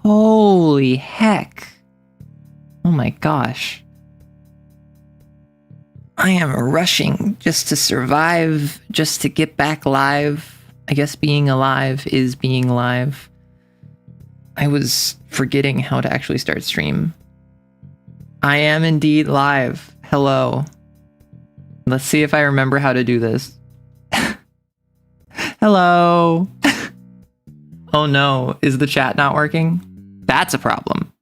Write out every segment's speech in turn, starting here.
Holy heck. Oh my gosh. I am rushing just to survive, just to get back live. I guess being alive is being live. I was forgetting how to actually start stream. I am indeed live. Hello. Let's see if I remember how to do this. Hello. Oh no, is the chat not working? That's a problem.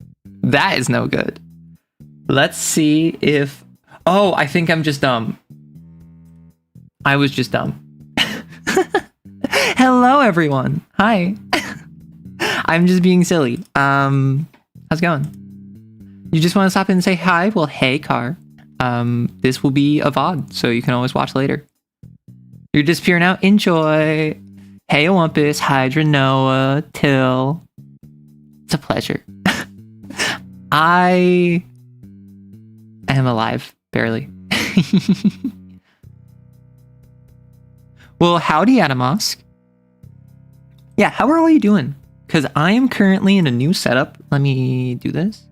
That is no good. Let's see if... Oh, I think I'm just dumb. I was just dumb. Hello, everyone. Hi. I'm just being silly. How's it going? You just want to stop in and say hi? Well, hey, Car. This will be a VOD, so you can always watch later. You're disappearing out. Enjoy. Hey, Olympus, Hydra, Noah, Till. It's a pleasure. I am alive, barely. Well, howdy, Adamosk. Yeah, how are all you doing? Because I am currently in a new setup. Let me do this.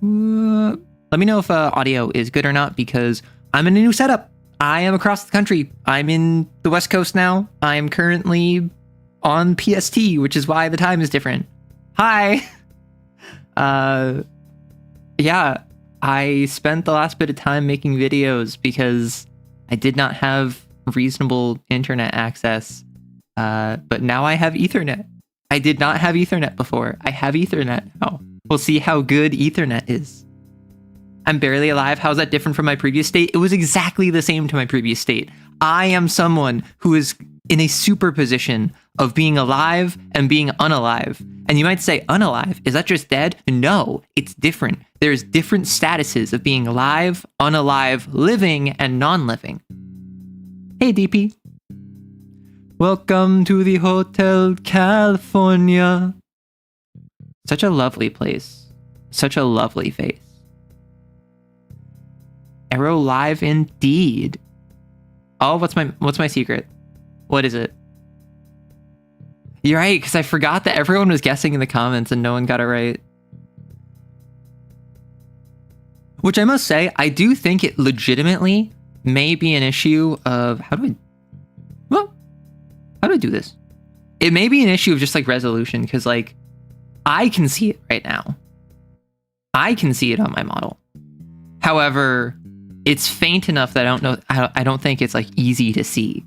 Let me know if audio is good or not, because I'm in a new setup. I am across the country. I'm in the West Coast now. I am currently on PST, which is why the time is different. Hi. Yeah, I spent the last bit of time making videos because I did not have reasonable internet access. But now I have Ethernet. I did not have Ethernet before. I have Ethernet now. We'll see how good Ethernet is. I'm barely alive. How's that different from my previous state? It was exactly the same to my previous state. I am someone who is in a superposition of being alive and being unalive. And you might say, unalive? Is that just dead? No, it's different. There's different statuses of being alive, unalive, living, and non-living. Hey, DP. Welcome to the Hotel California. Such a lovely place. Such a lovely face. Arrow live indeed. Oh, what's my secret? What is it? You're right, because I forgot that everyone was guessing in the comments and no one got it right. Which I must say, I do think it legitimately may be an issue of... How do I do this? It may be an issue of just like resolution, because like I can see it right now. I can see it on my model. However, it's faint enough that I don't think it's like easy to see.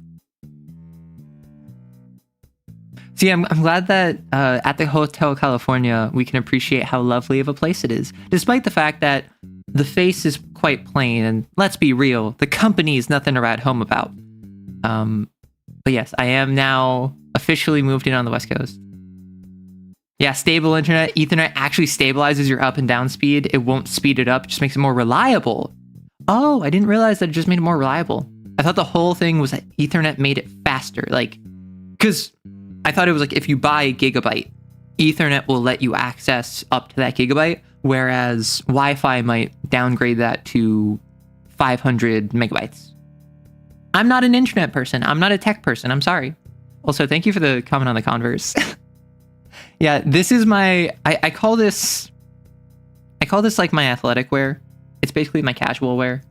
See, I'm glad that at the Hotel California, we can appreciate how lovely of a place it is, despite the fact that the face is quite plain, and let's be real, the company is nothing to write home about. But yes, I am now officially moved in on the West Coast. Yeah, stable internet. Ethernet actually stabilizes your up and down speed. It won't speed it up, it just makes it more reliable. Oh, I didn't realize that it just made it more reliable. I thought the whole thing was that Ethernet made it faster. Like, because I thought it was like if you buy a gigabyte, Ethernet will let you access up to that gigabyte, whereas Wi-Fi might downgrade that to 500 megabytes. I'm not an internet person. I'm not a tech person. I'm sorry. Also, thank you for the comment on the Converse. Yeah, this is my... I call this like my athletic wear. It's basically my casual wear.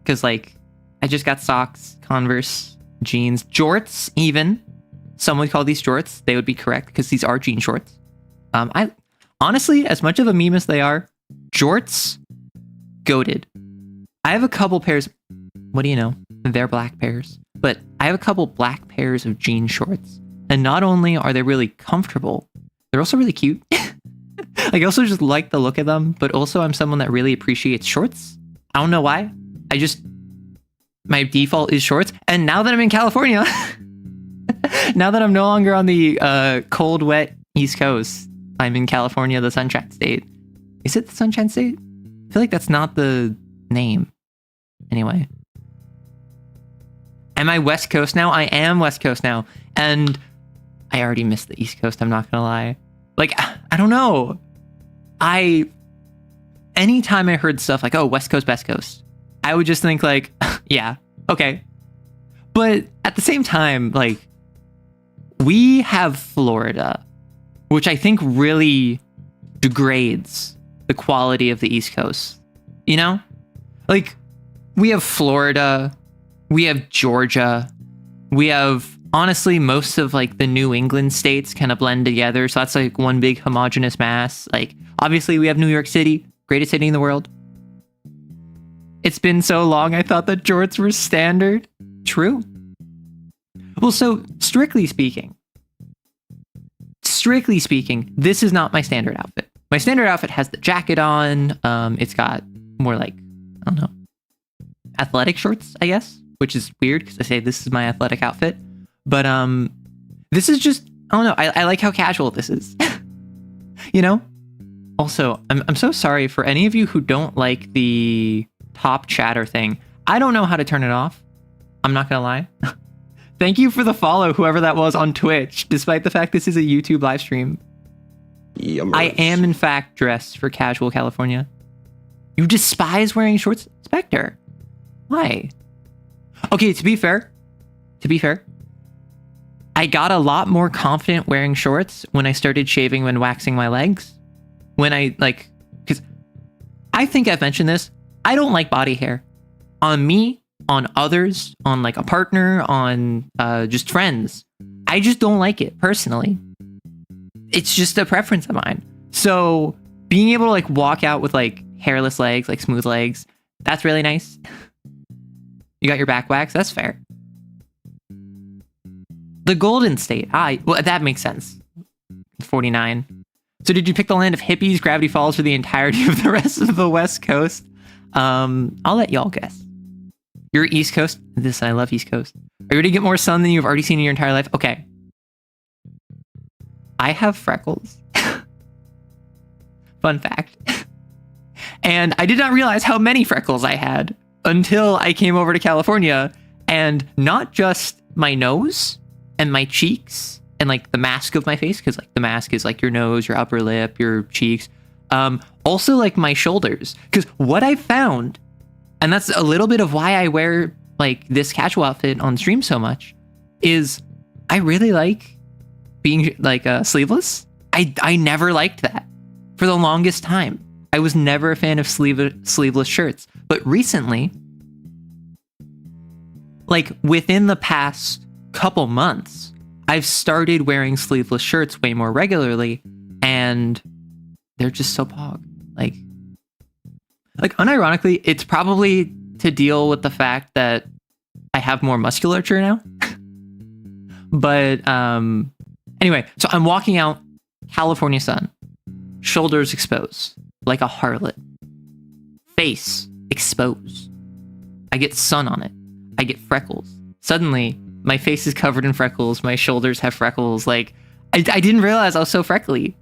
Because like, I just got socks, Converse, jeans, jorts even. Some would call these jorts. They would be correct because these are jean shorts. I honestly, as much of a meme as they are, jorts, goated. I have a couple pairs. What do you know? They're black pairs. But I have a couple black pairs of jean shorts. And not only are they really comfortable, they're also really cute. Like, I also just like the look of them, but also I'm someone that really appreciates shorts. I don't know why. My default is shorts. And now that I'm in California, now that I'm no longer on the cold, wet East Coast, I'm in California, the Sunshine State. Is it the Sunshine State? I feel like that's not the name. Anyway. Am I West Coast now? I am West Coast now. And I already missed the East Coast, I'm not gonna lie. Like, I don't know. Anytime I heard stuff like, oh, West Coast, Best Coast, I would just think like, yeah, okay. But at the same time, like, we have Florida, which I think really degrades the quality of the East Coast. You know? Like, we have Florida, we have Georgia, we have, honestly, most of like the New England states kind of blend together. So that's like one big homogenous mass. Like, obviously, we have New York City, greatest city in the world. It's been so long, I thought that jorts were standard. True. Well, so strictly speaking, this is not my standard outfit. My standard outfit has the jacket on. It's got more like, I don't know, athletic shorts, I guess, which is weird because I say this is my athletic outfit. But this is just, I don't know, I like how casual this is. You know? Also, I'm so sorry for any of you who don't like the top chatter thing. I don't know how to turn it off. I'm not gonna lie. Thank you for the follow, whoever that was on Twitch, despite the fact this is a YouTube live stream. Yummers. I am, in fact, dressed for casual California. You despise wearing shorts? Spectre. Why? Okay, to be fair, I got a lot more confident wearing shorts when I started shaving and waxing my legs. When I, like, because I think I've mentioned this, I don't like body hair. On me, on others, on like a partner, on just friends. I just don't like it personally. It's just a preference of mine. So being able to like walk out with like hairless legs, like smooth legs, that's really nice. You got your back wax, that's fair. The Golden State, well, that makes sense. 49. So did you pick the land of hippies, Gravity Falls for the entirety of the rest of the West Coast? I'll let y'all guess. You're East Coast. I love East Coast. Are you ready to get more sun than you've already seen in your entire life? Okay. I have freckles. Fun fact. And I did not realize how many freckles I had until I came over to California, and not just my nose and my cheeks and like the mask of my face, because like the mask is like your nose, your upper lip, your cheeks. Also like my shoulders, because what I found, and that's a little bit of why I wear like this casual outfit on stream so much, is I really like being like sleeveless. I never liked that for the longest time. I was never a fan of sleeveless shirts, but recently, like within the past couple months, I've started wearing sleeveless shirts way more regularly, and they're just so pog. Like unironically, it's probably to deal with the fact that I have more musculature now. But anyway, so I'm walking out, California sun, shoulders exposed like a harlot, face exposed. I get sun on it. I get freckles. Suddenly, my face is covered in freckles. My shoulders have freckles. Like, I didn't realize I was so freckly.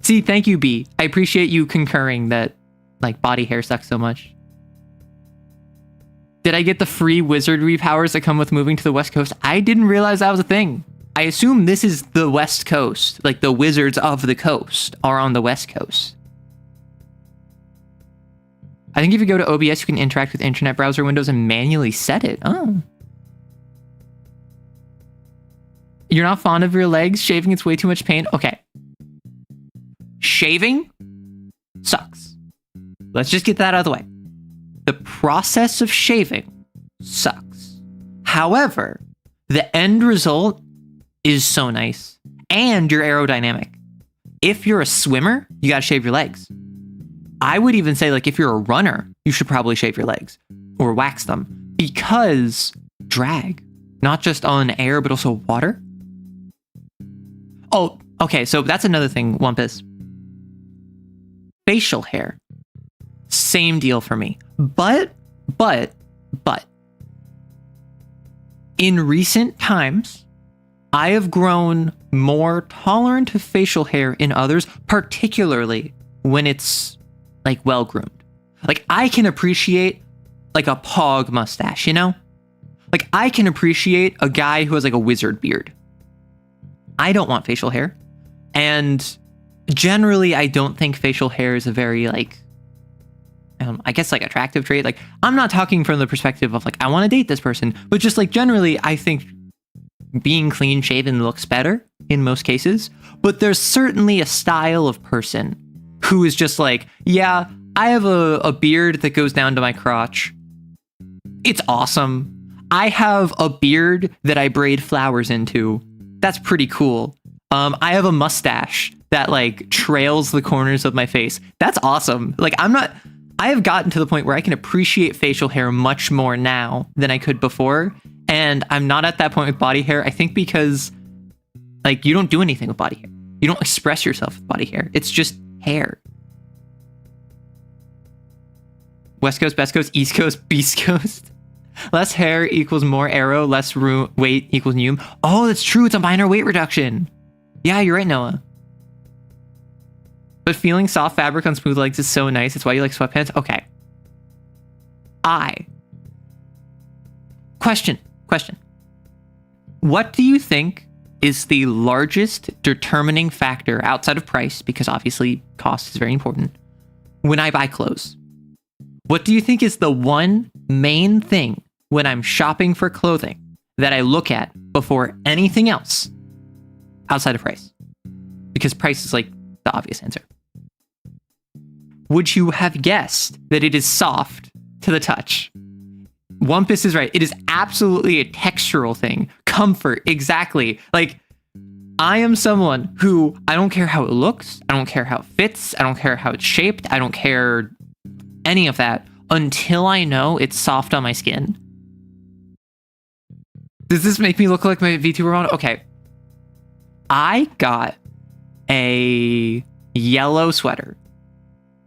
See, thank you, B. I appreciate you concurring that, like, body hair sucks so much. Did I get the free wizardry powers that come with moving to the West Coast? I didn't realize that was a thing. I assume this is the West Coast. Like, the wizards of the coast are on the West Coast. I think if you go to OBS, you can interact with internet browser windows and manually set it. Oh. You're not fond of your legs? Shaving, it's way too much pain? Okay. Shaving sucks. Let's just get that out of the way. The process of shaving sucks. However, the end result is so nice. And you're aerodynamic. If you're a swimmer, you gotta shave your legs. I would even say, like, if you're a runner, you should probably shave your legs or wax them, because drag, not just on air, but also water. Oh, okay. So that's another thing, Wumpus. Facial hair. Same deal for me. But, in recent times, I have grown more tolerant of facial hair in others, particularly when it's like well-groomed. Like, I can appreciate like a pog mustache, you know? Like, I can appreciate a guy who has like a wizard beard. I don't want facial hair. And generally, I don't think facial hair is a very like, I guess like attractive trait. Like, I'm not talking from the perspective of like, I want to date this person, but just like generally, I think being clean shaven looks better. in most cases, but there's certainly a style of person who is just like, yeah, I have a beard that goes down to my crotch. It's awesome. I have a beard that I braid flowers into. That's pretty cool. I have a mustache that like trails the corners of my face. That's awesome. Like I have gotten to the point where I can appreciate facial hair much more now than I could before. And I'm not at that point with body hair. I think because like you don't do anything with body hair. You don't express yourself with body hair. It's just hair. West Coast, Best Coast, East Coast, Beast Coast. Less hair equals more arrow, less weight equals Neum. Oh, that's true. It's a minor weight reduction. Yeah, you're right, Noah. But feeling soft fabric on smooth legs is so nice. It's why you like sweatpants. Okay. Question. What do you think is the largest determining factor outside of price? Because obviously cost is very important. When I buy clothes, what do you think is the one main thing when I'm shopping for clothing that I look at before anything else outside of price? Because price is like the obvious answer. Would you have guessed that it is soft to the touch? Wumpus is right. It is absolutely a textural thing. Comfort, exactly. Like, I am someone who, I don't care how it looks. I don't care how it fits. I don't care how it's shaped. I don't care any of that until I know it's soft on my skin. Does this make me look like my VTuber model? Okay. I got a yellow sweater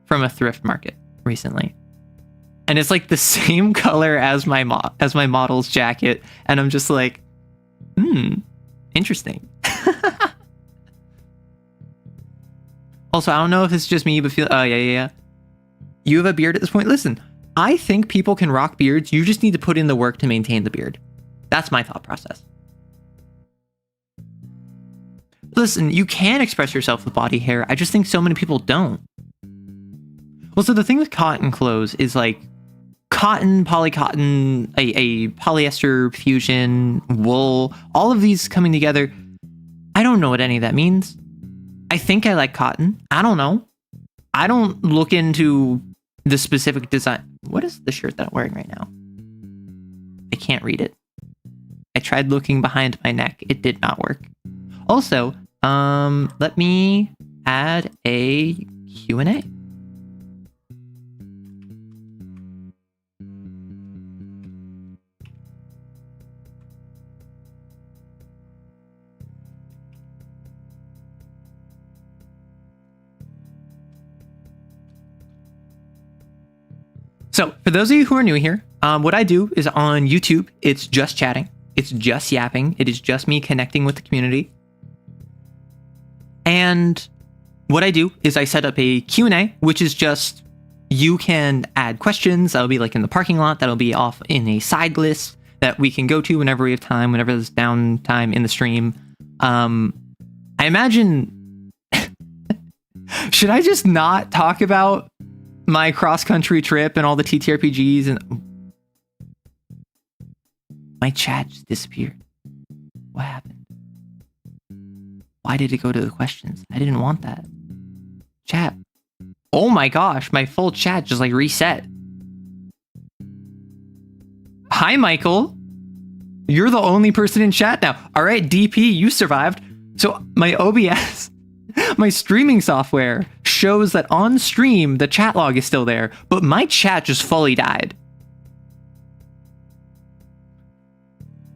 from a thrift market recently. And it's like the same color as my model's jacket. And I'm just like, interesting. Also, I don't know if it's just me, but yeah. You have a beard at this point? Listen, I think people can rock beards. You just need to put in the work to maintain the beard. That's my thought process. Listen, you can express yourself with body hair. I just think so many people don't. Well, so the thing with cotton clothes is like cotton, polycotton, a polyester fusion, wool, all of these coming together. I don't know what any of that means. I think I like cotton. I don't know. I don't look into the specific design. What is the shirt that I'm wearing right now? I can't read it. I tried looking behind my neck. It did not work. Also, let me add a Q&A. So for those of you who are new here, what I do is on YouTube, it's just chatting. It's just yapping. It is just me connecting with the community. And what I do is I set up a Q&A, which is just, you can add questions. That'll be like in the parking lot. That'll be off in a side list that we can go to whenever we have time, whenever there's downtime in the stream. I imagine, should I just not talk about my cross-country trip and all the TTRPGs and my chat just disappeared? What happened? Why did it go to the questions? I didn't want that. Chat. Oh my gosh, my full chat just like reset. Hi, Michael. You're the only person in chat now. All right, DP, you survived. So my OBS, my streaming software shows that on stream, the chat log is still there, but my chat just fully died.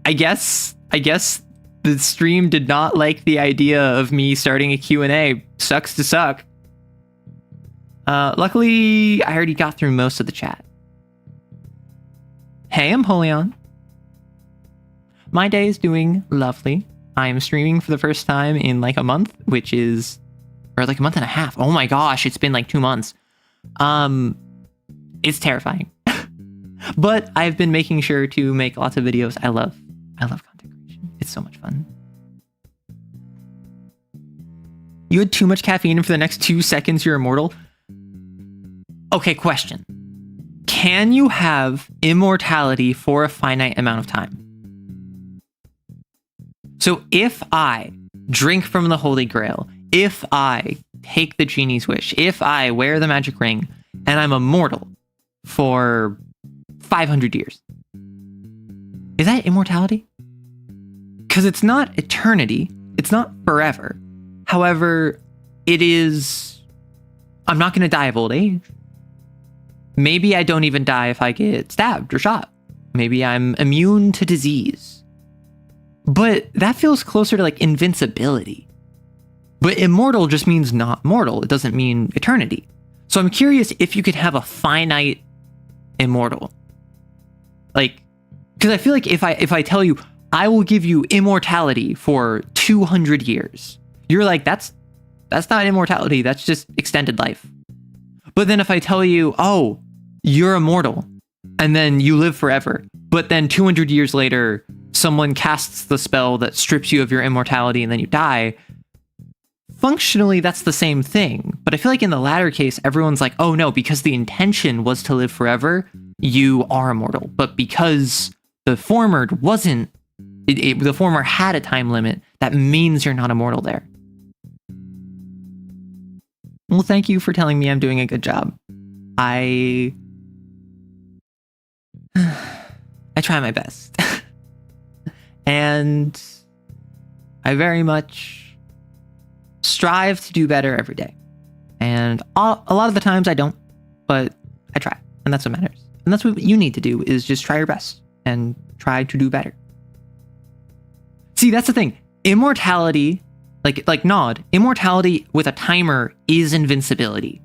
I guess the stream did not like the idea of me starting a Q&A. Sucks to suck. Luckily, I already got through most of the chat. Hey, I'm Polion. My day is doing lovely. I am streaming for the first time in like a month, or like a month and a half. Oh my gosh, it's been like 2 months. It's terrifying. But I've been making sure to make lots of videos. I love content creation. It's so much fun. You had too much caffeine and for the next 2 seconds you're immortal? Okay, question. Can you have immortality for a finite amount of time? So if I drink from the Holy Grail, if I take the genie's wish, if I wear the magic ring, and I'm immortal for 500 years, is that immortality? Because it's not eternity. It's not forever. However, it is... I'm not going to die of old age. Maybe I don't even die if I get stabbed or shot. Maybe I'm immune to disease. But that feels closer to like invincibility. But immortal just means not mortal. It doesn't mean eternity. So I'm curious if you could have a finite immortal. Like, because I feel like if I tell you, I will give you immortality for 200 years, you're like, that's not immortality. That's just extended life. But then if I tell you, oh, you're immortal, and then you live forever, but then 200 years later, someone casts the spell that strips you of your immortality and then you die, functionally, that's the same thing. But I feel like in the latter case, everyone's like, oh no, because the intention was to live forever, you are immortal. But because the former wasn't, the former had a time limit, that means you're not immortal there. Well, thank you for telling me I'm doing a good job. I try my best. And I very much strive to do better every day. And a lot of the times I don't, but I try. And that's what matters. And that's what you need to do, is just try your best and try to do better. See, that's the thing. Immortality, like Nod, immortality with a timer is invincibility.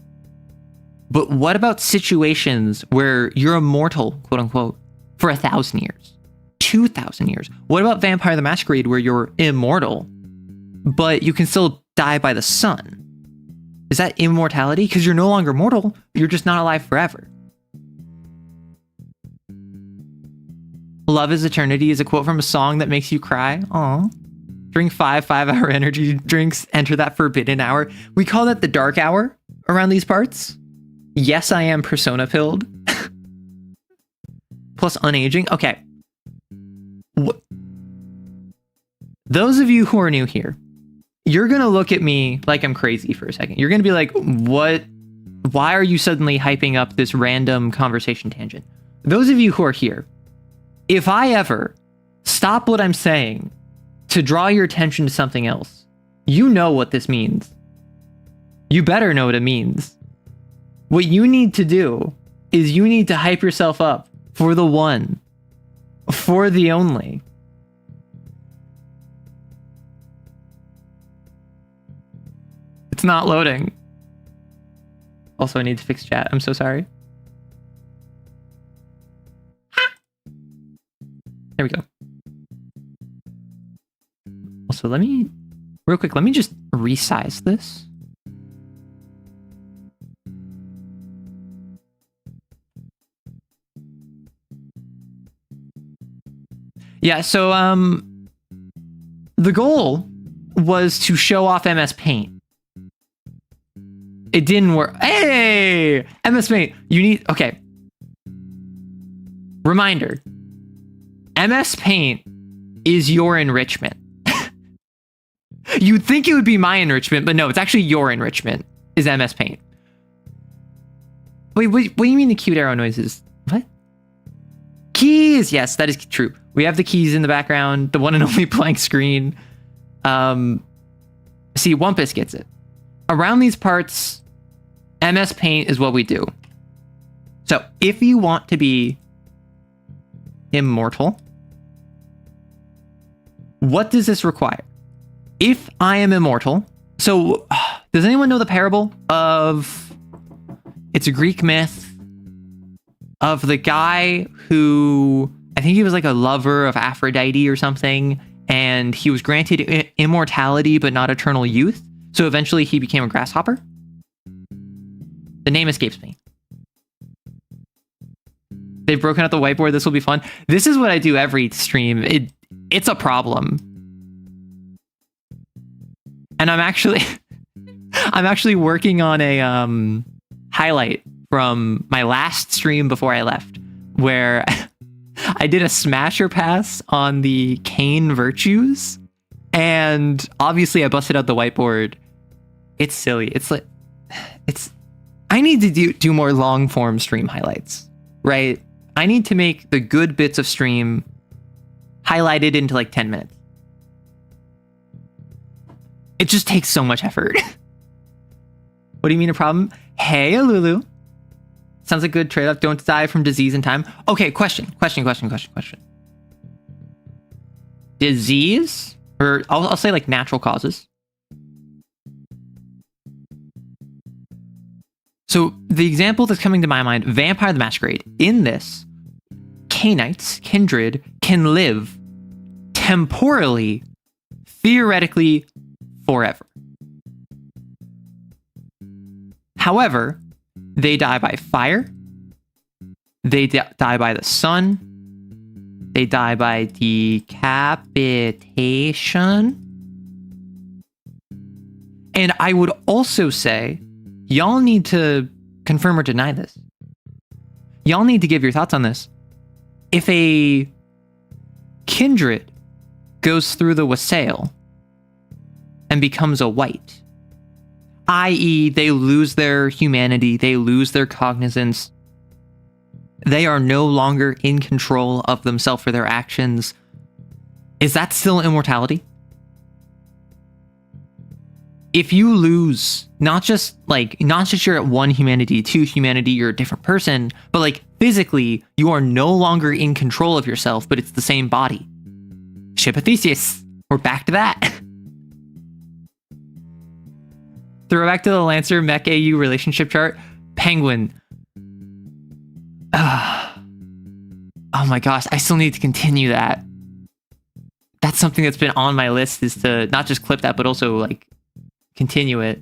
But what about situations where you're immortal, quote unquote, for 1,000 years, 2,000 years? What about Vampire the Masquerade, where you're immortal, but you can still die by the sun? Is that immortality? Because you're no longer mortal, you're just not alive forever. Love is eternity is a quote from a song that makes you cry. Aw. Drink 5-hour energy drinks, enter that forbidden hour. We call that the dark hour around these parts. Yes, I am persona pilled. Plus unaging. Okay. Those of you who are new here, you're going to look at me like I'm crazy for a second. You're going to be like, what? Why are you suddenly hyping up this random conversation tangent? Those of you who are here, if I ever stop what I'm saying to draw your attention to something else, you know what this means. You better know what it means. What you need to do is you need to hype yourself up for the one, for the only. It's not loading. Also, I need to fix chat. I'm so sorry. There we go. Also, let me just resize this. Yeah, so the goal was to show off MS Paint. It didn't work. Hey, MS Paint, you need, okay. Reminder, MS Paint is your enrichment. You'd think it would be my enrichment, but no, it's actually your enrichment is MS Paint. Wait, what do you mean the cute arrow noises? What? Keys! Yes, that is true. We have the keys in the background, the one and only blank screen. See, Wumpus gets it. Around these parts, MS Paint is what we do. So if you want to be immortal, what does this require? If I am immortal, so does anyone know the parable of, it's a Greek myth, of the guy who, I think he was like a lover of Aphrodite or something, and he was granted immortality but not eternal youth, so eventually he became a grasshopper? The name escapes me. They've broken out the whiteboard. This will be fun. This is what I do every stream. It's a problem. And I'm actually working on a highlight from my last stream before I left, where I did a smasher pass on the Cain virtues, And obviously I busted out the whiteboard. It's silly. It's like, I need to do more long form stream highlights, right? I need to make the good bits of stream highlighted into like 10 minutes. It just takes so much effort. What do you mean a problem? Hey, Alulu. Sounds like a good trade-off. Don't die from disease in time. Okay, question. Disease? Or I'll say like natural causes. So the example that's coming to my mind, Vampire the Masquerade. In this, Canaanites, kindred, can live temporally, theoretically, forever. However, they die by fire. They die by the sun. They die by decapitation. And I would also say, y'all need to confirm or deny this. Y'all need to give your thoughts on this. If a kindred goes through the wassail and becomes a wight, i.e., they lose their humanity, they lose their cognizance, they are no longer in control of themselves or their actions, is that still immortality? If you lose, not just you're at 1 humanity, 2 humanity, you're a different person, but like physically, you are no longer in control of yourself, but it's the same body. Ship of Theseus. We're back to that. Throwback to the Lancer Mech AU relationship chart. Penguin. Oh my gosh, I still need to continue that. That's something that's been on my list, is to not just clip that, but also like continue it.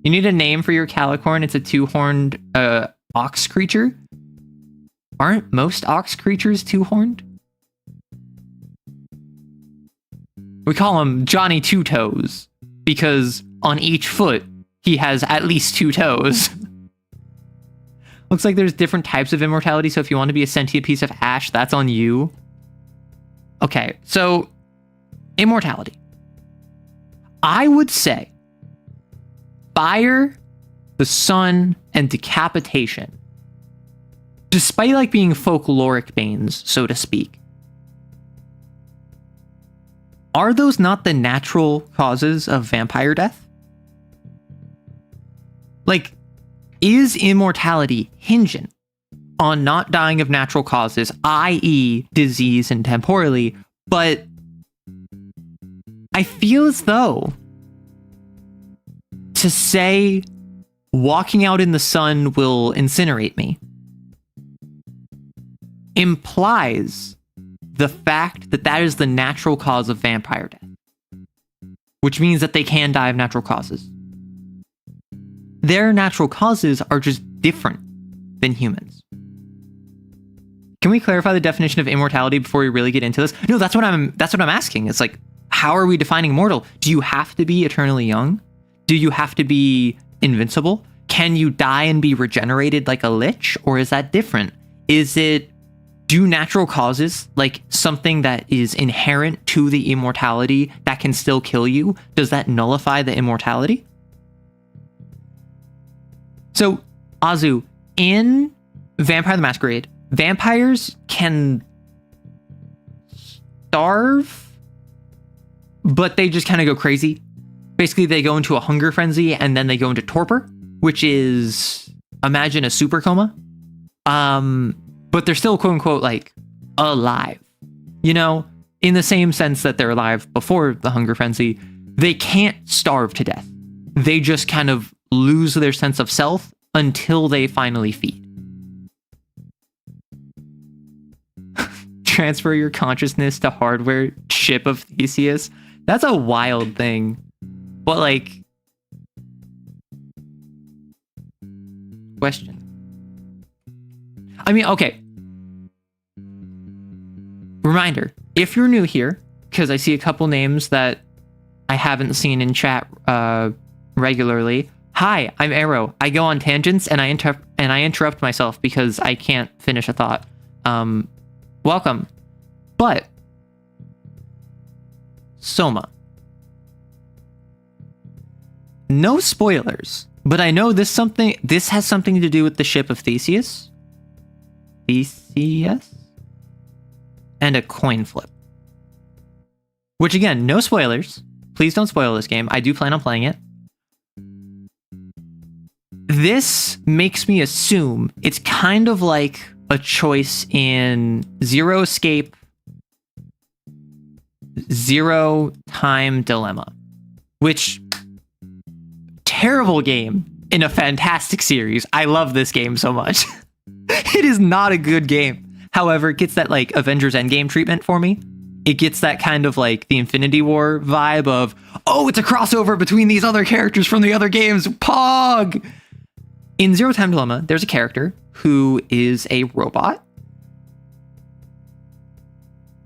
You need a name for your calicorn. It's a 2-horned ox creature. Aren't most ox creatures 2-horned? We call him Johnny Two Toes because on each foot he has at least 2 toes. Looks like there's different types of immortality, so if you want to be a sentient piece of ash, that's on you. Okay, so immortality. I would say fire, the sun, and decapitation, despite like being folkloric banes, so to speak, are those not the natural causes of vampire death? Like, is immortality hinging on not dying of natural causes, i.e. disease and temporally, but I feel as though to say walking out in the sun will incinerate me implies the fact that that is the natural cause of vampire death, which means that they can die of natural causes. Their natural causes are just different than humans. Can we clarify the definition of immortality before we really get into this? No, that's what I'm asking. It's like, how are we defining mortal? Do you have to be eternally young? Do you have to be invincible? Can you die and be regenerated like a lich? Or is that different? Do natural causes, like something that is inherent to the immortality that can still kill you, does that nullify the immortality? So, Azu, in Vampire the Masquerade, vampires can starve, but they just kind of go crazy. Basically, they go into a hunger frenzy and then they go into torpor, which is, imagine a super coma. But they're still quote unquote like alive, you know, in the same sense that they're alive before the hunger frenzy. They can't starve to death. They just kind of lose their sense of self until they finally feed. Transfer your consciousness to hardware, ship of Theseus. That's a wild thing. But like, question. I mean, okay. Reminder, if you're new here, because I see a couple names that I haven't seen in chat regularly. Hi, I'm Arrow. I go on tangents and I interrupt myself because I can't finish a thought. Welcome. But Soma, no spoilers, but I know this has something to do with the ship of Theseus. Theseus? And a coin flip. Which again, no spoilers. Please don't spoil this game. I do plan on playing it. This makes me assume it's kind of like a choice in Zero Escape, Zero Time Dilemma, which terrible game in a fantastic series. I love this game so much. It is not a good game. However, it gets that like Avengers Endgame treatment for me. It gets that kind of like the Infinity War vibe of, oh, it's a crossover between these other characters from the other games. Pog! In Zero Time Dilemma, there's a character who is a robot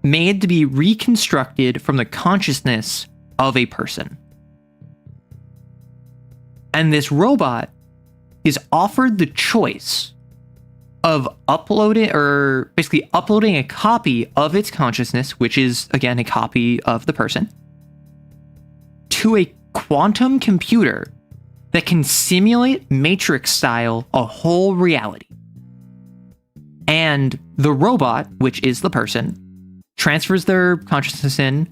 made to be reconstructed from the consciousness of a person. And this robot is offered the choice of uploading a copy of its consciousness, which is, again, a copy of the person, to a quantum computer that can simulate Matrix style a whole reality. And the robot, which is the person, transfers their consciousness in,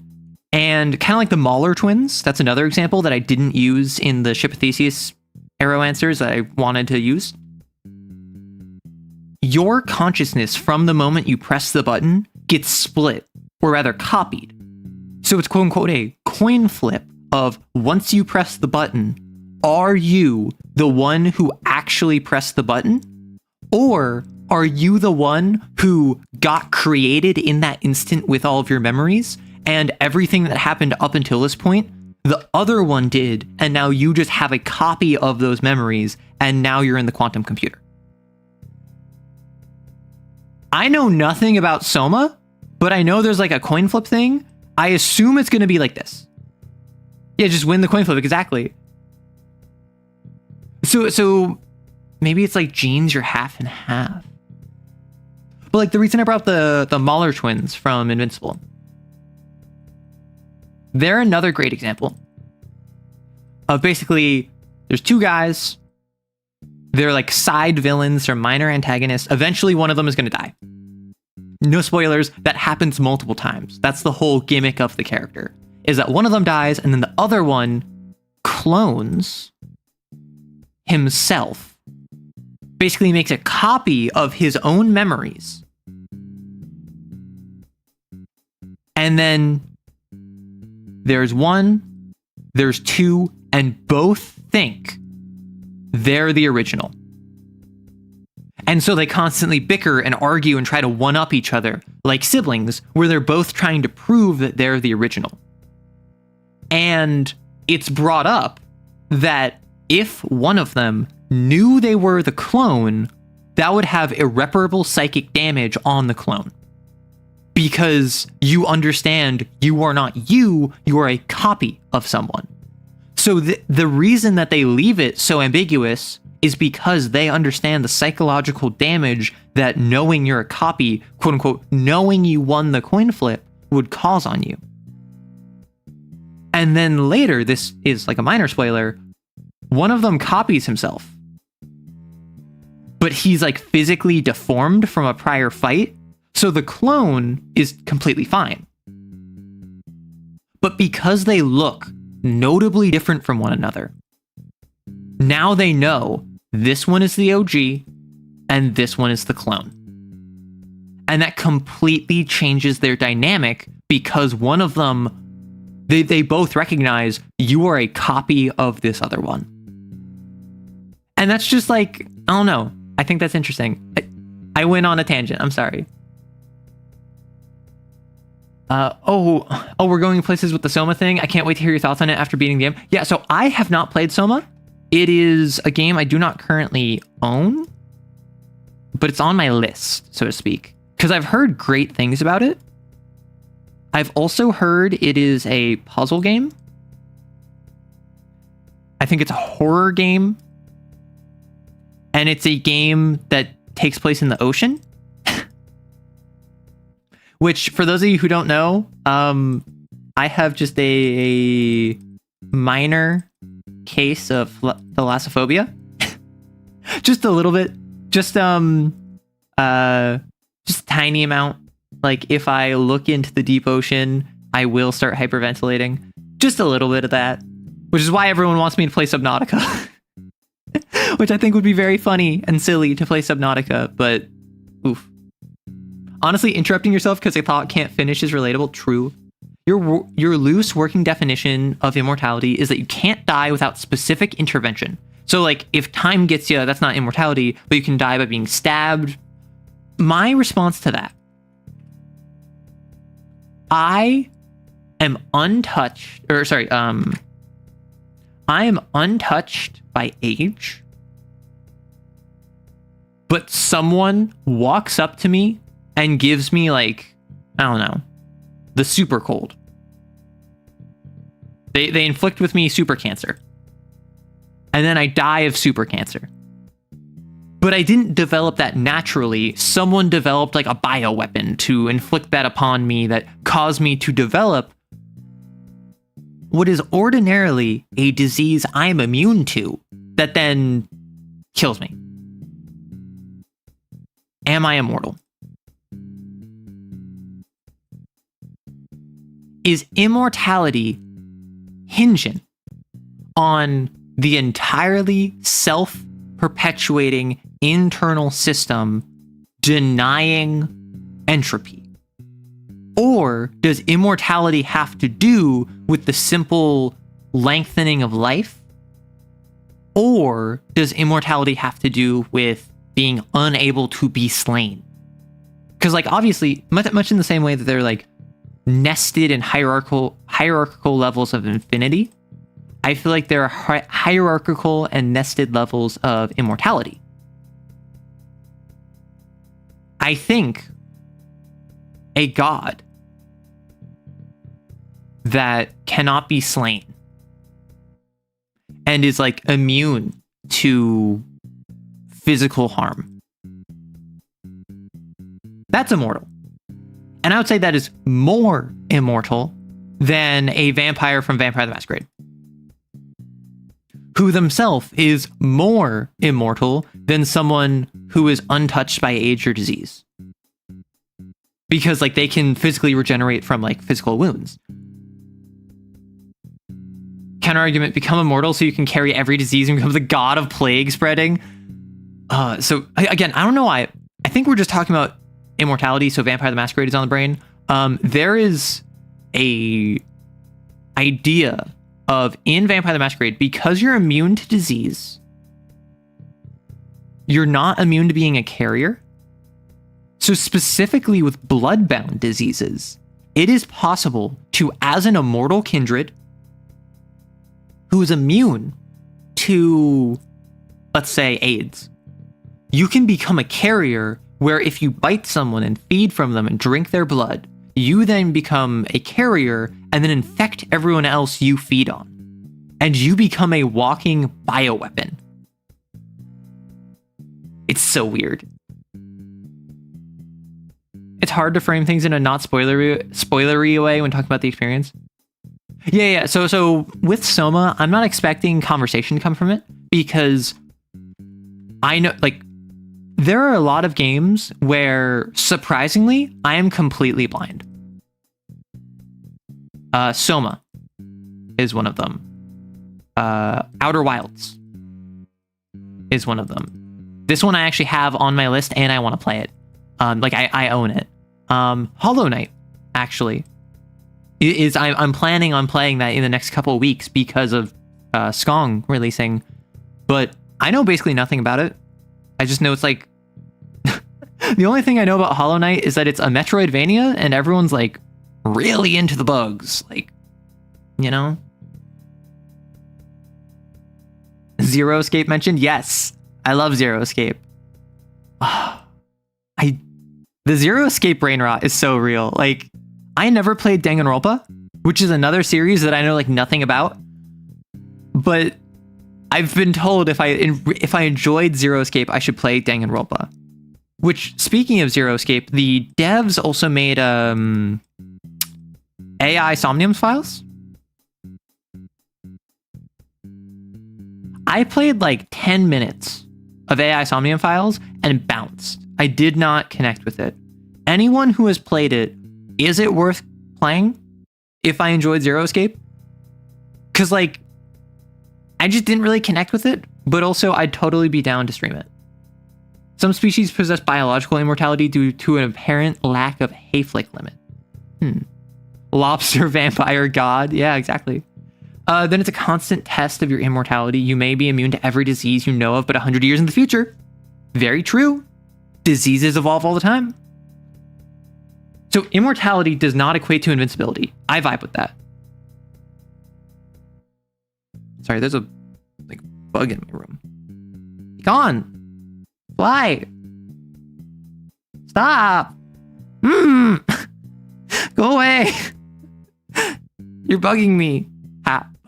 and kind of like the Mahler twins, that's another example that I didn't use in the Ship of Theseus arrow answers that I wanted to use. Your consciousness from the moment you press the button gets split, or rather copied. So it's quote unquote a coin flip of once you press the button, are you the one who actually pressed the button? Or are you the one who got created in that instant with all of your memories, and everything that happened up until this point, the other one did, and now you just have a copy of those memories, and now you're in the quantum computer? I know nothing about Soma, but I know there's like a coin flip thing. I assume it's going to be like this. Yeah, just win the coin flip, exactly. So maybe it's like genes, you're half and half. But like the reason I brought up the Mahler twins from Invincible, they're another great example of basically there's two guys. They're like side villains or minor antagonists. Eventually one of them is going to die. No spoilers, that happens multiple times. That's the whole gimmick of the character, is that one of them dies and then the other one clones himself, basically makes a copy of his own memories. And then there's one, there's two, and both think they're the original. And so they constantly bicker and argue and try to one-up each other, like siblings, where they're both trying to prove that they're the original. And it's brought up that if one of them knew they were the clone, that would have irreparable psychic damage on the clone. Because you understand you are not you are a copy of someone. So the reason that they leave it so ambiguous is because they understand the psychological damage that knowing you're a copy, quote unquote, knowing you won the coin flip would cause on you. And then later, this is like a minor spoiler, one of them copies himself, but he's like physically deformed from a prior fight. So the clone is completely fine. But because they look notably different from one another, now they know this one is the OG and this one is the clone. And that completely changes their dynamic because one of them, they both recognize you are a copy of this other one. And that's just like, I don't know. I think that's interesting. I went on a tangent. I'm sorry. We're going places with the Soma thing. I can't wait to hear your thoughts on it after beating the game. Yeah, so I have not played Soma. It is a game I do not currently own, but it's on my list, so to speak, because I've heard great things about it. I've also heard it is a puzzle game. I think it's a horror game. And it's a game that takes place in the ocean. Which, for those of you who don't know, I have just a minor case of thalassophobia. Just a little bit. Just a tiny amount. Like, if I look into the deep ocean, I will start hyperventilating. Just a little bit of that. Which is why everyone wants me to play Subnautica. Which I think would be very funny and silly to play Subnautica, but oof. Honestly, interrupting yourself because a thought can't finish is relatable. True. Your loose working definition of immortality is that you can't die without specific intervention. So, like, if time gets you, that's not immortality, but you can die by being stabbed. My response to that: I am untouched, I am untouched by age, but someone walks up to me and gives me, like, I don't know, the super cold. They inflict with me super cancer. And then I die of super cancer. But I didn't develop that naturally. Someone developed, like, a bioweapon to inflict that upon me that caused me to develop what is ordinarily a disease I'm immune to that then kills me. Am I immortal? Is immortality hinging on the entirely self-perpetuating internal system denying entropy? Or does immortality have to do with the simple lengthening of life? Or does immortality have to do with being unable to be slain? Because, like, obviously, much in the same way that they're, like, nested in hierarchical levels of infinity, I feel like there are hierarchical and nested levels of immortality. I think a god that cannot be slain and is, like, immune to physical harm, that's immortal. And I would say that is more immortal than a vampire from Vampire the Masquerade, who themselves is more immortal than someone who is untouched by age or disease. Because, like, they can physically regenerate from, like, physical wounds. Counter argument: become immortal so you can carry every disease and become the god of plague spreading. So again, I don't know why. I think we're just talking about immortality, so Vampire the Masquerade is on the brain. There is a idea of, in Vampire the Masquerade, because you're immune to disease, you're not immune to being a carrier. So specifically with bloodbound diseases, it is possible to, as an immortal kindred who is immune to, let's say, AIDS, you can become a carrier where if you bite someone and feed from them and drink their blood, you then become a carrier and then infect everyone else you feed on. And you become a walking bioweapon. It's so weird. It's hard to frame things in a not spoilery way when talking about the experience. Yeah. So with Soma, I'm not expecting conversation to come from it, because I know, like, there are a lot of games where, surprisingly, I am completely blind. Soma is one of them. Outer Wilds is one of them. This one I actually have on my list and I want to play it. I own it. Hollow Knight, actually, I'm planning on playing that in the next couple of weeks because of Skong releasing. But I know basically nothing about it. I just know it's like the only thing I know about Hollow Knight is that it's a Metroidvania and everyone's, like, really into the bugs. Like, you know? Zero Escape mentioned? Yes. I love Zero Escape. The Zero Escape brain rot is so real. Like, I never played Danganronpa, which is another series that I know, like, nothing about. But I've been told if I enjoyed Zero Escape, I should play Danganronpa. Which, speaking of Zero Escape, the devs also made AI Somnium's Files. I played like 10 minutes of AI Somnium Files and bounced. I did not connect with it. Anyone who has played it, is it worth playing if I enjoyed Zero Escape? Because like, I just didn't really connect with it, but also I'd totally be down to stream it. Some species possess biological immortality due to an apparent lack of Hayflick limit. Lobster vampire god. Yeah, exactly. Then it's a constant test of your immortality. You may be immune to every disease you know of, but 100 years in the future. Very true. Diseases evolve all the time. So immortality does not equate to invincibility. I vibe with that. Sorry, there's a like bug in my room. Be gone. Fly. Stop. Go away. You're bugging me.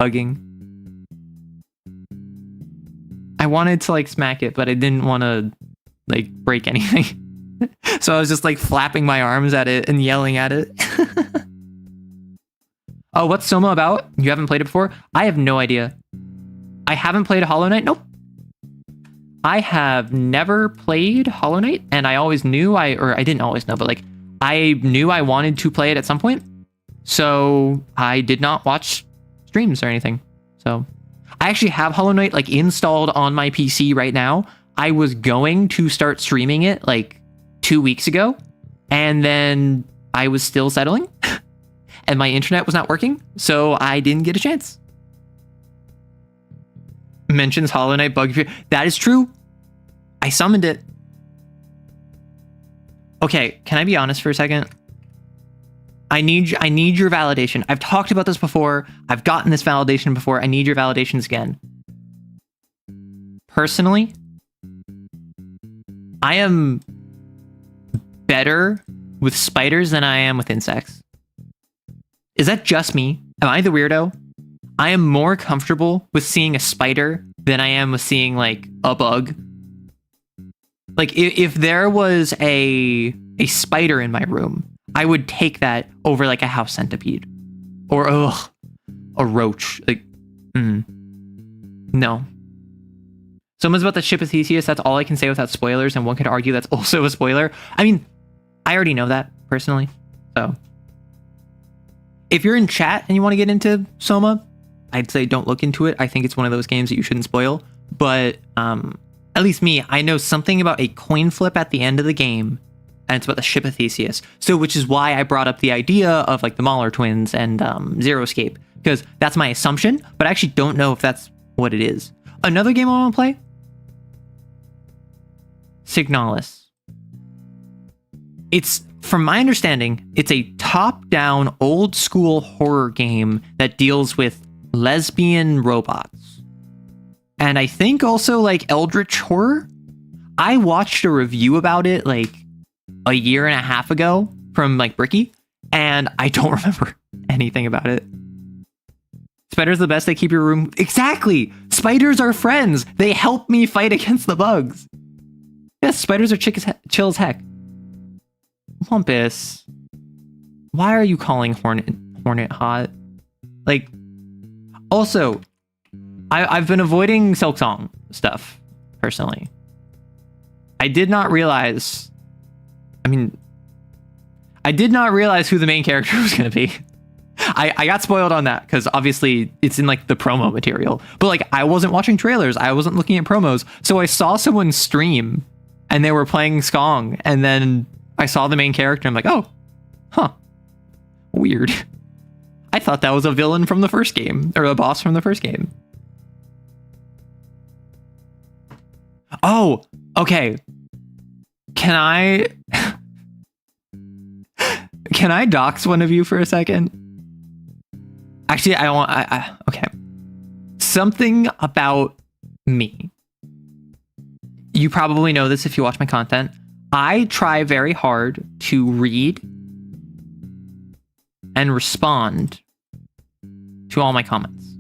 Bugging. I wanted to like smack it, but I didn't want to like break anything. So I was just like flapping my arms at it and yelling at it. Oh, what's Soma about? You haven't played it before? I have no idea. I haven't played Hollow Knight. Nope. I have never played Hollow Knight, and I always knew I didn't always know, but like I knew I wanted to play it at some point. So I did not watch streams or anything. So I actually have Hollow Knight like installed on my PC right now. I was going to start streaming it like 2 weeks ago, and then I was still settling and my internet was not working, so I didn't get a chance. Mentions Hollow Knight bug. That is true. I summoned it. Okay, can I be honest for a second? I need your validation. I've talked about this before. I've gotten this validation before. I need your validations again. Personally, I am better with spiders than I am with insects. Is that just me? Am I the weirdo? I am more comfortable with seeing a spider than I am with seeing like a bug. Like if there was a spider in my room, I would take that over like a house centipede or a roach. Like, no. Someone's about the ship of Theseus. That's all I can say without spoilers. And one could argue that's also a spoiler. I mean, I already know that personally. So if you're in chat and you want to get into Soma, I'd say don't look into it. I think it's one of those games that you shouldn't spoil. But at least me, I know something about a coin flip at the end of the game. And it's about the ship of Theseus. So, which is why I brought up the idea of like the Mahler twins and Zero Escape, because that's my assumption, but I actually don't know if that's what it is. Another game I want to play? Signalis. It's, from my understanding, it's a top-down old school horror game that deals with lesbian robots. And I think also like eldritch horror. I watched a review about it like a year and a half ago from like Bricky, and I don't remember anything about it. Spiders are the best. They keep your room. Exactly. Spiders are friends. They help me fight against the bugs. Yes, spiders are chill as heck. Lumpus, why are you calling Hornet hot? Like, also, I've been avoiding Silksong stuff personally. I did not realize. I did not realize who the main character was going to be. I got spoiled on that because obviously it's in like the promo material, but like I wasn't watching trailers. I wasn't looking at promos. So I saw someone stream and they were playing Skong, and then I saw the main character. I'm like, oh, huh, weird. I thought that was a villain from the first game, or a boss from the first game. Oh, okay. Can I dox one of you for a second? Actually, okay. Something about me. You probably know this if you watch my content. I try very hard to read and respond to all my comments.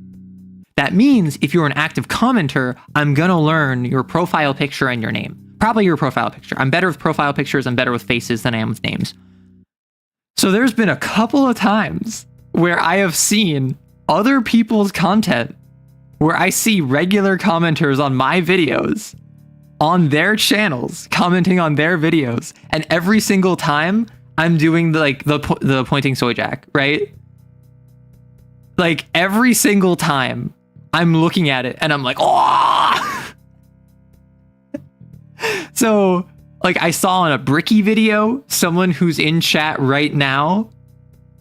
That means if you're an active commenter, I'm gonna learn your profile picture and your name. Probably your profile picture. I'm better with profile pictures. I'm better with faces than I am with names. So there's been a couple of times where I have seen other people's content where I see regular commenters on my videos, on their channels, commenting on their videos, and every single time I'm doing the pointing soy jack, right? Like every single time I'm looking at it and I'm like, oh. So like I saw in a Bricky video, someone who's in chat right now,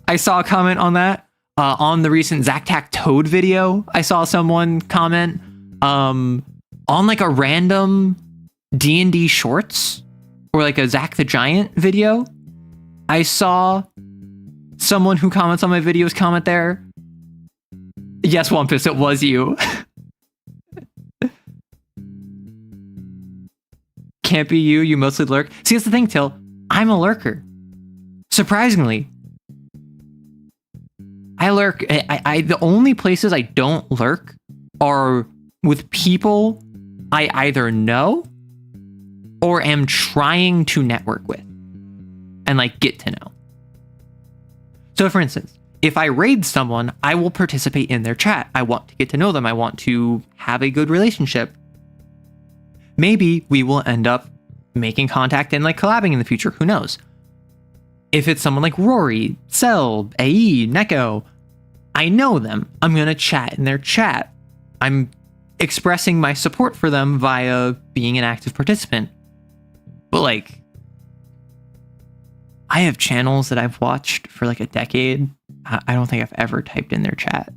I saw a comment on that. On the recent Zactac Toad video, I saw someone comment. On like a random D&D shorts or like a Zack the Giant video, I saw someone who comments on my videos comment there. Yes, Wampus, it was you. Can't be you, you mostly lurk. See, that's the thing, Till. I'm a lurker. Surprisingly. I lurk. I the only places I don't lurk are with people I either know or am trying to network with and like get to know. So for instance, if I raid someone, I will participate in their chat. I want to get to know them. I want to have a good relationship. Maybe we will end up making contact and like collabing in the future. Who knows? If it's someone like Rory, Cell, AE, Neko, I know them. I'm going to chat in their chat. I'm expressing my support for them via being an active participant. But like, I have channels that I've watched for like a decade. I don't think I've ever typed in their chat.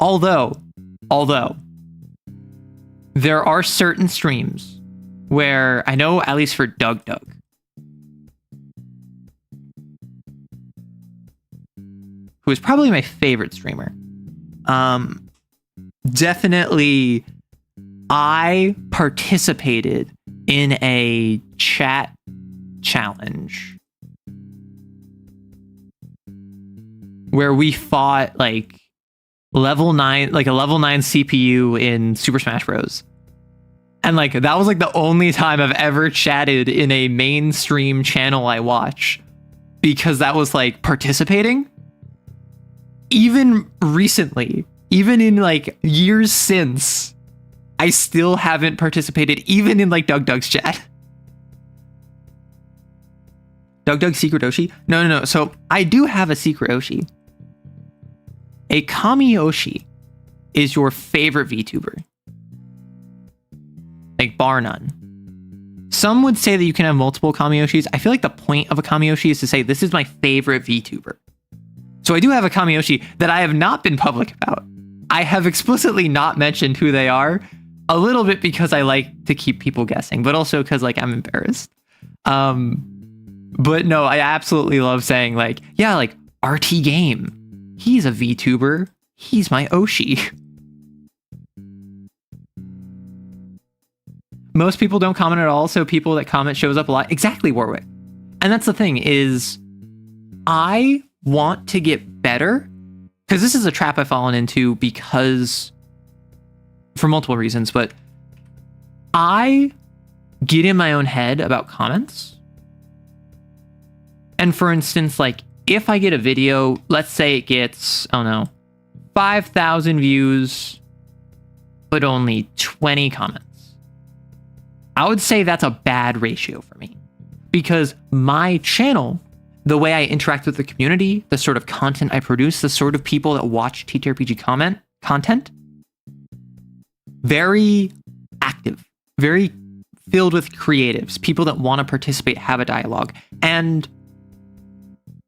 Although, there are certain streams where I know, at least for Doug, who is probably my favorite streamer. Definitely, I participated in a chat challenge where we fought like level 9, like a level 9 CPU in Super Smash Bros. And like, that was like the only time I've ever chatted in a mainstream channel I watch, because that was like participating. Even recently, even in like years since, I still haven't participated even in like Doug's chat. Doug's secret Oshi? No. So I do have a secret Oshi. A Kami Oshi is your favorite VTuber. Like bar none. Some would say that you can have multiple Kami Oshis. I feel like the point of a Kami Oshi is to say, this is my favorite VTuber. So I do have a Kami Oshi that I have not been public about. I have explicitly not mentioned who they are, a little bit because I like to keep people guessing, but also because like I'm embarrassed. But no, I absolutely love saying like, yeah, like RT Game. He's a VTuber. He's my Oshi. Most people don't comment at all, so people that comment shows up a lot. Exactly, Warwick. And that's the thing is, I want to get better, because this is a trap I've fallen into because for multiple reasons, but I get in my own head about comments. And for instance, like if I get a video, let's say it gets, I don't know, 5,000 views, but only 20 comments. I would say that's a bad ratio for me, because my channel, the way I interact with the community, the sort of content I produce, the sort of people that watch TTRPG content, very active, very filled with creatives, people that want to participate, have a dialogue. And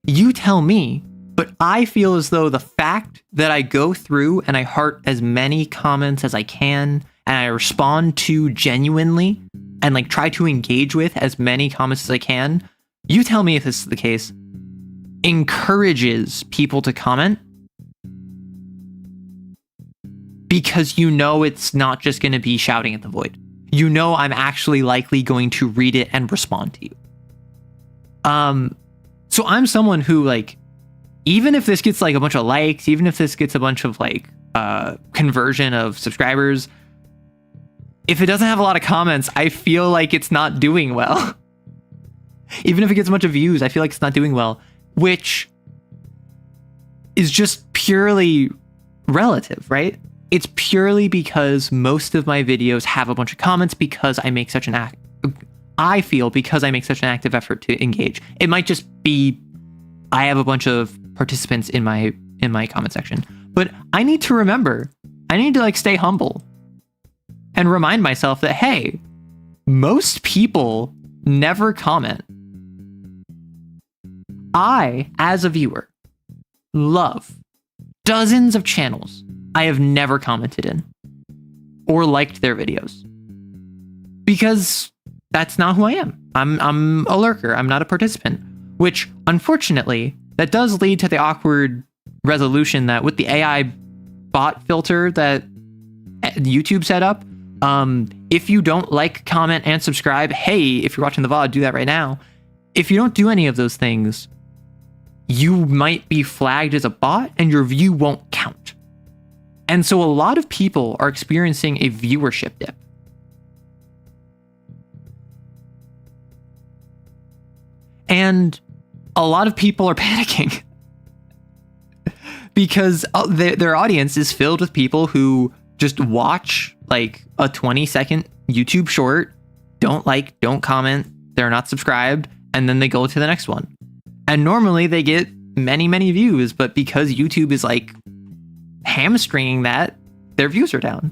you tell me, but I feel as though the fact that I go through and I heart as many comments as I can, and I respond to genuinely and like try to engage with as many comments as I can, you tell me if this is the case, encourages people to comment, because you know it's not just going to be shouting at the void. You know I'm actually likely going to read it and respond to you. So I'm someone who, like, even if this gets like a bunch of likes, even if this gets a bunch of like conversion of subscribers, if it doesn't have a lot of comments, I feel like it's not doing well. Even if it gets a bunch of views, I feel like it's not doing well, which is just purely relative, right? It's purely because most of my videos have a bunch of comments because I make such an I feel because I make such an active effort to engage. It might just be I have a bunch of participants in my comment section, but I need to remember, I need to like stay humble and remind myself that, hey, most people never comment. I, as a viewer, love dozens of channels I have never commented in or liked their videos because that's not who I am. I'm a lurker. I'm not a participant, which unfortunately that does lead to the awkward resolution that with the AI bot filter that YouTube set up, if you don't like, comment, and subscribe, hey, if you're watching the VOD, do that right now. If you don't do any of those things, you might be flagged as a bot and your view won't count. And so a lot of people are experiencing a viewership dip. And a lot of people are panicking because their audience is filled with people who just watch like a 20-second YouTube short, don't like, don't comment, they're not subscribed, and then they go to the next one. And normally they get many, many views, but because YouTube is like hamstringing that, their views are down.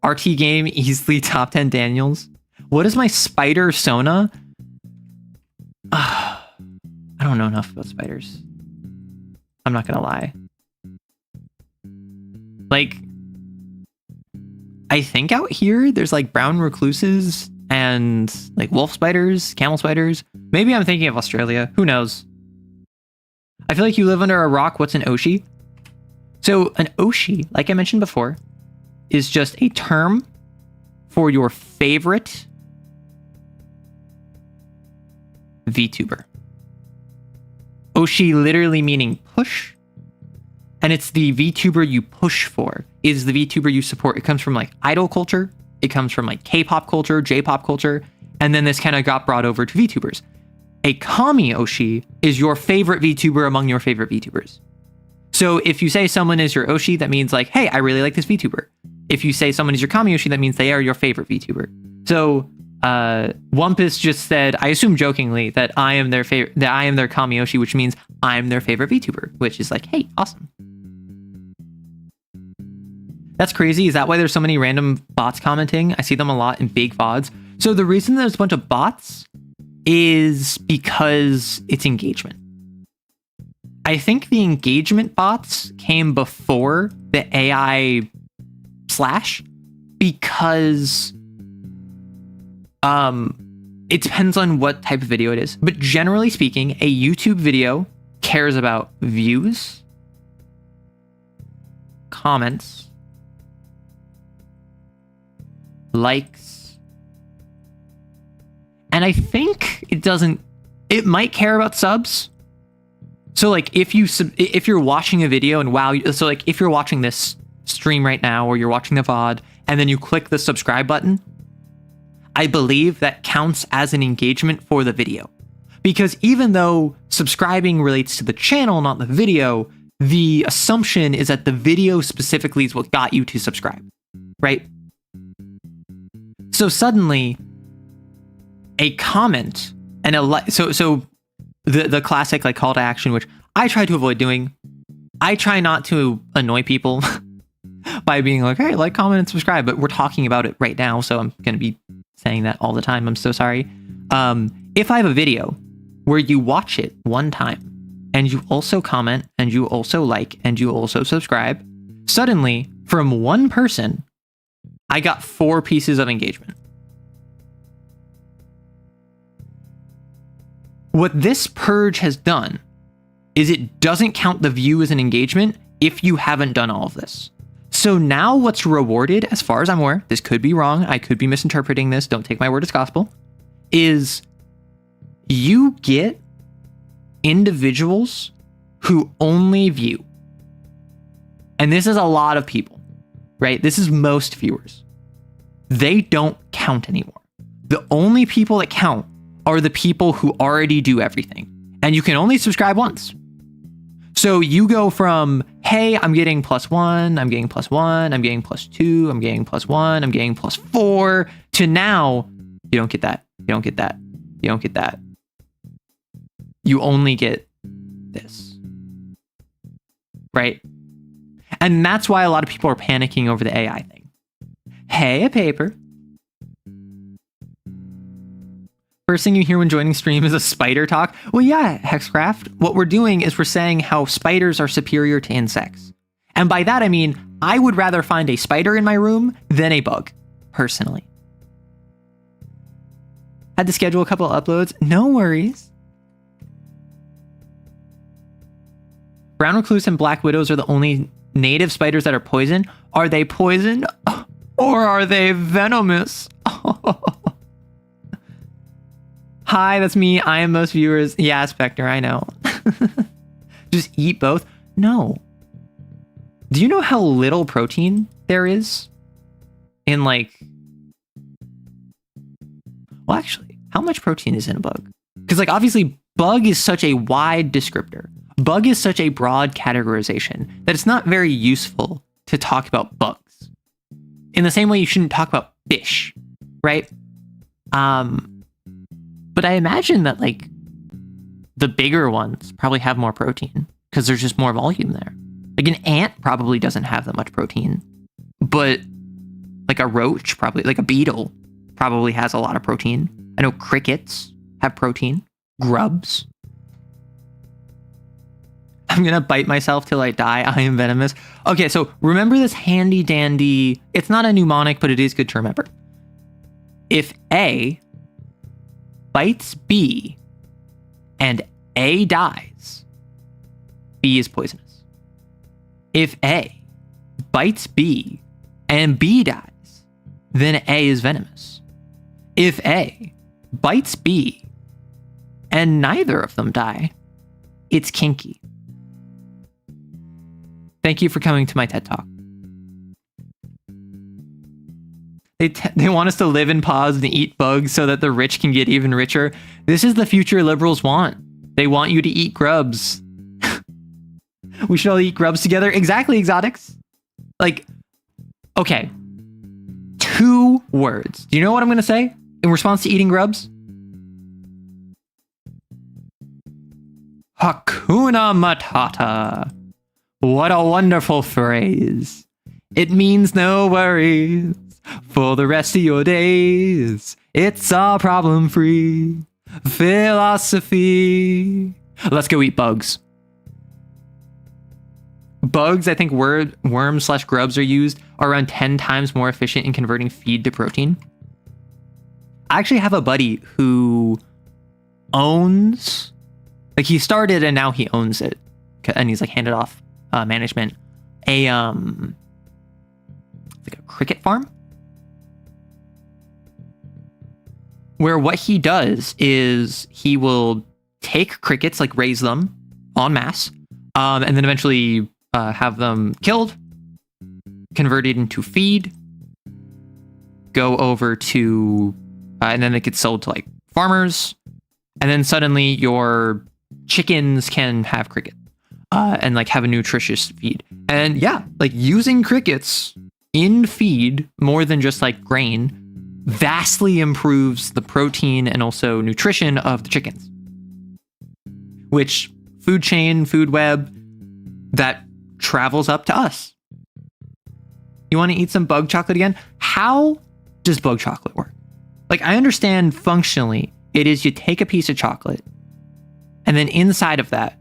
RT game easily top 10 Daniels. What is my spider Sona? I don't know enough about spiders. I'm not gonna lie. Like, I think out here there's like brown recluses and like wolf spiders, camel spiders. Maybe I'm thinking of Australia. Who knows? I feel like you live under a rock. What's an Oshi? So an Oshi, like I mentioned before, is just a term for your favorite VTuber. Oshi literally meaning push, and it's the VTuber you push for, is the VTuber you support. It comes from like idol culture, it comes from like K-pop culture, J-pop culture, and then this kind of got brought over to VTubers. A Kami Oshi is your favorite VTuber among your favorite VTubers. So if you say someone is your Oshi, that means like, hey, I really like this VTuber. If you say someone is your Kami Oshi, that means they are your favorite VTuber. So Wumpus just said, I assume jokingly, that I am their favorite, that I am their Kami Oshi, which means I'm their favorite VTuber, which is like, hey, awesome. That's crazy. Is that why there's so many random bots commenting? I see them a lot in big VODs. So the reason there's a bunch of bots is because it's engagement. I think the engagement bots came before the AI slash because it depends on what type of video it is. But generally speaking, a YouTube video cares about views, comments, likes, and I think it might care about subs. So like if you're watching a video and wow, so like if you're watching this stream right now or you're watching the VOD and then you click the subscribe button, I believe that counts as an engagement for the video. Because even though subscribing relates to the channel, not the video, the assumption is that the video specifically is what got you to subscribe, right? So suddenly a comment and a like, so the classic like call to action, which I try to avoid doing. I try not to annoy people by being like, hey, like, comment, and subscribe, but we're talking about it right now, so I'm going to be saying that all the time. I'm so sorry. If I have a video where you watch it one time and you also comment and you also like and you also subscribe, suddenly from one person, I got 4 pieces of engagement. What this purge has done is it doesn't count the view as an engagement if you haven't done all of this. So now what's rewarded, as far as I'm aware, this could be wrong, I could be misinterpreting this, don't take my word as gospel, is you get individuals who only view. And this is a lot of people, right? This is most viewers. They don't count anymore. The only people that count are the people who already do everything. And you can only subscribe once. So you go from, hey, I'm getting +1, I'm getting +1, I'm getting +2, I'm getting +1, I'm getting +4, to now, you don't get that, you don't get that, you don't get that. You only get this, right? And that's why a lot of people are panicking over the AI thing. Hey, a paper. First thing you hear when joining stream is a spider talk. Well, yeah, Hexcraft. What we're doing is we're saying how spiders are superior to insects. And by that, I mean, I would rather find a spider in my room than a bug, personally. Had to schedule a couple of uploads. No worries. Brown recluse and black widows are the only native spiders that are poison. Are they poison or are they venomous? Hi, that's me. I am most viewers. Yeah, Spectre, I know. Just eat both? No. Do you know how little protein there is in like... Well, actually, how much protein is in a bug? Because like obviously bug is such a wide descriptor. Bug is such a broad categorization that it's not very useful to talk about bugs. In the same way you shouldn't talk about fish, right? But I imagine that like the bigger ones probably have more protein because there's just more volume there. Like an ant probably doesn't have that much protein, but like a roach probably, like a beetle probably has a lot of protein. I know crickets have protein, grubs. I'm gonna bite myself till I die. I am venomous. Okay, so remember this handy dandy, it's not a mnemonic, but it is good to remember. If A bites B and A dies, B is poisonous. If A bites B and B dies, then A is venomous. If A bites B and neither of them die, it's kinky. Thank you for coming to my TED Talk. They want us to live in pods and eat bugs so that the rich can get even richer. This is the future liberals want. They want you to eat grubs. We should all eat grubs together. Exactly, exotics. Like, okay. 2 words. Do you know what I'm going to say in response to eating grubs? Hakuna Matata. What a wonderful phrase. It means no worries for the rest of your days. It's all problem-free philosophy. Let's go eat bugs. Bugs, I think worms/grubs are used, are around 10 times more efficient in converting feed to protein. I actually have a buddy who owns, like he started and now he owns it, and he's like handed off management, like a cricket farm, where what he does is he will take crickets, like raise them en masse, and then eventually have them killed, converted into feed, go over to, and then it gets sold to like farmers, and then suddenly your chickens can have cricket and like have a nutritious feed. And yeah, like using crickets in feed more than just like grain vastly improves the protein and also nutrition of the chickens, which food chain, food web, that travels up to us. You want to eat some bug chocolate again? How does bug chocolate work? Like, I understand functionally it is you take a piece of chocolate and then inside of that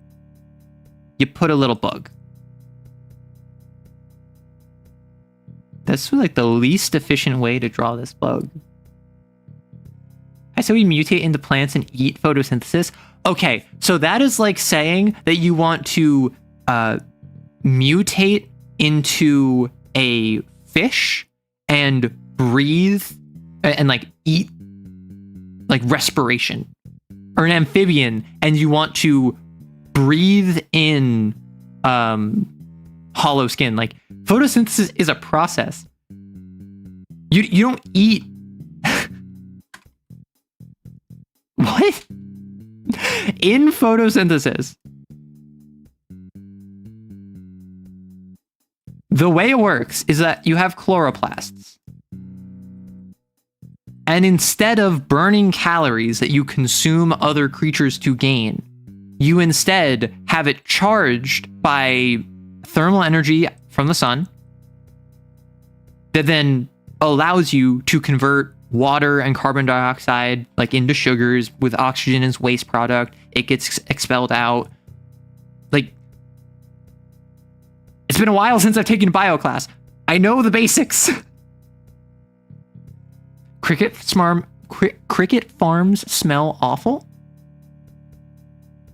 you put a little bug. That's like the least efficient way to draw this bug. I said we mutate into plants and eat photosynthesis. Okay, so that is like saying that you want to mutate into a fish and breathe and like eat like respiration, or an amphibian and you want to breathe in hollow skin. Like, photosynthesis is a process. You don't eat. What? In photosynthesis, The way it works is that you have chloroplasts. And instead of burning calories that you consume other creatures to gain, you instead have it charged by thermal energy from the sun that then allows you to convert water and carbon dioxide like into sugars with oxygen as waste product. It gets expelled out. Like, it's been a while since I've taken bio class. I know the basics. Cricket farms smell awful.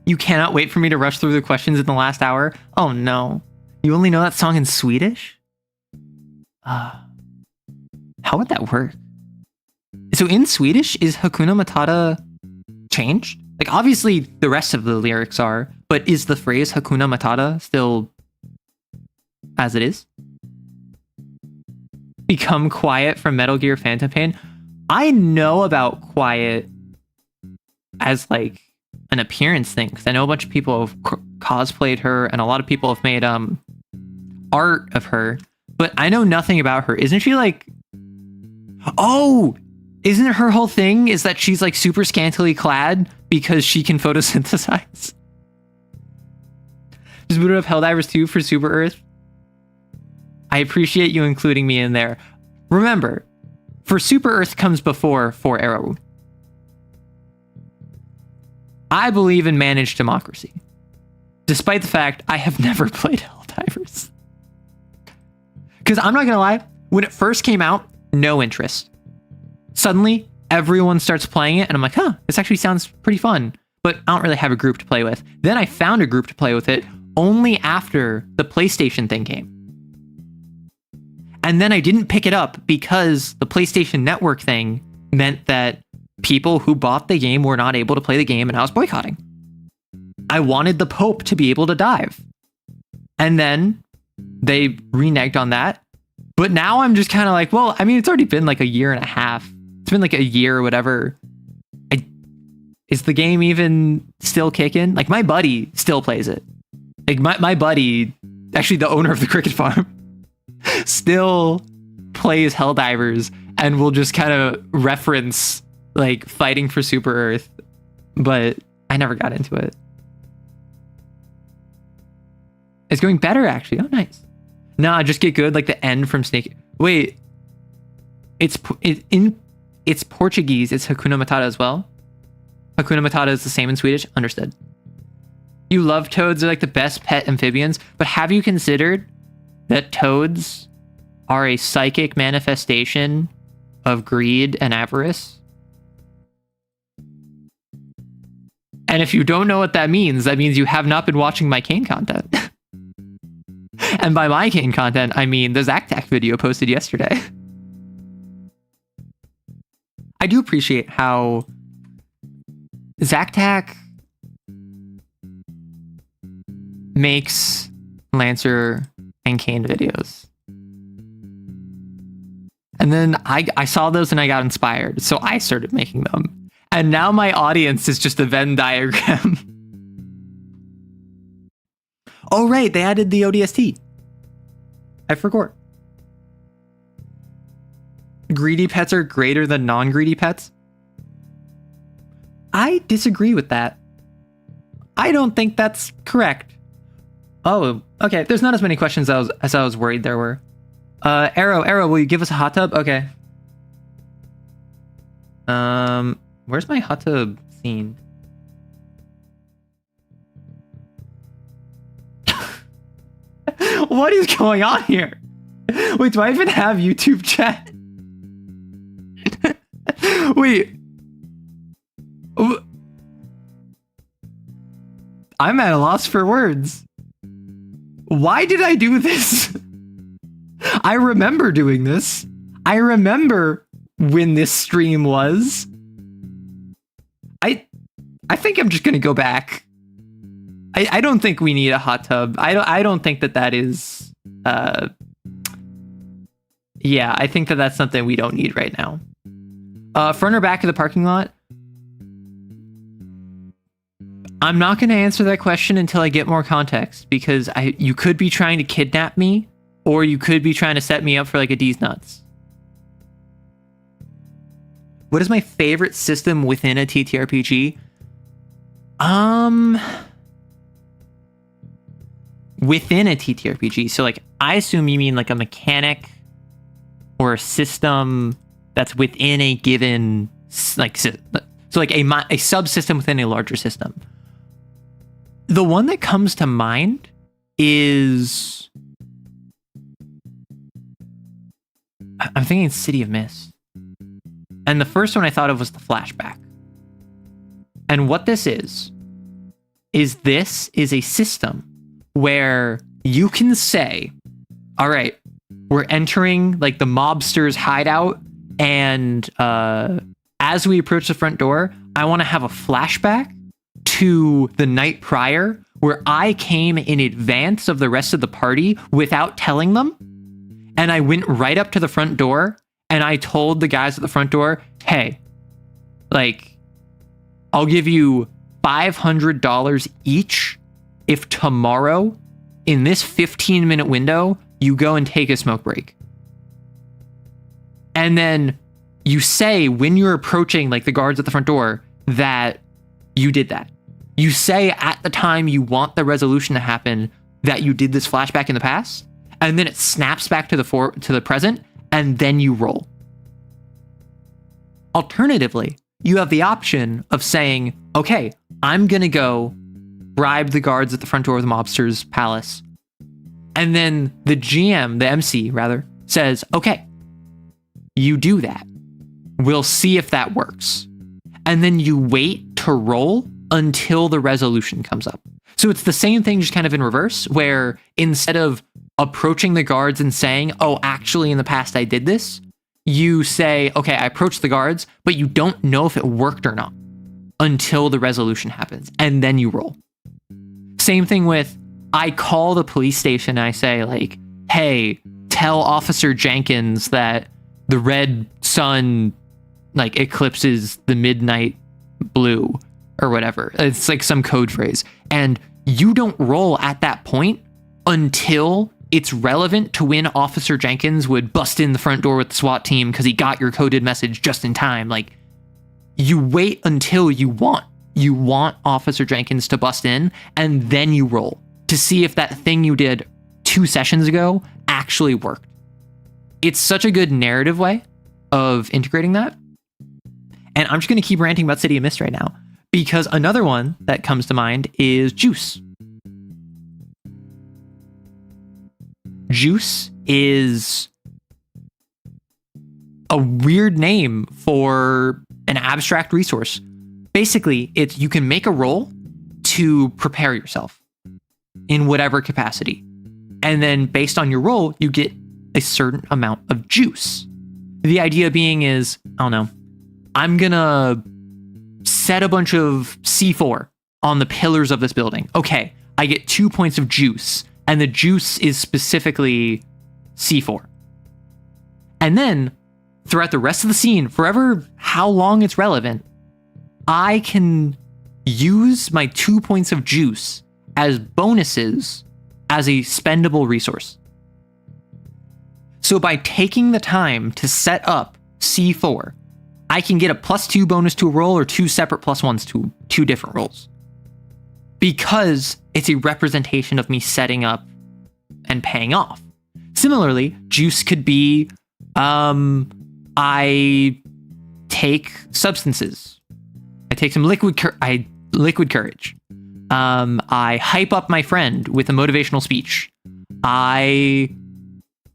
You cannot wait for me to rush through the questions in the last hour. Oh no. You only know that song in Swedish? How would that work? So in Swedish, is Hakuna Matata changed? Like, obviously the rest of the lyrics are, but is the phrase Hakuna Matata still as it is? Become quiet from Metal Gear Phantom Pain. I know about quiet as like an appearance thing, because I know a bunch of people have cosplayed her and a lot of people have made art of her, but I know nothing about her. Isn't she like, oh, isn't her whole thing is that she's like super scantily clad because she can photosynthesize? Just booted up Helldivers 2 for Super Earth. I appreciate you including me in there. Remember, for Super Earth comes before For Arrow. I believe in managed democracy, despite the fact I have never played Helldivers. Because I'm not gonna lie, when it first came out, no interest. Suddenly, everyone starts playing it, and I'm like, huh, this actually sounds pretty fun. But I don't really have a group to play with. Then I found a group to play with it only after the PlayStation thing came. And then I didn't pick it up because the PlayStation Network thing meant that people who bought the game were not able to play the game, and I was boycotting. I wanted the Pope to be able to dive. And then they reneged on that. But now I'm just kind of like, well, I mean, it's already been like a year and a half. It's been like a year or whatever. Is the game even still kicking? Like, my buddy still plays it. Like, my buddy, actually the owner of the cricket farm, still plays Helldivers and will just kind of reference like fighting for Super Earth, but I never got into it. It's going better actually. Oh, nice. Nah, just get good like the end from Snake. Wait, it's Portuguese. It's Hakuna Matata as well. Hakuna Matata is the same in Swedish. Understood. You love toads. They're like the best pet amphibians, but have you considered that toads are a psychic manifestation of greed and avarice? And if you don't know what that means you have not been watching my Kane content. And by my Kane content, I mean the Zactac video posted yesterday. I do appreciate how Zactac makes Lancer and Kane videos. And then I saw those and I got inspired, so I started making them. And now my audience is just a Venn diagram. Oh, right, they added the ODST. I forgot. Greedy pets are greater than non-greedy pets? I disagree with that. I don't think that's correct. Oh, okay. There's not as many questions as I was worried there were. Arrow, will you give us a hot tub? Okay. Where's my hot tub scene? What is going on here? Wait, do I even have YouTube chat? Wait. I'm at a loss for words. Why did I do this? I remember doing this. I remember when this stream was. I think I'm just gonna go back. I don't think we need a hot tub. I don't think that is yeah, I think that's something we don't need right now. Front or back of the parking lot? I'm not going to answer that question until I get more context, because you could be trying to kidnap me, Or you could be trying to set me up for like a D's nuts. What is my favorite system within a TTRPG? Within a TTRPG. So like, I assume you mean like a mechanic or a system that's within a given, like, so like a subsystem within a larger system. The one that comes to mind is, I'm thinking City of Mist. And the first one I thought of was the flashback. And what this is this is a system where you can say, all right, we're entering like the mobster's hideout, and as we approach the front door, I want to have a flashback to the night prior where I came in advance of the rest of the party without telling them. And I went right up to the front door and I told the guys at the front door, hey, like, I'll give you $500 each if tomorrow in this 15-minute window, you go and take a smoke break. And then you say when you're approaching like the guards at the front door that you did that. You say at the time you want the resolution to happen that you did this flashback in the past, and then it snaps back to the present, and then you roll. Alternatively, you have the option of saying, okay, I'm going to go bribe the guards at the front door of the mobster's palace. And then the GM, the MC rather, says, okay, you do that. We'll see if that works. And then you wait to roll until the resolution comes up. So it's the same thing, just kind of in reverse, where instead of approaching the guards and saying, oh, actually in the past I did this, you say, okay, I approached the guards, but you don't know if it worked or not until the resolution happens, and then you roll. Same thing with, I call the police station and I say like, hey, tell Officer Jenkins that the red sun like eclipses the midnight blue or whatever. It's like some code phrase. And you don't roll at that point until it's relevant to when Officer Jenkins would bust in the front door with the SWAT team because he got your coded message just in time. Like, you wait until you want Officer Jenkins to bust in, and then you roll to see if that thing you did 2 sessions ago actually worked. It's such a good narrative way of integrating that. And I'm just going to keep ranting about City of Mist right now, because another one that comes to mind is Juice. Juice is a weird name for an abstract resource. Basically, it's you can make a roll to prepare yourself in whatever capacity. And then based on your roll, you get a certain amount of juice. The idea being is, I don't know, I'm gonna set a bunch of C4 on the pillars of this building. Okay, I get 2 points of juice, and the juice is specifically C4. And then throughout the rest of the scene, forever how long it's relevant, I can use my 2 points of juice as bonuses as a spendable resource. So by taking the time to set up C4, I can get a +2 bonus to a roll or 2 separate +1s to 2 different rolls. Because it's a representation of me setting up and paying off. Similarly, juice could be, I take substances. I take some liquid courage. I hype up my friend with a motivational speech. I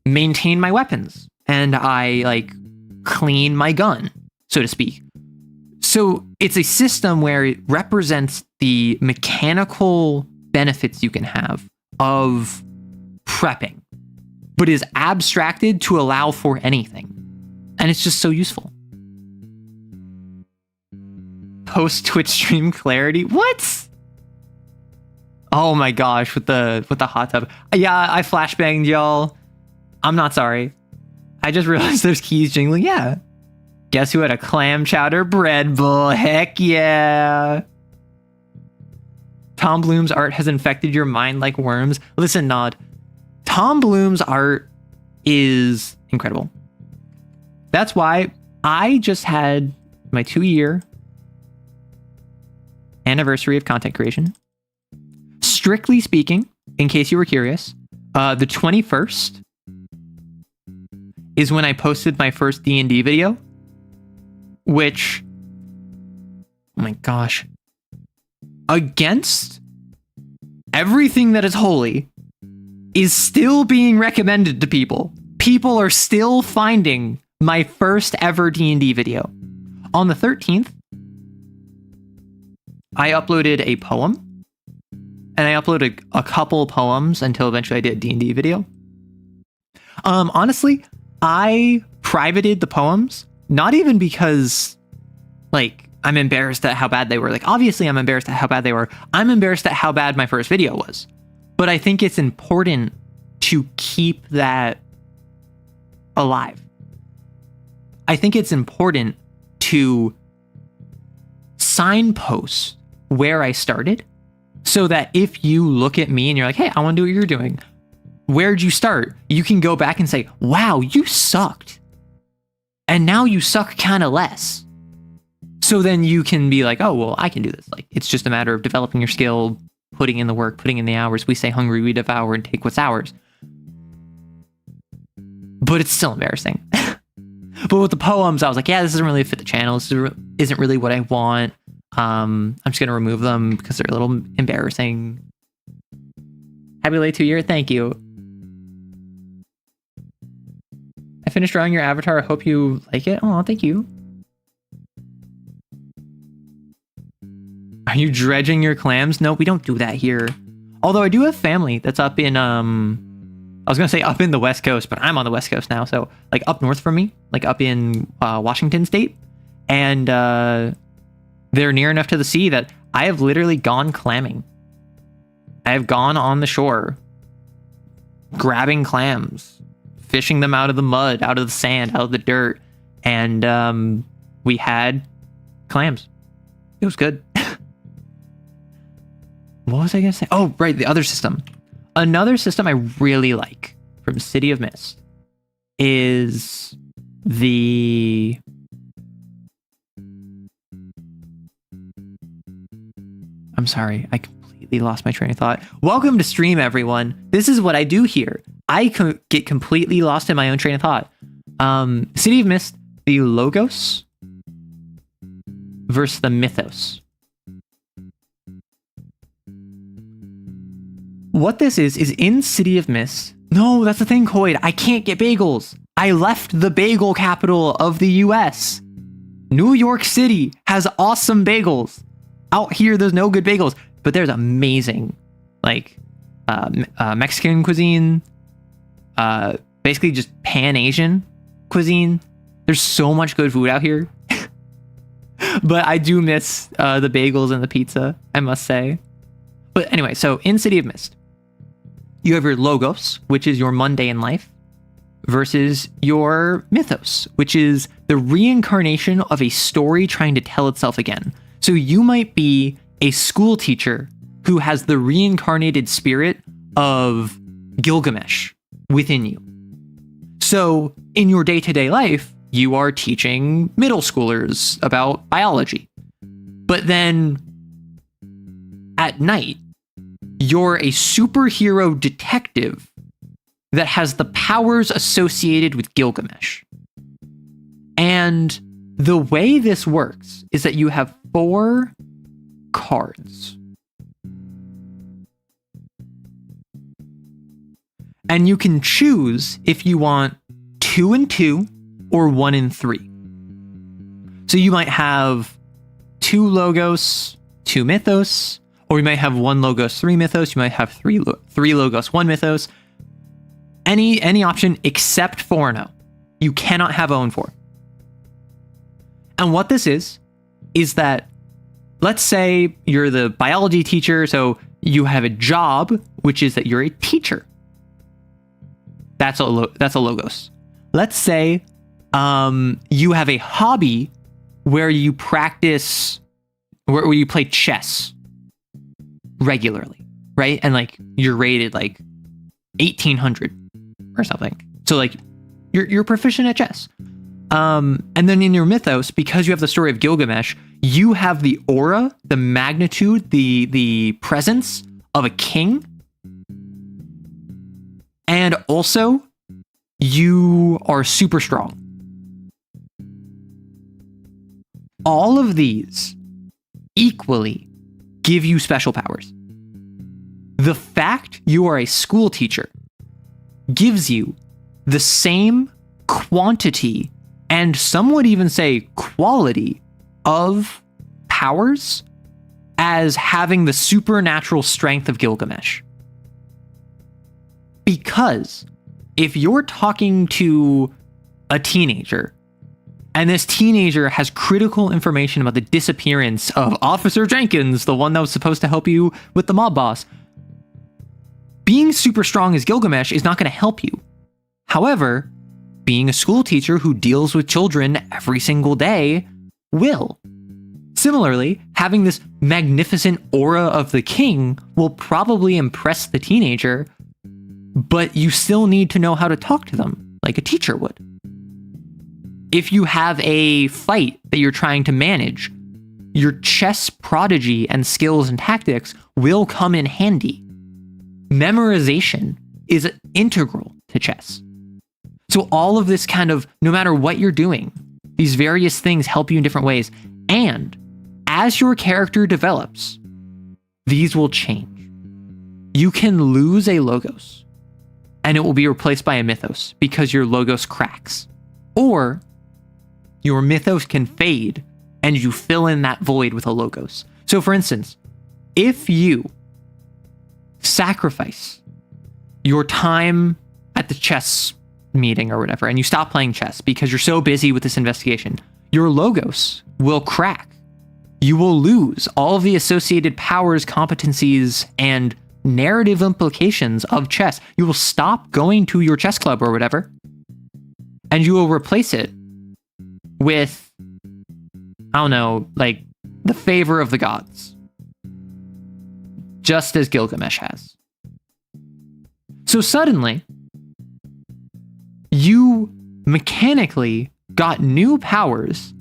maintain my weapons, and I like clean my gun, so to speak. So it's a system where it represents the mechanical benefits you can have of prepping, but is abstracted to allow for anything. And it's just so useful. Post Twitch stream clarity? What? Oh my gosh, with the hot tub. Yeah, I flashbanged y'all. I'm not sorry. I just realized there's keys jingling. Yeah. Guess who had a clam chowder bread bowl? Heck yeah. Tom Bloom's art has infected your mind like worms. Listen, Nod. Tom Bloom's art is incredible. That's why I just had my 2-year anniversary of content creation. Strictly speaking, in case you were curious, the 21st is when I posted my first D&D video, which, oh my gosh, against everything that is holy, is still being recommended to people. People are still finding my first ever D&D video. On the 13th, I uploaded a poem, and I uploaded a couple poems until eventually I did a D&D video. Honestly, I privated the poems, not even because, like, I'm embarrassed at how bad they were. Like, obviously I'm embarrassed at how bad they were. I'm embarrassed at how bad my first video was. But I think it's important to keep that alive. I think it's important to signpost where I started, so that if you look at me and you're like, hey, I want to do what you're doing, where'd you start? You can go back and say, wow, you sucked. And now you suck kind of less. So then you can be like, oh, well, I can do this. Like, it's just a matter of developing your skill, putting in the work, putting in the hours. We say hungry, we devour, and take what's ours. But it's still embarrassing. But with the poems, I was like, yeah, this doesn't really fit the channel. This isn't really what I want. I'm just going to remove them because they're a little embarrassing. Happy late 2 year. Thank you. I finished drawing your avatar. I hope you like it. Oh, thank you. Are you dredging your clams? No, we don't do that here. Although I do have family that's up in, I was going to say up in the West Coast, but I'm on the West Coast now. So like up north from me, like up in Washington State. And they're near enough to the sea that I have literally gone clamming. I have gone on the shore, grabbing clams, fishing them out of the mud, out of the sand, out of the dirt. And we had clams. It was good. What was I going to say? Oh, right. The other system. Another system I really like from City of Mist is the... I'm sorry. I completely lost my train of thought. Welcome to stream, everyone. This is what I do here. I get completely lost in my own train of thought. City of Mist, the logos versus the mythos. What this is in City of Mist. No, that's the thing, Coyd. I can't get bagels. I left the bagel capital of the US. New York City has awesome bagels. Out here, there's no good bagels, but there's amazing, like, Mexican cuisine, basically just Pan-Asian cuisine. There's so much good food out here. But I do miss the bagels and the pizza, I must say. But anyway, so in City of Mist, you have your logos, which is your mundane life, versus your mythos, which is the reincarnation of a story trying to tell itself again. So you might be a school teacher who has the reincarnated spirit of Gilgamesh within you. So in your day-to-day life, you are teaching middle schoolers about biology. But then at night, you're a superhero detective that has the powers associated with Gilgamesh. And the way this works is that you have 4 cards. And you can choose if you want 2 and 2 or 1 and 3. So you might have 2 logos, 2 mythos, or you might have 1 logos, 3 mythos. You might have 3 logos, 1 mythos. Any option except 4 and 0. You cannot have 0 and 4. And what this is that, let's say you're the biology teacher, so you have a job, which is that you're a teacher. That's a logos. Let's say you have a hobby where you practice, where you play chess regularly, right? And like you're rated like 1800 or something. So like you're proficient at chess. And then in your mythos, because you have the story of Gilgamesh, you have the aura, the magnitude, the presence of a king. And also, you are super strong. All of these equally give you special powers. The fact you are a school teacher gives you the same quantity, and some would even say quality, of powers as having the supernatural strength of Gilgamesh. Because if you're talking to a teenager, and this teenager has critical information about the disappearance of Officer Jenkins, the one that was supposed to help you with the mob boss, being super strong as Gilgamesh is not going to help you. However, being a school teacher who deals with children every single day will. Similarly, having this magnificent aura of the king will probably impress the teenager, but you still need to know how to talk to them like a teacher would. If you have a fight that you're trying to manage, your chess prodigy and skills and tactics will come in handy. Memorization is integral to chess. So all of this kind of, no matter what you're doing, these various things help you in different ways. And as your character develops, these will change. You can lose a logos, and it will be replaced by a mythos because your logos cracks. Or your mythos can fade, and you fill in that void with a logos. So for instance, if you sacrifice your time at the chess meeting or whatever, and you stop playing chess because you're so busy with this investigation, your logos will crack. You will lose all of the associated powers, competencies, and narrative implications of chess. You will stop going to your chess club or whatever, and you will replace it with, I don't know, like the favor of the gods, just as Gilgamesh has. So suddenly, you mechanically got new powers,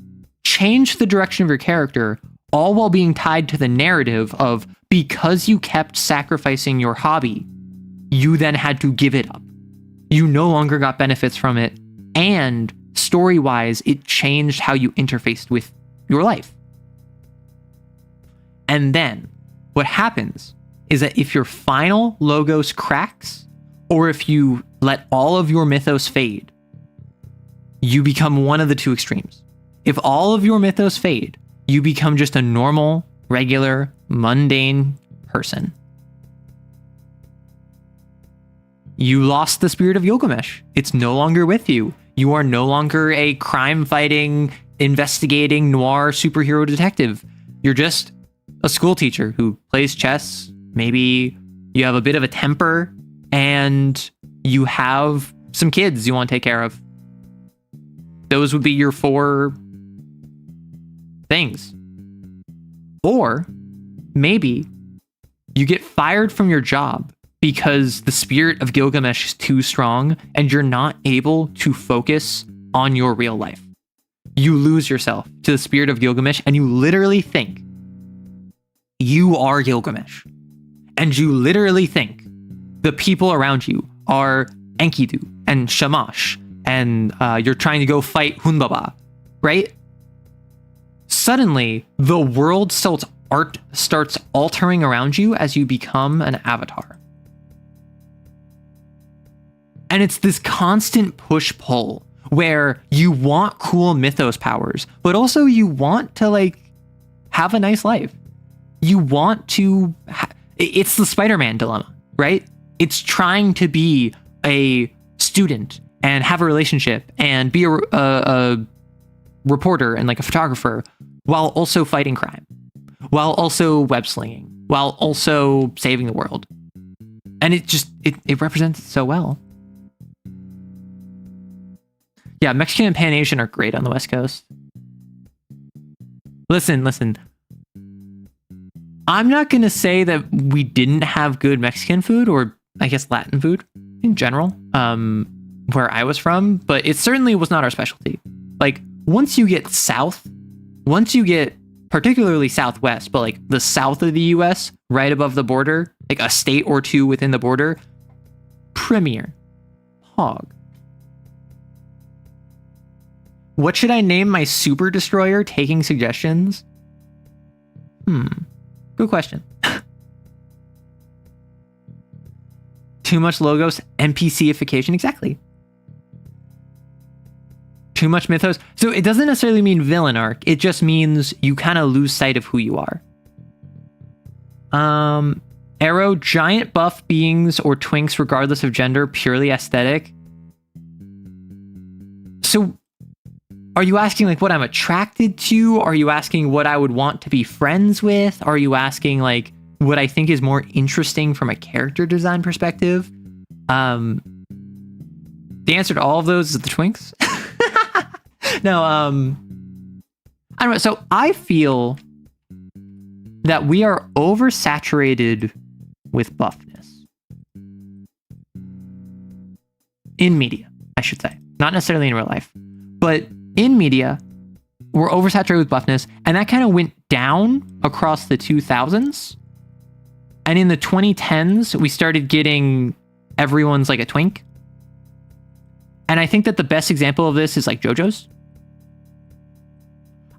changed the direction of your character, all while being tied to the narrative of, because you kept sacrificing your hobby, you then had to give it up. You no longer got benefits from it, and story-wise, it changed how you interfaced with your life. And then, what happens is that if your final logos cracks, or if you let all of your mythos fade, you become one of the two extremes. If all of your mythos fade, you become just a normal, regular, mundane person. You lost the spirit of Gilgamesh. It's no longer with you. You are no longer a crime-fighting, investigating, noir superhero detective. You're just a school teacher who plays chess. Maybe you have a bit of a temper, and you have some kids you want to take care of. Those would be your 4 things. Or maybe you get fired from your job because the spirit of Gilgamesh is too strong and you're not able to focus on your real life. You lose yourself to the spirit of Gilgamesh, and you literally think you are Gilgamesh. And you literally think the people around you are Enkidu and Shamash, and you're trying to go fight Humbaba, right? Suddenly, the world starts altering around you as you become an avatar. And it's this constant push-pull where you want cool mythos powers, but also you want to like have a nice life. You want to... It's the Spider-Man dilemma, right? It's trying to be a student and have a relationship and be a reporter and like a photographer while also fighting crime, while also web slinging, while also saving the world. And it represents it so well. Yeah, Mexican and Pan Asian are great on the West Coast. Listen. I'm not going to say that we didn't have good Mexican food, or I guess Latin food. in general, where I was from, but it certainly was not our specialty. Like, once you get particularly southwest, but like the south of the US, right above the border, like a state or two within the border, premier hog. What should I name my super destroyer? Taking suggestions? Good question. Too much logos, NPCification, exactly. Too much mythos. So it doesn't necessarily mean villain arc. It just means you kind of lose sight of who you are. Arrow, giant buff beings or twinks regardless of gender, purely aesthetic. So are you asking like what I'm attracted to? Are you asking what I would want to be friends with? Are you asking like what I think is more interesting from a character design perspective? The answer to all of those is the twinks. No, I don't know. So I feel that we are oversaturated with buffness in media, I should say. Not necessarily in real life, but in media, we're oversaturated with buffness, and that kind of went down across the 2000s. And in the 2010s, we started getting everyone's like a twink. And I think that the best example of this is like JoJo's.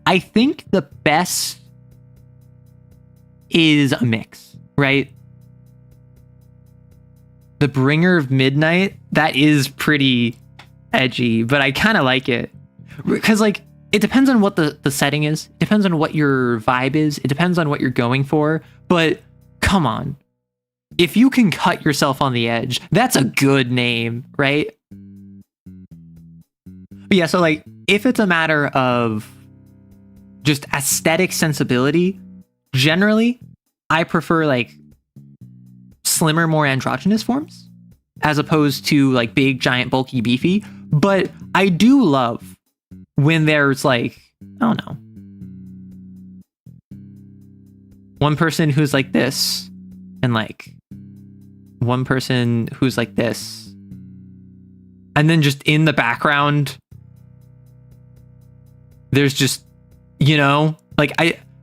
I think the best is a mix, right? The Bringer of Midnight, that is pretty edgy, but I kind of like it. Because like, it depends on what the setting is. It depends on what your vibe is. It depends on what you're going for. But come on. If you can cut yourself on the edge, that's a good name, right? But yeah, so like, if it's a matter of just aesthetic sensibility, generally, I prefer like slimmer, more androgynous forms as opposed to like big, giant, bulky, beefy. But I do love when there's like, I don't know, one person who's like this and like one person who's like this. And then just in the background, there's just, you know, like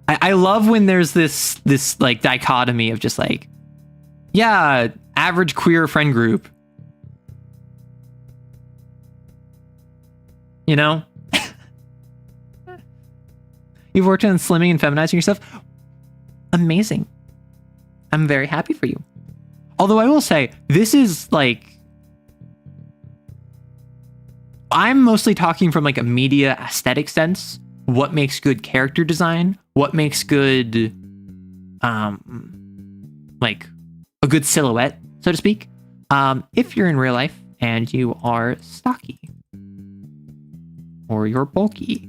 I love when there's this like dichotomy of just like, yeah, average queer friend group. You know? You've worked on slimming and feminizing yourself. Amazing. I'm very happy for you. Although I will say, this is like, I'm mostly talking from like a media aesthetic sense. What makes good character design? What makes good, like a good silhouette, so to speak. If you're in real life and you are stocky, or you're bulky,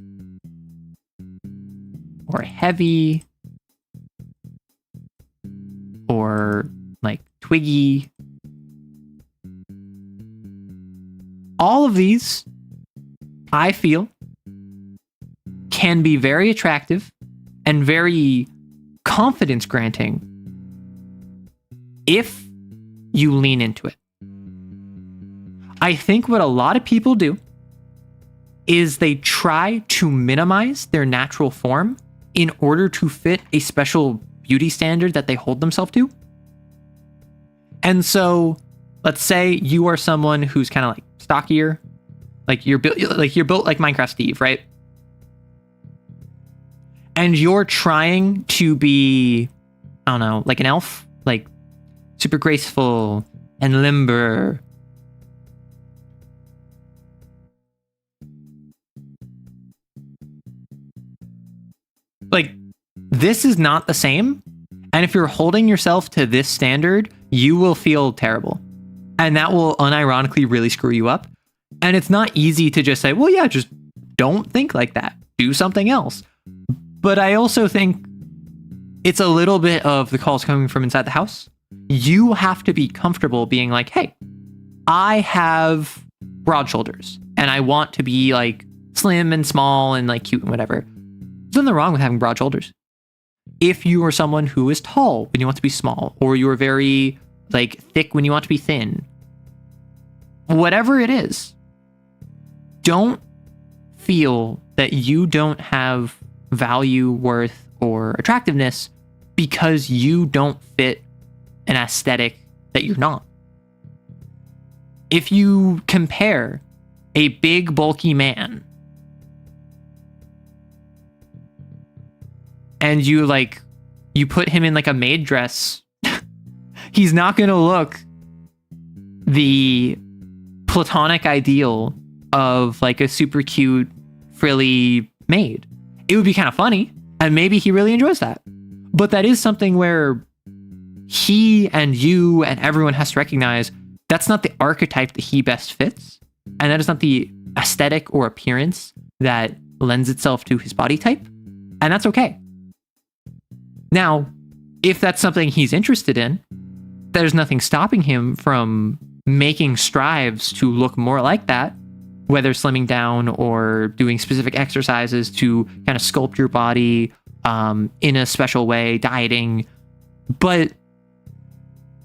or heavy, or like twiggy, all of these, I feel, can be very attractive and very confidence granting if you lean into it. I think what a lot of people do is they try to minimize their natural form in order to fit a special beauty standard that they hold themselves to. And so let's say you are someone who's kind of like stockier, like you're built like Minecraft Steve, right? And you're trying to be, I don't know, like an elf, like super graceful and limber. Like, this is not the same. And if you're holding yourself to this standard, you will feel terrible. And that will unironically really screw you up. And it's not easy to just say, well, yeah, just don't think like that. Do something else. But I also think it's a little bit of the calls coming from inside the house. You have to be comfortable being like, hey, I have broad shoulders and I want to be like slim and small and like cute and whatever. There's nothing wrong with having broad shoulders. If you are someone who is tall when you want to be small, or you're very like thick when you want to be thin, whatever it is, don't feel that you don't have value, worth, or attractiveness because you don't fit an aesthetic that you're not. If you compare a big, bulky man and you put him in like a maid dress, he's not going to look the platonic ideal of like a super cute, frilly maid. It would be kind of funny, and maybe he really enjoys that. But that is something where he and you and everyone has to recognize that's not the archetype that he best fits, and that is not the aesthetic or appearance that lends itself to his body type, and that's okay. Now, if that's something he's interested in, there's nothing stopping him from making strives to look more like that, whether slimming down or doing specific exercises to kind of sculpt your body in a special way, dieting. But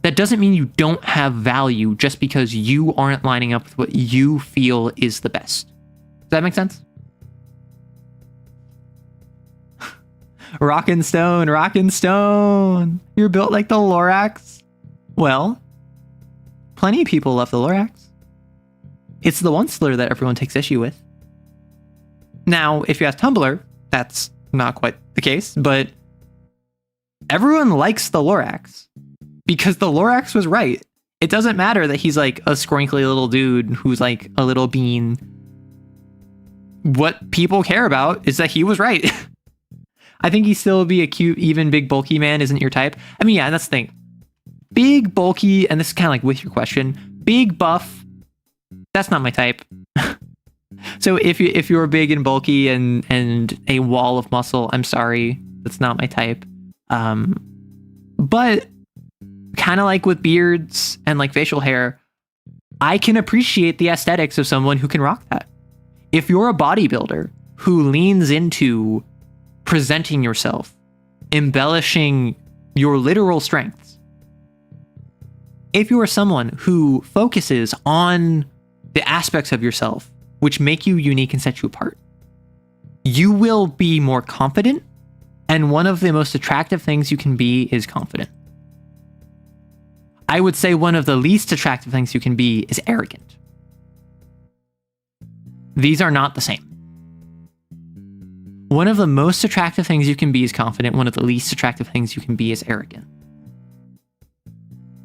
that doesn't mean you don't have value just because you aren't lining up with what you feel is the best. Does that make sense? Rockin' stone, rockin' stone. You're built like the Lorax. Well, plenty of people love the Lorax. It's the one slur that everyone takes issue with. Now, if you ask Tumblr, that's not quite the case, but everyone likes the Lorax because the Lorax was right. It doesn't matter that he's like a squinkly little dude who's like a little bean. What people care about is that he was right. I think he still would be a cute, even big, bulky man isn't your type. I mean, yeah, that's the thing. Big, bulky, and this is kind of like with your question, big, buff, that's not my type. So if you're big and bulky and a wall of muscle, I'm sorry, that's not my type. But kind of like with beards and like facial hair, I can appreciate the aesthetics of someone who can rock that. If you're a bodybuilder who leans into presenting yourself, embellishing your literal strengths, if you are someone who focuses on the aspects of yourself which make you unique and set you apart, you will be more confident, and one of the most attractive things you can be is confident. I would say one of the least attractive things you can be is arrogant. These are not the same. One of the most attractive things you can be is confident. One of the least attractive things you can be is arrogant.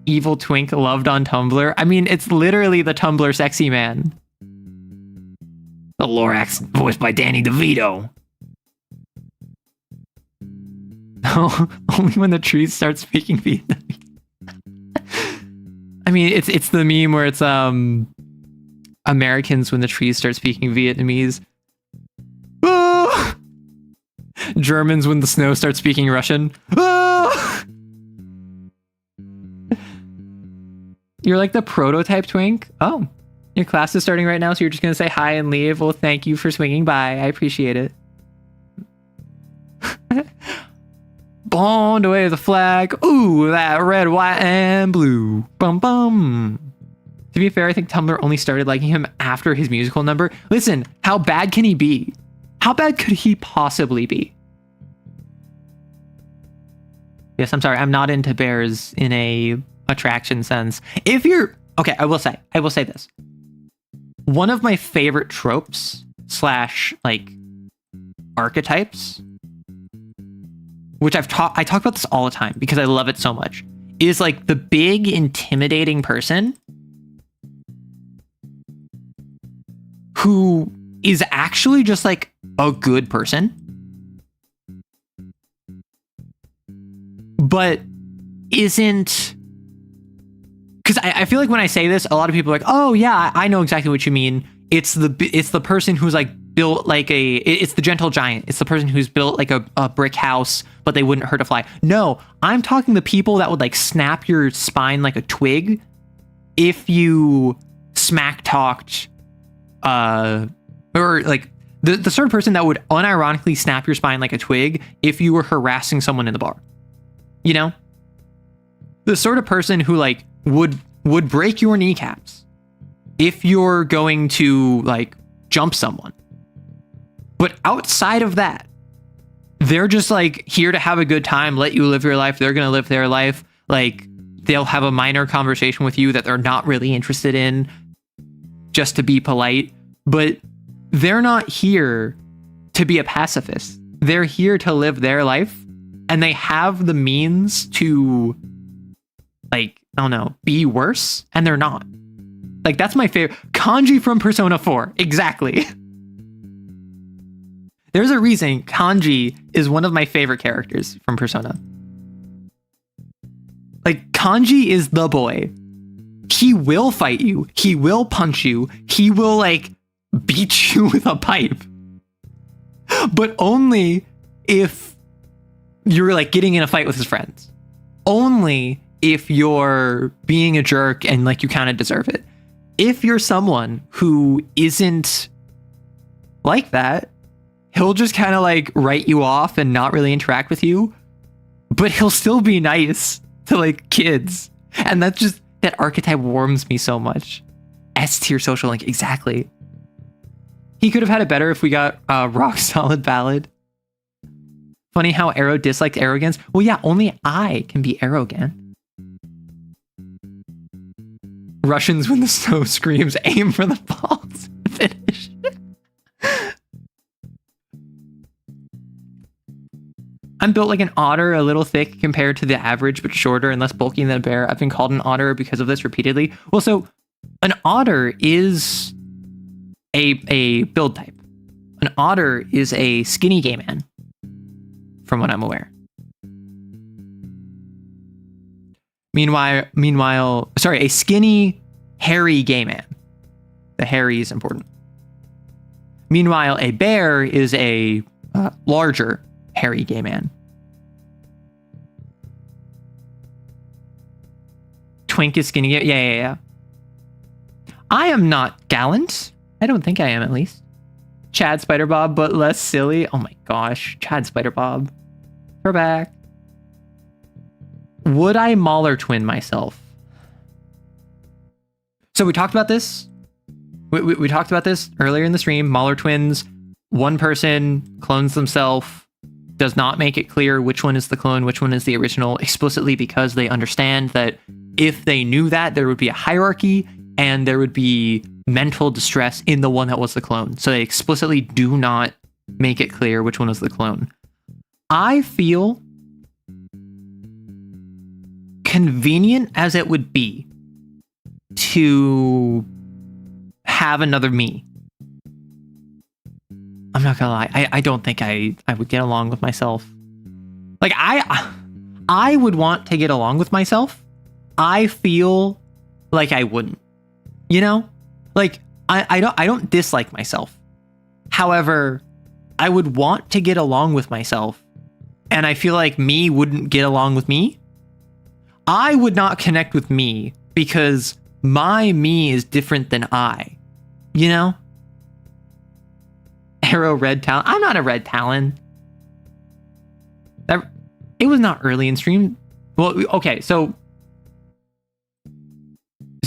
Evil twink loved on Tumblr. I mean, it's literally the Tumblr sexy man. The Lorax voiced by Danny DeVito. Oh, only when the trees start speaking Vietnamese. I mean, it's the meme where it's Americans when the trees start speaking Vietnamese. Oh! Germans when the snow starts speaking Russian. Oh! You're like the prototype twink. Oh, your class is starting right now, so you're just gonna say hi and leave. Well, thank you for swinging by. I appreciate it. Bond away the flag. Ooh, that red, white, and blue. Bum bum. To be fair, I think Tumblr only started liking him after his musical number. Listen, how bad can he be? How bad could he possibly be? Yes, I'm sorry. I'm not into bears in a attraction sense. If you're okay, I will say this. One of my favorite tropes / like archetypes, which I talk about this all the time because I love it so much, is like the big intimidating person who is actually just like a good person, but isn't. Because I feel like when I say this, a lot of people are like, oh yeah, I know exactly what you mean. It's the person who's like built like it's the gentle giant. It's the person who's built like a brick house, but they wouldn't hurt a fly. No, I'm talking the people that would like snap your spine like a twig if you smack talked, or like the sort of person that would unironically snap your spine like a twig if you were harassing someone in the bar. You know? The sort of person who like would break your kneecaps if you're going to like jump someone. But outside of that, they're just like here to have a good time, let you live your life. They're going to live their life. Like they'll have a minor conversation with you that they're not really interested in just to be polite, but they're not here to be a pacifist. They're here to live their life, and they have the means to, like, I don't know, be worse, and they're not. Like, that's my favorite. Kanji from Persona 4. Exactly. There's a reason Kanji is one of my favorite characters from Persona. Like, Kanji is the boy. He will fight you. He will punch you. He will, like, beat you with a pipe. But only if you're, like, getting in a fight with his friends. Only if you're being a jerk and, like, you kind of deserve it. If you're someone who isn't like that, he'll just kind of, like, write you off and not really interact with you. But he'll still be nice to, like, kids. And that's just, that archetype warms me so much. S-tier social link, exactly. He could have had it better if we got a rock solid ballad. Funny how Arrow disliked arrogance. Well, yeah, only I can be arrogant. Russians when the snow screams, aim for the balls. Finish. I'm built like an otter, a little thick compared to the average, but shorter and less bulky than a bear. I've been called an otter because of this repeatedly. Well, so an otter is a build type. An otter is a skinny gay man, from what I'm aware. Meanwhile, sorry, a skinny, hairy gay man. The hairy is important. Meanwhile, a bear is a larger, hairy gay man. Twink is skinny. Yeah. I am not gallant. I don't think I am, at least. Chad Spider-Bob, but less silly. Oh my gosh. Chad Spider-Bob. We're back. Would I Mahler twin myself? So we talked about this. We talked about this earlier in the stream. Mahler twins. One person clones themselves. Does not make it clear which one is the clone, which one is the original, explicitly because they understand that if they knew that, there would be a hierarchy and there would be mental distress in the one that was the clone. So they explicitly do not make it clear which one is the clone. I feel, convenient as it would be to have another me, I'm not gonna lie, I don't think I would get along with myself. Like, I would want to get along with myself. I feel like I wouldn't. You know? Like, I don't dislike myself. However, I would want to get along with myself, and I feel like me wouldn't get along with me. I would not connect with me because my me is different than I. You know? Arrow Red Talon. I'm not a Red Talon. It was not early in stream. Well, okay, so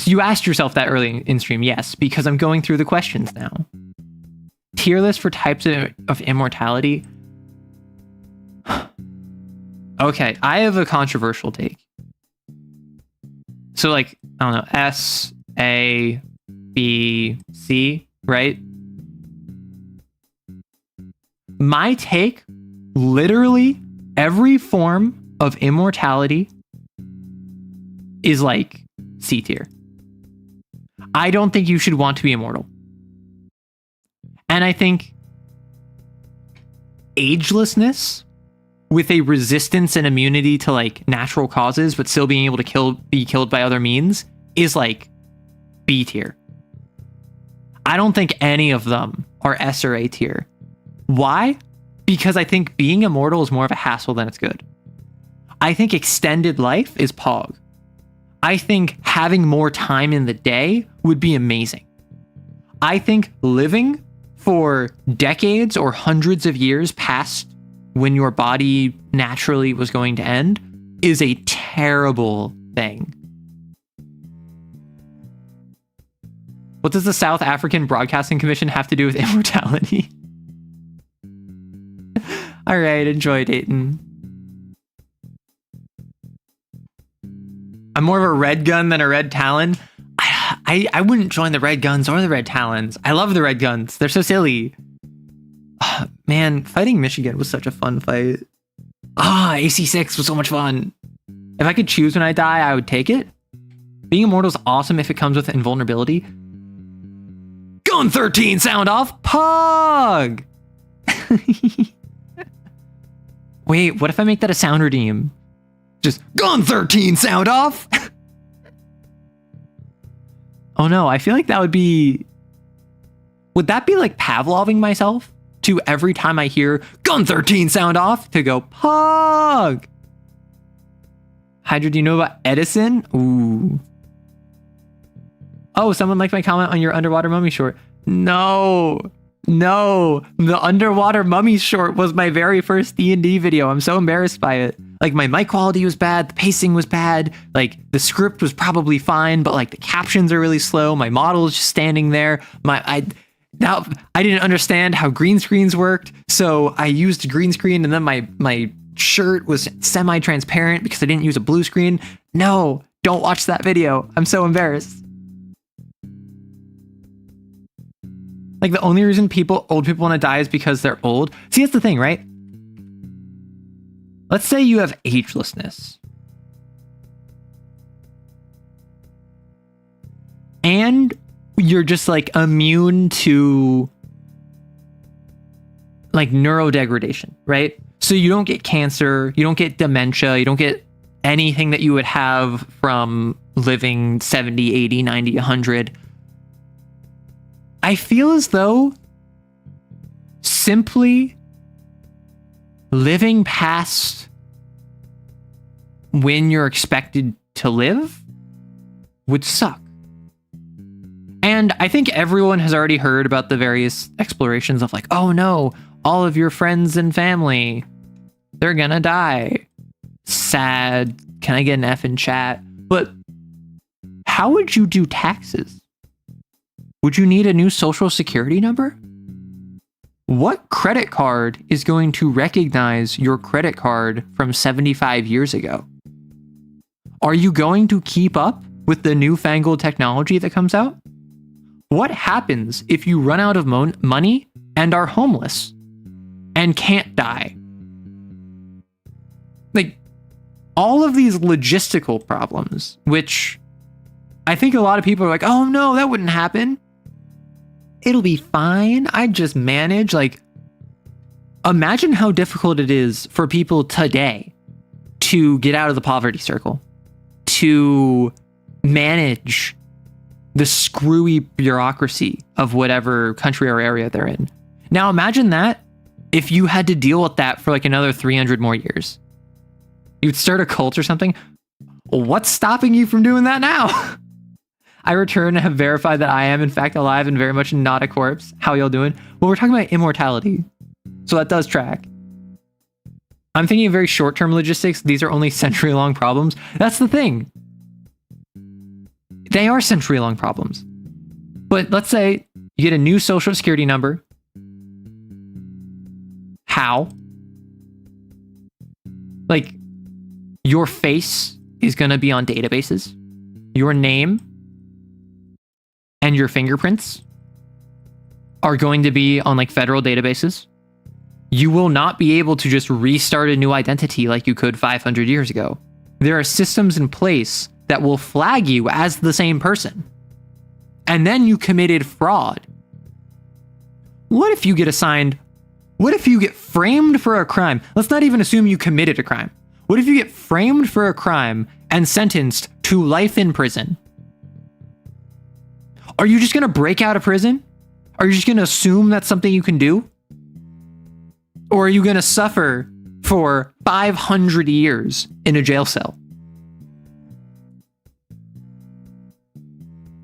you asked yourself that early in stream, yes, because I'm going through the questions now. Tier list for types of immortality. Okay, I have a controversial take. So, like, I don't know, S, A, B, C, right? My take, literally every form of immortality is like C tier. I don't think you should want to be immortal. And I think agelessness with a resistance and immunity to like natural causes, but still being able to be killed by other means is like B tier. I don't think any of them are S or A tier. Why? Because I think being immortal is more of a hassle than it's good. I think extended life is pog. I think having more time in the day would be amazing. I think living for decades or hundreds of years past when your body naturally was going to end is a terrible thing. What does the South African Broadcasting Commission have to do with immortality? All right, enjoy, Dayton. I'm more of a red gun than a red talon. I wouldn't join the red guns or the red talons. I love the red guns. They're so silly. Man, fighting Michigan was such a fun fight. AC6 was so much fun. If I could choose when I die, I would take it. Being immortal is awesome if it comes with invulnerability. Gun 13, sound off. Pog! Wait, what if I make that a sound redeem? Just gun 13, sound off. Oh no, I feel like that would be... Would that be like Pavloving myself? To every time I hear gun 13 sound off to go pog. Hydra, do you know about Edison? Ooh. Oh, someone liked my comment on your underwater mummy short. No, the underwater mummy short was my very first D&D video. I'm so embarrassed by it. Like my mic quality was bad, the pacing was bad, like the script was probably fine, but like the captions are really slow. My model is just standing there. I didn't understand how green screens worked, so I used a green screen, and then my shirt was semi-transparent because I didn't use a blue screen. No, don't watch that video. I'm so embarrassed. Like the only reason old people want to die is because they're old. See, that's the thing, right? Let's say you have agelessness. And you're just like immune to like neurodegradation, right? So you don't get cancer, you don't get dementia, you don't get anything that you would have from living 70, 80, 90, 100. I feel as though simply living past when you're expected to live would suck. And I think everyone has already heard about the various explorations of like, oh no, all of your friends and family, they're gonna die. Sad. Can I get an F in chat? But how would you do taxes? Would you need a new social security number? What credit card is going to recognize your credit card from 75 years ago? Are you going to keep up with the newfangled technology that comes out? What happens if you run out of money and are homeless and can't die? Like, all of these logistical problems, which I think a lot of people are like, oh no, that wouldn't happen. It'll be fine. I'd just manage. Like, imagine how difficult it is for people today to get out of the poverty circle, to manage the screwy bureaucracy of whatever country or area they're in. Now imagine that if you had to deal with that for like another 300 more years. You'd start a cult or something. What's stopping you from doing that now? I return and have verified that I am in fact alive and very much not a corpse. How y'all doing? Well, we're talking about immortality, so that does track. I'm thinking of very short-term logistics. These are only century-long problems. That's the thing. They are century-long problems. But let's say you get a new social security number. How? Like, your face is going to be on databases. Your name and your fingerprints are going to be on like federal databases. You will not be able to just restart a new identity like you could 500 years ago. There are systems in place that will flag you as the same person. And then you committed fraud. What if you get assigned? What if you get framed for a crime? Let's not even assume you committed a crime. What if you get framed for a crime and sentenced to life in prison? Are you just going to break out of prison? Are you just going to assume that's something you can do? Or are you going to suffer for 500 years in a jail cell?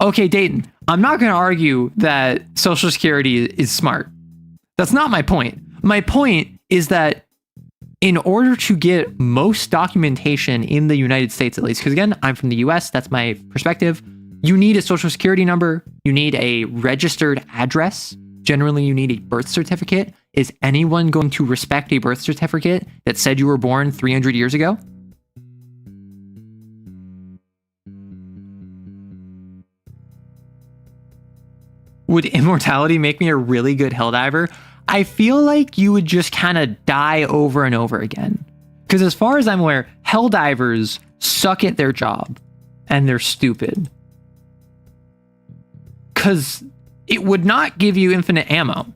Okay, Dayton, I'm not going to argue that Social Security is smart. That's not my point. My point is that in order to get most documentation in the United States, at least, because again, I'm from the US, that's my perspective. You need a social security number. You need a registered address. Generally, you need a birth certificate. Is anyone going to respect a birth certificate that said you were born 300 years ago? Would immortality make me a really good helldiver? I feel like you would just kind of die over and over again. Because as far as I'm aware, helldivers suck at their job and they're stupid. Because it would not give you infinite ammo.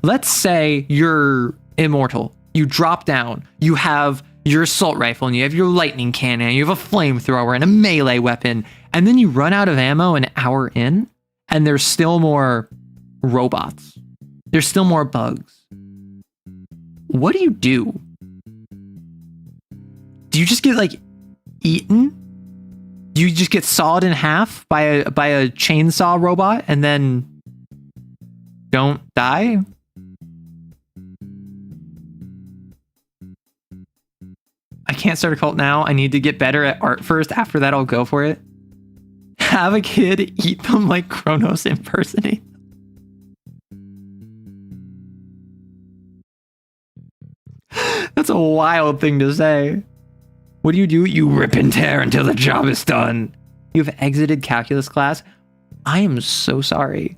Let's say you're immortal. You drop down. You have your assault rifle and you have your lightning cannon. And you have a flamethrower and a melee weapon. And then you run out of ammo an hour in. And there's still more robots. There's still more bugs. What do? Do you just get like eaten? Do you just get sawed in half by a chainsaw robot and then don't die? I can't start a cult now. I need to get better at art first. After that, I'll go for it. Have a kid eat them like Kronos impersonate. That's a wild thing to say. What do? You rip and tear until the job is done. You've exited calculus class. I am so sorry.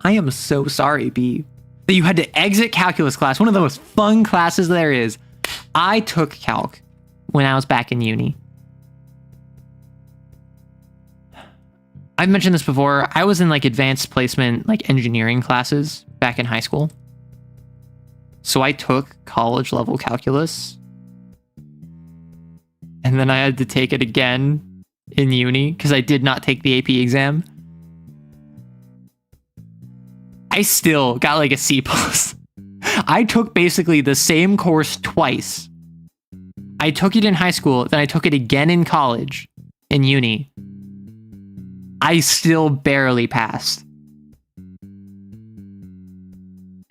I am so sorry, B, that you had to exit calculus class. One of the most fun classes there is. I took calc when I was back in uni. I've mentioned this before. I was in like advanced placement, like engineering classes back in high school. So I took college level calculus. And then I had to take it again in uni because I did not take the AP exam. I still got like a C+. I took basically the same course twice. I took it in high school, then I took it again in college, in uni. I still barely passed.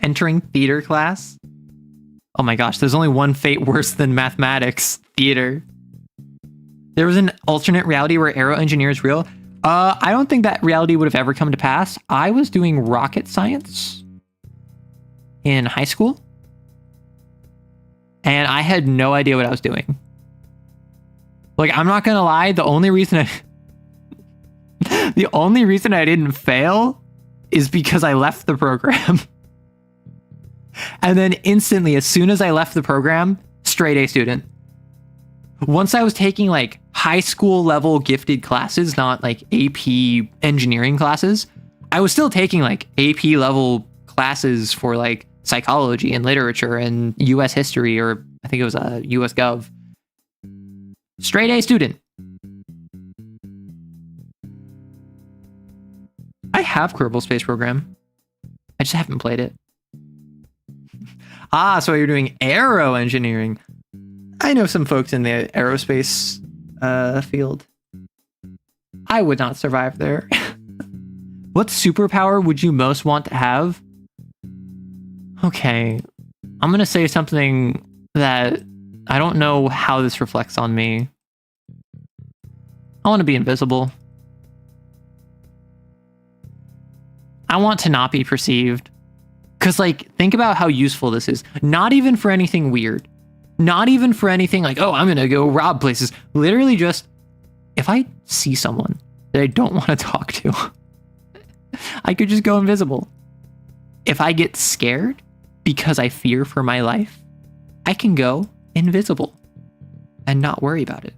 Entering theater class? Oh my gosh, there's only one fate worse than mathematics. Theater. There was an alternate reality where aero engineer is real. I don't think that reality would have ever come to pass. I was doing rocket science in high school. And I had no idea what I was doing. Like, I'm not gonna lie, the only reason I didn't fail is because I left the program. And then instantly, as soon as I left the program, straight A student. Once I was taking like high school level gifted classes, not like AP engineering classes, I was still taking like AP level classes for like psychology and literature and US history, or I think it was US Gov. Straight A student. I have Kerbal Space Program. I just haven't played it. So you're doing aero engineering. I know some folks in the aerospace field. I would not survive there. What superpower would you most want to have? Okay, I'm gonna say something that I don't know how this reflects on me. I want to be invisible. I want to not be perceived. Because, like, think about how useful this is. Not even for anything weird. Not even for anything like, oh, I'm going to go rob places. Literally just, if I see someone that I don't want to talk to, I could just go invisible. If I get scared because I fear for my life, I can go invisible and not worry about it.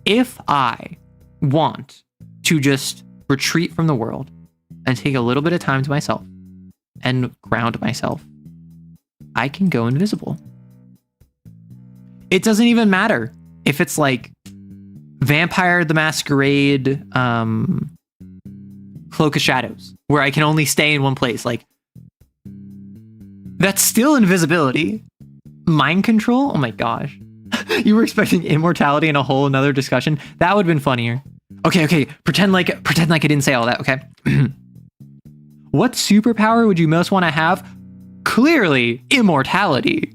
If I want to just retreat from the world and take a little bit of time to myself and ground myself, I can go invisible. It doesn't even matter if it's like Vampire the Masquerade, Cloak of Shadows, where I can only stay in one place. Like, that's still invisibility. Mind control? Oh my gosh. You were expecting immortality in a whole another discussion? That would have been funnier. Okay. Pretend like I didn't say all that, okay? What superpower would you most want to have? Clearly, immortality.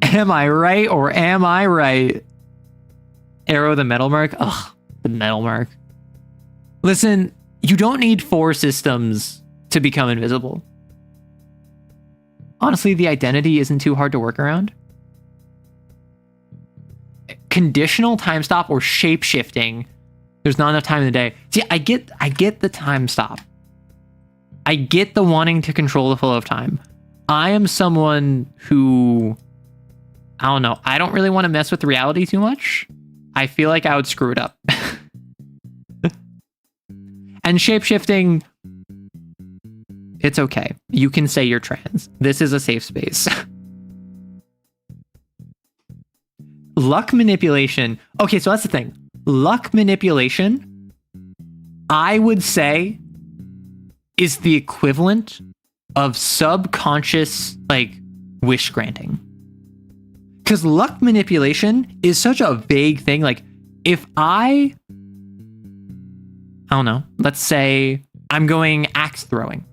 Am I right or am I right? Arrow the metal mark. Ugh, the metal mark. Listen, you don't need 4 systems to become invisible. Honestly, the identity isn't too hard to work around. Conditional time stop or shape shifting. There's not enough time in the day. See, I get the time stop. I get the wanting to control the flow of time. I am someone who, I don't know, I don't really want to mess with reality too much. I feel like I would screw it up. And shape-shifting, it's okay. You can say you're trans. This is a safe space. Luck manipulation. Okay, so that's the thing. Luck manipulation, I would say, is the equivalent of subconscious, like, wish granting. Because luck manipulation is such a vague thing. Like, if I don't know, let's say I'm going axe throwing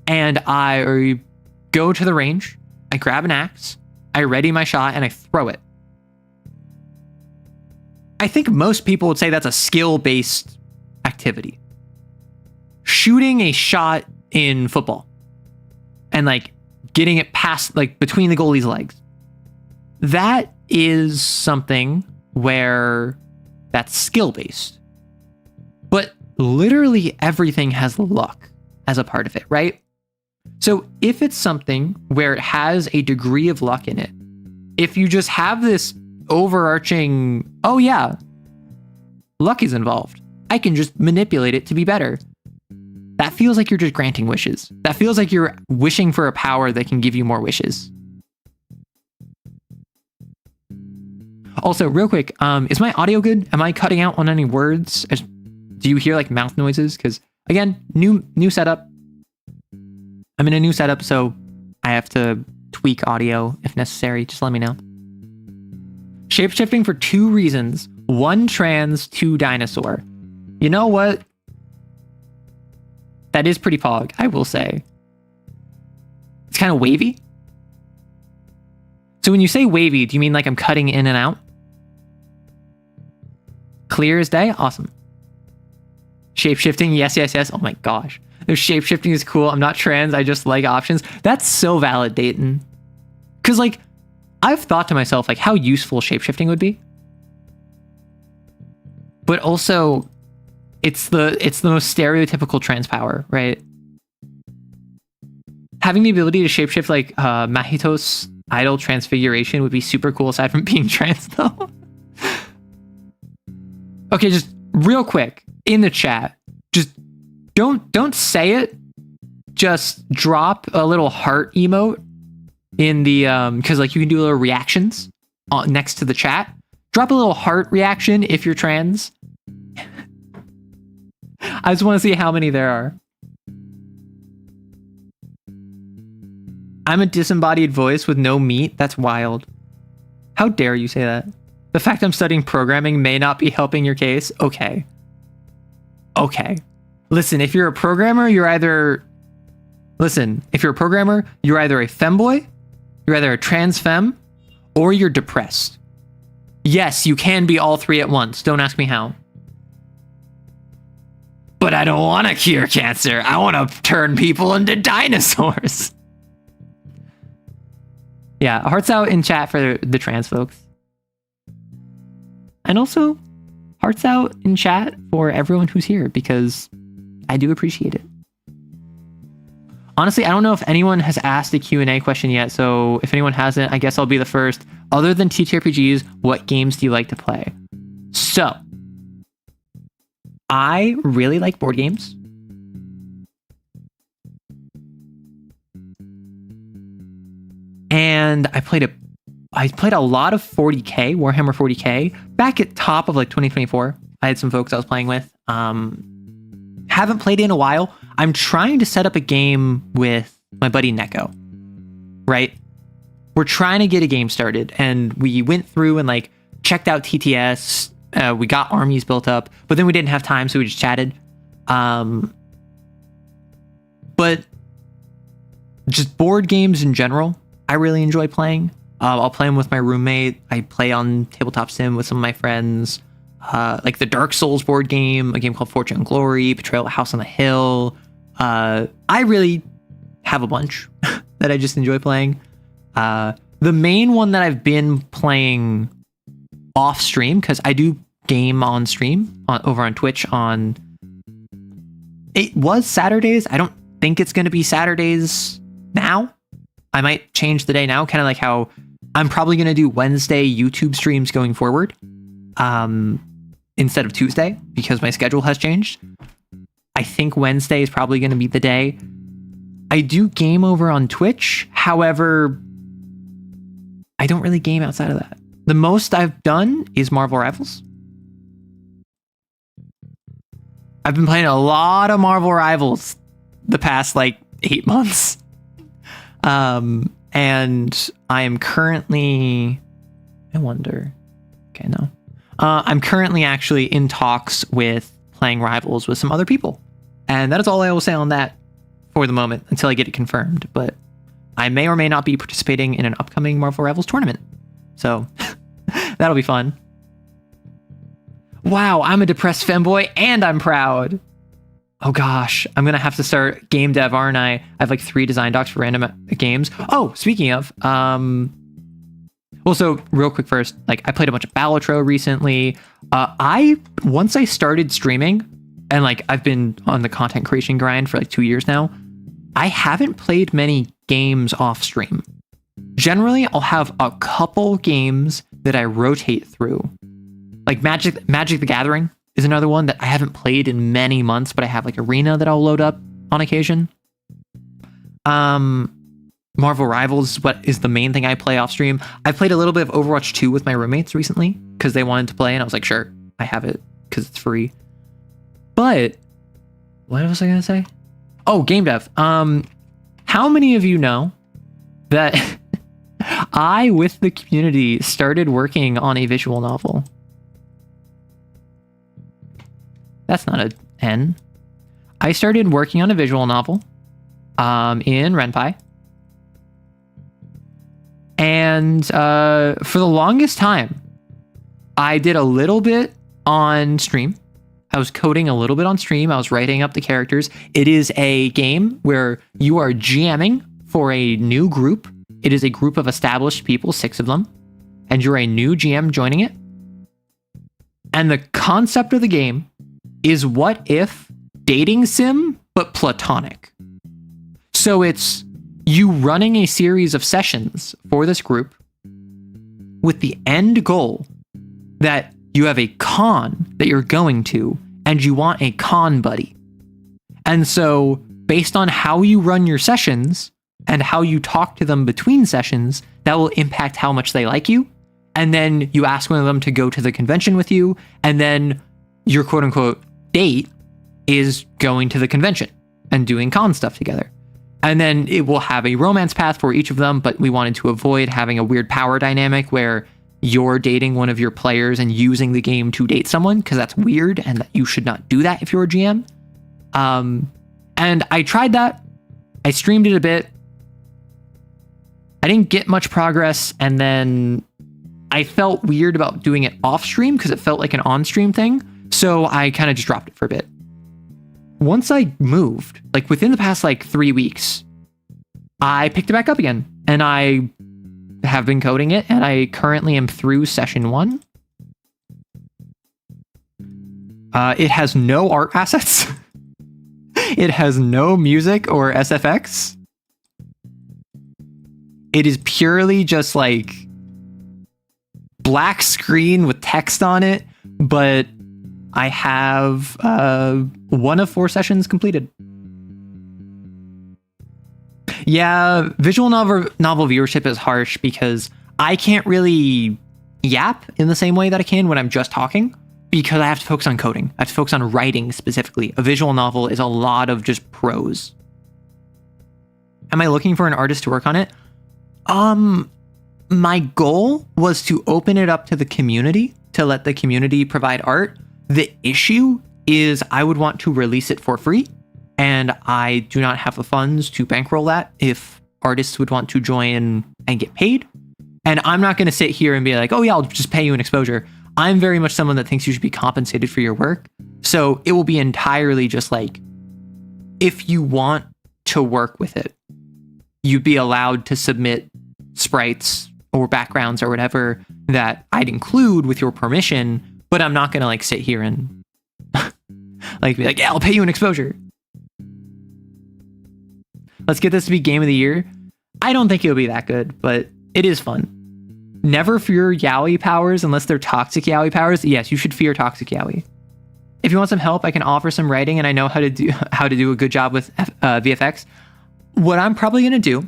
and I go to the range, I grab an axe, I ready my shot, and I throw it. I think most people would say that's a skill-based activity. Shooting a shot in football and like getting it past, like, between the goalie's legs. That is something where that's skill-based. But literally everything has luck as a part of it, right? So if it's something where it has a degree of luck in it, if you just have this overarching, oh yeah, luck is involved, I can just manipulate it to be better. That feels like you're just granting wishes. That feels like you're wishing for a power that can give you more wishes. Also, real quick, is my audio good? Am I cutting out on any words? Do you hear like mouth noises? Because again, new setup. I'm in a new setup, so I have to tweak audio if necessary. Just let me know. Shapeshifting for 2 reasons. 1 trans, 2 dinosaur. You know what? That is pretty pog, I will say. It's kind of wavy. So when you say wavy, do you mean like I'm cutting in and out? Clear as day? Awesome. Shapeshifting, yes, yes, yes. Oh my gosh. If shapeshifting is cool, I'm not trans, I just like options. That's so valid, Dayton. Because, like, I've thought to myself, like, how useful shapeshifting would be. But also, it's the most stereotypical trans power, right? Having the ability to shapeshift, like, Mahito's idol transfiguration would be super cool, aside from being trans, though. Okay, just real quick, in the chat, just don't say it. Just drop a little heart emote in the because like you can do little reactions next to the chat. Drop a little heart reaction if you're trans. I just want to see how many there are. I'm a disembodied voice with no meat. That's wild. How dare you say that? The fact I'm studying programming may not be helping your case. Okay. Okay. Listen, if you're a programmer, you're either... Listen, if you're a programmer, you're either a femboy, you're either a trans femme, or you're depressed. Yes, you can be all 3 at once. Don't ask me how. But I don't want to cure cancer. I want to turn people into dinosaurs. Yeah, hearts out in chat for the trans folks. And also, hearts out in chat for everyone who's here, because I do appreciate it. Honestly, I don't know if anyone has asked a Q&A question yet, so if anyone hasn't, I guess I'll be the first. Other than TTRPGs, what games do you like to play? So, I really like board games. And I played a lot of 40k, Warhammer 40k, back at top of like 2024. I had some folks I was playing with. Haven't played it in a while. I'm trying to set up a game with my buddy Neko, right? We're trying to get a game started, and we went through and like checked out TTS. We got armies built up, but then we didn't have time, so we just chatted. But just board games in general, I really enjoy playing. I'll play them with my roommate. I play on Tabletop Sim with some of my friends. Like the Dark Souls board game, a game called Fortune and Glory, Betrayal at House on the Hill. I really have a bunch that I just enjoy playing. The main one that I've been playing off stream, because I do game on stream over on Twitch on... It was Saturdays. I don't think it's going to be Saturdays now. I might change the day now, kind of like how I'm probably going to do Wednesday YouTube streams going forward instead of Tuesday, because my schedule has changed. I think Wednesday is probably going to be the day. I do game over on Twitch. However, I don't really game outside of that. The most I've done is Marvel Rivals. I've been playing a lot of Marvel Rivals the past like 8 months. And I am currently, I wonder, okay, no. I'm currently actually in talks with playing Rivals with some other people. And that is all I will say on that for the moment until I get it confirmed. But I may or may not be participating in an upcoming Marvel Rivals tournament. So that'll be fun. Wow, I'm a depressed femboy and I'm proud. Oh gosh, I'm gonna have to start game dev, aren't I? I have like 3 design docs for random games. Oh, speaking of, well, so real quick first, like I played a bunch of Bigotry recently. Once I started streaming, and like I've been on the content creation grind for like 2 years now, I haven't played many games off stream. Generally, I'll have a couple games that I rotate through. Like Magic the Gathering is another one that I haven't played in many months, but I have like Arena that I'll load up on occasion. Marvel Rivals is the main thing I play off stream. I played a little bit of Overwatch 2 with my roommates recently because they wanted to play, and I was like, sure, I have it because it's free. But what was I gonna say? Oh, game dev. How many of you know that I, with the community, started working on a visual novel? That's not an N. I started working on a visual novel in Renpai. And for the longest time, I did a little bit on stream. I was coding a little bit on stream. I was writing up the characters. It is a game where you are GMing for a new group. It is a group of established people, 6 of them, and you're a new GM joining it. And the concept of the game is what if dating sim, but platonic. So it's you running a series of sessions for this group with the end goal that you have a con that you're going to, and you want a con buddy. And so based on how you run your sessions and how you talk to them between sessions, that will impact how much they like you. And then you ask one of them to go to the convention with you, and then your quote unquote date is going to the convention and doing con stuff together. And then it will have a romance path for each of them, but we wanted to avoid having a weird power dynamic where you're dating one of your players and using the game to date someone, because that's weird and that you should not do that if you're a GM. And I tried that. I streamed it a bit. I didn't get much progress, and then I felt weird about doing it off stream because it felt like an on stream thing. So I kind of just dropped it for a bit. Once I moved, like within the past like 3 weeks, I picked it back up again, and I have been coding it, and I currently am through session 1. It has no art assets. It has no music or SFX. It is purely just like black screen with text on it, but I have 1 of 4 sessions completed. Yeah, visual novel viewership is harsh because I can't really yap in the same way that I can when I'm just talking, because I have to focus on coding. I have to focus on writing specifically. A visual novel is a lot of just prose. Am I looking for an artist to work on it? My goal was to open it up to the community, to let the community provide art. The issue is I would want to release it for free, and I do not have the funds to bankroll that if artists would want to join and get paid. And I'm not going to sit here and be like, oh yeah, I'll just pay you an exposure. I'm very much someone that thinks you should be compensated for your work. So it will be entirely just like, if you want to work with it, you'd be allowed to submit sprites or backgrounds or whatever that I'd include with your permission, but I'm not going to like sit here and like be like, yeah, I'll pay you an exposure. Let's get this to be game of the year. I don't think it'll be that good, but it is fun. Never fear yaoi powers unless they're toxic yaoi powers. Yes, you should fear toxic yaoi. If you want some help, I can offer some writing, and I know how to do a good job with VFX. What I'm probably going to do,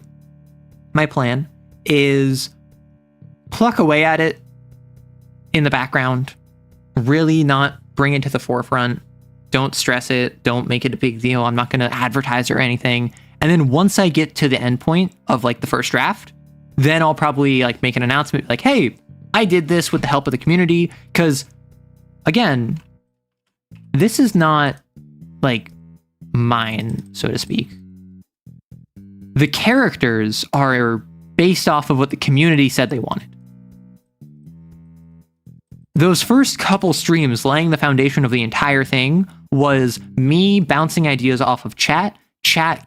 my plan, is pluck away at it in the background, really not bring it to the forefront. Don't stress it. Don't make it a big deal. I'm not going to advertise or anything. And then once I get to the end point of like the first draft, then I'll probably like make an announcement like, hey, I did this with the help of the community. Because again, this is not like mine, so to speak. The characters are based off of what the community said they wanted. Those first couple streams laying the foundation of the entire thing was me bouncing ideas off of chat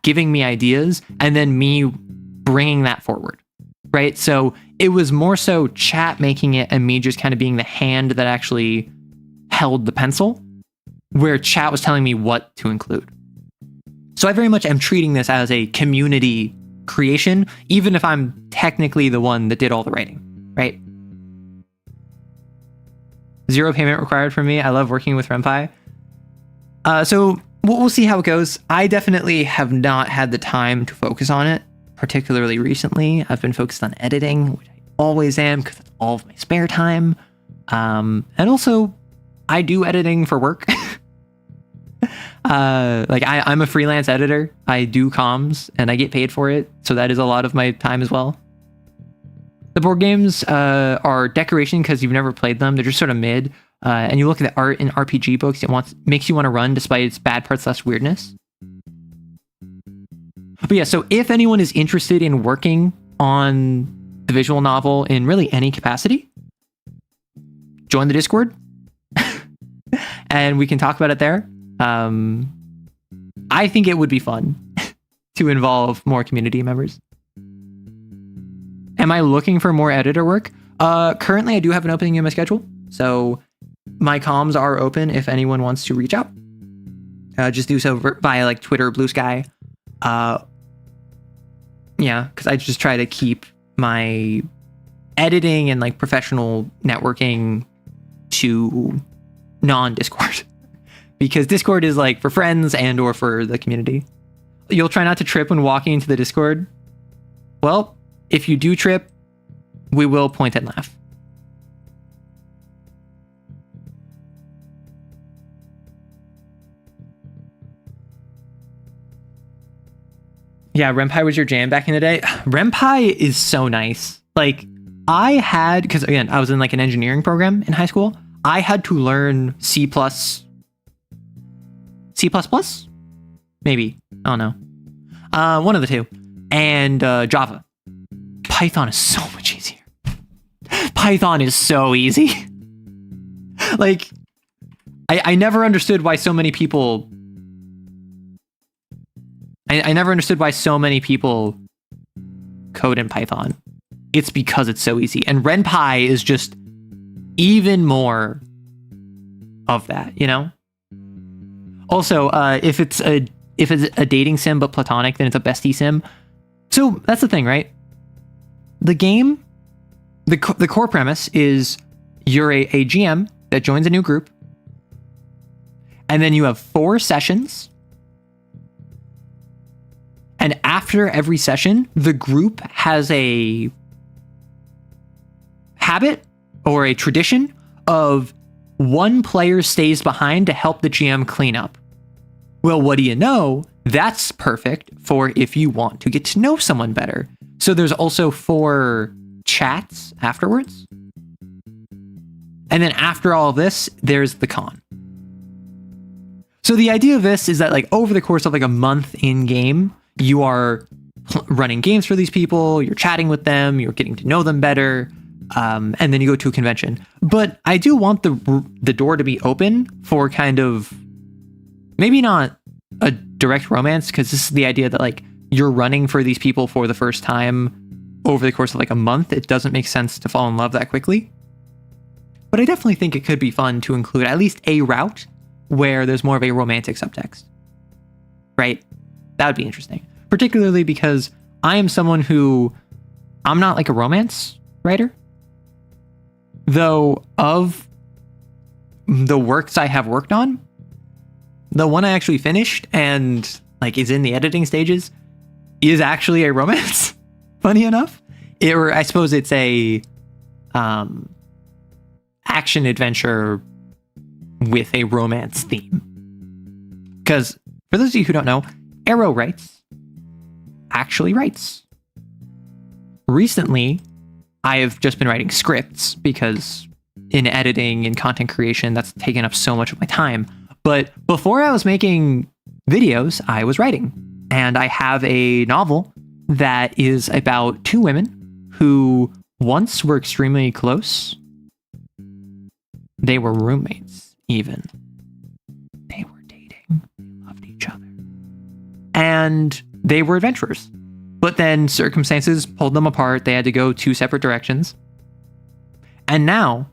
giving me ideas, and then me bringing that forward, right? So it was more so chat making it and me just kind of being the hand that actually held the pencil, where chat was telling me what to include. So I very much am treating this as a community creation, even if I'm technically the one that did all the writing, right? 0 payment required from me. I love working with Renpai. So we'll see how it goes. I definitely have not had the time to focus on it, particularly recently. I've been focused on editing, which I always am because that's all of my spare time. And also, I do editing for work. I'm a freelance editor. I do comms and I get paid for it. So that is a lot of my time as well. The board games are decoration because you've never played them. They're just sort of mid. And you look at the art in RPG books, makes you want to run despite its bad parts / weirdness. But yeah, so if anyone is interested in working on the visual novel in really any capacity, join the Discord and we can talk about it there. I think it would be fun to involve more community members. Am I looking for more editor work? Currently, I do have an opening in my schedule. So my comms are open if anyone wants to reach out. Just do so via like Twitter, Blue Sky. Yeah, because I just try to keep my editing and like professional networking to non-Discord. Because Discord is like for friends and or for the community. You'll try not to trip when walking into the Discord. Well, if you do trip, we will point and laugh. Yeah, Renpai was your jam back in the day. Renpai is so nice. Like, I had, because again, I was in like an engineering program in high school. I had to learn C++? Maybe. I don't know. One of the two. And Java. Python is so much easier. Python is so easy. Like, I never understood why so many people... I never understood why so many people code in Python. It's because it's so easy. And Renpai is just even more of that, you know? Also, if it's a dating sim but platonic, then it's a bestie sim. So that's the thing, right? The game, the core premise is you're a GM that joins a new group, and then you have 4 sessions. And after every session, the group has a habit or a tradition of one player stays behind to help the GM clean up. Well, what do you know? That's perfect for if you want to get to know someone better. So there's also 4 chats afterwards. And then after all this, there's the con. So the idea of this is that like over the course of like a month in game, you are running games for these people, you're chatting with them, you're getting to know them better, and then you go to a convention. But I do want the door to be open for kind of, maybe not a direct romance, because this is the idea that like you're running for these people for the first time over the course of like a month. It doesn't make sense to fall in love that quickly. But I definitely think it could be fun to include at least a route where there's more of a romantic subtext, right? That would be interesting, particularly because I am someone who, I'm not like a romance writer, though of the works I have worked on, the one I actually finished and like is in the editing stages is actually a romance. Funny enough, or I suppose it's a action adventure with a romance theme. Because for those of you who don't know, Arrow actually writes. Recently, I have just been writing scripts because in editing and content creation, that's taken up so much of my time. But before I was making videos, I was writing. And I have a novel that is about two women who once were extremely close. They were roommates, even. They were dating. They loved each other. And they were adventurers. But then circumstances pulled them apart. They had to go two separate directions. And now,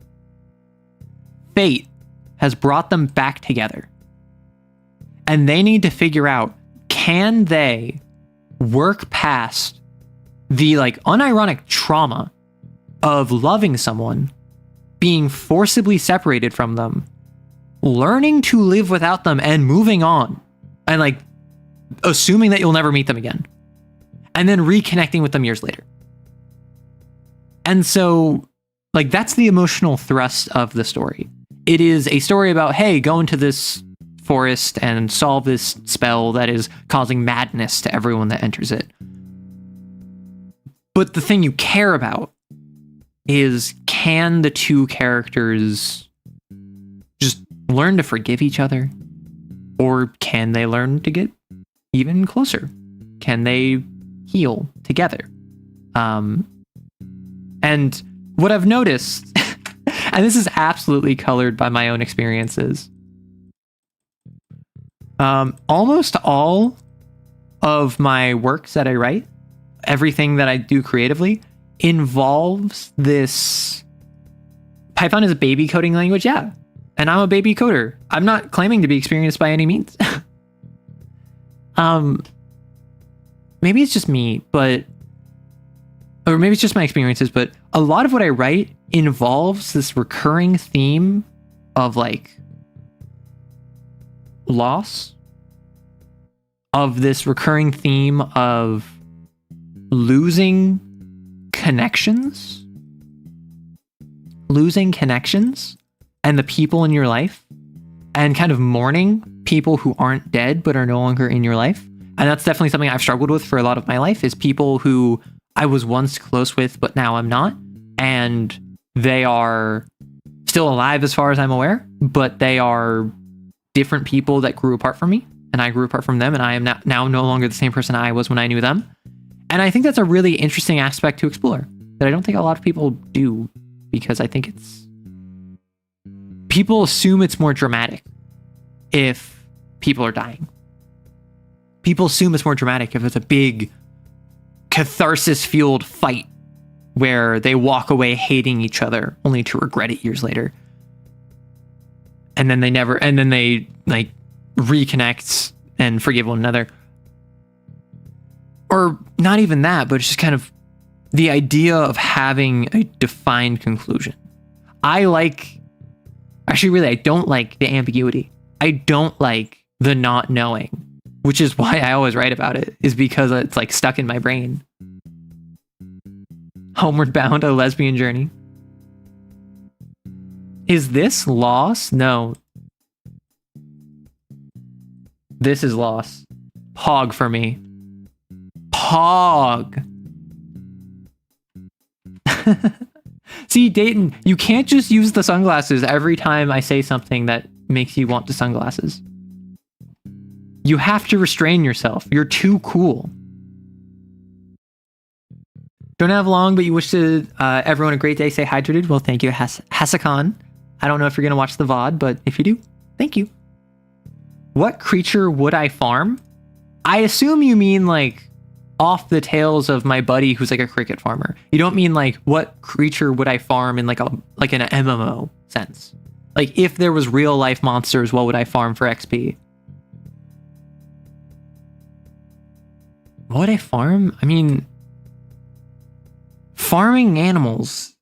fate has brought them back together. And they need to figure out, can they work past the like unironic trauma of loving someone, being forcibly separated from them, learning to live without them and moving on, and like assuming that you'll never meet them again, and then reconnecting with them years later. And so like that's the emotional thrust of the story. It is a story about, hey, go into this forest and solve this spell that is causing madness to everyone that enters it. But the thing you care about is, can the two characters just learn to forgive each other? Or can they learn to get even closer? Can they heal together? And what I've noticed, and this is absolutely colored by my own experiences, almost all of my works that I write, everything that I do creatively, involves this. Python is a baby coding language, yeah. And I'm a baby coder. I'm not claiming to be experienced by any means. Maybe it's just me, or maybe it's just my experiences, but a lot of what I write involves this recurring theme of like loss, of this recurring theme of losing connections and the people in your life, and kind of mourning people who aren't dead but are no longer in your life. And that's definitely something I've struggled with for a lot of my life, is people who I was once close with but now I'm not, and they are still alive as far as I'm aware, but they are different people that grew apart from me, and I grew apart from them, and I am now no longer the same person I was when I knew them. And I think that's a really interesting aspect to explore that I don't think a lot of people do, because I think people assume it's more dramatic if people are dying. People assume it's more dramatic if it's a big catharsis-fueled fight where they walk away hating each other only to regret it years later. And then they like reconnect and forgive one another. Or not even that, but it's just kind of the idea of having a defined conclusion. I don't like the ambiguity. I don't like the not knowing, which is why I always write about it, is because it's like stuck in my brain. Homeward Bound, a lesbian journey. Is this loss? No. This is loss. Pog for me. Pog. See, Dayton, you can't just use the sunglasses every time I say something that makes you want the sunglasses. You have to restrain yourself. You're too cool. Don't have long, but you wish to everyone a great day. Stay hydrated. Well, thank you, Hasakan. I don't know if you're going to watch the VOD, but if you do, thank you. What creature would I farm? I assume you mean like off the tails of my buddy who's like a cricket farmer. You don't mean like what creature would I farm in like an MMO sense. Like if there was real life monsters, what would I farm for XP? What would I farm? I mean, farming animals.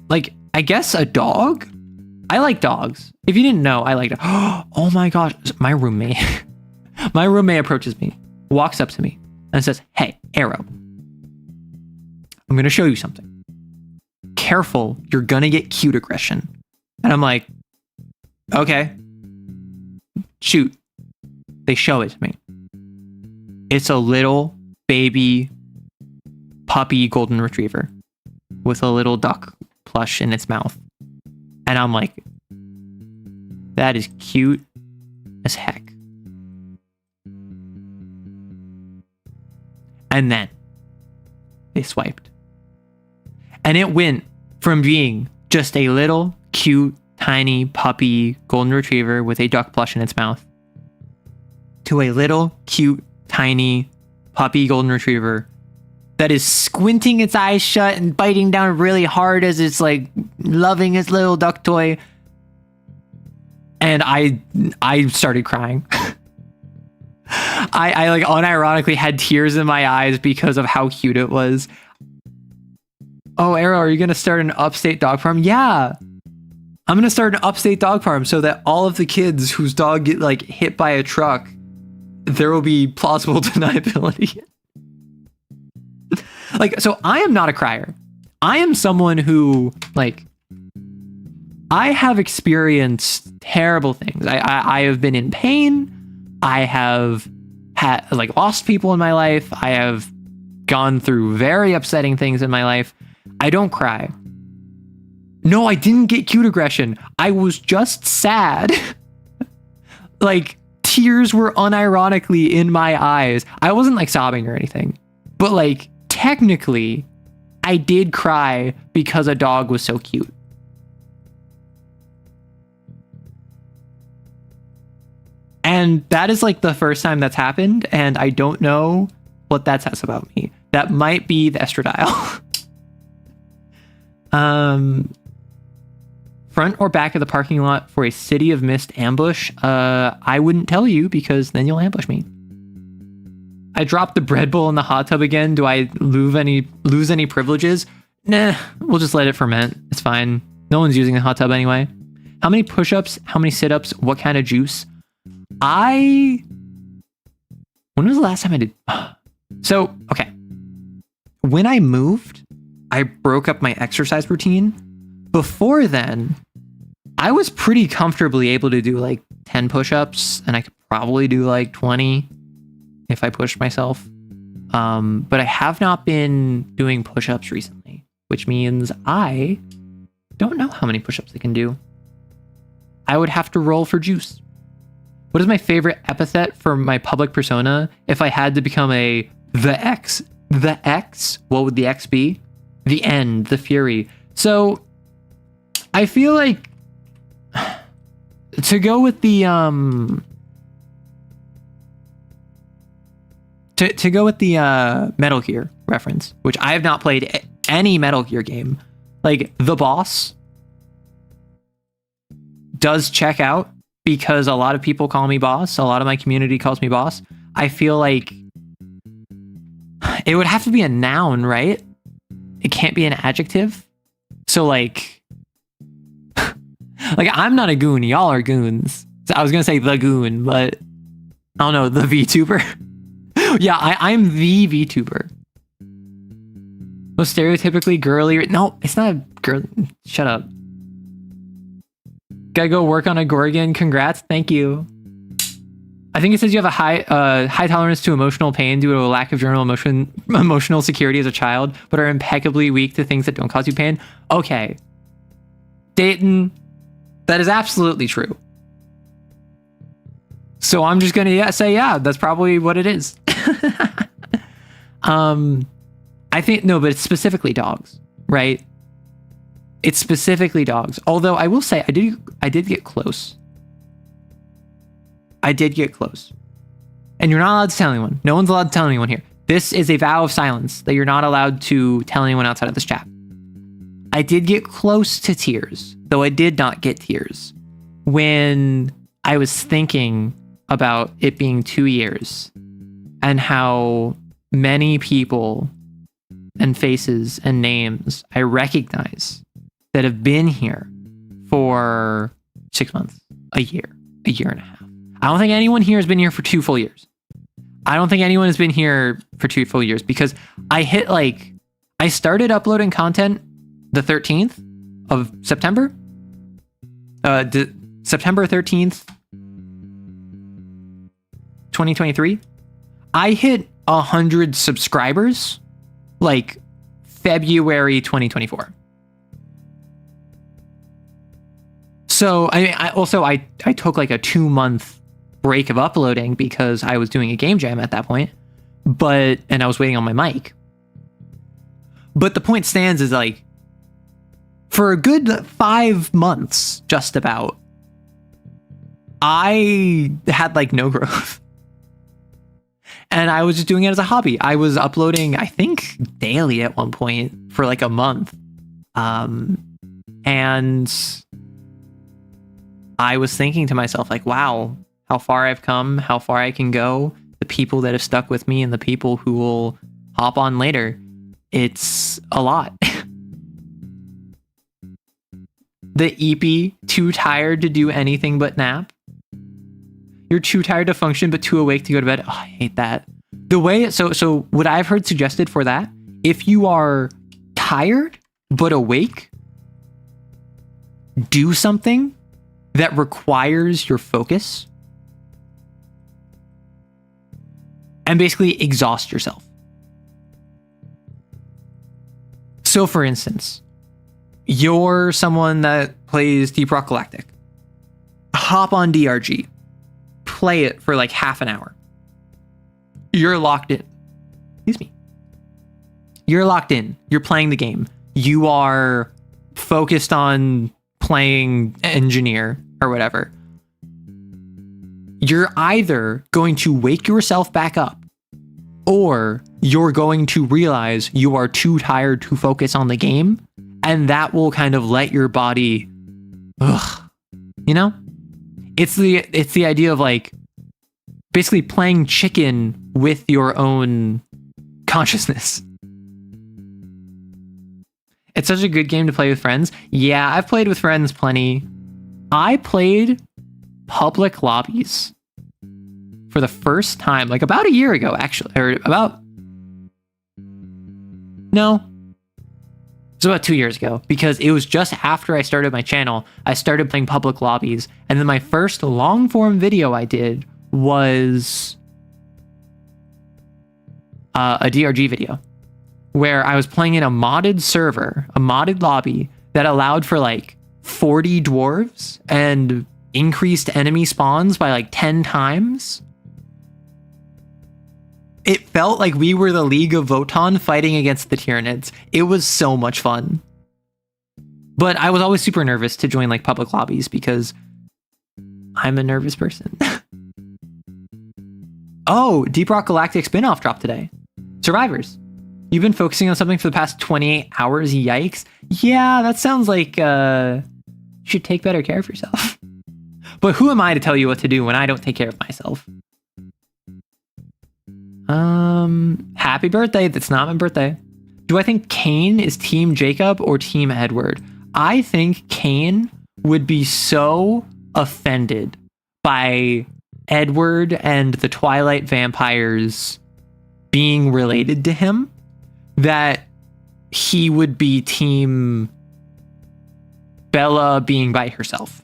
Like, I guess a dog? I like dogs. If you didn't know, I like dogs. Oh my gosh, my roommate. My roommate approaches me, walks up to me, and says, "Hey, Arrow, I'm going to show you something. Careful, you're going to get cute aggression." And I'm like, okay, shoot. They show it to me. It's a little baby puppy golden retriever with a little duck plush in its mouth. And I'm like, that is cute as heck. And then they swiped. And it went from being just a little cute, tiny puppy golden retriever with a duck plush in its mouth to a little cute, tiny puppy golden retriever that is squinting its eyes shut and biting down really hard as it's like loving its little duck toy. And I started crying. I like unironically had tears in my eyes because of how cute it was. Oh, Arrow, are you going to start an upstate dog farm? Yeah. I'm going to start an upstate dog farm so that all of the kids whose dog get like hit by a truck, there will be plausible deniability. Like, so I am not a crier. I am someone who, like, I have experienced terrible things. I have been in pain. I have had, like, lost people in my life. I have gone through very upsetting things in my life. I don't cry. No, I didn't get cute aggression. I was just sad. Like, tears were unironically in my eyes. I wasn't, like, sobbing or anything. But, like, technically, I did cry because a dog was so cute. And that is like the first time that's happened, and I don't know what that says about me. That might be the estradiol. Front or back of the parking lot for a City of Mist ambush? I wouldn't tell you because then you'll ambush me. I dropped the bread bowl in the hot tub again. Do I lose any privileges? Nah, we'll just let it ferment. It's fine. No one's using the hot tub anyway. How many push-ups? How many sit-ups? What kind of juice? When was the last time I did? So, okay. When I moved, I broke up my exercise routine. Before then, I was pretty comfortably able to do like 10 push-ups, and I could probably do like 20 if I pushed myself. But I have not been doing push-ups recently, which means I don't know how many push-ups I can do. I would have to roll for juice. What is my favorite epithet for my public persona? If I had to become the X, what would the X be? The End, the Fury. So I feel like to go with the to go with the Metal Gear reference, which I have not played any Metal Gear game, like the boss does check out because a lot of people call me boss. A lot of my community calls me boss. I feel like it would have to be a noun, right? It can't be an adjective. So like I'm not a goon. Y'all are goons. So I was gonna say the goon, but I don't know, the VTuber. Yeah, I'm the VTuber. Most stereotypically girly. No, it's not a girl. Shut up. Gotta go work on a Gorgon. Congrats. Thank you. I think it says you have a high tolerance to emotional pain due to a lack of general emotional security as a child, but are impeccably weak to things that don't cause you pain. Okay. Dayton, that is absolutely true. So I'm just gonna say, yeah, that's probably what it is. I think, no, but it's specifically dogs, right? It's specifically dogs. Although I will say, I did get close. I did get close. And you're not allowed to tell anyone. No one's allowed to tell anyone here. This is a vow of silence that you're not allowed to tell anyone outside of this chat. I did get close to tears, though I did not get tears, when I was thinking about it being 2 years and how many people and faces and names I recognize that have been here for 6 months, a year and a half. I don't think anyone here has been here for 2 full years. I don't think anyone has been here for 2 full years because I started uploading content the 13th of September. September 13th, 2023. I hit 100 subscribers like February 2024. So I took like a 2-month break of uploading because I was doing a game jam at that point, and I was waiting on my mic. But the point stands is like, for a good 5 months, just about, I had like no growth. And I was just doing it as a hobby. I was uploading, I think, daily at one point for like a month. And I was thinking to myself, like, wow, how far I've come, how far I can go, the people that have stuck with me and the people who will hop on later. It's a lot. The EP, too tired to do anything but nap. You're too tired to function, but too awake to go to bed. Oh, I hate that. The way, so what I've heard suggested for that, if you are tired but awake, do something that requires your focus and basically exhaust yourself. So for instance, you're someone that plays Deep Rock Galactic. Hop on DRG. Play it for like half an hour. You're locked in. Excuse me. You're locked in. You're playing the game. You are focused on playing engineer or whatever. You're either going to wake yourself back up or you're going to realize you are too tired to focus on the game, and that will kind of let your body, you know? It's the idea of like basically playing chicken with your own consciousness. It's such a good game to play with friends. Yeah, I've played with friends plenty. I played public lobbies for the first time, like about a year ago, actually, or it's about 2 years ago, because it was just after I started my channel. I started playing public lobbies, and then my first long form video I did was a DRG video where I was playing in a modded server, a modded lobby that allowed for like 40 dwarves and increased enemy spawns by like 10 times. It felt like we were the League of Votann fighting against the Tyranids. It was so much fun. But I was always super nervous to join like public lobbies because I'm a nervous person. Oh, Deep Rock Galactic spinoff dropped today. Survivors. You've been focusing on something for the past 28 hours? Yikes. Yeah, that sounds like you should take better care of yourself. But who am I to tell you what to do when I don't take care of myself? Happy birthday. That's not my birthday. Do I think Kane is Team Jacob or Team Edward? I think Kane would be so offended by Edward and the Twilight vampires being related to him that he would be Team Bella being by herself.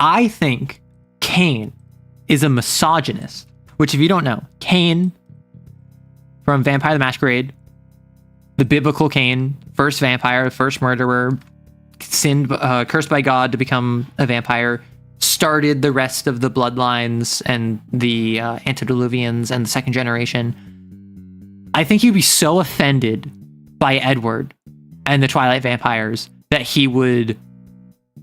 I think Kane is a misogynist, which if you don't know, Cain from Vampire the Masquerade, the biblical Cain, first vampire, first murderer, sinned, cursed by God to become a vampire, started the rest of the bloodlines and the antediluvians and the second generation. I think he'd be so offended by Edward and the Twilight vampires that he would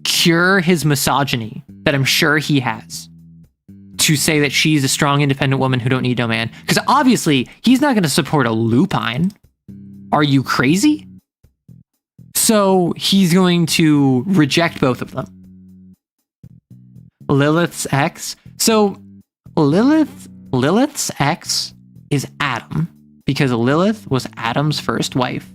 cure his misogyny that I'm sure he has to say that she's a strong, independent woman who don't need no man. Because obviously, he's not going to support a lupine. Are you crazy? So he's going to reject both of them. Lilith's ex. So Lilith's ex is Adam, because Lilith was Adam's first wife.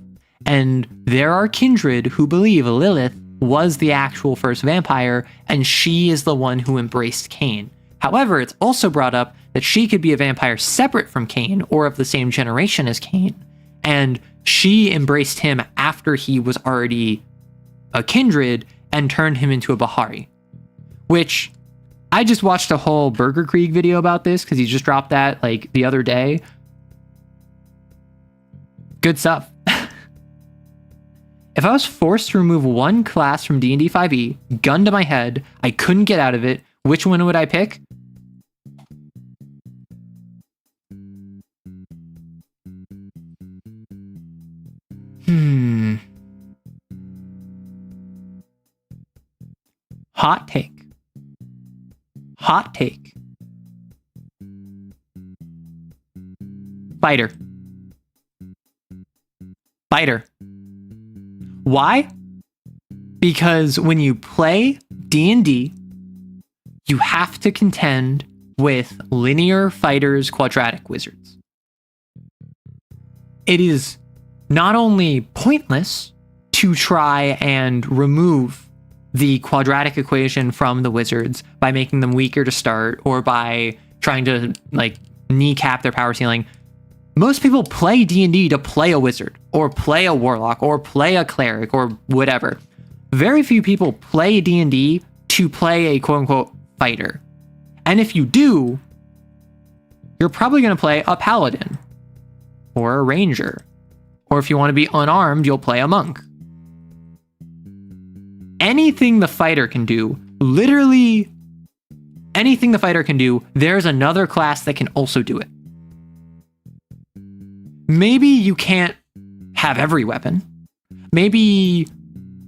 And there are kindred who believe Lilith was the actual first vampire, and she is the one who embraced Cain. However, it's also brought up that she could be a vampire separate from Cain or of the same generation as Cain. And she embraced him after he was already a kindred and turned him into a Bahari. Which, I just watched a whole Burger Krieg video about this because he just dropped that like the other day. Good stuff. If I was forced to remove one class from D&D 5e, gun to my head, I couldn't get out of it, which one would I pick? Hot take. Hot take. Fighter. Fighter. Why? Because when you play D&D, you have to contend with linear fighters, quadratic wizards. It is not only pointless to try and remove the quadratic equation from the wizards by making them weaker to start or by trying to like kneecap their power ceiling. Most people play D&D to play a wizard or play a warlock or play a cleric or whatever. Very few people play D&D to play a quote-unquote fighter. And if you do, you're probably going to play a paladin or a ranger. Or if you want to be unarmed, you'll play a monk. Anything the fighter can do, literally anything the fighter can do, there's another class that can also do it. Maybe you can't have every weapon. Maybe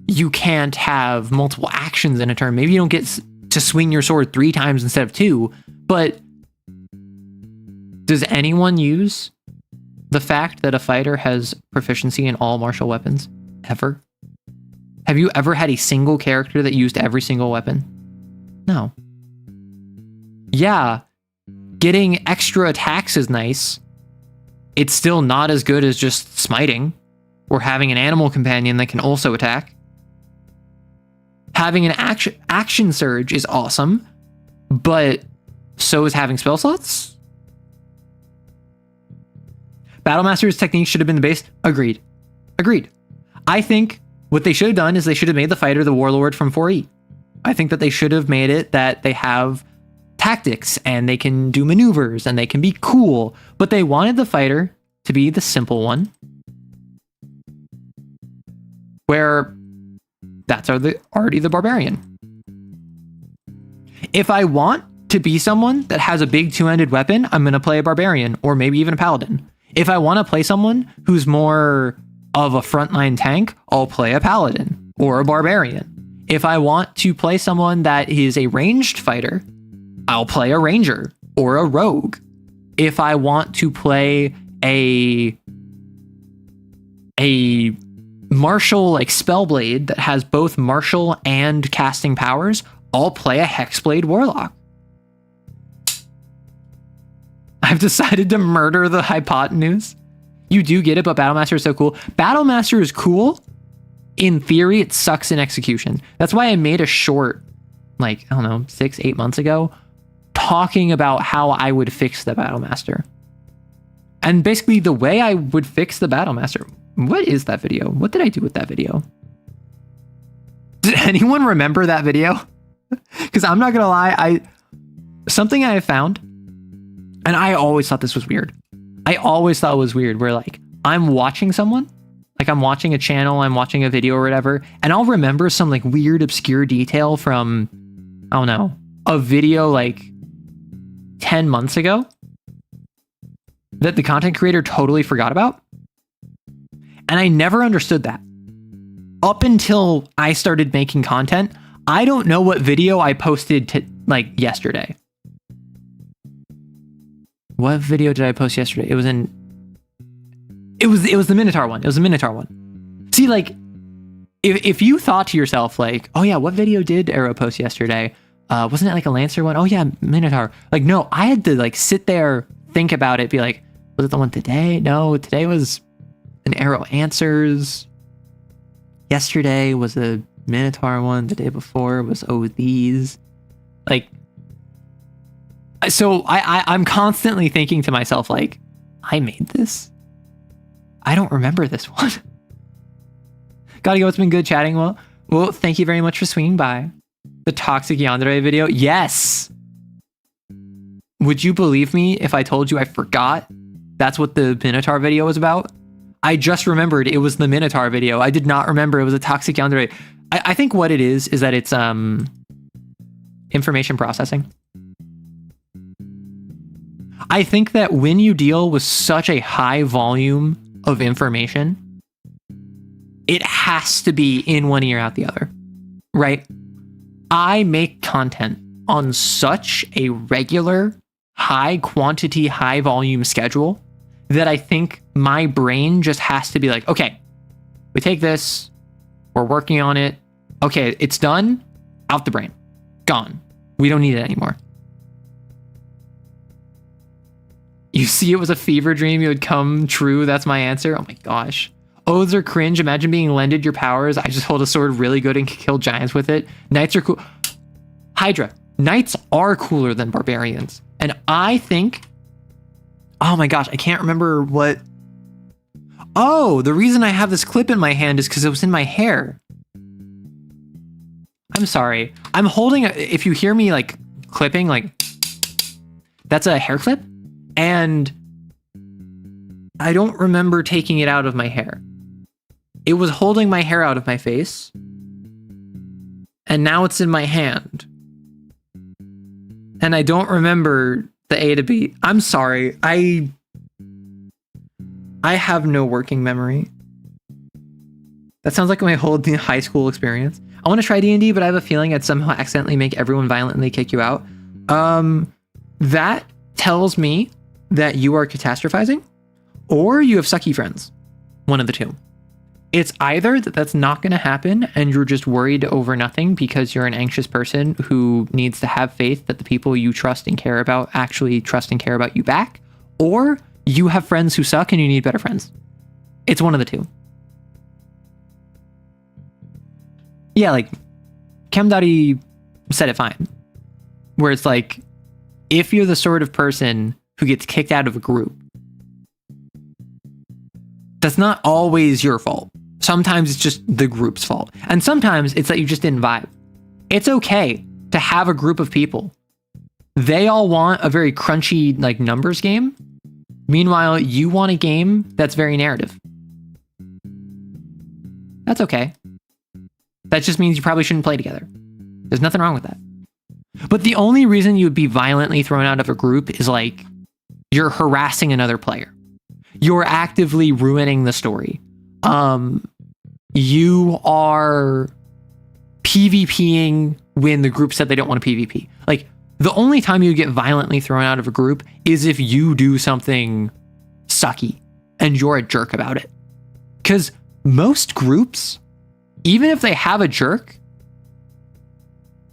you can't have multiple actions in a turn. Maybe you don't get to swing your sword 3 times instead of 2. But does anyone use the fact that a fighter has proficiency in all martial weapons? Ever? Have you ever had a single character that used every single weapon? No. Yeah, getting extra attacks is nice. It's still not as good as just smiting or having an animal companion that can also attack. Having an action surge is awesome, but so is having spell slots. Battlemaster's technique should have been the base. Agreed. I think what they should have done is they should have made the fighter the warlord from 4e. I think that they should have made it that they have tactics and they can do maneuvers and they can be cool, but they wanted the fighter to be the simple one, where that's already the barbarian. If I want to be someone that has a big 2-handed weapon, I'm going to play a barbarian or maybe even a paladin. If I want to play someone who's more of a frontline tank, I'll play a paladin or a barbarian. If I want to play someone that is a ranged fighter, I'll play a ranger or a rogue. If I want to play a martial like spellblade that has both martial and casting powers, I'll play a hexblade warlock. I've decided to murder the hypotenuse. You do get it, but Battlemaster is so cool. Battlemaster is cool. In theory, it sucks in execution. That's why I made a short, like, I don't know, 6-8 months ago, talking about how I would fix the Battlemaster. And basically the way I would fix the Battlemaster. What is that video? What did I do with that video? Did anyone remember that video? Because I'm not gonna lie, something I have found, and I always thought this was weird. I always thought it was weird where like I'm watching someone, like I'm watching a channel, I'm watching a video or whatever, and I'll remember some like weird obscure detail from, I don't know, a video like 10 months ago. that the content creator totally forgot about. And I never understood that. Up until I started making content, I don't know what video I posted to like yesterday. What video did I post yesterday? It was the Minotaur one. It was the Minotaur one. See, like, if you thought to yourself, like, oh yeah, what video did Arrow post yesterday? Wasn't it like a Lancer one? Oh yeah, Minotaur. Like, no, I had to like sit there, think about it, be like, was it the one today? No, today was an Arrow Answers. Yesterday was a Minotaur one. The day before was these. Like, so I'm constantly thinking to myself, like, I made this? I don't remember this one. Gotta go, it's been good chatting. Well, thank you very much for swinging by. The Toxic Yandere video? Yes! Would you believe me if I told you I forgot that's what the Minotaur video was about? I just remembered it was the Minotaur video. I did not remember it was a Toxic Yandere. I think what it is that it's information processing. I think that when you deal with such a high volume of information, it has to be in one ear out the other, right? I make content on such a regular, high quantity, high volume schedule that I think my brain just has to be like, okay, we take this, we're working on it. Okay, it's done, out the brain, gone. We don't need it anymore. You see, it was a fever dream. It would come true. That's my answer. Oh my gosh. Oaths are cringe. Imagine being lended your powers. I just hold a sword really good and can kill giants with it. Knights are cool. Hydra. Knights are cooler than barbarians. And I think... Oh my gosh, I can't remember what... Oh, the reason I have this clip in my hand is because it was in my hair. I'm sorry. I'm holding... If you hear me like clipping, like... That's a hair clip. And I don't remember taking it out of my hair. It was holding my hair out of my face. And now it's in my hand. And I don't remember the A to B. I'm sorry. I have no working memory. That sounds like my whole high school experience. I want to try D&D, but I have a feeling I'd somehow accidentally make everyone violently kick you out. That tells me that you are catastrophizing or you have sucky friends. One of the two. It's either that that's not going to happen and you're just worried over nothing because you're an anxious person who needs to have faith that the people you trust and care about actually trust and care about you back, or you have friends who suck and you need better friends. It's one of the two. Yeah, like Chemdaddy said it fine. Where it's like, if you're the sort of person who gets kicked out of a group, that's not always your fault. Sometimes it's just the group's fault. And sometimes it's that you just didn't vibe. It's okay to have a group of people. They all want a very crunchy like numbers game. Meanwhile, you want a game that's very narrative. That's okay. That just means you probably shouldn't play together. There's nothing wrong with that. But the only reason you would be violently thrown out of a group is like you're harassing another player. You're actively ruining the story. You are PvPing when the group said they don't want to PvP. Like, the only time you get violently thrown out of a group is if you do something sucky and you're a jerk about it. Because most groups, even if they have a jerk,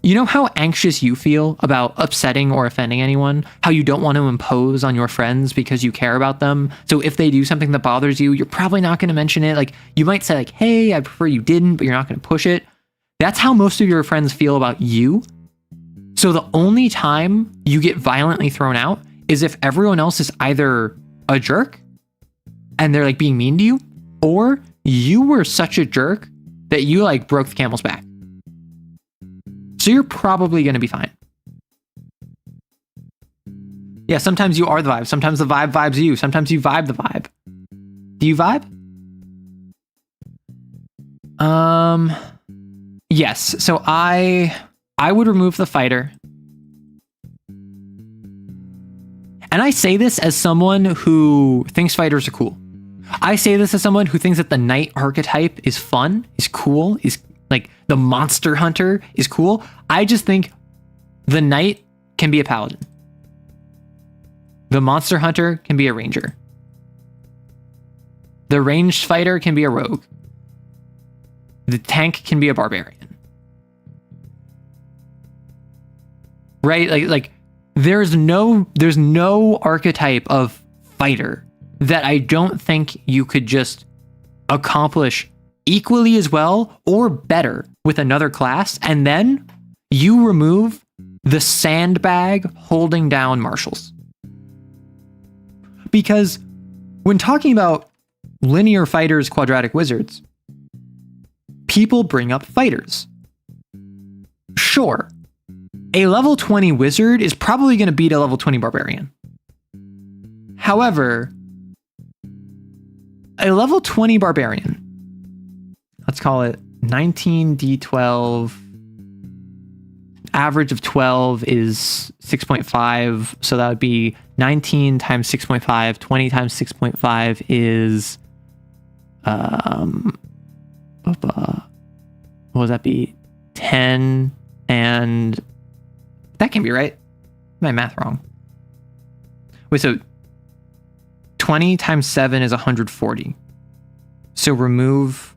you know how anxious you feel about upsetting or offending anyone? How you don't want to impose on your friends because you care about them. So if they do something that bothers you, you're probably not going to mention it. Like, you might say like, hey, I prefer you didn't, but you're not going to push it. That's how most of your friends feel about you. So the only time you get violently thrown out is if everyone else is either a jerk and they're like being mean to you, or you were such a jerk that you like broke the camel's back. So you're probably going to be fine. Yeah, sometimes you are the vibe. Sometimes the vibe vibes you. Sometimes you vibe the vibe. Do you vibe? Yes. So I would remove the fighter. And I say this as someone who thinks fighters are cool. I say this as someone who thinks that the knight archetype is fun, is cool, is like the monster hunter is cool. I just think the knight can be a paladin. The monster hunter can be a ranger. The ranged fighter can be a rogue. The tank can be a barbarian. Right? Like there's no archetype of fighter that I don't think you could just accomplish equally as well or better with another class, and then you remove the sandbag holding down marshals. Because when talking about linear fighters, quadratic wizards, people bring up fighters. Sure, a level 20 wizard is probably going to beat a level 20 barbarian. However, a level 20 barbarian, let's call it 19d12, average of 12 is 6.5, so that would be 19 times 6.5, 20 times 6.5 is, what would that be? 10, and that can be right. My math wrong. Wait, so 20 times 7 is 140. So remove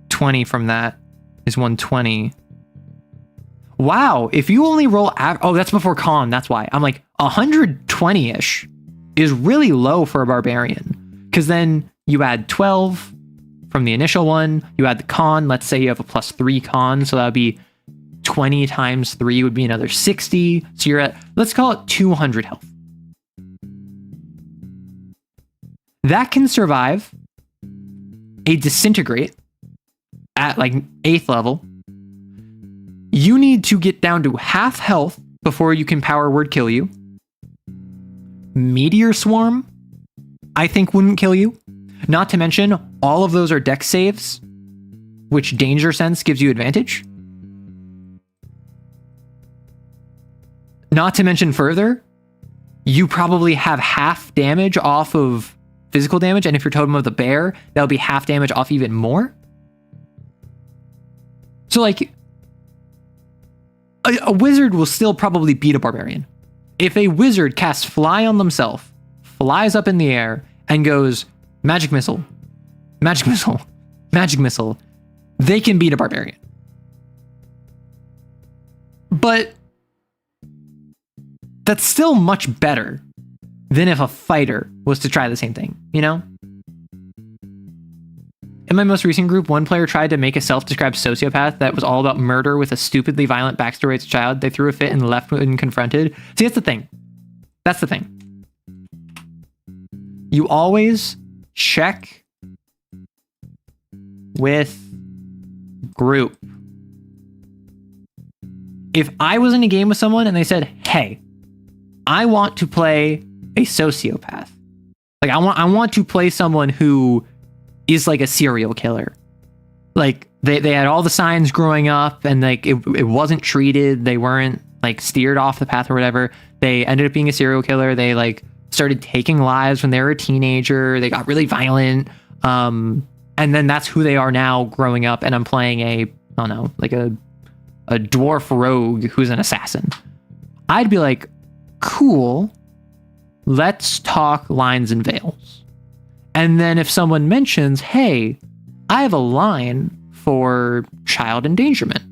20 from that is 120. Wow, if you only roll... oh, that's before con, that's why. I'm like, 120-ish is really low for a barbarian. Because then you add 12 from the initial one, you add the con, let's say you have a +3 con, so that would be 20 times 3 would be another 60. So you're at, let's call it 200 health. That can survive a disintegrate at like 8th level. You need to get down to half health before you can power word kill you. Meteor Swarm, I think wouldn't kill you. Not to mention, all of those are dex saves, which Danger Sense gives you advantage. Not to mention further, you probably have half damage off of physical damage, and if you're Totem of the Bear, that'll be half damage off even more. So like, a wizard will still probably beat a barbarian. If a wizard casts Fly on themselves, flies up in the air, and goes, Magic Missile, Magic Missile, Magic Missile, they can beat a barbarian. But that's still much better than if a fighter was to try the same thing, you know? In my most recent group, one player tried to make a self-described sociopath that was all about murder with a stupidly violent backstory as a child. They threw a fit and left when confronted. See, that's the thing. That's the thing. You always check with group. If I was in a game with someone and they said, hey, I want to play a sociopath. Like I want to play someone who is like a serial killer. Like they had all the signs growing up and like it wasn't treated. They weren't like steered off the path or whatever. They ended up being a serial killer. They like started taking lives when they were a teenager. They got really violent. And then that's who they are now growing up. And I'm playing I don't know, like a dwarf rogue who's an assassin. I'd be like, cool, let's talk lines and veils. And then if someone mentions, hey, I have a line for child endangerment.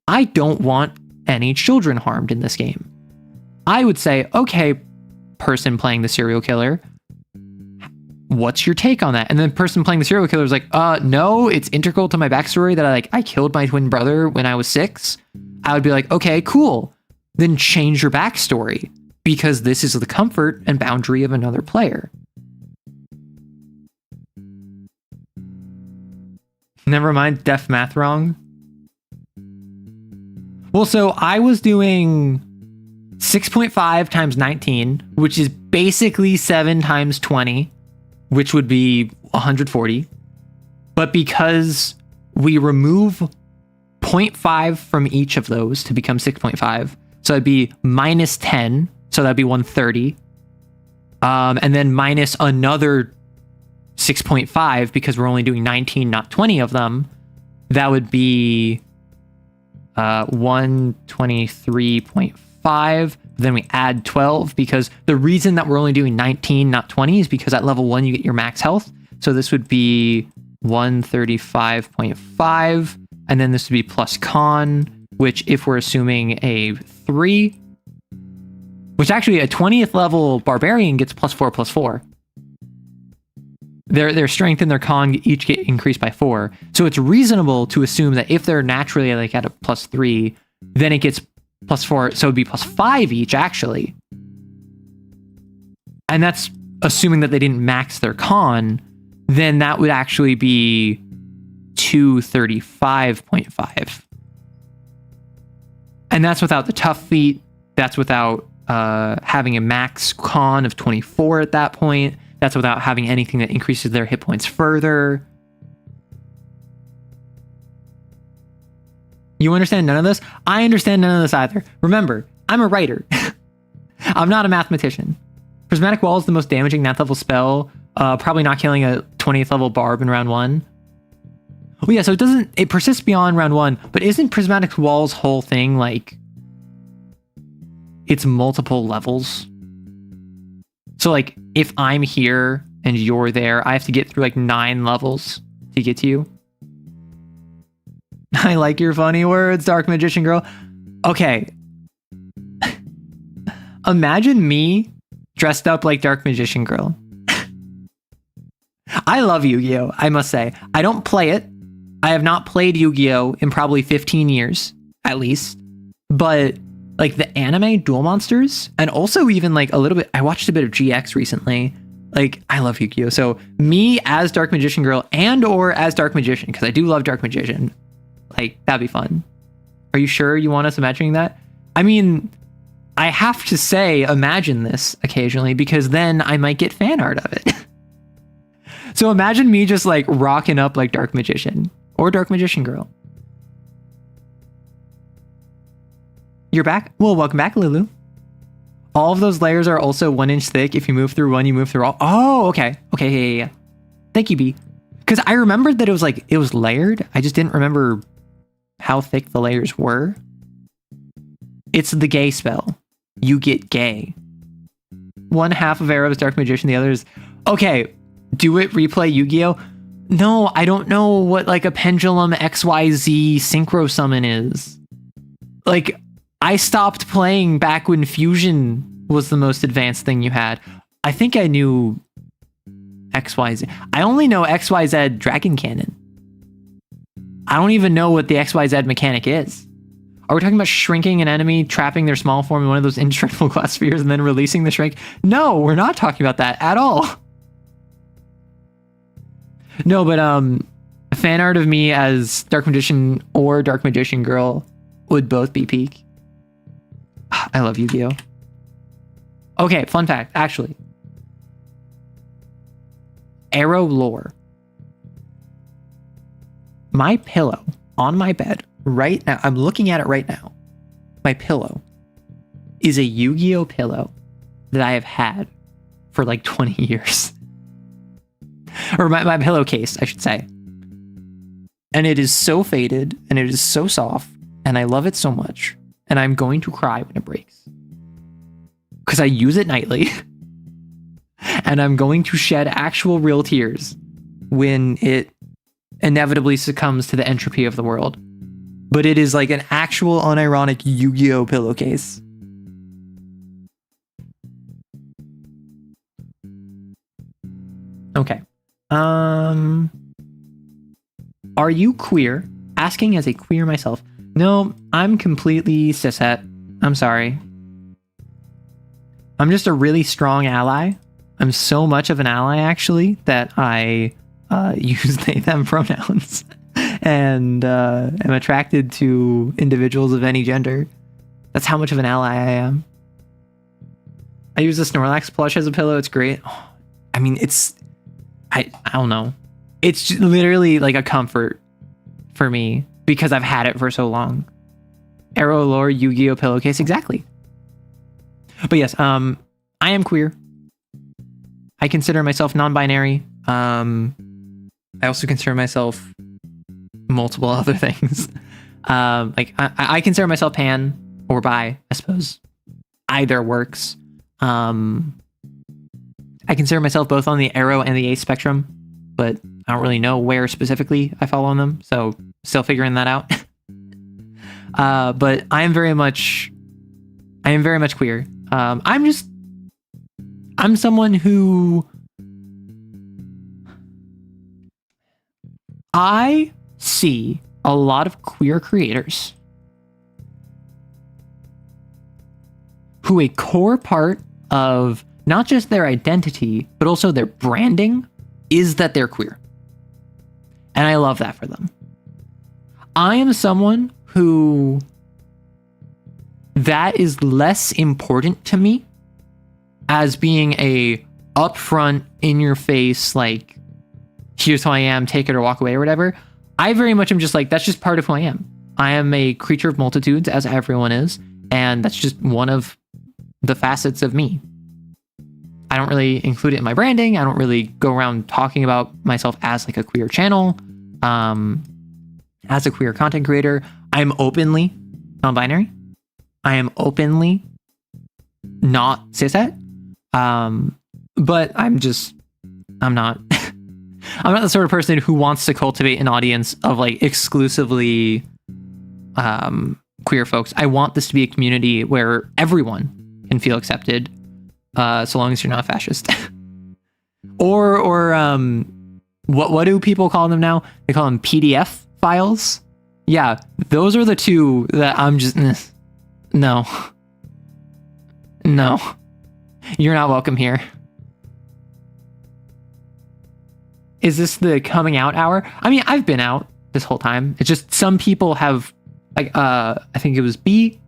I don't want any children harmed in this game. I would say, okay, person playing the serial killer, what's your take on that? And then the person playing the serial killer is like, no, it's integral to my backstory that I killed my twin brother when I was 6. I would be like, okay, cool. Then change your backstory because this is the comfort and boundary of another player. Never mind, def math wrong. Well, so I was doing 6.5 times 19, which is basically 7 times 20, which would be 140. But because we remove 0.5 from each of those to become 6.5, so it'd be minus 10, So that'd be 130. And then minus another 6.5 because we're only doing 19, not 20 of them. That would be 123.5. Then we add 12 because the reason that we're only doing 19, not 20 is because at level 1 you get your max health. So this would be 135.5. And then this would be plus con, which if we're assuming a 3, which actually a 20th level barbarian gets +4/+4. Their strength and their con each get increased by 4. So it's reasonable to assume that if they're naturally like at a +3, then it gets +4. So it'd be +5 each actually. And that's assuming that they didn't max their con, then that would actually be 235.5. And that's without the tough feat. That's without having a max con of 24 at that point. That's without having anything that increases their hit points further. You understand none of this? I understand none of this either. Remember, I'm a writer. I'm not a mathematician. Prismatic Wall is the most damaging 9th level spell. Probably not killing a 20th level barb in round 1. Oh yeah, so it persists beyond round 1, but isn't Prismatic Wall's whole thing like it's multiple levels? So like if I'm here and you're there, I have to get through like 9 levels to get to you. I like your funny words, Dark Magician Girl. Okay. Imagine me dressed up like Dark Magician Girl. I love Yu-Gi-Oh! I must say. I don't play it. I have not played Yu-Gi-Oh! In probably 15 years, at least. But like the anime Duel Monsters, and also even like a little bit, I watched a bit of GX recently. Like, I love Yu-Gi-Oh! So me as Dark Magician Girl and or as Dark Magician, because I do love Dark Magician. Like, that'd be fun. Are you sure you want us imagining that? I mean, I have to say imagine this occasionally because then I might get fan art of it. So imagine me just like rocking up like Dark Magician or Dark Magician Girl. You're back? Well, welcome back, Lulu. All of those layers are also 1 inch thick. If you move through one, you move through all. Oh, okay. Okay, yeah. Thank you, B. Because I remembered that it was layered. I just didn't remember how thick the layers were. It's the gay spell. You get gay. One half of Arab's Dark Magician, the other is... Okay, do it replay Yu-Gi-Oh? No, I don't know what like a pendulum XYZ synchro summon is. Like, I stopped playing back when Fusion was the most advanced thing you had. I think I knew XYZ. I only know XYZ Dragon Cannon. I don't even know what the XYZ mechanic is. Are we talking about shrinking an enemy, trapping their small form in one of those indestructible glass spheres, and then releasing the shrink? No, we're not talking about that at all. No, but fan art of me as Dark Magician or Dark Magician Girl would both be peak. I love Yu-Gi-Oh! Okay, fun fact, actually. Arrow lore. My pillow on my bed right now, I'm looking at it right now. My pillow is a Yu-Gi-Oh! Pillow that I have had for like 20 years. Or my pillowcase, I should say. And it is so faded, and it is so soft, and I love it so much. And I'm going to cry when it breaks. Because I use it nightly. And I'm going to shed actual real tears when it inevitably succumbs to the entropy of the world. But it is like an actual unironic Yu-Gi-Oh! Pillowcase. Okay. Are you queer? Asking as a queer myself. No, I'm completely cishet. I'm sorry. I'm just a really strong ally. I'm so much of an ally, actually, that I use they, them pronouns and am attracted to individuals of any gender. That's how much of an ally I am. I use the Snorlax plush as a pillow. It's great. I mean, it's... I don't know. It's literally like a comfort for me because I've had it for so long. Arrow lore, Yu-Gi-Oh! Pillowcase, exactly. But yes, I am queer. I consider myself non-binary. I also consider myself multiple other things. Like I consider myself pan or bi, I suppose. Either works. I consider myself both on the arrow and the ace spectrum, but I don't really know where specifically I fall on them, so still figuring that out. But I am very much queer. I'm someone who I see a lot of queer creators who a core part of not just their identity, but also their branding is that they're queer. And I love that for them. I am someone who that is less important to me as being a upfront, in your face, like, here's who I am, take it or walk away or whatever. I very much am just like, that's just part of who I am. I am a creature of multitudes, as everyone is, and that's just one of the facets of me. I don't really include it in my branding. I don't really go around talking about myself as like a queer channel, as a queer content creator. I'm openly non-binary. I am openly not cishet. But I'm not I'm not the sort of person who wants to cultivate an audience of like exclusively queer folks. I want this to be a community where everyone can feel accepted, so long as you're not a fascist. or what do people call them now? They call them PDF files. Yeah, those are the two that I'm just no. You're not welcome here. Is this the coming out hour? I mean, I've been out this whole time. It's just some people have, like, I think it was B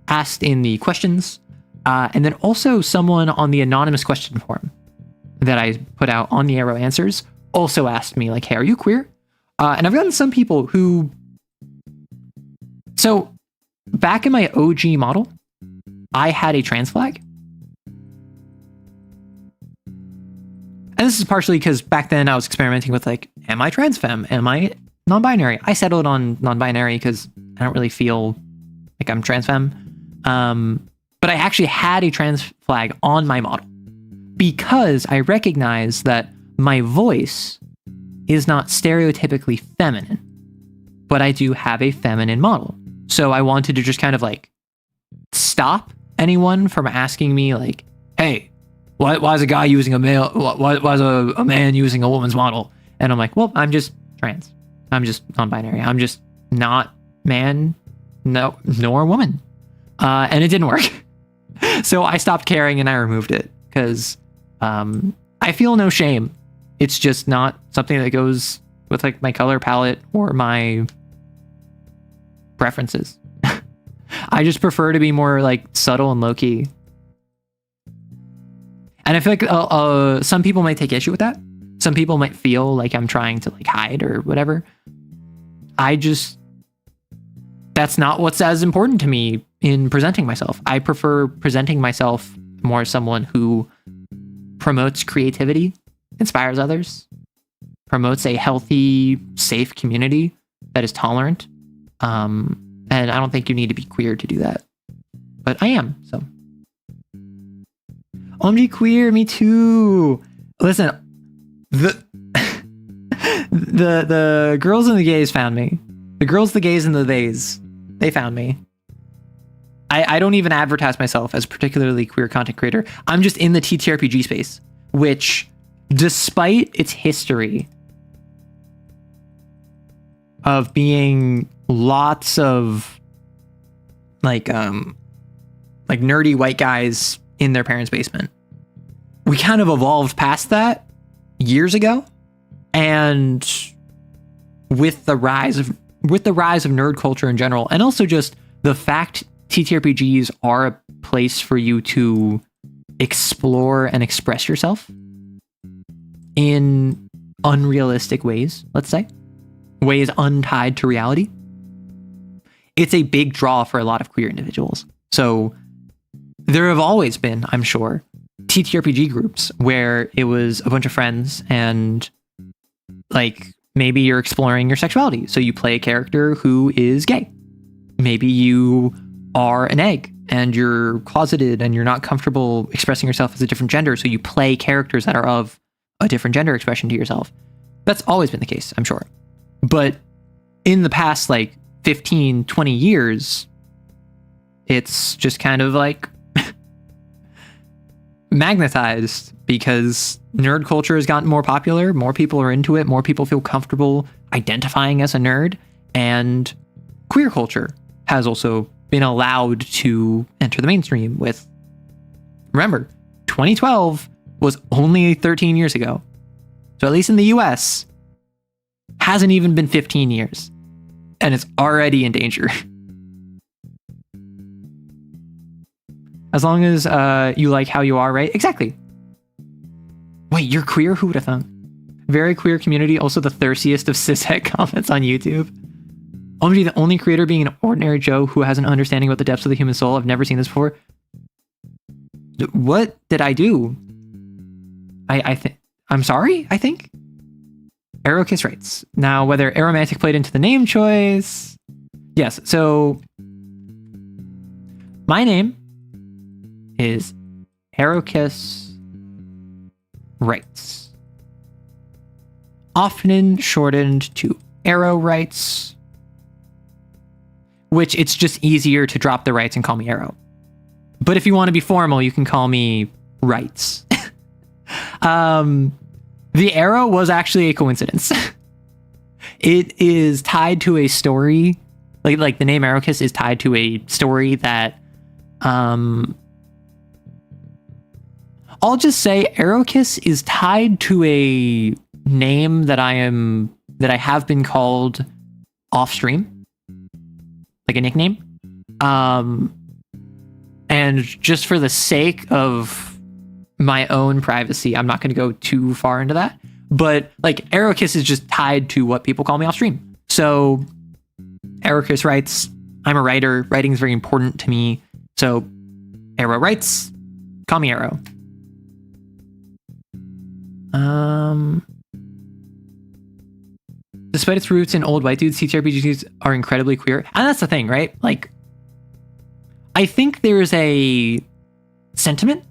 asked in the questions, and then also someone on the anonymous question form that I put out on the Arrow Answers also asked me, like, hey, are you queer? And I've gotten some people who... So, back in my OG model, I had a trans flag. And this is partially because back then I was experimenting with, like, am I trans femme? Am I non-binary? I settled on non-binary because I don't really feel like I'm trans femme. But I actually had a trans flag on my model because I recognize that my voice is not stereotypically feminine, but I do have a feminine model. So I wanted to just kind of like stop anyone from asking me, like, hey, why is a guy using a male? Why is a man using a woman's model? And I'm like, well, I'm just trans. I'm just non-binary. I'm just not man, nor woman. And it didn't work. So I stopped caring and I removed it because I feel no shame. It's just not something that goes with like my color palette or my preferences. I just prefer to be more like subtle and low-key. And I feel like some people might take issue with that. Some people might feel like I'm trying to like hide or whatever. That's not what's as important to me in presenting myself. I prefer presenting myself more as someone who promotes creativity, inspires others, promotes a healthy, safe community that is tolerant. And I don't think you need to be queer to do that. But I am, so. OMG queer, me too. Listen, the girls and the gays found me. The girls, the gays, and the theys, they found me. I don't even advertise myself as a particularly queer content creator. I'm just in the TTRPG space, which, despite its history of being lots of like nerdy white guys in their parents' basement, we kind of evolved past that years ago. And with the rise of nerd culture in general, and also just the fact TTRPGs are a place for you to explore and express yourself in unrealistic ways, let's say, ways untied to reality. It's a big draw for a lot of queer individuals. So there have always been, I'm sure, TTRPG groups where it was a bunch of friends and like maybe you're exploring your sexuality. So you play a character who is gay. Maybe you are an egg and you're closeted and you're not comfortable expressing yourself as a different gender. So you play characters that are of a different gender expression to yourself. That's always been the case, I'm sure. But in the past, like 15, 20 years, it's just kind of like magnetized because nerd culture has gotten more popular. More people are into it. More people feel comfortable identifying as a nerd. And queer culture has also been allowed to enter the mainstream with, remember, 2012 was only 13 years ago. So at least in the US, hasn't even been 15 years. And it's already in danger. As long as you like how you are, right? Exactly. Wait, you're queer? Who would have thought? Very queer community, also the thirstiest of cishet comments on YouTube. OMG, the only creator being an ordinary Joe who has an understanding about the depths of the human soul. I've never seen this before. What did I do? I'm sorry, I think? Aerokiss writes. Now, whether aromantic played into the name choice... Yes, so... My name is Aerokiss Writes. Often shortened to Arrow Writes, which it's just easier to drop the rights and call me Arrow. But if you want to be formal, you can call me Writes. The arrow was actually a coincidence. It is tied to a story, like the name Aerokiss is tied to a story that, I'll just say Aerokiss is tied to a name that I have been called off stream, like a nickname. And just for the sake of my own privacy, I'm not going to go too far into that. But like Aerokiss is just tied to what people call me off stream. So Aerokiss writes, I'm a writer. Writing is very important to me. So Arrow writes, call me Arrow. Despite its roots in old white dudes, TTRPGs are incredibly queer. And that's the thing, right? Like, I think there's a sentiment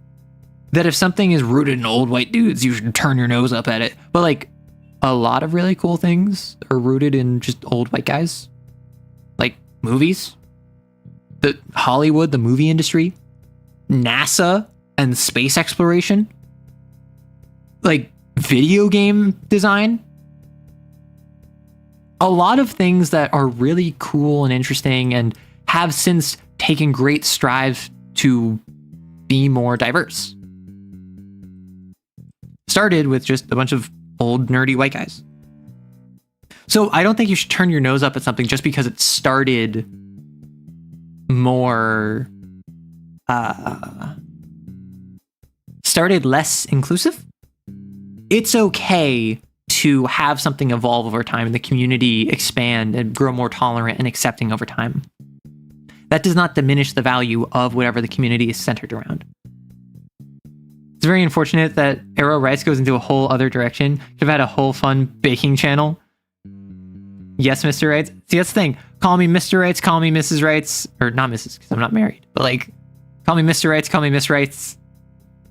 that if something is rooted in old white dudes, you should turn your nose up at it. But like a lot of really cool things are rooted in just old white guys. Like movies, the Hollywood, the movie industry, NASA and space exploration, like video game design. A lot of things that are really cool and interesting and have since taken great strides to be more diverse. Started with just a bunch of old nerdy white guys. So I don't think you should turn your nose up at something just because it started more, started less inclusive. It's okay to have something evolve over time and the community expand and grow more tolerant and accepting over time. That does not diminish the value of whatever the community is centered around. It's very unfortunate that Arrow Rice goes into a whole other direction. Could have had a whole fun baking channel. Yes, Mr. Rights. See, that's the thing. Call me Mr. Rights, call me Mrs. Rights. Or not Mrs., because I'm not married. But like, call me Mr. Rights, call me Miss Rights.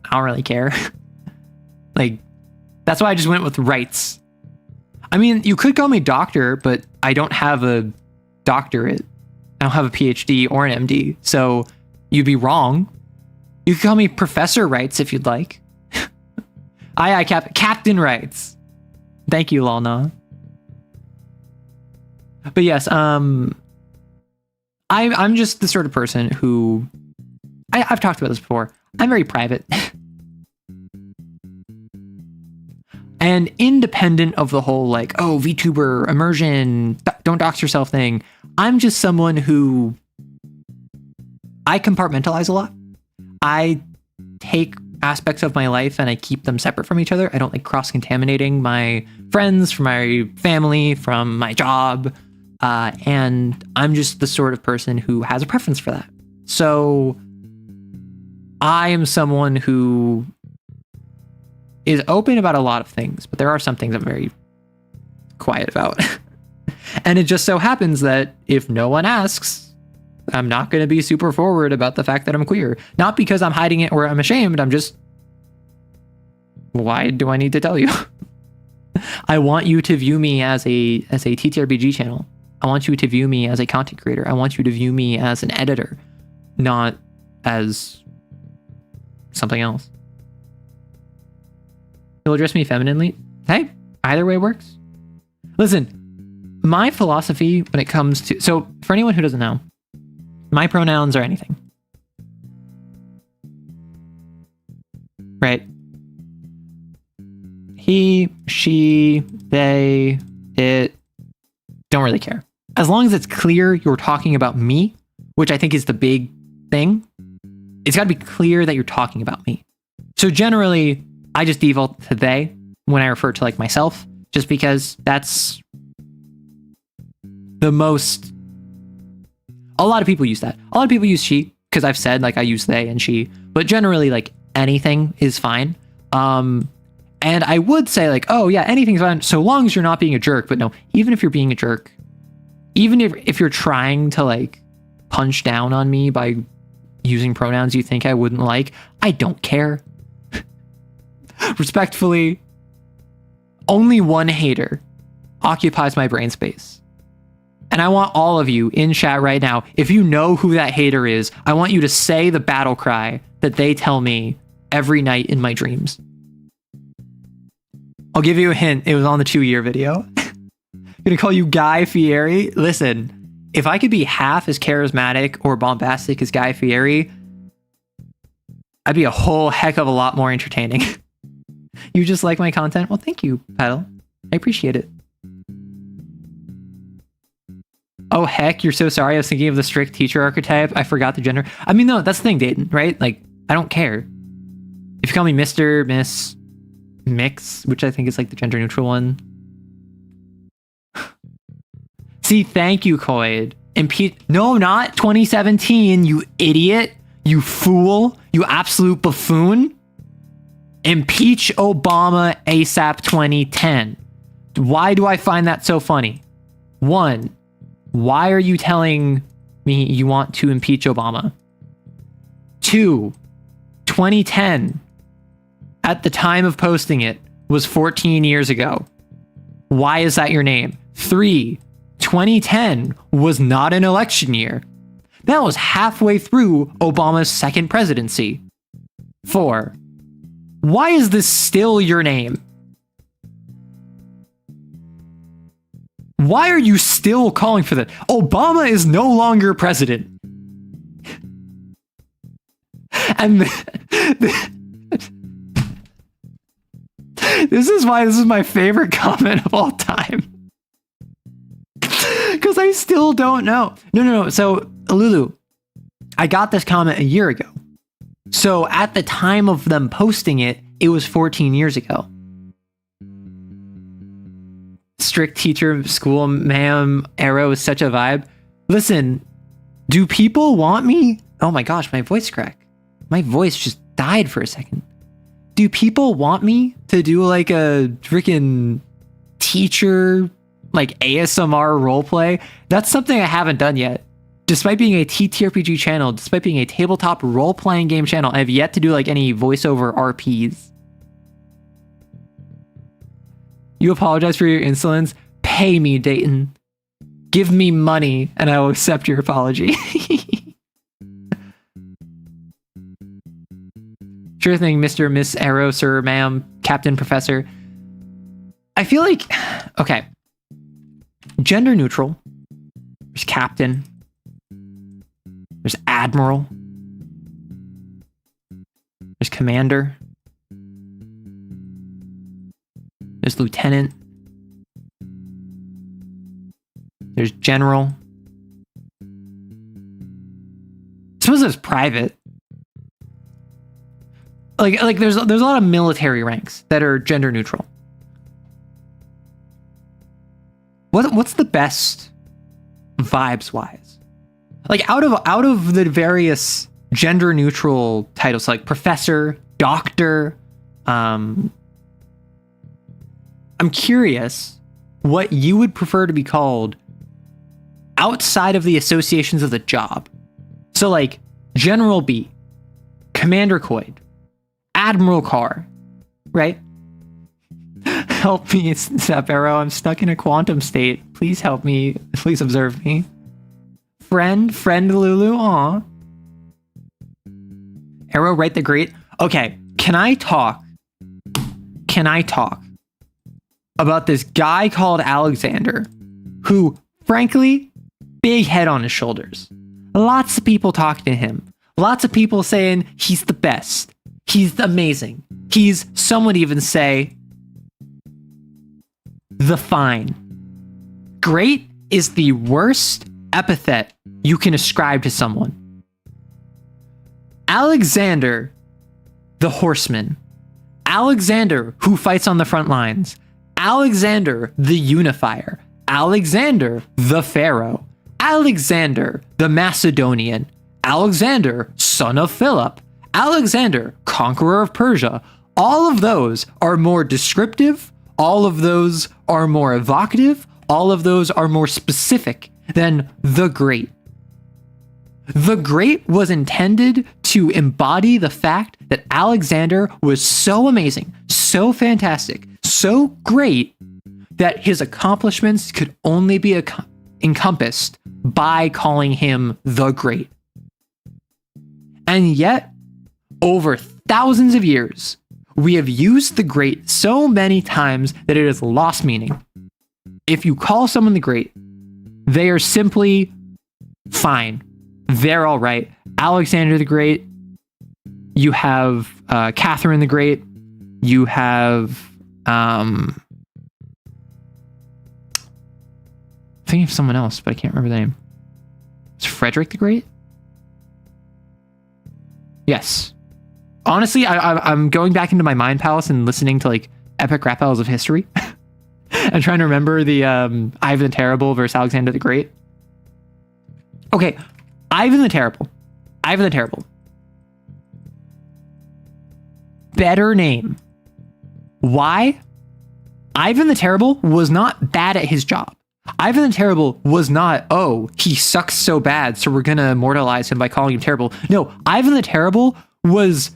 I don't really care. Like, that's why I just went with Rights. I mean, you could call me doctor, but I don't have a doctorate. I don't have a PhD or an MD. So you'd be wrong. You could call me Professor Rights if you'd like. Captain Rights. Thank you, Lalna. But yes, I'm just the sort of person who I've talked about this before. I'm very private. And independent of the whole like, oh, VTuber, immersion, don't dox yourself thing, I'm just someone who I compartmentalize a lot. I take aspects of my life and I keep them separate from each other. I don't like cross-contaminating my friends, from my family, from my job. And I'm just the sort of person who has a preference for that. So I am someone who is open about a lot of things, but there are some things I'm very quiet about. And it just so happens that if no one asks, I'm not going to be super forward about the fact that I'm queer. Not because I'm hiding it or I'm ashamed. I'm just, why do I need to tell you? I want you to view me as a TTRPG channel. I want you to view me as a content creator. I want you to view me as an editor, not as something else. You'll address me femininely. Hey, either way works. Listen, my philosophy when it comes to... So, for anyone who doesn't know, my pronouns are anything. Right? He, she, they, it, don't really care. As long as it's clear you're talking about me, which I think is the big thing, it's got to be clear that you're talking about me. So generally, I just default to they when I refer to like myself, just because that's the most... A lot of people use that. A lot of people use she, because I've said like I use they and she, but generally like anything is fine. And I would say like, oh yeah, anything's fine so long as you're not being a jerk. But no, even if you're being a jerk, even if you're trying to like punch down on me by using pronouns you think I wouldn't like, I don't care. Respectfully, only one hater occupies my brain space. And I want all of you in chat right now, if you know who that hater is, I want you to say the battle cry that they tell me every night in my dreams. I'll give you a hint. It was on the 2-year video. I'm gonna call you Guy Fieri. Listen, if I could be half as charismatic or bombastic as Guy Fieri, I'd be a whole heck of a lot more entertaining. You just like my content? Well, thank you, Paddle. I appreciate it. Oh, heck, you're so sorry. I was thinking of the strict teacher archetype. I forgot the gender. I mean, no, that's the thing, Dayton, right? Like, I don't care. If you call me Mr., Miss, Mix, which I think is like the gender neutral one. See, thank you, Coid. No, not 2017, you idiot. You fool. You absolute buffoon. Impeach Obama ASAP 2010. Why do I find that so funny? 1, why are you telling me you want to impeach Obama? 2, 2010. At the time of posting it was 14 years ago. Why is that your name? 3, 2010 was not an election year. That was halfway through Obama's second presidency. 4, why is this still your name? Why are you still calling for that? Obama is no longer president. And this is why this is my favorite comment of all time. Because I still don't know. No. So, Lulu, I got this comment a year ago. So, at the time of them posting it, it was 14 years ago. Strict teacher, school, ma'am, arrow is such a vibe. Listen, do people want me? Oh my gosh, my voice cracked. My voice just died for a second. Do people want me to do like a freaking teacher, like ASMR roleplay? That's something I haven't done yet. Despite being a TTRPG channel, despite being a tabletop role-playing game channel, I have yet to do like any voiceover RPs. You apologize for your insolence? Pay me, Dayton. Give me money and I will accept your apology. Sure thing, Mr., Miss, Arrow, Sir, Ma'am, Captain, Professor. I feel like, okay, gender neutral. There's Captain. There's Admiral. There's Commander. There's Lieutenant. There's General. I suppose there's Private. Like there's a lot of military ranks that are gender neutral. What's the best vibes wise? Like out of the various gender neutral titles like professor, doctor. I'm curious what you would prefer to be called outside of the associations of the job. So like General B, Commander Coyd, Admiral Carr, right? Help me, Step Arrow. I'm stuck in a quantum state. Please help me. Please observe me. Friend Lulu. Aw. Arrow, right the great. Okay, can I talk about this guy called Alexander, who, frankly, big head on his shoulders. Lots of people talking to him. Lots of people saying he's the best. He's amazing. He's, some would even say, the fine. Great is the worst epithet you can ascribe to someone. Alexander, the horseman. Alexander, who fights on the front lines. Alexander, the unifier. Alexander, the pharaoh. Alexander, the Macedonian. Alexander, son of Philip. Alexander, conqueror of Persia. All of those are more descriptive. All of those are more evocative. All of those are more specific than the Great. The Great was intended to embody the fact that Alexander was so amazing, so fantastic, so great that his accomplishments could only be encompassed by calling him the Great. And yet, over thousands of years, we have used the Great so many times that it has lost meaning. If you call someone the Great, they are simply fine. They're all right. Alexander the Great. You have Catherine the Great. You have I'm thinking of someone else, but I can't remember the name. Is Frederick the Great? Yes. Honestly, I'm going back into my mind palace and listening to like epic rap battles of history. I'm trying to remember the Ivan the Terrible versus Alexander the Great. Okay, Ivan the Terrible. Better name. Why? Ivan the Terrible was not bad at his job. Ivan the Terrible was not, oh, he sucks so bad, so we're going to immortalize him by calling him terrible. No, Ivan the Terrible was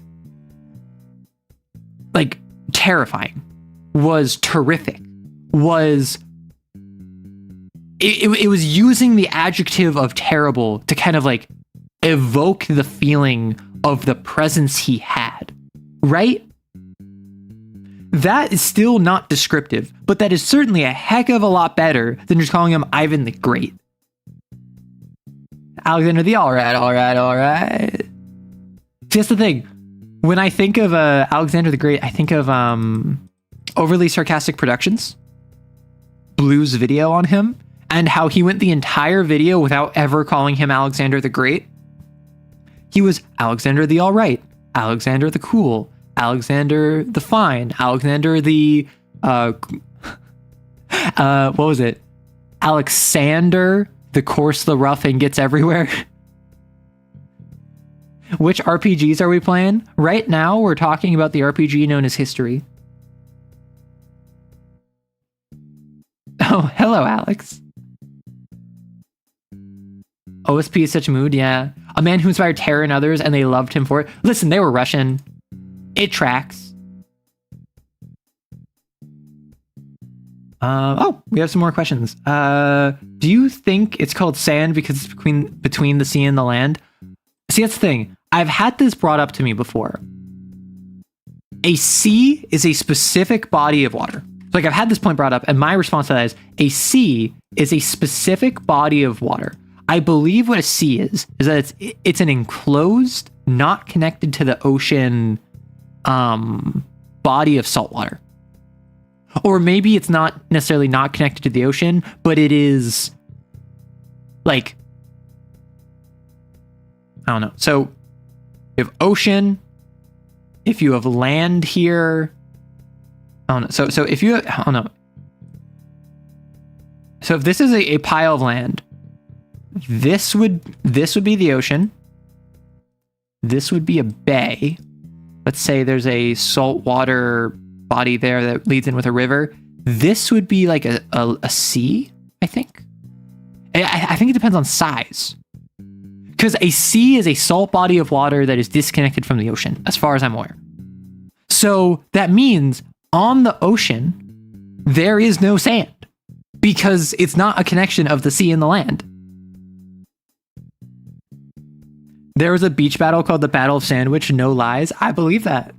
like terrifying, was terrific, was... It was using the adjective of terrible to kind of like evoke the feeling of the presence he had, right? That is still not descriptive, but that is certainly a heck of a lot better than just calling him Ivan the Great. Alexander the all right. See, that's the thing. When I think of Alexander the Great, I think of Overly Sarcastic Productions, Blue's video on him, and how he went the entire video without ever calling him Alexander the Great. He was Alexander the all right, Alexander the cool, Alexander the fine, Alexander the what was it? Alexander the coarse, the rough, and gets everywhere. Which RPGs are we playing? Right now, we're talking about the RPG known as History. Oh, hello, Alex. OSP is such a mood, yeah. A man who inspired terror in others, and they loved him for it. Listen, they were Russian. It tracks. Oh, we have some more questions. Do you think it's called sand because it's between the sea and the land? See, that's the thing. I've had this brought up to me before. A sea is a specific body of water. So, like, I've had this point brought up, and my response to that is a sea is a specific body of water. I believe what a sea is that it's an enclosed, not connected to the ocean body of salt water. Or maybe it's not necessarily not connected to the ocean, but it is like, I don't know. So you have ocean, if you have land here, I don't know. So if you, I don't know. So if this is a pile of land, this would be the ocean. This would be a bay. Let's say there's a saltwater body there that leads in with a river. This would be like a sea, I think. I think it depends on size. Because a sea is a salt body of water that is disconnected from the ocean, as far as I'm aware. So that means on the ocean, there is no sand because it's not a connection of the sea and the land. There was a beach battle called the Battle of Sandwich, no lies. I believe that.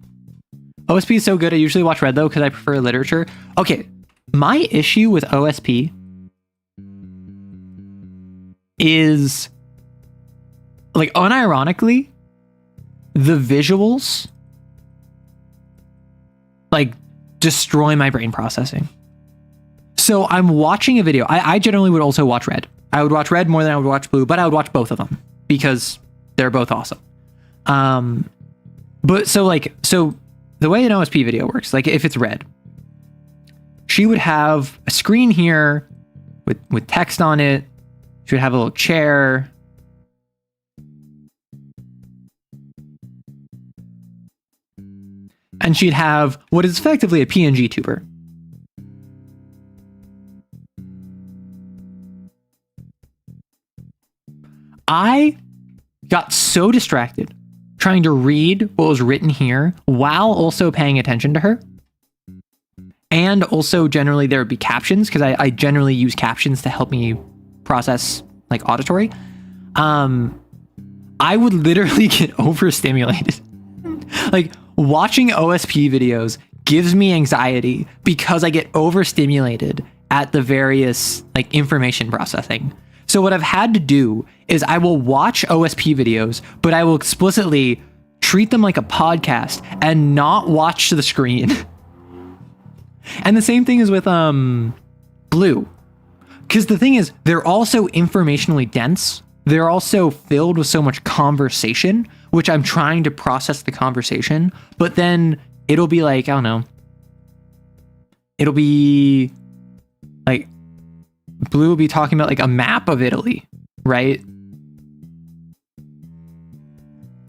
OSP is so good. I usually watch Red though because I prefer literature. Okay, my issue with OSP is, like, unironically, the visuals like destroy my brain processing. So I'm watching a video. I generally would also watch Red. I would watch Red more than I would watch Blue, but I would watch both of them because they're both awesome. But so the way an OSP video works, like if it's Red, she would have a screen here with text on it. She would have a little chair. And she'd have what is effectively a PNG tuber. I got so distracted trying to read what was written here while also paying attention to her. And also generally there would be captions because I generally use captions to help me process like auditory. I would literally get overstimulated. Like watching OSP videos gives me anxiety because I get overstimulated at the various like information processing. So what I've had to do is I will watch OSP videos, but I will explicitly treat them like a podcast and not watch the screen. And the same thing is with Blue. Because the thing is, they're also informationally dense. They're also filled with so much conversation, which I'm trying to process the conversation. But then it'll be like, I don't know. It'll be like, Blue will be talking about like a map of Italy, right?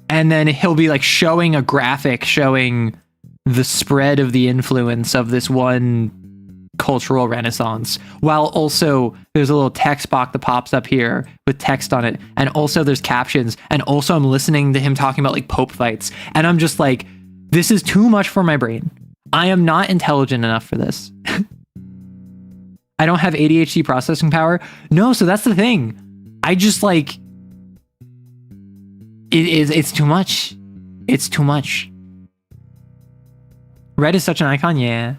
And then he'll be like showing a graphic showing the spread of the influence of this one cultural renaissance, while also there's a little text box that pops up here with text on it, and also there's captions, and also I'm listening to him talking about like Pope fights, and I'm just like, this is too much for my brain. I am not intelligent enough for this. I don't have ADHD processing power. No, so that's the thing. I just like, it's too much. It's too much. Red is such an icon, yeah.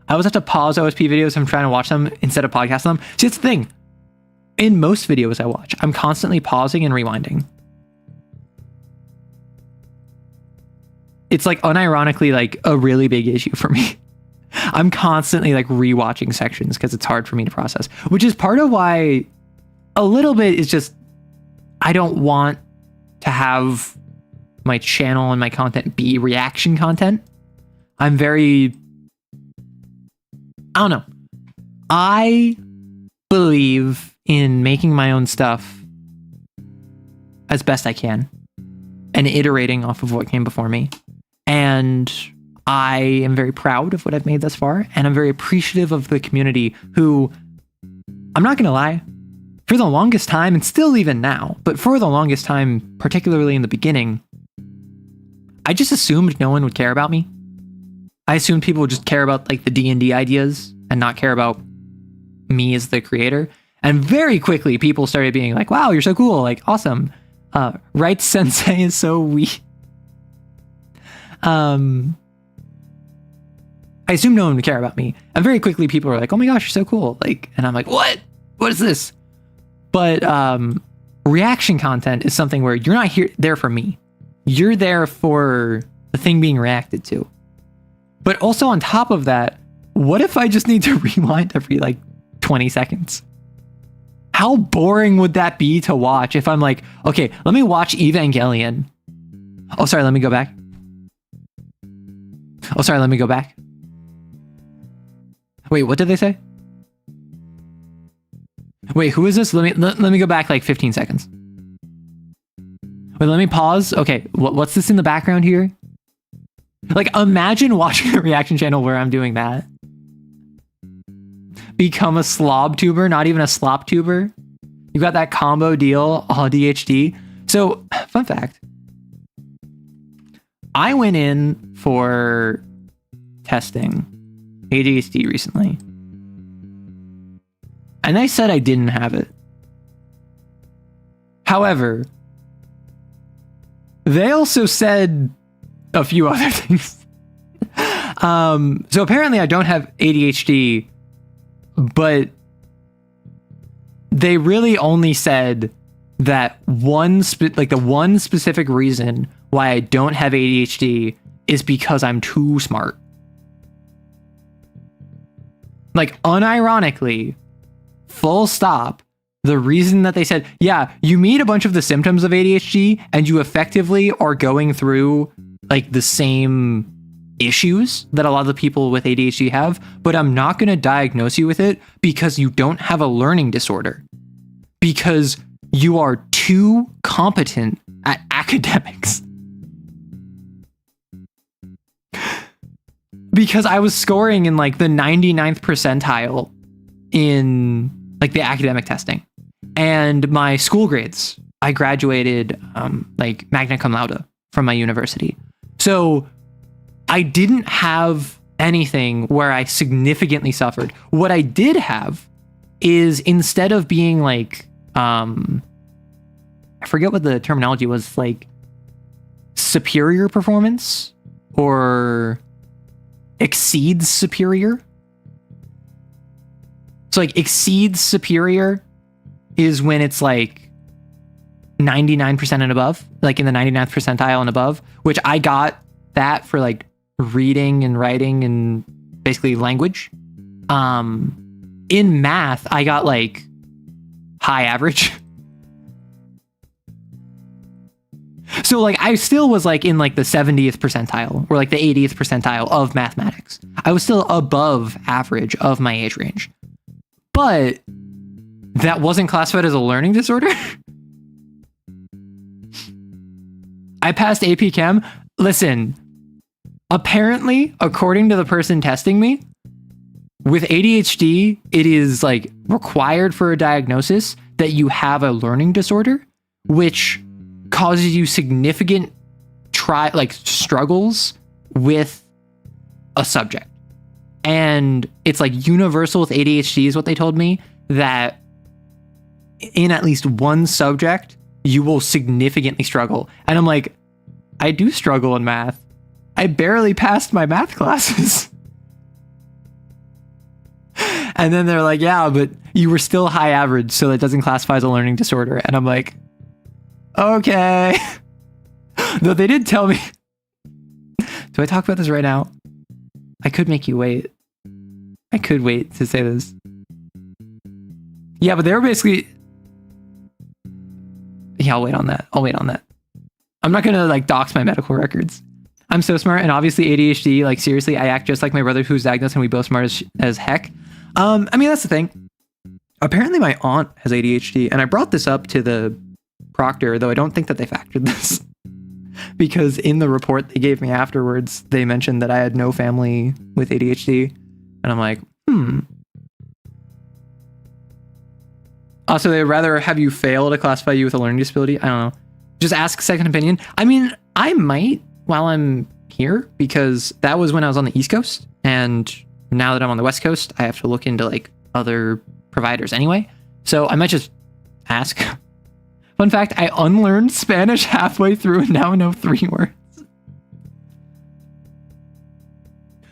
I always have to pause OSP videos if I'm trying to watch them instead of podcasting them. See, that's the thing. In most videos I watch, I'm constantly pausing and rewinding. It's like unironically like a really big issue for me. I'm constantly like rewatching sections because it's hard for me to process, which is part of why a little bit is just, I don't want to have my channel and my content be reaction content. I'm very, I don't know. I believe in making my own stuff as best I can and iterating off of what came before me. And I am very proud of what I've made thus far. And I'm very appreciative of the community who, I'm not going to lie, for the longest time, and still even now, but for the longest time, particularly in the beginning, I just assumed no one would care about me. I assumed people would just care about like the D&D ideas and not care about me as the creator. And very quickly, people started being like, wow, you're so cool. Like, awesome. Right Sensei is so weak. I assumed no one would care about me. And very quickly, people were like, oh my gosh, you're so cool. Like, and I'm like, what? What is this? But reaction content is something where you're not there for me. You're there for the thing being reacted to. But also on top of that, what if I just need to rewind every like 20 seconds? How boring would that be to watch if I'm like, okay, let me watch Evangelion. Oh, sorry, let me go back. Oh, sorry, let me go back. Wait, what did they say? Wait, who is this? Let me go back like 15 seconds. Wait, let me pause. Okay, what's this in the background here? Like, imagine watching a reaction channel where I'm doing that. Become a slob tuber, not even a slop tuber. You got that combo deal, all DHD. So, fun fact. I went in for testing ADHD recently. And they said I didn't have it. However, they also said a few other things. So apparently I don't have ADHD, but they really only said that the one specific reason why I don't have ADHD is because I'm too smart. Like, unironically, full stop, the reason that they said, yeah, you meet a bunch of the symptoms of ADHD and you effectively are going through like the same issues that a lot of the people with ADHD have, but I'm not going to diagnose you with it because you don't have a learning disorder, because you are too competent at academics. Because I was scoring in like the 99th percentile in like the academic testing, and my school grades, I graduated like magna cum laude from my university. So I didn't have anything where I significantly suffered. What I did have is, instead of being like, I forget what the terminology was, like superior performance or exceeds superior. So like exceeds superior is when it's like 99% and above, like in the 99th percentile and above, which I got that for like reading and writing and basically language. In math, I got like high average. So like I still was like in like the 70th percentile or like the 80th percentile of mathematics. I was still above average of my age range. But that wasn't classified as a learning disorder. I passed AP Chem. Listen, apparently, according to the person testing me, with ADHD, it is like required for a diagnosis that you have a learning disorder, which causes you significant struggles with a subject. And it's like universal with ADHD is what they told me, that in at least one subject, you will significantly struggle. And I'm like, I do struggle in math. I barely passed my math classes. And then they're like, yeah, but you were still high average, so that doesn't classify as a learning disorder. And I'm like, okay. Though they did tell me. Do I talk about this right now? I could make you wait. I could wait to say this. Yeah, but they were basically... Yeah, I'll wait on that. I'm not gonna like dox my medical records. I'm so smart, and obviously ADHD, like seriously, I act just like my brother who's diagnosed, and we both smart as heck. I mean, that's the thing. Apparently my aunt has ADHD, and I brought this up to the proctor, though I don't think that they factored this. Because in the report they gave me afterwards, they mentioned that I had no family with ADHD. And I'm like, Also, they'd rather have you fail to classify you with a learning disability. I don't know. Just ask second opinion. I mean, I might while I'm here, because that was when I was on the East Coast. And now that I'm on the West Coast, I have to look into like other providers anyway. So I might just ask. Fun fact, I unlearned Spanish halfway through and now know 3 words.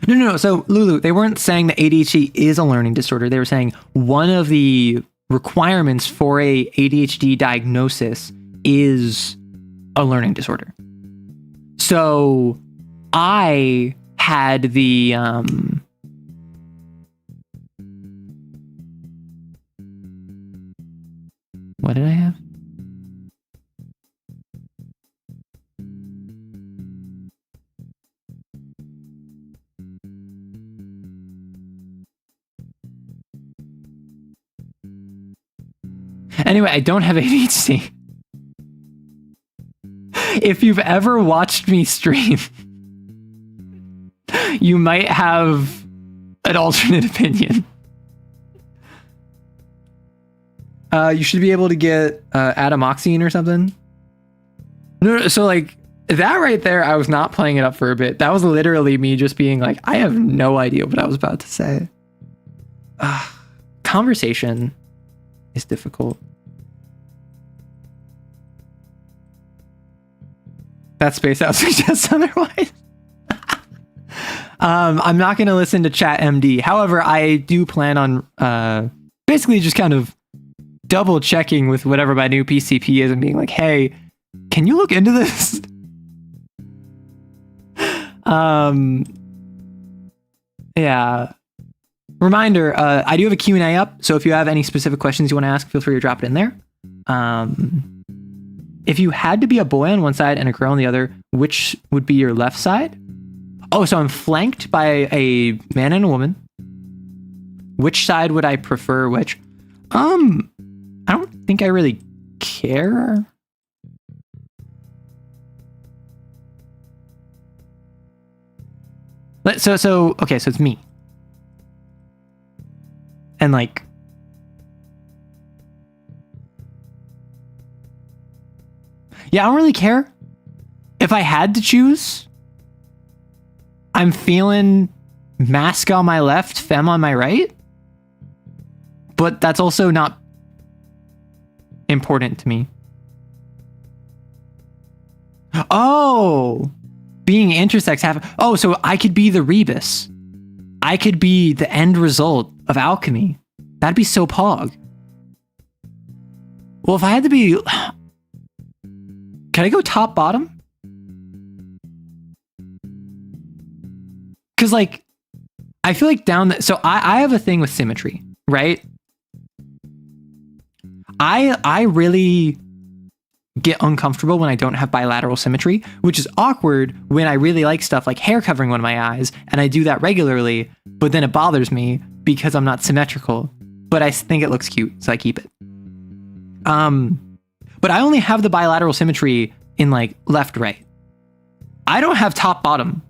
No. So, Lulu, they weren't saying that ADHD is a learning disorder. They were saying one of the requirements for a ADHD diagnosis is a learning disorder. So, I had the... What did I have? Anyway, I don't have ADHD. If you've ever watched me stream, you might have an alternate opinion. You should be able to get adamoxine or something. No, so like that right there, I was not playing it up for a bit. That was literally me just being like, I have no idea what I was about to say. Conversation is difficult. That space out suggests otherwise. I'm not going to listen to Chat MD. However, I do plan on basically just kind of double checking with whatever my new PCP is and being like, hey, can you look into this? Yeah. Reminder, I do have a Q&A up, so if you have any specific questions you want to ask, feel free to drop it in there. If you had to be a boy on one side and a girl on the other, which would be your left side? Oh, so I'm flanked by a man and a woman. Which side would I prefer? Which? I don't think I really care. Okay, so it's me. And like, yeah, I don't really care. If I had to choose, I'm feeling mask on my left, femme on my right. But that's also not important to me. Oh, being intersex so I could be the rebus. I could be the end result of alchemy. That'd be so pog. Well, if I had to be... Can I go top bottom? Because like, I feel like so I have a thing with symmetry, right? I really get uncomfortable when I don't have bilateral symmetry, which is awkward when I really like stuff like hair covering one of my eyes, and I do that regularly, but then it bothers me because I'm not symmetrical, but I think it looks cute, so I keep it. But I only have the bilateral symmetry in like left, right. I don't have top bottom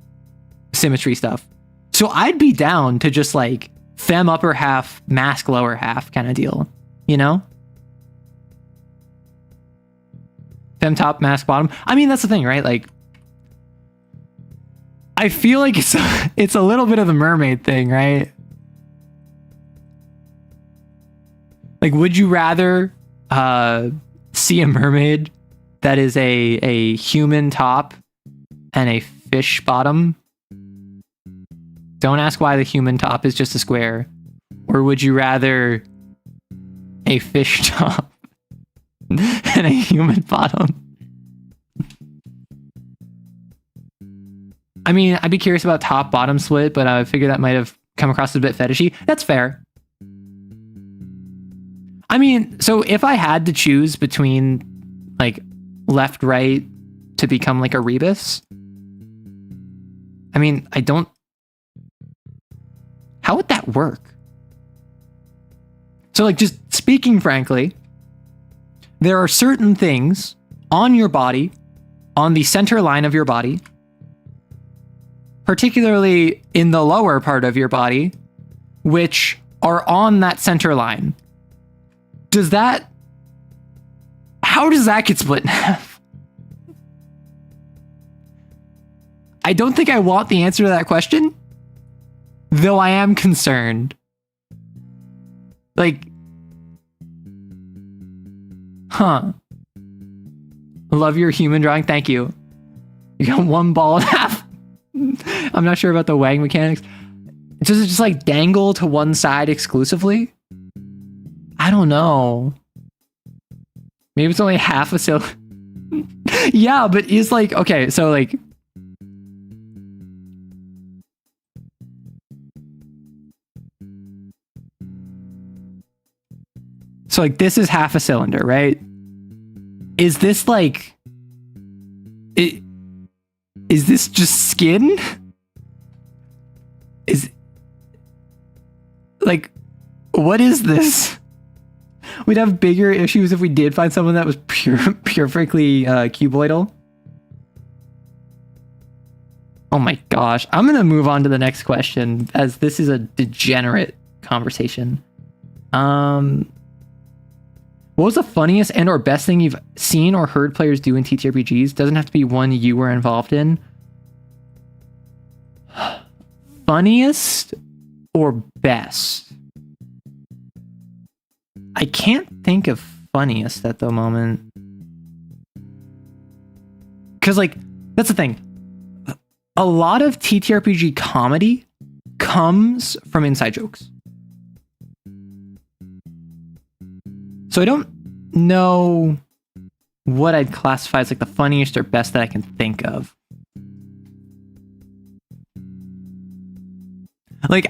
symmetry stuff. So I'd be down to just like femme upper half, mask lower half kind of deal, you know? Femme top, mask bottom. I mean, that's the thing, right? Like, I feel like it's a little bit of the mermaid thing, right? Like, would you rather see a mermaid that is a human top and a fish bottom? Don't ask why the human top is just a square. Or would you rather a fish top and a human bottom? I mean, I'd be curious about top bottom split, but I figure that might have come across as a bit fetishy. That's fair. I mean, so if I had to choose between like left, right to become like a rebus, I mean, how would that work? So like, just speaking frankly, there are certain things on your body, on the center line of your body, particularly in the lower part of your body, which are on that center line. How does that get split in half? I don't think I want the answer to that question, though I am concerned. Like, love your human drawing. Thank you. You got one ball and a half. I'm not sure about the Wang mechanics. Does it just like dangle to one side exclusively? I don't know. Maybe it's only half a cylinder. Yeah, but it's like, okay, so like, this is half a cylinder, right? Is this like, is this just skin? Like, what is this? We'd have bigger issues if we did find someone that was perfectly cuboidal. Oh my gosh. I'm going to move on to the next question as this is a degenerate conversation. What was the funniest and or best thing you've seen or heard players do in TTRPGs? Doesn't have to be one you were involved in. Funniest or best? I can't think of funniest at the moment. Because, like, that's the thing. A lot of TTRPG comedy comes from inside jokes. So I don't know what I'd classify as like the funniest or best that I can think of. Like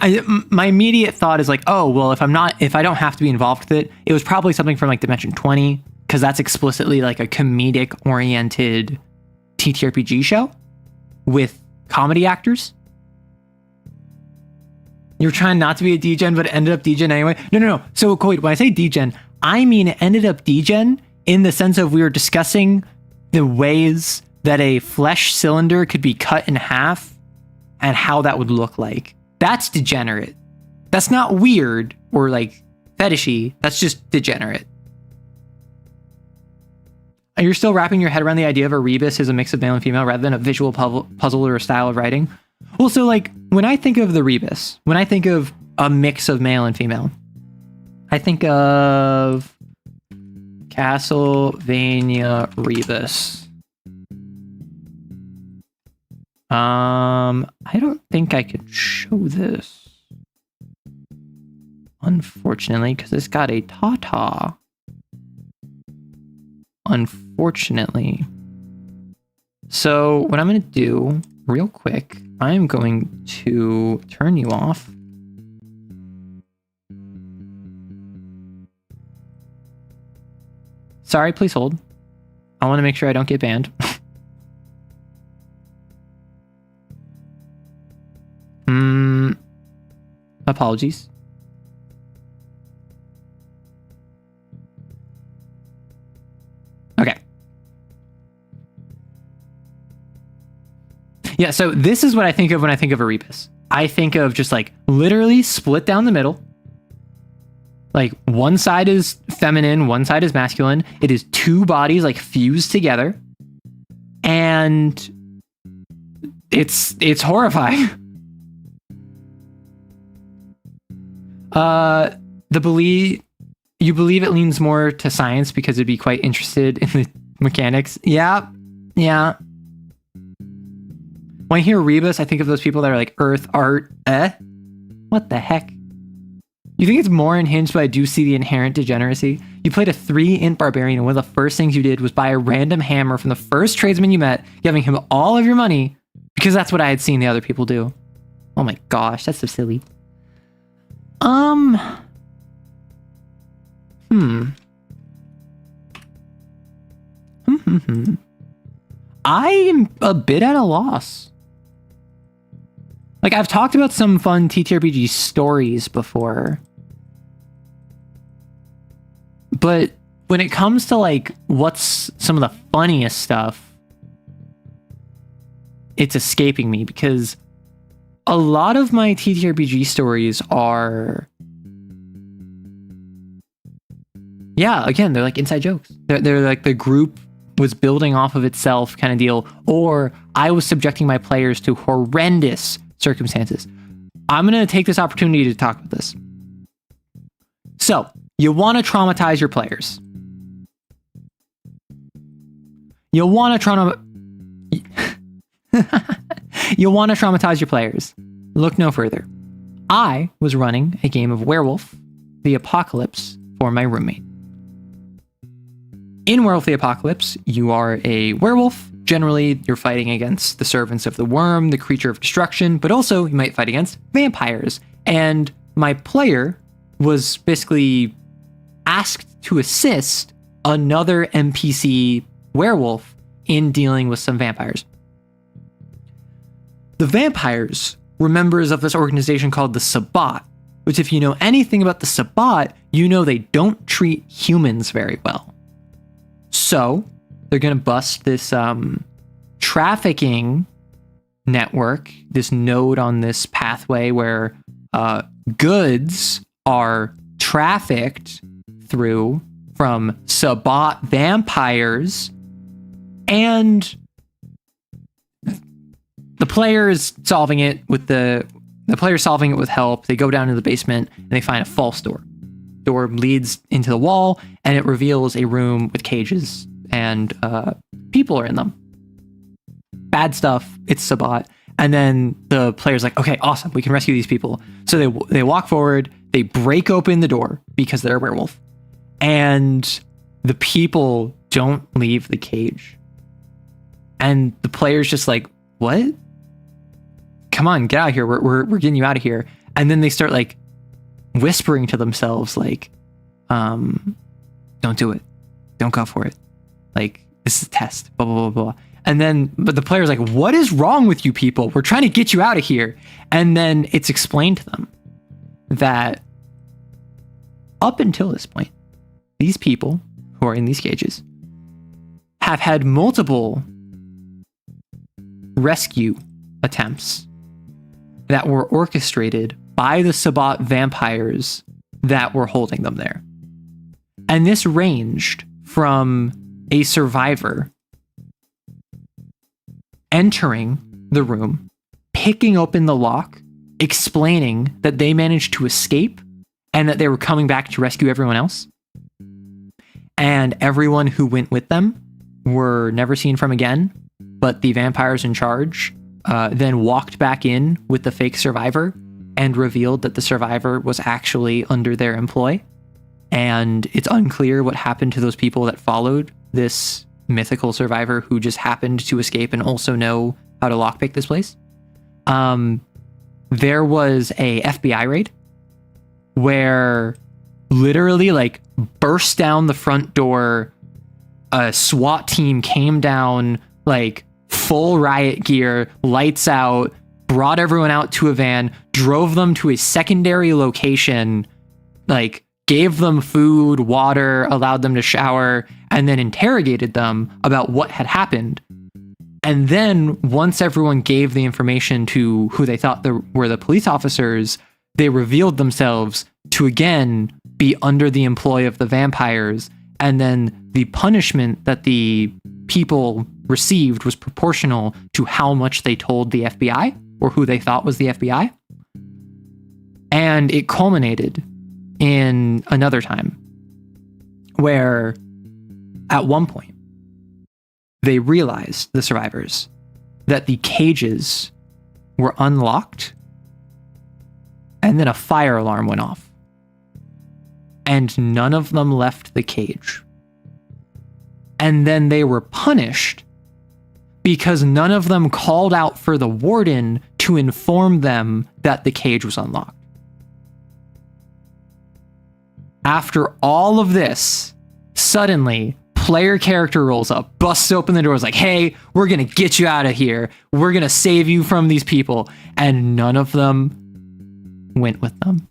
my immediate thought is like, oh, well, if I don't have to be involved with it, it was probably something from like Dimension 20, because that's explicitly like a comedic oriented TTRPG show with comedy actors. You're trying not to be a degen, but it ended up degen anyway. No. So wait, when I say degen, I mean it ended up degen in the sense of we were discussing the ways that a flesh cylinder could be cut in half and how that would look like. That's degenerate. That's not weird or like fetishy. That's just degenerate. You're still wrapping your head around the idea of a rebus as a mix of male and female rather than a visual puzzle or a style of writing. Well, so like when I think of the rebus, when I think of a mix of male and female, I think of Castlevania rebus. I don't think I could show this, unfortunately, because it's got a ta-ta. Unfortunately. So what I'm going to do real quick, I'm going to turn you off. Sorry, please hold. I want to make sure I don't get banned. Apologies. Okay. Yeah, so this is what I think of when I think of a rebus. I think of just like literally split down the middle. Like one side is feminine, one side is masculine. It is two bodies like fused together. And it's horrifying. You believe it leans more to science because it'd be quite interested in the mechanics. Yeah. When I hear rebus, I think of those people that are like earth art. What the heck? You think it's more unhinged, but I do see the inherent degeneracy. You played a 3-int barbarian, and one of the first things you did was buy a random hammer from the first tradesman you met, giving him all of your money because that's what I had seen the other people do. Oh my gosh, that's so silly. I am a bit at a loss. Like, I've talked about some fun TTRPG stories before. But when it comes to, like, what's some of the funniest stuff, it's escaping me because a lot of my TTRPG stories are... Yeah, again, they're like inside jokes. They're like the group was building off of itself kind of deal, or I was subjecting my players to horrendous circumstances. I'm going to take this opportunity to talk about this. So, you want to traumatize your players. You want to traumatize your players. Look no further. I was running a game of Werewolf the Apocalypse for my roommate. In Werewolf the Apocalypse, you are a werewolf. Generally, you're fighting against the servants of the worm, the creature of destruction, but also you might fight against vampires. And my player was basically asked to assist another NPC werewolf in dealing with some vampires. The vampires were members of this organization called the Sabbat, which if you know anything about the Sabbat, you know they don't treat humans very well. So they're going to bust this trafficking network, this node on this pathway where goods are trafficked through from Sabbat vampires, and the players solving it with help. They go down to the basement and they find a false door. Door leads into the wall, and it reveals a room with cages, and people are in them. Bad stuff. It's Sabbat. And then the player's like, okay, awesome, we can rescue these people. So they walk forward, they break open the door because they're a werewolf, and the people don't leave the cage. And the player's just like, what? Come on, get out of here. We're getting you out of here. And then they start like whispering to themselves, like, don't do it. Don't go for it. Like, this is a test, blah, blah, blah, blah. And then, but the player's like, what is wrong with you people? We're trying to get you out of here. And then it's explained to them that up until this point, these people who are in these cages have had multiple rescue attempts that were orchestrated by the Sabbat vampires that were holding them there. And this ranged from a survivor entering the room, picking open the lock, explaining that they managed to escape and that they were coming back to rescue everyone else. And everyone who went with them were never seen from again, but the vampires in charge then walked back in with the fake survivor and revealed that the survivor was actually under their employ. And it's unclear what happened to those people that followed this mythical survivor who just happened to escape and also know how to lockpick this place. There was a FBI raid where literally like burst down the front door. A SWAT team came down, like full riot gear, lights out, brought everyone out to a van, drove them to a secondary location, like gave them food, water, allowed them to shower, and then interrogated them about what had happened. And then once everyone gave the information to who they thought were the police officers, they revealed themselves to again be under the employ of the vampires. And then the punishment that the people received was proportional to how much they told the FBI or who they thought was the FBI. And it culminated in another time where at one point they realized, the survivors, that the cages were unlocked, and then a fire alarm went off and none of them left the cage. And then they were punished because none of them called out for the warden to inform them that the cage was unlocked. After all of this, suddenly, player character rolls up, busts open the door, is like, hey, we're going to get you out of here. We're going to save you from these people. And none of them went with them.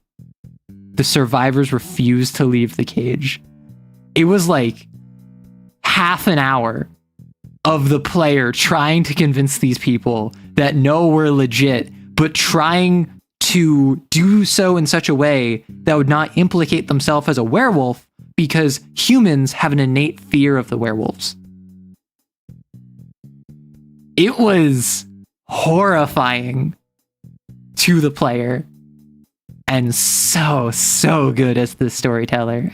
The survivors refused to leave the cage. It was like half an hour of the player trying to convince these people that no, we're legit, but trying to do so in such a way that would not implicate themselves as a werewolf, because humans have an innate fear of the werewolves. It was horrifying to the player and so good as the storyteller.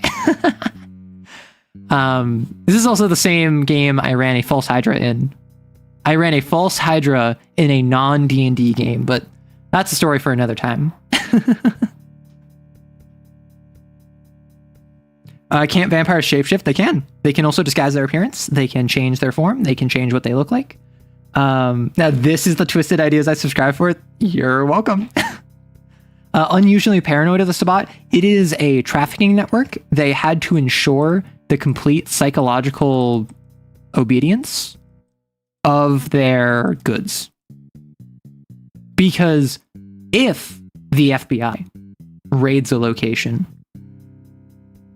This is also the same game I ran a false Hydra in. I ran a false Hydra in a non-D&D game, but that's a story for another time. Can't vampires shapeshift? They can. They can also disguise their appearance. They can change their form. They can change what they look like. Now, this is the twisted ideas I subscribe for. You're welcome. Unusually paranoid of the Sabbat. It is a trafficking network. They had to ensure the complete psychological obedience of their goods. Because if the FBI raids a location,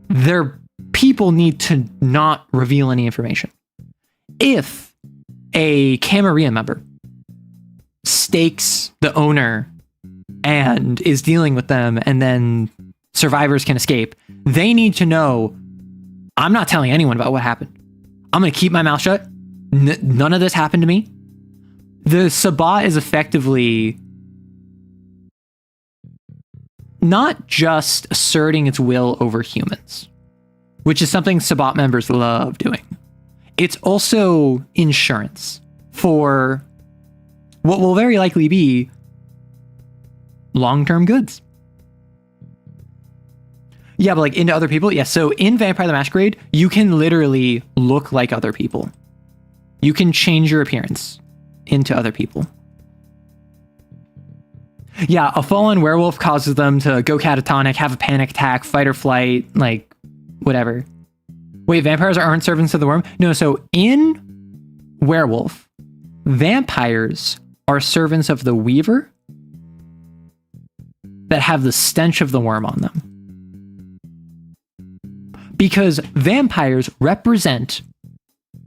their people need to not reveal any information. If a Camarilla member mistakes the owner and is dealing with them, and then survivors can escape. They need to know, I'm not telling anyone about what happened. I'm going to keep my mouth shut. None of this happened to me. The Sabbat is effectively not just asserting its will over humans, which is something Sabbat members love doing. It's also insurance for what will very likely be long-term goods. Yeah, but like into other people? Yeah, so in Vampire the Masquerade, you can literally look like other people. You can change your appearance into other people. Yeah, a fallen werewolf causes them to go catatonic, have a panic attack, fight or flight, like whatever. Wait, vampires aren't servants of the worm? No, so in Werewolf, vampires are servants of the Weaver that have the stench of the worm on them. Because vampires represent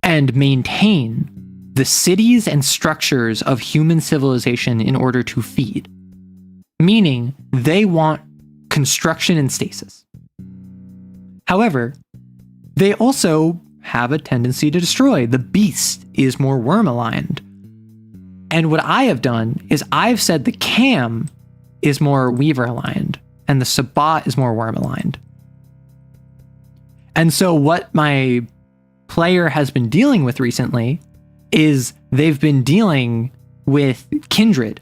and maintain the cities and structures of human civilization in order to feed. Meaning, they want construction and stasis. However, they also have a tendency to destroy. The beast is more worm-aligned. And what I have done is I've said the Cam is more Weaver-aligned, and the Sabbat is more worm-aligned. And so what my player has been dealing with recently is they've been dealing with kindred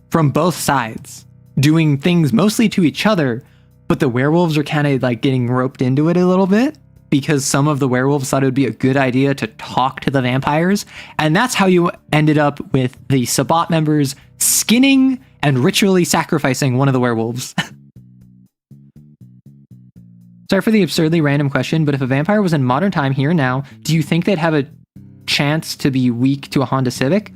from both sides, doing things mostly to each other, but the werewolves are kind of like getting roped into it a little bit because some of the werewolves thought it would be a good idea to talk to the vampires. And that's how you ended up with the Sabbat members skinning and ritually sacrificing one of the werewolves. Sorry for the absurdly random question, but if a vampire was in modern time here and now, do you think they'd have a chance to be weak to a Honda Civic?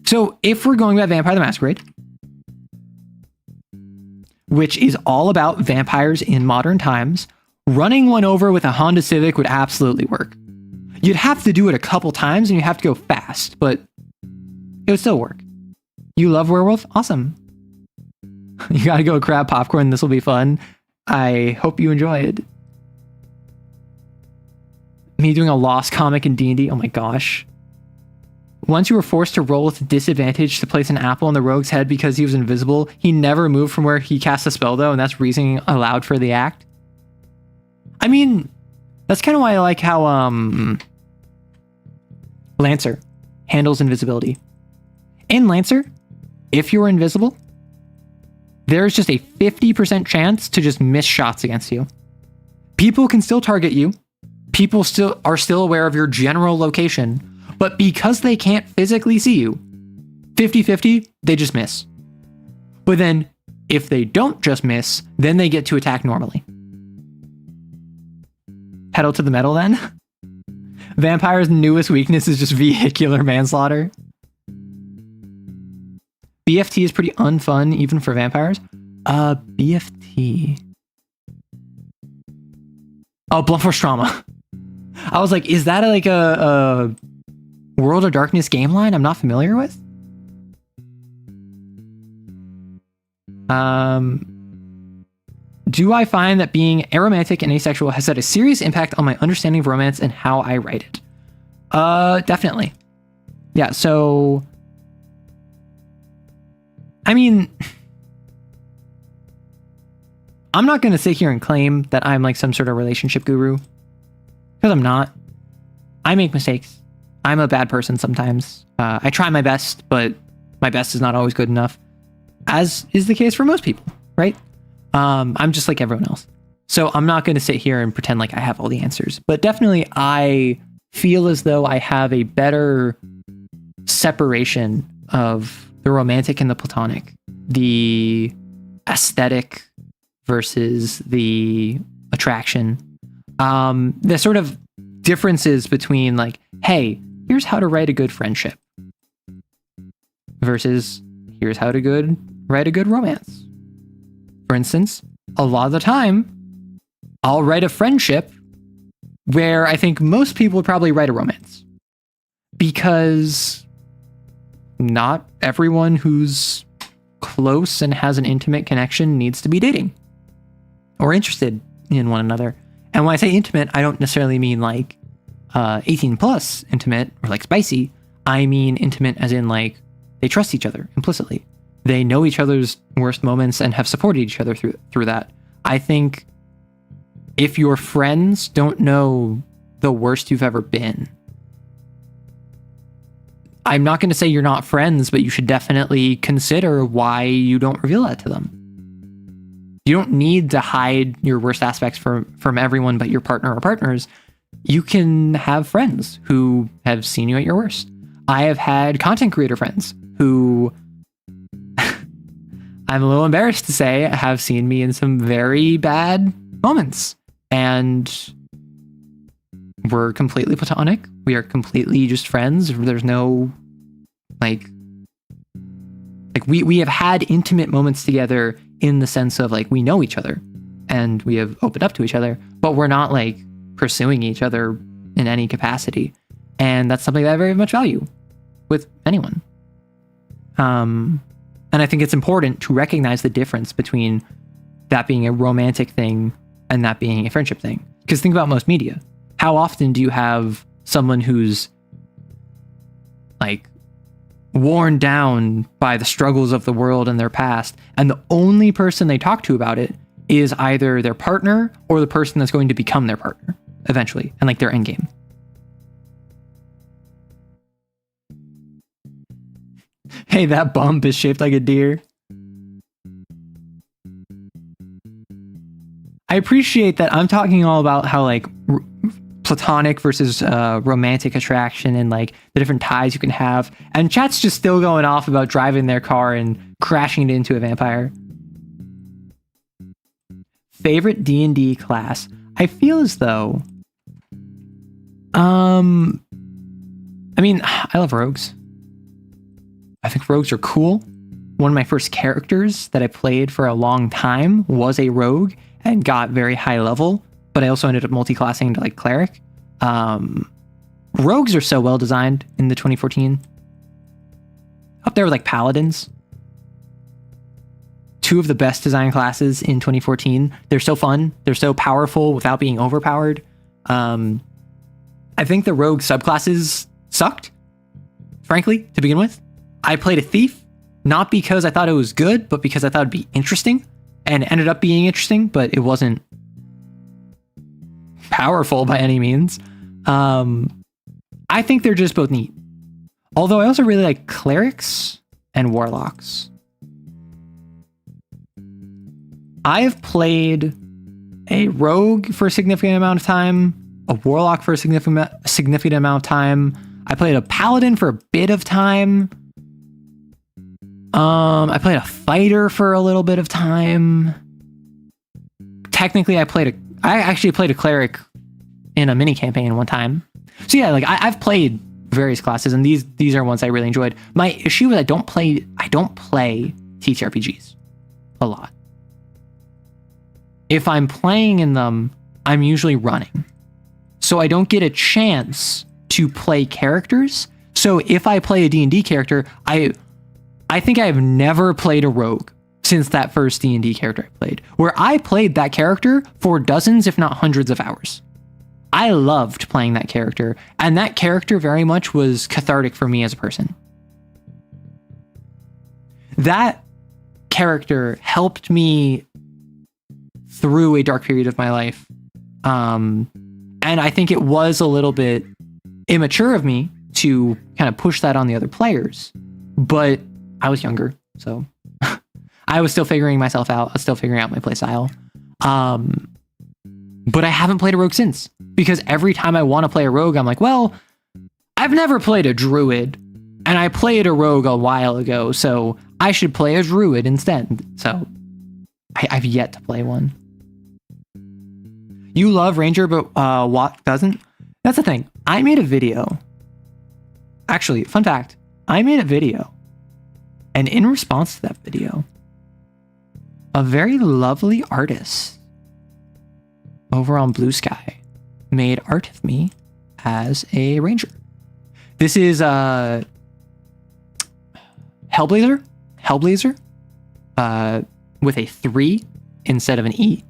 So if we're going about Vampire the Masquerade, which is all about vampires in modern times, running one over with a Honda Civic would absolutely work. You'd have to do it a couple times and you have to go fast, but it would still work. You love Werewolf? Awesome. You gotta go grab popcorn. This will be fun. I hope you enjoy it. Me doing a Lost comic in D&D? Oh my gosh. Once you were forced to roll with disadvantage to place an apple on the rogue's head because he was invisible, he never moved from where he cast a spell though, and that's reasoning allowed for the act. I mean, that's kind of why I like how Lancer handles invisibility. In Lancer, if you're invisible, there's just a 50% chance to just miss shots against you. People can still target you. People are still aware of your general location, but because they can't physically see you, 50-50, they just miss. But then, if they don't just miss, then they get to attack normally. Pedal to the metal then? Vampire's newest weakness is just vehicular manslaughter. BFT is pretty unfun, even for vampires. BFT. Oh, Blunt Force Trauma. I was like, is that like a World of Darkness game line I'm not familiar with? Do I find that being aromantic and asexual has had a serious impact on my understanding of romance and how I write it? Definitely. Yeah, so... I mean... I'm not going to sit here and claim that I'm like some sort of relationship guru. Because I'm not. I make mistakes. I'm a bad person sometimes. I try my best, but my best is not always good enough. As is the case for most people, right? I'm just like everyone else. So I'm not going to sit here and pretend like I have all the answers. But definitely I feel as though I have a better separation of the romantic and the platonic. The aesthetic versus the attraction. The sort of differences between like, hey, here's how to write a good friendship versus here's how to write a good romance. For instance, a lot of the time, I'll write a friendship where I think most people would probably write a romance. because not everyone who's close and has an intimate connection needs to be dating or interested in one another. And when I say intimate, I don't necessarily mean like 18 plus intimate or like spicy. I mean intimate as in like they trust each other implicitly. They know each other's worst moments and have supported each other through that. I think if your friends don't know the worst you've ever been, I'm not going to say you're not friends, but you should definitely consider why you don't reveal that to them. You don't need to hide your worst aspects from everyone but your partner or partners. You can have friends who have seen you at your worst. I have had content creator friends who I'm a little embarrassed to say have seen me in some very bad moments, and we're completely platonic. We are completely just friends. There's no like we have had intimate moments together in the sense of like we know each other and we have opened up to each other, but we're not like pursuing each other in any capacity. And that's something that I very much value with anyone. And I think it's important to recognize the difference between that being a romantic thing and that being a friendship thing. Because think about most media. How often do you have someone who's like worn down by the struggles of the world and their past, and the only person they talk to about it is either their partner or the person that's going to become their partner eventually, and like their end game? Hey, that bump is shaped like a deer. I appreciate that I'm talking all about how like platonic versus romantic attraction and like the different ties you can have. And chat's just still going off about driving their car and crashing it into a vampire. Favorite D&D class? I feel as though... I mean, I love rogues. I think rogues are cool. One of my first characters that I played for a long time was a rogue and got very high level, but I also ended up multi-classing to like cleric. Rogues are so well designed in the 2014. Up there with like paladins. Two of the best design classes in 2014. They're so fun. They're so powerful without being overpowered. I think the rogue subclasses sucked, frankly, to begin with. I played a thief, not because I thought it was good, but because I thought it'd be interesting, and it ended up being interesting, but it wasn't powerful by any means. I think they're just both neat. Although I also really like clerics and warlocks. I have played a rogue for a significant amount of time, a warlock for a significant amount of time. I played a paladin for a bit of time. I played a fighter for a little bit of time. Technically, I actually played a cleric in a mini campaign one time. So yeah, like I've played various classes, and these are ones I really enjoyed. My issue is I don't play TTRPGs a lot. If I'm playing in them, I'm usually running. So I don't get a chance to play characters. So if I play a D&D character, I think I've never played a rogue since that first D&D character I played, where I played that character for dozens, if not hundreds of hours. I loved playing that character, and that character very much was cathartic for me as a person. That character helped me through a dark period of my life. And I think it was a little bit immature of me to kind of push that on the other players, but I was younger, so I was still figuring myself out. I was still figuring out my playstyle. But I haven't played a rogue since, because every time I want to play a rogue, I'm like, well, I've never played a druid, and I played a rogue a while ago, so I should play a druid instead. So I've yet to play one. You love Ranger, but Watt doesn't? That's the thing. I made a video. Actually, fun fact, I made a video. And in response to that video, a very lovely artist over on Blue Sky made art of me as a ranger. This is Hellblazer, with a 3 instead of an E.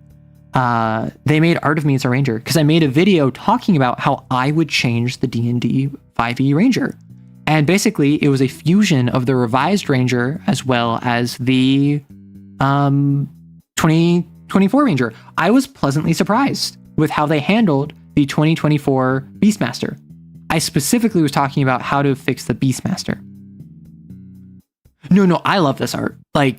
They made Art of Me as a Ranger because I made a video talking about how I would change the D&D 5e Ranger. And basically, it was a fusion of the revised Ranger as well as the 2024 Ranger. I was pleasantly surprised with how they handled the 2024 Beastmaster. I specifically was talking about how to fix the Beastmaster. No, I love this art. I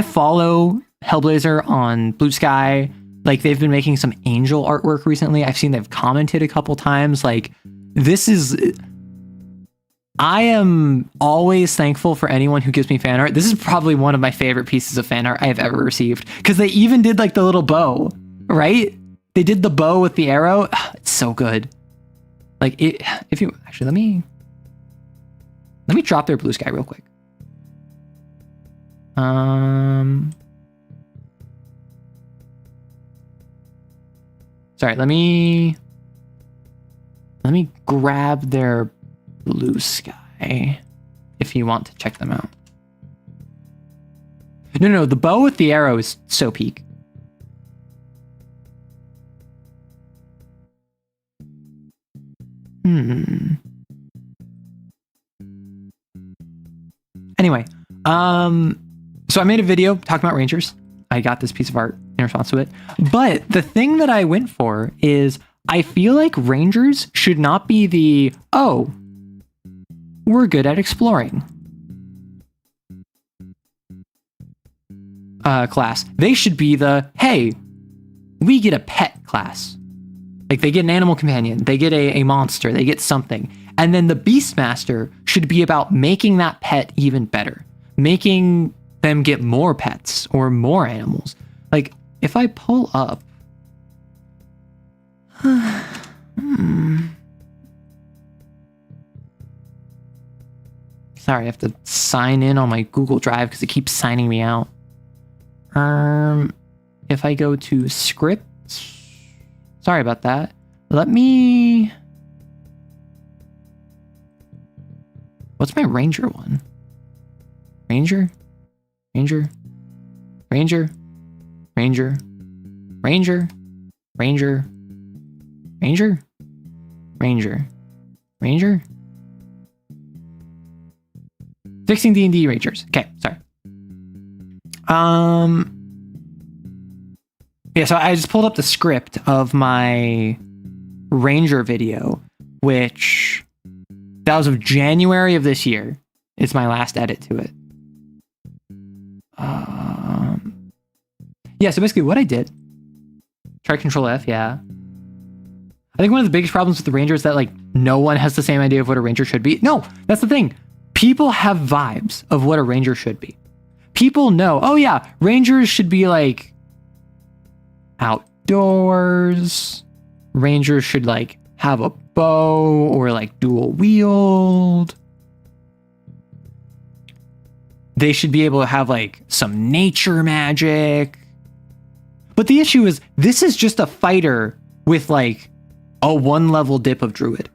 follow Hellblazer on Blue Sky. Like, they've been making some angel artwork recently. I've seen they've commented a couple times. Like, I am always thankful for anyone who gives me fan art. This is probably one of my favorite pieces of fan art I have ever received because they even did like the little bow, right? They did the bow with the arrow. It's so good. Like, if you actually let me drop their Blue Sky real quick. Sorry, let me grab their Blue Sky if you want to check them out. No, the bow with the arrow is so peak. Anyway, so I made a video talking about Rangers. I got this piece of art in response to it. But the thing that I went for is I feel like Rangers should not be the, oh, we're good at exploring class. They should be the, hey, we get a pet class. Like, they get an animal companion, they get a monster, they get something. And then the Beastmaster should be about making that pet even better, making them get more pets or more animals. Like, if I pull up, sorry, I have to sign in on my Google Drive because it keeps signing me out. If I go to scripts, sorry about that. What's my Ranger one? Ranger. Fixing D&D Rangers. Okay, sorry. Yeah, so I just pulled up the script of my Ranger video, which that was of January of this year. It's my last edit to it. Yeah, so basically what I did, try Control F, yeah. I think one of the biggest problems with the Ranger is that, like, no one has the same idea of what a Ranger should be. No, that's the thing. People have vibes of what a Ranger should be. People know, oh yeah, Rangers should be like outdoors. Rangers should like have a bow or like dual wield. They should be able to have like some nature magic. But the issue is, this is just a fighter with like a 1-level dip of druid.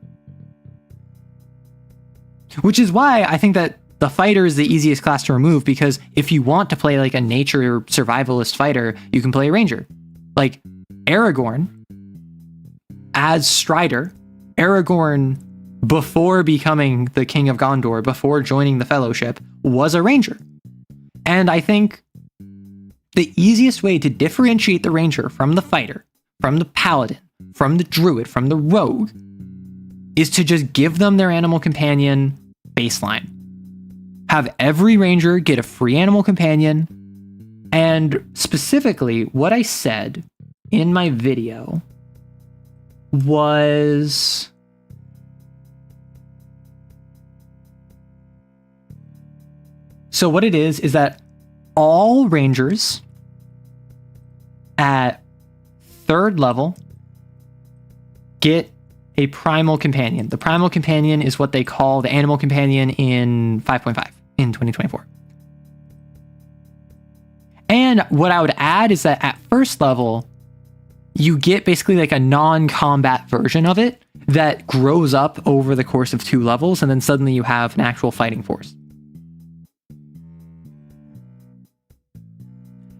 Which is why I think that the fighter is the easiest class to remove, because if you want to play like a nature survivalist fighter, you can play a ranger. Like Aragorn as Strider. Aragorn, before becoming the King of Gondor, before joining the Fellowship, was a ranger. And I think the easiest way to differentiate the ranger from the fighter, from the paladin, from the druid, from the rogue, is to just give them their animal companion baseline. Have every ranger get a free animal companion. And specifically, what I said in my video was... So what it is that all rangers at 3rd level get a primal companion. The primal companion is what they call the animal companion in 5.5 in 2024. And what I would add is that at 1st level, you get basically like a non-combat version of it that grows up over the course of 2 levels, and then suddenly you have an actual fighting force.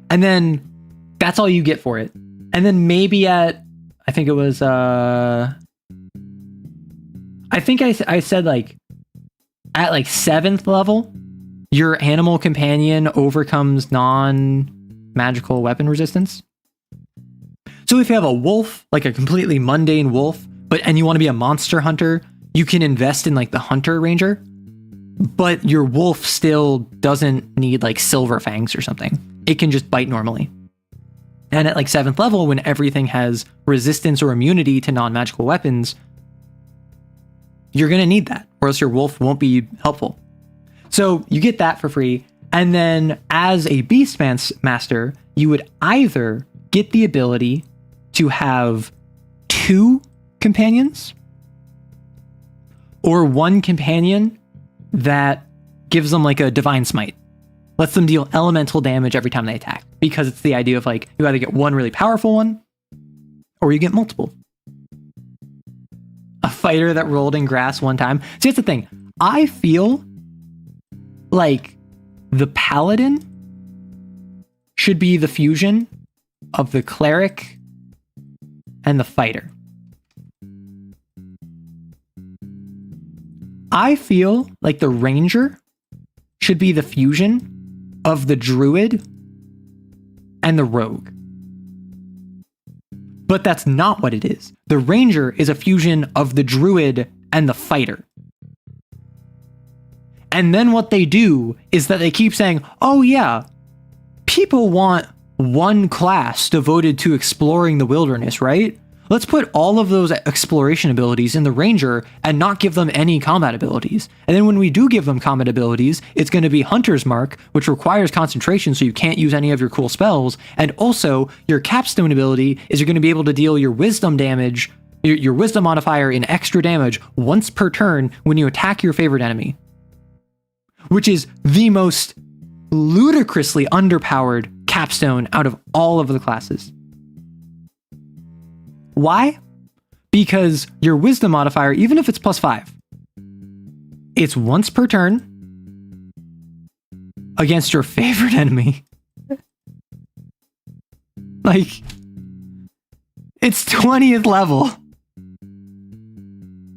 And then that's all you get for it. And then maybe at, I think it was, I think I said like, at like 7th level, your animal companion overcomes non-magical weapon resistance. So if you have a wolf, like a completely mundane wolf, and you want to be a monster hunter, you can invest in like the hunter ranger, but your wolf still doesn't need like silver fangs or something. It can just bite normally. And at like 7th level, when everything has resistance or immunity to non-magical weapons, you're going to need that, or else your wolf won't be helpful. So you get that for free. And then as a beast master, you would either get the ability to have 2 companions, or 1 companion that gives them like a divine smite. Lets them deal elemental damage every time they attack, because it's the idea of like, you either get 1 really powerful one, or you get multiple. A fighter that rolled in grass 1 time. See, that's the thing. I feel like the paladin should be the fusion of the cleric and the fighter. I feel like the ranger should be the fusion of the druid and the rogue. But that's not what it is. The ranger is a fusion of the druid and the fighter. And then what they do is that they keep saying, oh yeah, people want 1 class devoted to exploring the wilderness, right? Let's put all of those exploration abilities in the ranger and not give them any combat abilities. And then when we do give them combat abilities, it's going to be Hunter's Mark, which requires concentration, so you can't use any of your cool spells. And also, your capstone ability is you're going to be able to deal your wisdom damage, your wisdom modifier in extra damage once per turn when you attack your favorite enemy. Which is the most ludicrously underpowered capstone out of all of the classes. Why? Because your wisdom modifier, even if it's +5, it's once per turn against your favorite enemy. Like, it's 20th level.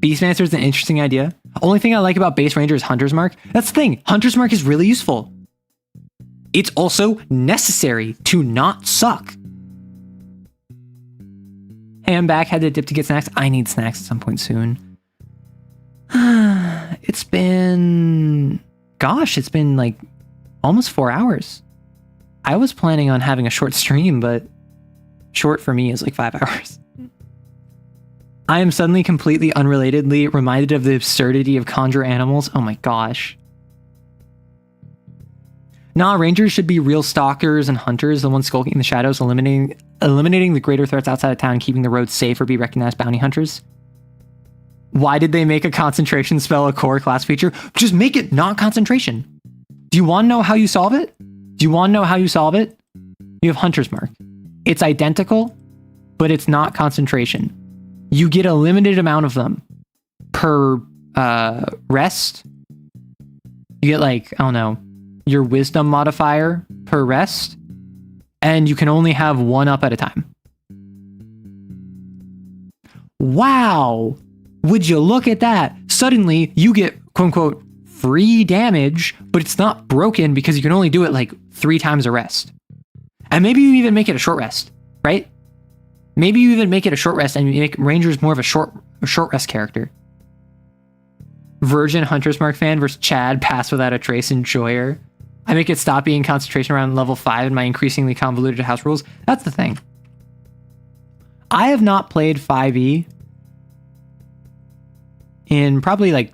Beastmaster is an interesting idea. Only thing I like about Base Ranger is Hunter's Mark. That's the thing. Hunter's Mark is really useful. It's also necessary to not suck. Hey, I'm back. Had to dip to get snacks. I need snacks at some point soon. It's been like almost 4 hours. I was planning on having a short stream, but short for me is like 5 hours. I am suddenly completely unrelatedly reminded of the absurdity of conjure animals. Oh my gosh. Nah, rangers should be real stalkers and hunters, the ones skulking in the shadows, eliminating the greater threats outside of town, keeping the roads safe, or be recognized bounty hunters. Why did they make a concentration spell a core class feature? Just make it not concentration. Do you want to know how you solve it? You have Hunter's Mark. It's identical, but it's not concentration. You get a limited amount of them per rest. You get like, I don't know, your wisdom modifier per rest, and you can only have 1 up at a time. Wow! Would you look at that? Suddenly, you get, quote unquote, free damage, but it's not broken because you can only do it like 3 times a rest. And maybe you even make it a short rest, right? Maybe you even make it a short rest and you make Rangers more of a short rest character. Virgin Hunter's Mark fan versus Chad, pass without a trace enjoyer. I make it stop being concentration around level 5 in my increasingly convoluted house rules. That's the thing. I have not played 5e in probably like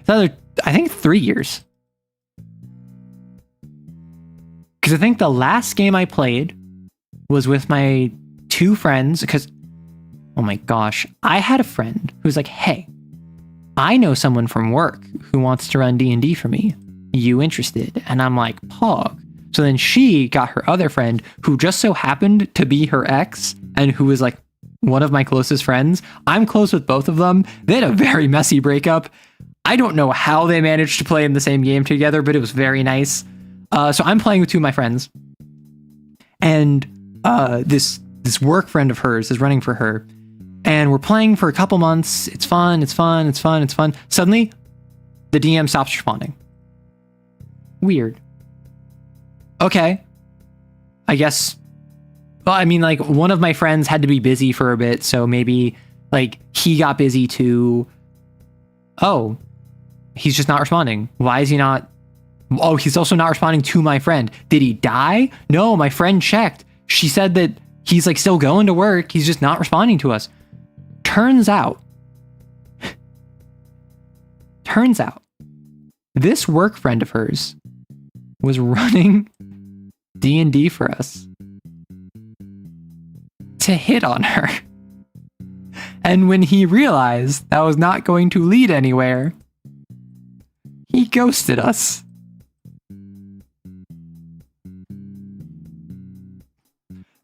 I think 3 years. Because I think the last game I played was with my 2 friends, because, oh my gosh, I had a friend who's like, hey, I know someone from work who wants to run D&D for me. You interested? And I'm like, Pog. So then she got her other friend, who just so happened to be her ex and who was like one of my closest friends. I'm close with both of them. They had a very messy breakup. I don't know how they managed to play in the same game together, but it was very nice. So I'm playing with two of my friends, and this work friend of hers is running for her, and we're playing for a couple months. It's fun. Suddenly, the DM stops responding. Weird. Okay. I guess. Well, I mean, like, one of my friends had to be busy for a bit, so maybe like he got busy too. Oh, he's just not responding. Why is he not? Oh, he's also not responding to my friend. Did he die? No, my friend checked. She said that he's like still going to work. He's just not responding to us. Turns out, this work friend of hers was running D&D for us to hit on her. And when he realized that was not going to lead anywhere, he ghosted us.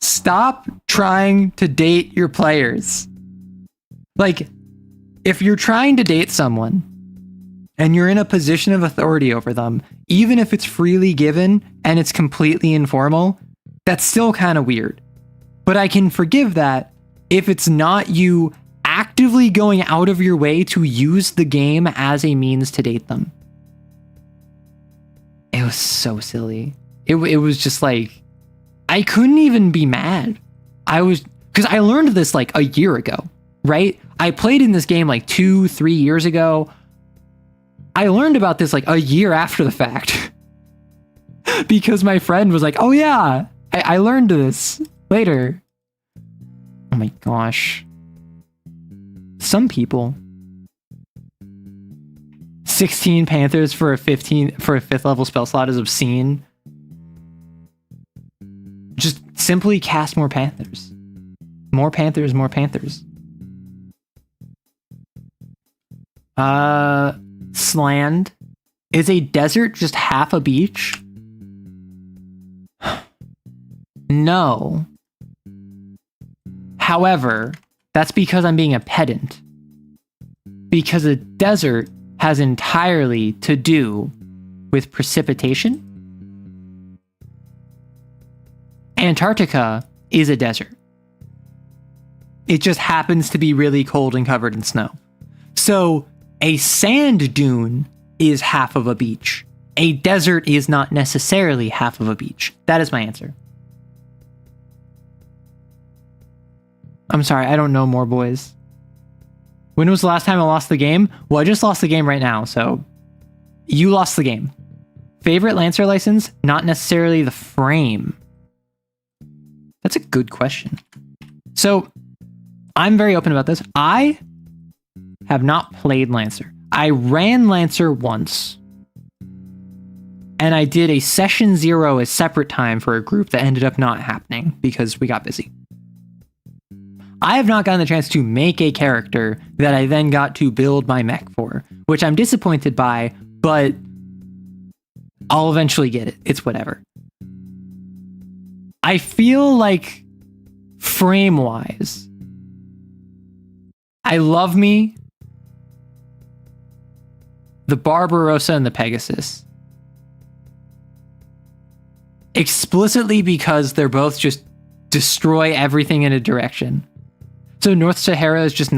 Stop trying to date your players. Like, if you're trying to date someone and you're in a position of authority over them, even if it's freely given and it's completely informal, that's still kind of weird. But I can forgive that if it's not you actively going out of your way to use the game as a means to date them. It was so silly. It was just like, I couldn't even be mad. Because I learned this like a year ago, right? I played in this game like 2-3 years ago. I learned about this like a year after the fact. Because my friend was like, oh yeah, I learned this later. Oh my gosh. Some people. 16 Panthers for a 5th level spell slot is obscene. Just simply cast more Panthers. More Panthers, more Panthers. Sland. Is a desert just half a beach? No. However, that's because I'm being a pedant. Because a desert has entirely to do with precipitation. Antarctica is a desert. It just happens to be really cold and covered in snow. So a sand dune is half of a beach. A desert is not necessarily half of a beach. That is my answer. I'm sorry, I don't know more, boys. When was the last time I lost the game? Well, I just lost the game right now, so you lost the game. Favorite Lancer license? Not necessarily the frame. That's a good question. So, I'm very open about this. I have not played Lancer. I ran Lancer once. And I did a session 0 a separate time for a group that ended up not happening because we got busy. I have not gotten the chance to make a character that I then got to build my mech for, which I'm disappointed by, but I'll eventually get it. It's whatever. I feel like frame-wise, I love me the Barbarossa and the Pegasus. Explicitly because they're both just destroy everything in a direction. So North Sahara is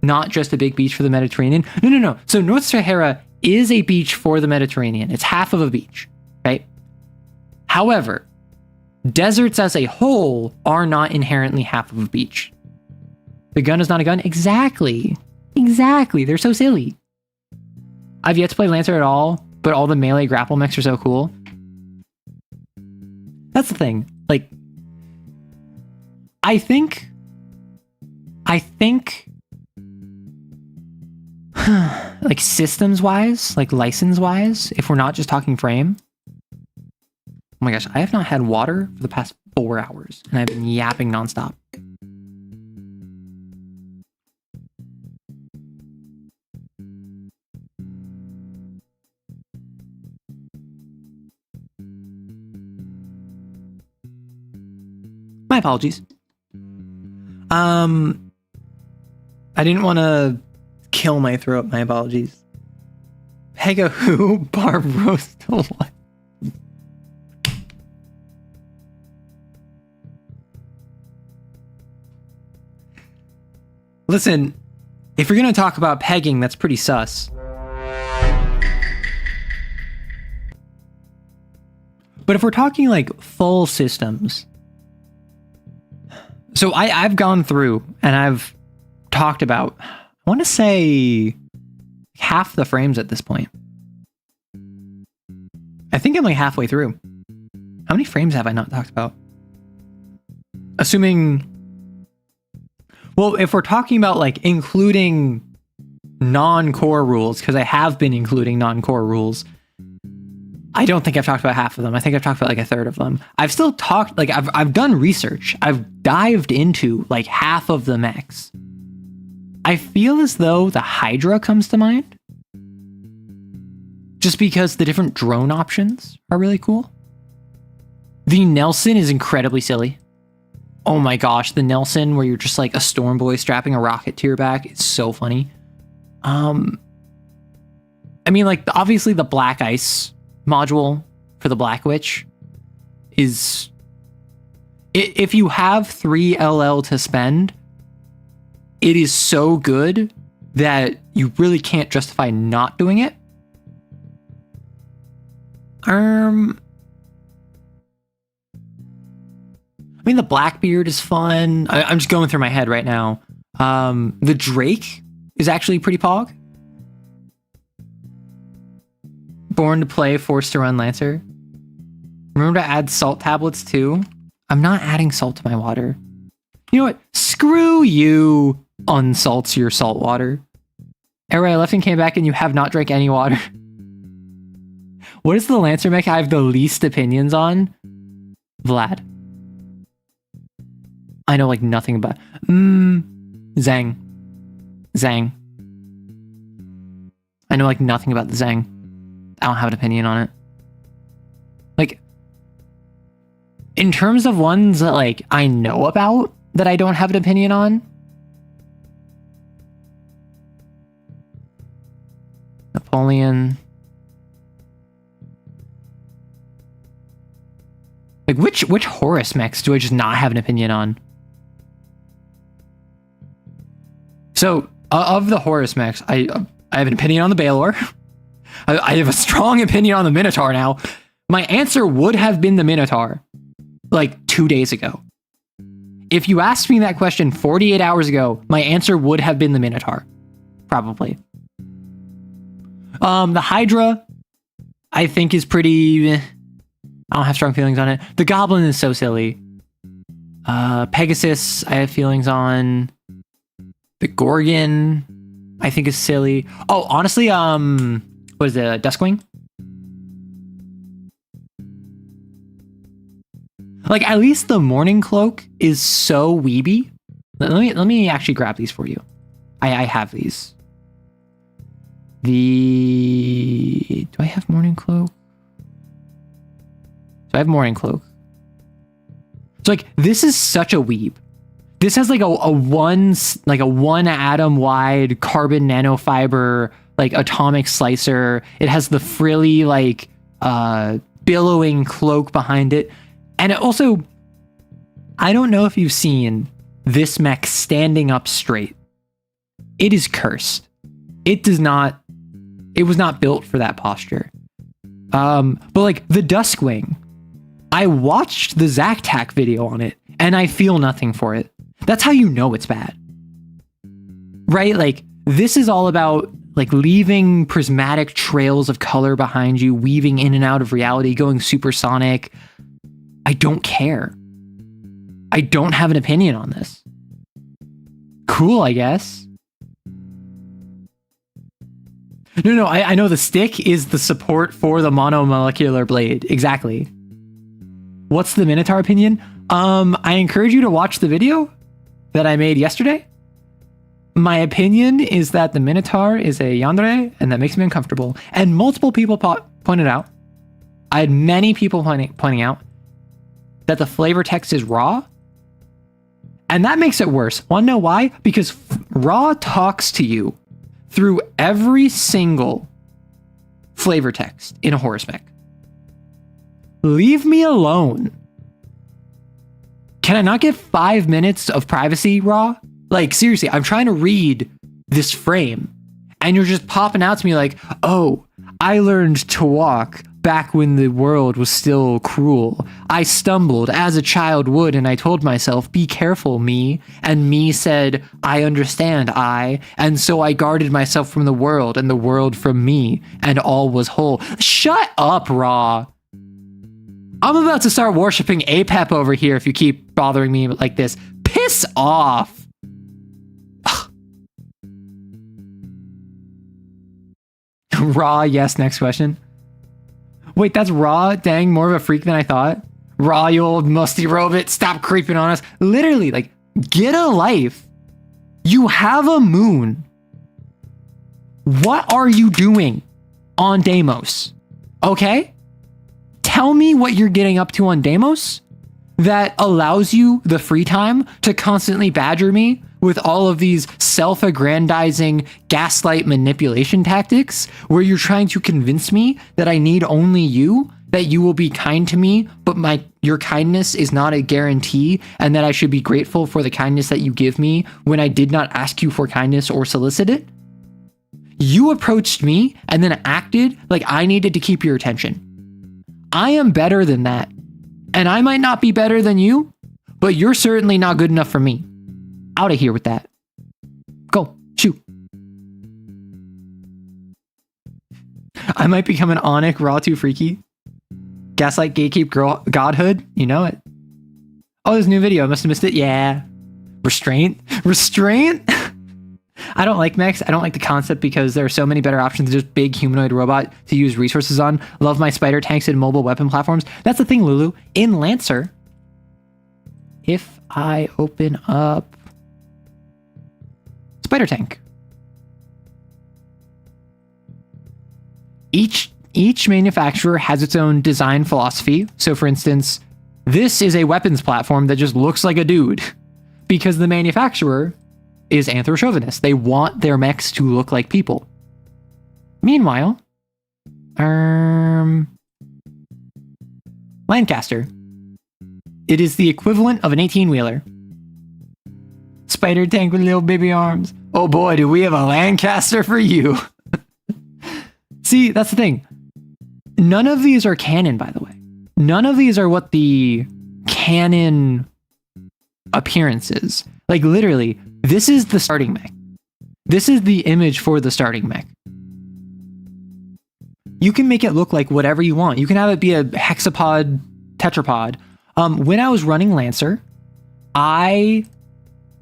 not just a big beach for the Mediterranean. No. So North Sahara is a beach for the Mediterranean. It's half of a beach, right? However, deserts as a whole are not inherently half of a beach. The gun is not a gun. Exactly. They're so silly. I've yet to play Lancer at all, but all the melee grapple mechs are so cool. That's the thing. Like, I think like systems wise, like license wise, if we're not just talking frame. Oh my gosh, I have not had water for the past 4 hours and I've been yapping nonstop. My apologies. I didn't want to kill my throat. My apologies. Pega who? Barb roast what? Listen, if you're going to talk about pegging, that's pretty sus. But if we're talking like full systems, so I've gone through and I've talked about, I want to say half the frames at this point. I think I'm like halfway through. How many frames have I not talked about? Assuming, well, if we're talking about like including non-core rules, because I have been including non-core rules, I don't think I've talked about half of them. I think I've talked about like a third of them. I've still talked, like I've done research. I've dived into like half of the mechs. I feel as though the Hydra comes to mind. Just because the different drone options are really cool. The Nelson is incredibly silly. Oh my gosh, the Nelson where you're just like a storm boy strapping a rocket to your back. It's so funny. I mean, like obviously the Black Ice module for the Black Witch is, if you have 3 LL to spend, it is so good that you really can't justify not doing it. I mean, the Blackbeard is fun. I'm just going through my head right now. The Drake is actually pretty pog. Born to Play, Forced to Run Lancer. Remember to add salt tablets too. I'm not adding salt to my water. You know what? Screw you, unsalts your salt water. Era, I left and came back and you have not drank any water. What is the Lancer mech I have the least opinions on? Vlad. I know like nothing about. Zhang. I know like nothing about the Zhang. I don't have an opinion on it. Like, in terms of ones that like I know about that I don't have an opinion on. Napoleon. Like which Horus mechs do I just not have an opinion on? So of the Horus mechs, I have an opinion on the Baelor. I have a strong opinion on the Minotaur now. My answer would have been the Minotaur like 2 days ago. If you asked me that question 48 hours ago, my answer would have been the Minotaur. Probably. The Hydra, I think is pretty... I don't have strong feelings on it. The Goblin is so silly. Pegasus, I have feelings on. The Gorgon, I think is silly. Oh, honestly, what is it? Duskwing? Like, at least the Morning Cloak is so weeby. Let me actually grab these for you. I have these. Do I have Morning Cloak? So I have Morning Cloak. So like, this is such a weeb. This has like a one atom wide carbon nanofiber like atomic slicer. It has the frilly like billowing cloak behind it. And it also, I don't know if you've seen this mech standing up straight. It is cursed. It was not built for that posture. But like the Duskwing, I watched the Zactac video on it and I feel nothing for it. That's how you know it's bad. Right? Like this is all about like leaving prismatic trails of color behind you, weaving in and out of reality, going supersonic. I don't care. I don't have an opinion on this. Cool, I guess. No, I know the stick is the support for the monomolecular blade. Exactly. What's the Minotaur opinion? I encourage you to watch the video that I made yesterday. My opinion is that the Minotaur is a yandere, and that makes me uncomfortable. And multiple people pointed out, I had many people pointing out that the flavor text is raw, And that makes it worse. Want to know why? Because Raw talks to you through every single flavor text in a horror spec. Leave me alone. Can I not get 5 minutes of privacy, Raw? Like, seriously, I'm trying to read this frame, and you're just popping out to me like, oh, I learned to walk back when the world was still cruel. I stumbled as a child would, and I told myself, be careful, me. And me said, I understand, and so I guarded myself from the world, and the world from me, and all was whole. Shut up, Raw. I'm about to start worshiping Apep over here if you keep bothering me like this. Piss off. Raw, yes, next question. Wait, that's Raw? Dang, more of a freak than I thought. Raw, you old musty robot, stop creeping on us. Literally, like, get a life. You have a moon. What are you doing on Deimos? Okay? Tell me what you're getting up to on Deimos that allows you the free time to constantly badger me with all of these self-aggrandizing gaslight manipulation tactics where you're trying to convince me that I need only you, that you will be kind to me, but your kindness is not a guarantee, and that I should be grateful for the kindness that you give me when I did not ask you for kindness or solicit it. You approached me and then acted like I needed to keep your attention. I am better than that. And I might not be better than you, but you're certainly not good enough for me. Out of here with that. Go, shoot. I might become an Onic Raw too freaky. Gaslight gatekeep girl godhood. You know it. Oh, there's a new video. I must have missed it. Yeah. Restraint. Restraint? I don't like mechs. I don't like the concept because there are so many better options than just big humanoid robot to use resources on. Love my spider tanks and mobile weapon platforms. That's the thing, Lulu. In Lancer, if I open up spider tank, each manufacturer has its own design philosophy. So for instance, this is a weapons platform that just looks like a dude because the manufacturer is anthro-chauvinist. They want their mechs to look like people. Meanwhile, Lancaster. It is the equivalent of an 18-wheeler. Spider tank with little baby arms. Oh boy, do we have a Lancaster for you. See, that's the thing. None of these are canon, by the way. None of these are what the canon appearance is. Like, literally, this is the starting mech. This is the image for the starting mech. You can make it look like whatever you want. You can have it be a hexapod, tetrapod. When I was running Lancer, I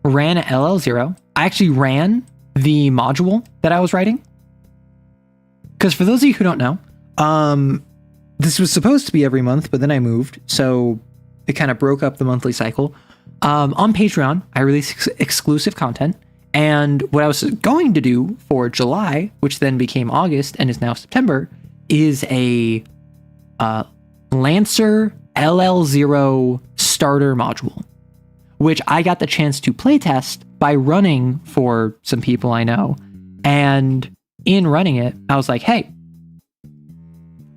ran an LL0. I actually ran the module that I was writing. Because for those of you who don't know, this was supposed to be every month, but then I moved. So it kind of broke up the monthly cycle. On Patreon, I release exclusive content. And what I was going to do for July, which then became August and is now September, is a Lancer LL0 starter module, which I got the chance to playtest by running for some people I know. And in running it, I was like, hey,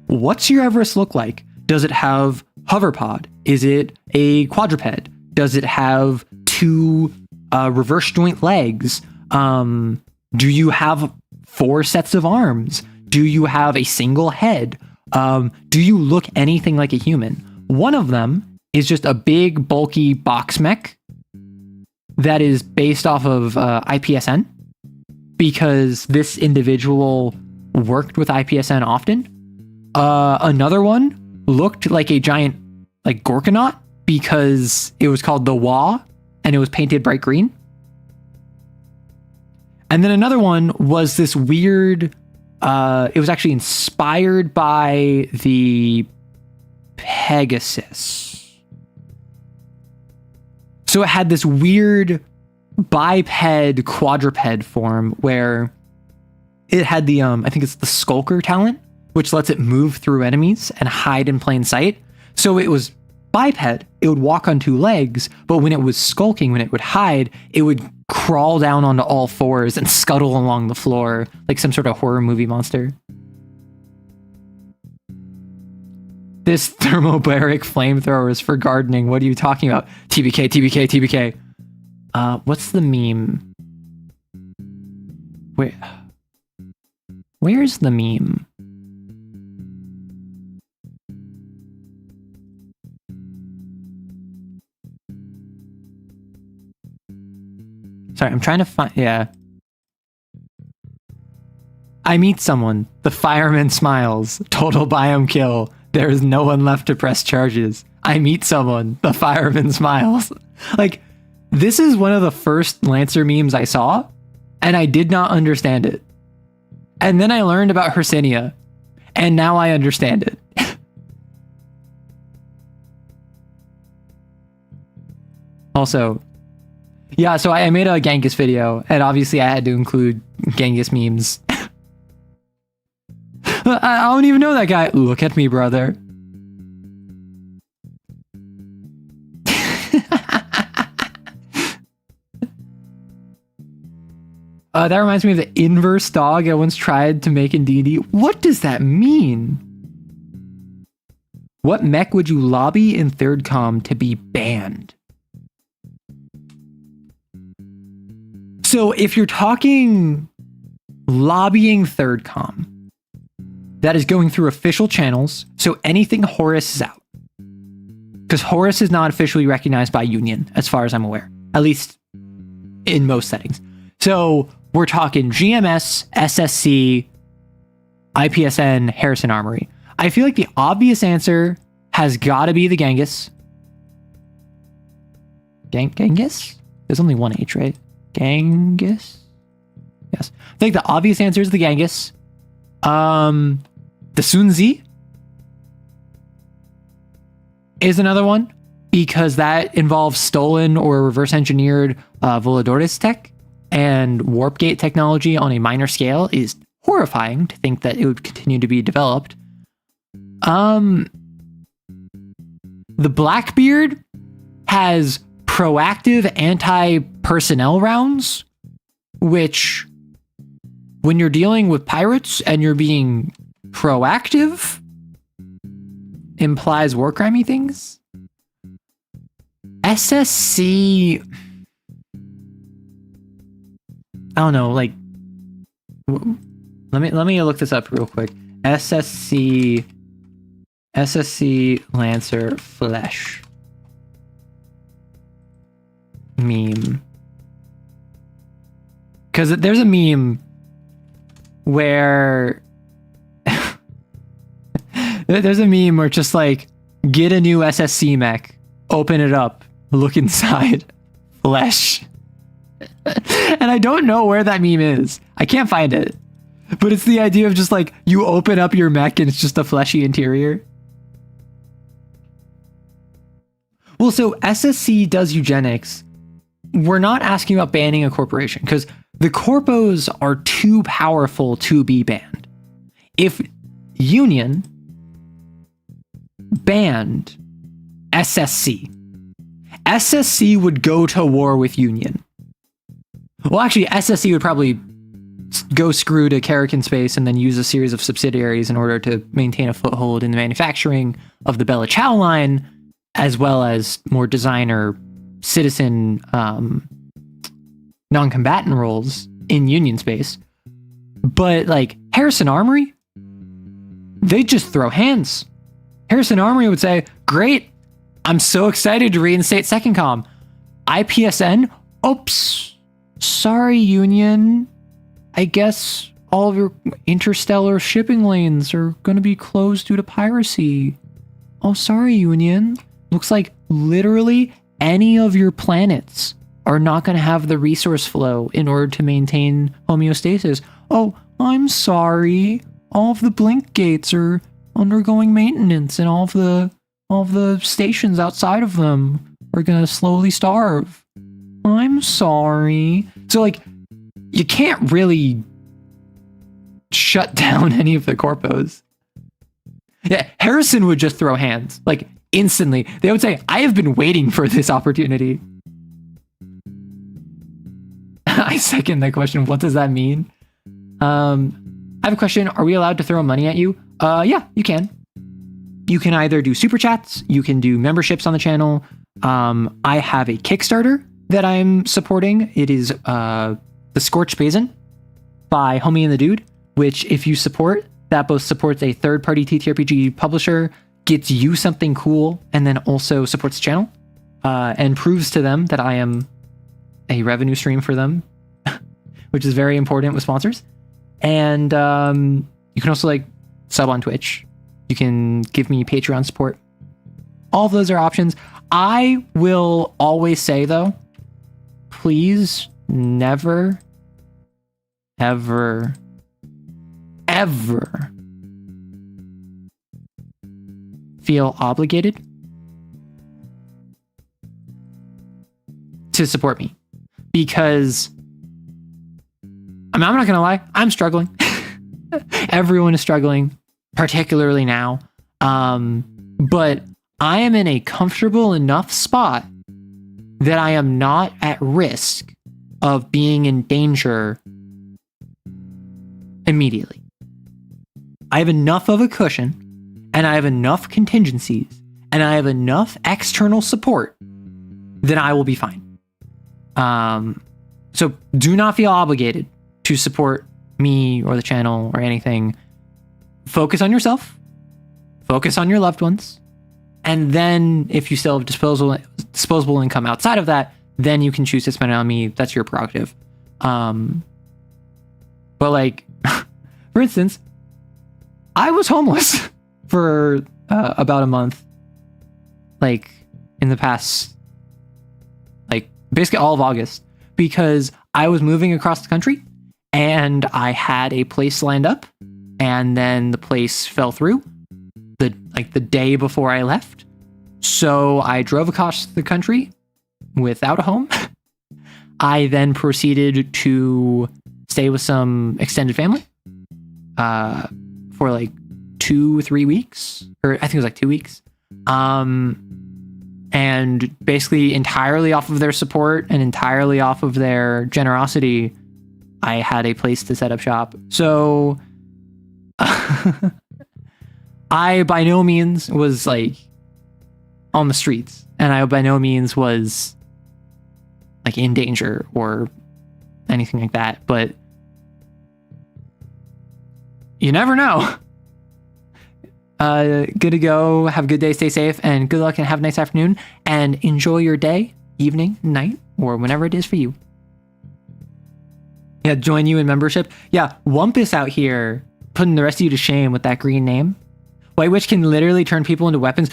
what's your Everest look like? Does it have hoverpod? Is it a quadruped? Does it have two reverse joint legs? Do you have 4 sets of arms? Do you have a single head? Do you look anything like a human? One of them is just a big, bulky box mech that is based off of IPSN, because this individual worked with IPSN often. Another one looked like a giant like Gorkanaut because it was called the Wah and it was painted bright green. And then another one was this weird, it was actually inspired by the Pegasus. So it had this weird biped quadruped form where it had the, I think it's the Skulker talent, which lets it move through enemies and hide in plain sight. So it was biped. it would walk on two legs, but when it was skulking, when it would hide, it would crawl down onto all fours and scuttle along the floor like some sort of horror movie monster. This thermobaric flamethrower is for gardening. What are you talking about? TBK, TBK, TBK. What's the meme? Where's the meme? Sorry, I'm trying to find... Yeah. I meet someone. The fireman smiles. Total biome kill. There is no one left to press charges. I meet someone. The fireman smiles. Like, this is one of the first Lancer memes I saw, and I did not understand it. And then I learned about Hercynia, and now I understand it. Also, yeah, so I made a Genghis video, and obviously I had to include Genghis memes. I don't even know that guy. Look at me, brother. That reminds me of the inverse dog I once tried to make in D&D. What does that mean? What mech would you lobby in Third Com to be banned? So if you're talking lobbying Third Com, that is going through official channels, so anything Horus is out. Because Horus is not officially recognized by Union, as far as I'm aware. At least in most settings. So we're talking GMS, SSC, IPSN, Harrison Armory. I feel like the obvious answer has got to be the Genghis. Genghis? There's only one H, right? Genghis? Yes. I think the obvious answer is the Genghis. The Sunzi is another one, because that involves stolen or reverse engineered Voladores tech, and warp gate technology on a minor scale is horrifying to think that it would continue to be developed. The Blackbeard has proactive anti-personnel rounds, which, when you're dealing with pirates and you're being proactive, implies war crimey things. SSC, I don't know, like, let me look this up real quick. SSC Lancer Flesh meme. Because there's a meme where there's a meme where just like, get a new SSC mech, open it up, look inside, flesh. And I don't know where that meme is. I can't find it. But it's the idea of just like, you open up your mech and it's just a fleshy interior. Well, so SSC does eugenics. We're not asking about banning a corporation, because the corpos are too powerful to be banned. If Union banned SSC, SSC would go to war with Union. Well, actually, SSC would probably go screw to Karrakin Space and then use a series of subsidiaries in order to maintain a foothold in the manufacturing of the Bella Ciao line, as well as more designer, citizen, non-combatant roles in Union space. But like Harrison Armory, they just throw hands. Harrison Armory would say, great, I'm so excited to reinstate Second Com. IPSN, oops, sorry Union, I guess all of your interstellar shipping lanes are going to be closed due to piracy. Oh, sorry Union. Looks like literally any of your planets are not going to have the resource flow in order to maintain homeostasis. Oh, I'm sorry. All of the blink gates are undergoing maintenance, and all of the stations outside of them are going to slowly starve. I'm sorry. So like, you can't really shut down any of the corpos. Yeah, Harrison would just throw hands. Like, instantly. They would say, I have been waiting for this opportunity. I second that question. What does that mean? I have a question. Are we allowed to throw money at you? Yeah, you can. You can either do super chats, you can do memberships on the channel. I have a Kickstarter that I'm supporting. It is The Scorched Basin by Homie and the Dude, which if you support, that both supports a third-party TTRPG publisher, gets you something cool, and then also supports the channel, and proves to them that I am a revenue stream for them, which is very important with sponsors. And you can also like sub on Twitch. You can give me Patreon support. All of those are options. I will always say though, please never, ever, ever feel obligated to support me, because I'm not gonna lie, I'm struggling. Everyone is struggling, particularly now. But I am in a comfortable enough spot that I am not at risk of being in danger immediately. I have enough of a cushion, and I have enough contingencies, and I have enough external support that I will be fine. So do not feel obligated to support me or the channel or anything. Focus on yourself, focus on your loved ones, and then if you still have disposable income outside of that, then you can choose to spend it on me. That's your prerogative. But like, for instance, I was homeless for about a month, like in the past, like basically all of August, because I was moving across the country and I had a place lined up, and then the place fell through the day before I left. So I drove across the country without a home. I then proceeded to stay with some extended family for like 2-3 weeks, or I think it was like 2 weeks. And basically entirely off of their support and entirely off of their generosity, I had a place to set up shop. So I by no means was like on the streets, and I by no means was like in danger or anything like that, but you never know. Good to go. Have a good day, stay safe, and good luck, and have a nice afternoon, and enjoy your day, evening, night, or whenever it is for you. Yeah, join you in membership. Yeah, Wumpus out here putting the rest of you to shame with that green name. White Witch can literally turn people into weapons.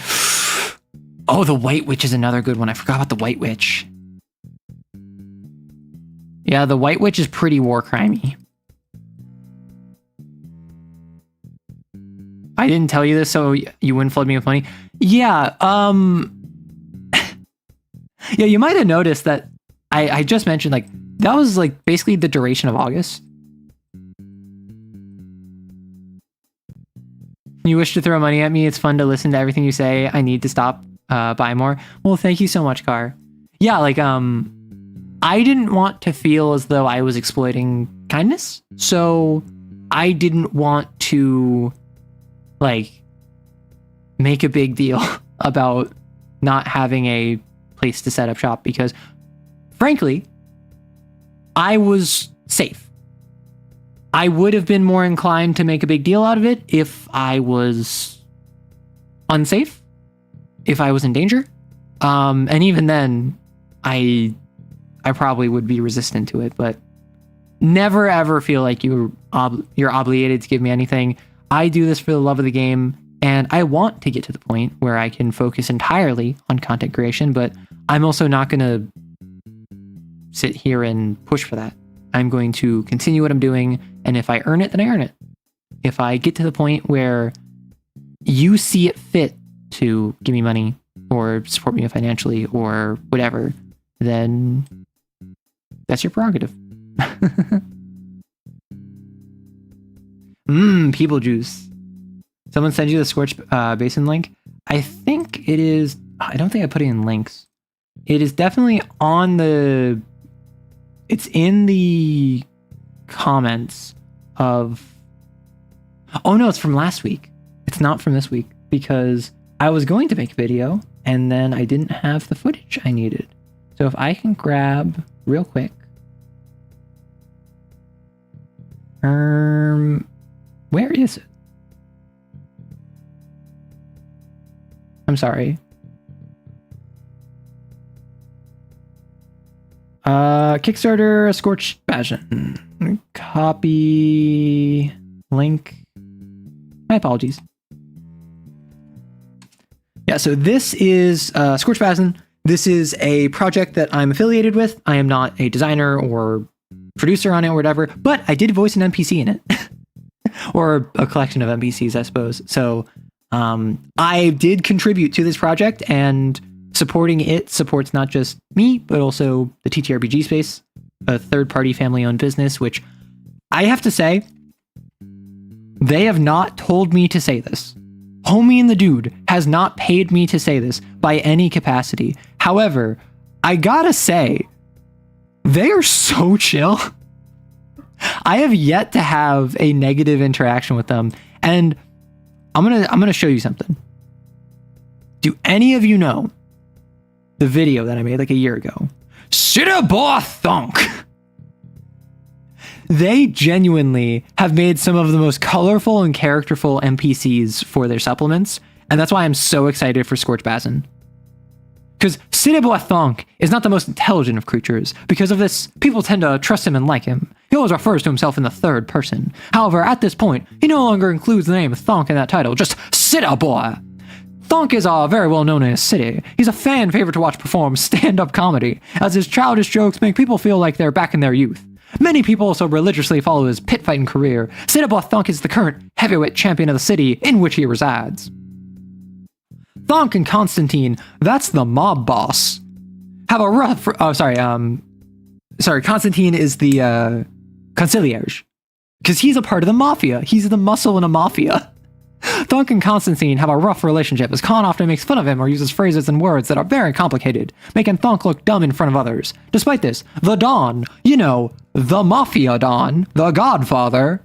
Oh, the White Witch is another good one. I forgot about the White Witch. Yeah, the White Witch is pretty war crimey. I didn't tell you this, so you wouldn't flood me with money. Yeah, yeah, you might have noticed that I just mentioned, like, that was, like, basically the duration of August. You wish to throw money at me? It's fun to listen to everything you say. I need to stop, buy more. Well, thank you so much, Car. Yeah, like, I didn't want to feel as though I was exploiting kindness, so I didn't want to, like, make a big deal about not having a place to set up shop, because frankly, I was safe. I would have been more inclined to make a big deal out of it if I was unsafe, if I was in danger. And even then, I probably would be resistant to it, but never ever feel like you're obligated to give me anything. I do this for the love of the game, and I want to get to the point where I can focus entirely on content creation, but I'm also not going to sit here and push for that. I'm going to continue what I'm doing, and if I earn it, then I earn it. If I get to the point where you see it fit to give me money or support me financially or whatever, then that's your prerogative. People juice. Someone send you the Scorched Basin link. I think it is. I don't think I put it in links. It is definitely on the. It's in the comments of. Oh no, it's from last week. It's not from this week because I was going to make a video and then I didn't have the footage I needed. So if I can grab real quick. Where is it? I'm sorry. Kickstarter, Scorched Passion. Copy link. My apologies. Yeah, so this is Scorched Passion. This is a project that I'm affiliated with. I am not a designer or producer on it or whatever, but I did voice an NPC in it. Or a collection of NPCs, I suppose. So I did contribute to this project, and supporting it supports not just me, but also the TTRPG space, a third-party family-owned business, which I have to say, they have not told me to say this. Homie and the Dude has not paid me to say this by any capacity. However, I gotta say, they are so chill. I have yet to have a negative interaction with them, and I'm gonna show you something. Do any of you know the video that I made like a year ago? Cinnabon Thunk! They genuinely have made some of the most colorful and characterful NPCs for their supplements, and that's why I'm so excited for Scorched Passion. Because Cinnabon Thunk is not the most intelligent of creatures. Because of this, people tend to trust him and like him. He always refers to himself in the third person. However, at this point, he no longer includes the name Thunk in that title, just Cinnabon. Thunk is very well known in his city. He's a fan favorite to watch perform stand-up comedy, as his childish jokes make people feel like they're back in their youth. Many people also religiously follow his pit fighting career. Cinnabon Thunk is the current heavyweight champion of the city in which he resides. Thunk and Constantine, that's the mob boss, have a rough... Constantine is the concierge, because he's a part of the mafia. He's the muscle in a mafia. Thunk and Constantine have a rough relationship, as Con often makes fun of him or uses phrases and words that are very complicated, making Thunk look dumb in front of others. Despite this, the Don, you know, the Mafia Don, the Godfather,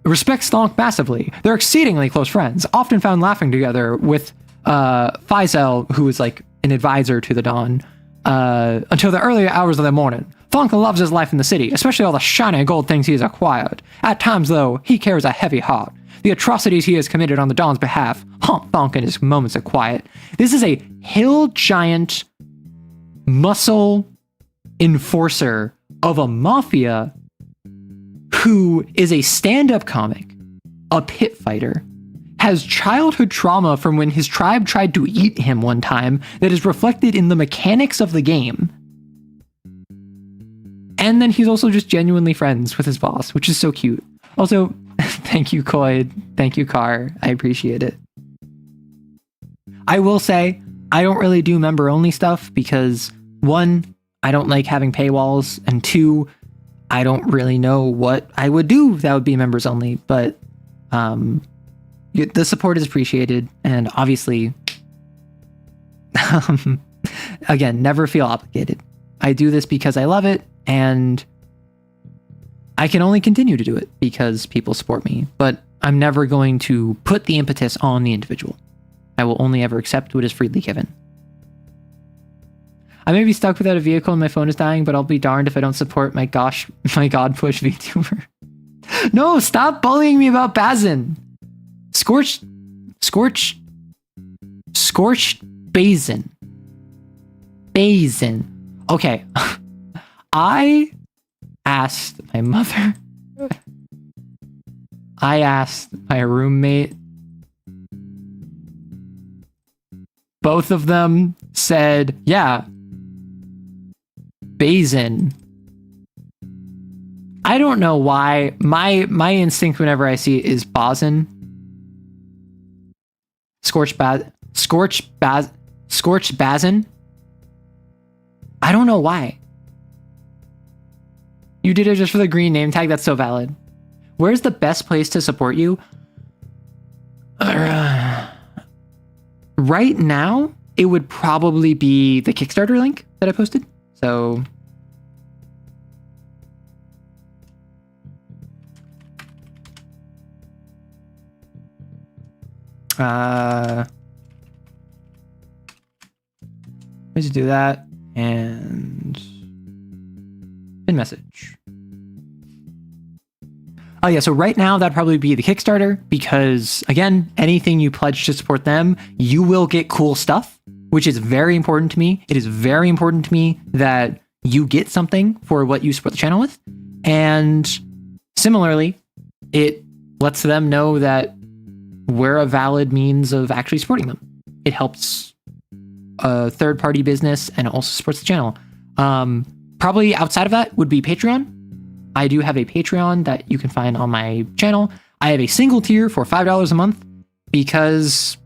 respects Thunk massively. They're exceedingly close friends, often found laughing together with Faisal, who is like an advisor to the Don, until the early hours of the morning. Thunk loves his life in the city, especially all the shiny gold things he has acquired. At times, though, he carries a heavy heart. The atrocities he has committed on the Don's behalf haunt Thunk in his moments of quiet. This is a hill giant muscle enforcer of a mafia who is a stand-up comic, a pit fighter, has childhood trauma from when his tribe tried to eat him one time that is reflected in the mechanics of the game. And then he's also just genuinely friends with his boss, which is so cute. Also, thank you, Coyd. Thank you, Car. I appreciate it. I will say, I don't really do member-only stuff because, one, I don't like having paywalls, and two, I don't really know what I would do that would be members only, but the support is appreciated, and obviously, again, never feel obligated. I do this because I love it, and I can only continue to do it because people support me, but I'm never going to put the impetus on the individual. I will only ever accept what is freely given. I may be stuck without a vehicle and my phone is dying, but I'll be darned if I don't support my god push VTuber. No, stop bullying me about Bazin. Scorched Basin. Okay. I asked my mother. I asked my roommate. Both of them said, yeah, Basin. I don't know why. My instinct whenever I see it is Bazin. Scorched Bazin. I don't know why. You did it just for the green name tag. That's so valid. Where's the best place to support you? right now, it would probably be the Kickstarter link that I posted. So let's do that and pin message. Oh yeah, so right now that'd probably be the Kickstarter because again, anything you pledge to support them, you will get cool stuff, which is very important to me. It is very important to me that you get something for what you support the channel with. And similarly, it lets them know that we're a valid means of actually supporting them. It helps a third-party business and also supports the channel. Probably outside of that would be Patreon. I do have a Patreon that you can find on my channel. I have a single tier for $5 a month because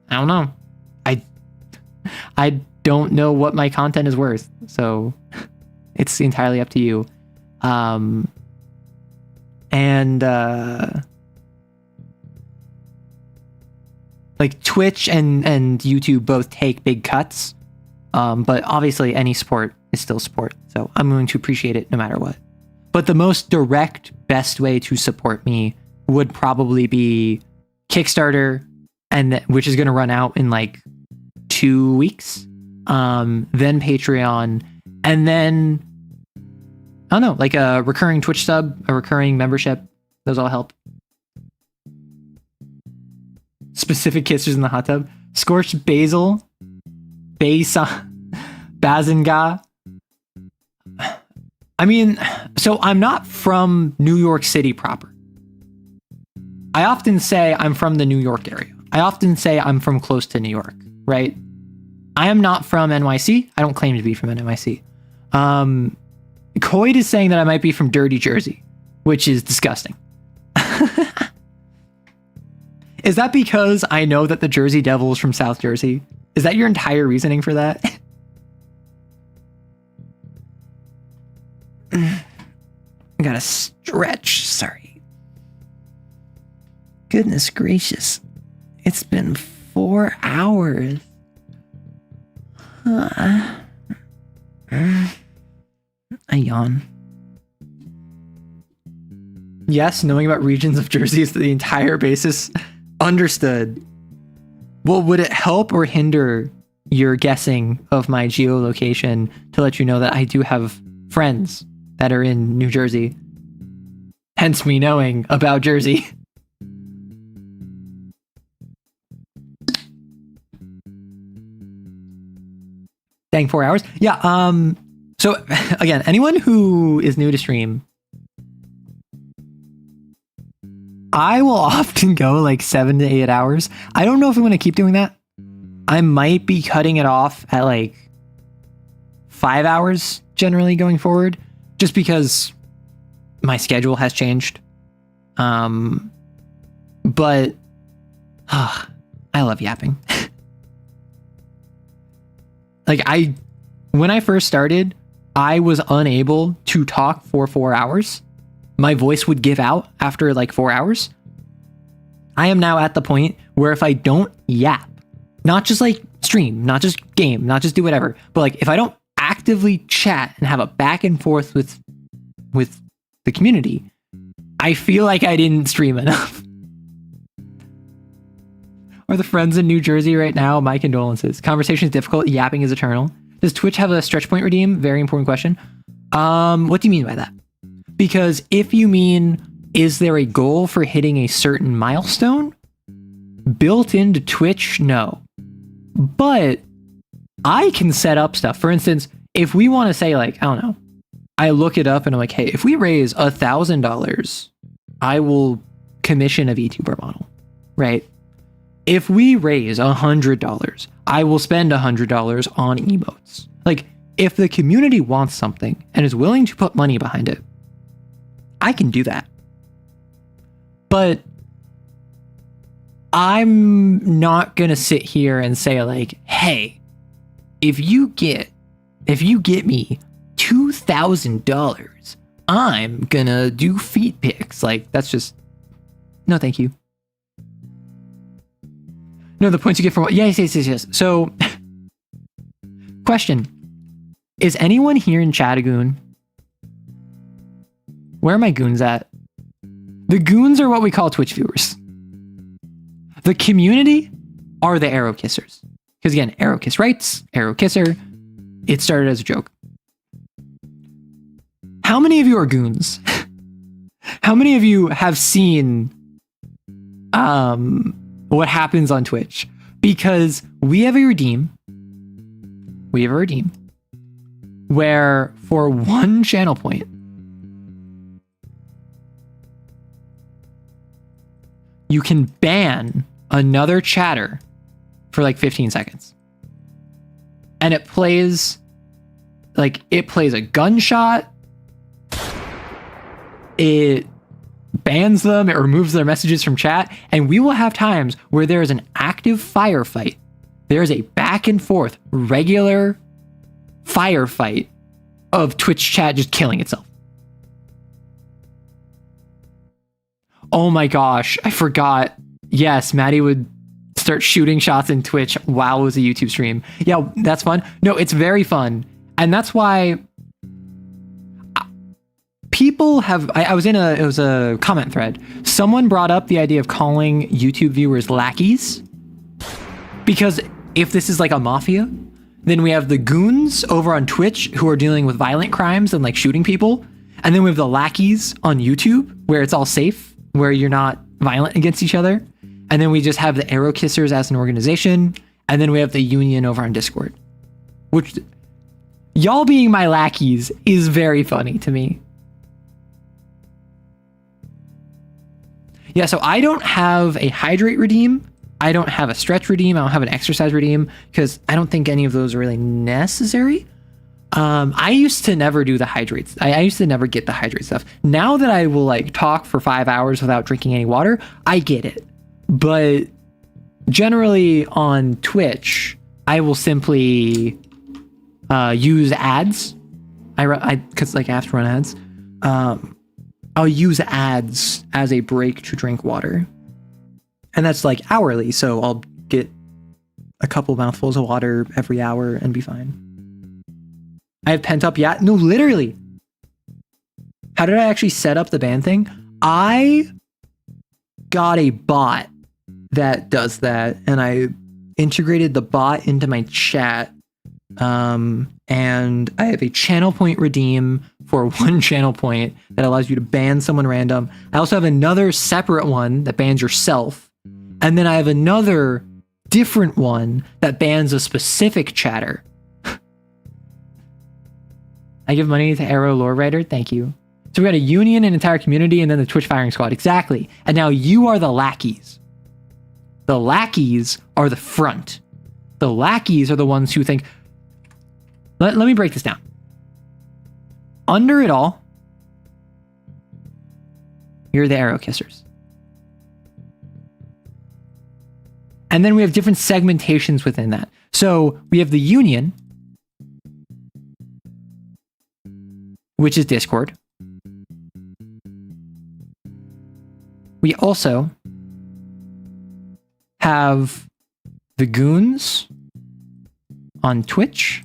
I don't know. I don't know what my content is worth, so it's entirely up to you. Like Twitch and YouTube both take big cuts, but obviously any support is still support, so I'm going to appreciate it no matter what. But the most direct, best way to support me would probably be Kickstarter, which is going to run out in like 2 weeks, then Patreon, and then I don't know, like a recurring Twitch sub, a recurring membership. Those all help. Specific kissers in the hot tub. Scorched basil. Bazinga. I mean, so I'm not from New York City proper. I often say I'm from the New York area. I often say I'm from close to New York, right? I am not from NYC. I don't claim to be from NYC. Coyd is saying that I might be from dirty Jersey, which is disgusting. Is that because I know that the Jersey Devil is from South Jersey? Is that your entire reasoning for that? I gotta stretch, sorry. Goodness gracious. It's been 4 hours. I yawn. Yes, knowing about regions of Jersey is the entire basis. Understood. Well, would it help or hinder your guessing of my geolocation to let you know that I do have friends that are in New Jersey? Hence me knowing about Jersey. Dang, 4 hours? Yeah, so again, anyone who is new to stream, I will often go like 7 to 8 hours. I don't know if I'm going to keep doing that. I might be cutting it off at like 5 hours generally going forward, just because my schedule has changed. But I love yapping. When I first started, I was unable to talk for 4 hours. My voice would give out after like 4 hours. I am now at the point where if I don't yap, not just like stream, not just game, not just do whatever, but like if I don't actively chat and have a back and forth with the community, I feel like I didn't stream enough. Are the friends in New Jersey right now? My condolences. Conversation is difficult. Yapping is eternal. Does Twitch have a stretch point redeem? Very important question. What do you mean by that? Because if you mean, is there a goal for hitting a certain milestone? Built into Twitch, no. But I can set up stuff. For instance, if we want to say like, I don't know, I look it up and I'm like, hey, if we raise $1,000, I will commission a VTuber model, right? If we raise $100, I will spend $100 on emotes. Like, if the community wants something and is willing to put money behind it, I can do that. But I'm not going to sit here and say like, hey, if you get me $2,000, I'm going to do feet pics. Like, that's just, no, thank you. No, the points you get from... Yes. So, question. Is anyone here in chat a goon? Where are my goons at? The goons are what we call Twitch viewers. The community are the arrow kissers. Because again, arrow kiss rights, arrow kisser. It started as a joke. How many of you are goons? How many of you have seen what happens on Twitch? Because we have a redeem. Where for one channel point, you can ban another chatter for like 15 seconds. And it plays a gunshot. It bans them, it removes their messages from chat, and we will have times where there is an active firefight. There is a back and forth, regular firefight of Twitch chat just killing itself. Oh my gosh, I forgot. Yes, Maddie would start shooting shots in Twitch while it was a YouTube stream. Yeah, that's fun. No, it's very fun. And that's why people have... it was a comment thread. Someone brought up the idea of calling YouTube viewers lackeys. Because if this is like a mafia, then we have the goons over on Twitch who are dealing with violent crimes and like shooting people. And then we have the lackeys on YouTube where it's all safe, where you're not violent against each other. And then we just have the arrow kissers as an organization. And then we have the union over on Discord. Which, y'all being my lackeys is very funny to me. Yeah, so I don't have a hydrate redeem. I don't have a stretch redeem. I don't have an exercise redeem because I don't think any of those are really necessary. I used to never do the hydrates. I used to never get the hydrate stuff. Now that I will like talk for 5 hours without drinking any water, I get it. But generally on Twitch, I will simply use ads. Because like I have to run ads. I'll use ads as a break to drink water. And that's like hourly. So I'll get a couple mouthfuls of water every hour and be fine. I have pent up. Yeah, no, literally. How did I actually set up the ban thing? I got a bot that does that, and I integrated the bot into my chat. And I have a channel point redeem for one channel point that allows you to ban someone random. I also have another separate one that bans yourself. And then I have another different one that bans a specific chatter. I give money to Arrow Lore Writer. Thank you. So we got a union, an entire community, and then the Twitch firing squad. Exactly. And now you are the lackeys. The lackeys are the front. The lackeys are the ones who think... Let me break this down. Under it all, you're the arrow kissers. And then we have different segmentations within that. So we have the union, which is Discord. We also have the goons on Twitch.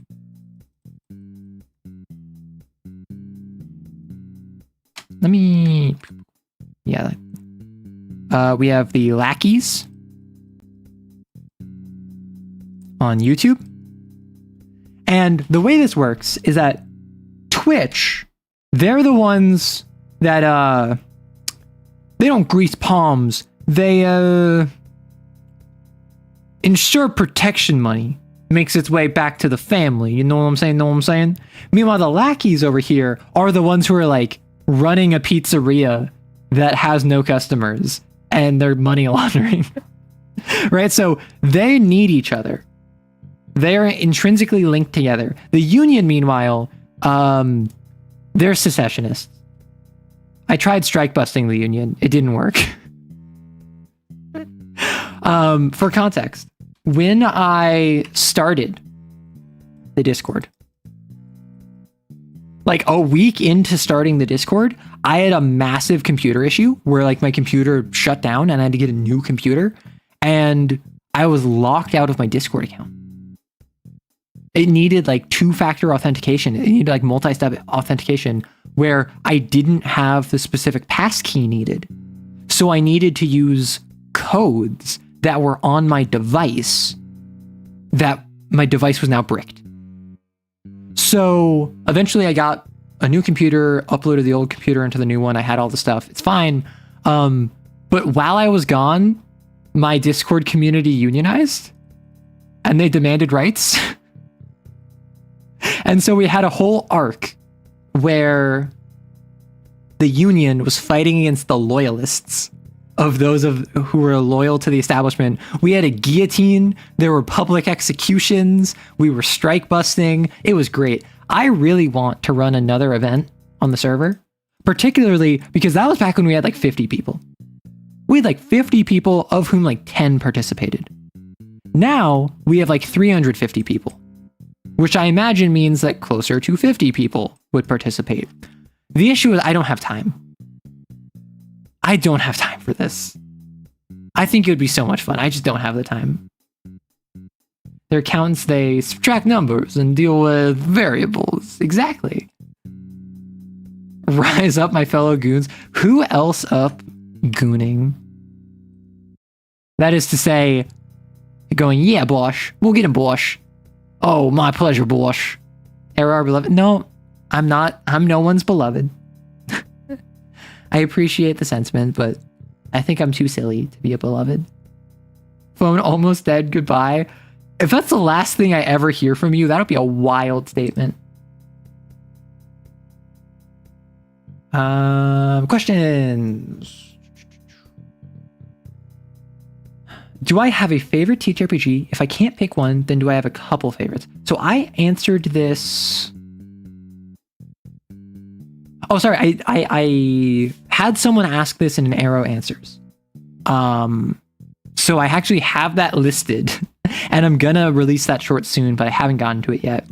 We have the lackeys on YouTube. And the way this works is that Twitch, they're the ones that they don't grease palms. They ensure protection money makes its way back to the family. You know what I'm saying? Meanwhile, the lackeys over here are the ones who are like running a pizzeria that has no customers and they're money laundering. Right? So they need each other. They're intrinsically linked together. The union, meanwhile, they're secessionists. I tried strike busting the union. It didn't work. For context, when I started the Discord, like a week into starting the Discord, I had a massive computer issue where like my computer shut down and I had to get a new computer. And I was locked out of my Discord account. It needed like 2-factor authentication. It needed like multi-step authentication where I didn't have the specific passkey needed. So I needed to use codes that were on my device, that my device was now bricked. So eventually I got a new computer, uploaded the old computer into the new one. I had all the stuff. It's fine. But while I was gone, my Discord community unionized and they demanded rights. And so we had a whole arc where the union was fighting against the loyalists of those who were loyal to the establishment. We had a guillotine. There were public executions. We were strike busting. It was great. I really want to run another event on the server, particularly because that was back when we had like 50 people. We had like 50 people, of whom like 10 participated. Now we have like 350 people, which I imagine means that closer to 50 people would participate. The issue is I don't have time. I don't have time for this. I think it would be so much fun. I just don't have the time. Their accountants, they subtract numbers and deal with variables. Exactly. Rise up, my fellow goons. Who else up gooning? That is to say, going, yeah, Bosh. We'll get him, Bosh. Oh, my pleasure, Bosh. Error, our beloved. No, I'm not. I'm no one's beloved. I appreciate the sentiment, but I think I'm too silly to be a beloved. Phone almost dead, goodbye. If that's the last thing I ever hear from you, that would be a wild statement. Questions. Do I have a favorite TTRPG? If I can't pick one, then do I have a couple favorites? So I answered this. Oh, sorry. I had someone ask this in an Arrow Answers. So I actually have that listed, and I'm gonna release that short soon, but I haven't gotten to it yet.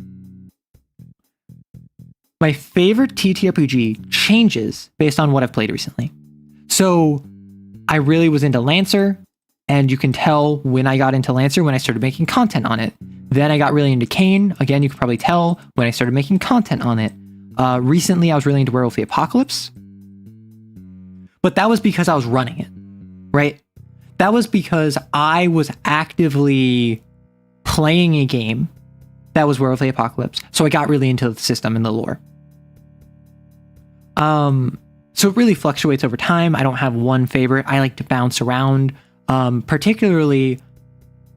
My favorite TTRPG changes based on what I've played recently. So I really was into Lancer, and you can tell when I got into Lancer when I started making content on it. Then I got really into Kane. Again, you could probably tell when I started making content on it. Recently, I was really into Werewolf the Apocalypse. But that was because I was running it, right? That was because I was actively playing a game that was Werewolf the Apocalypse. So I got really into the system and the lore. So it really fluctuates over time. I don't have one favorite. I like to bounce around, particularly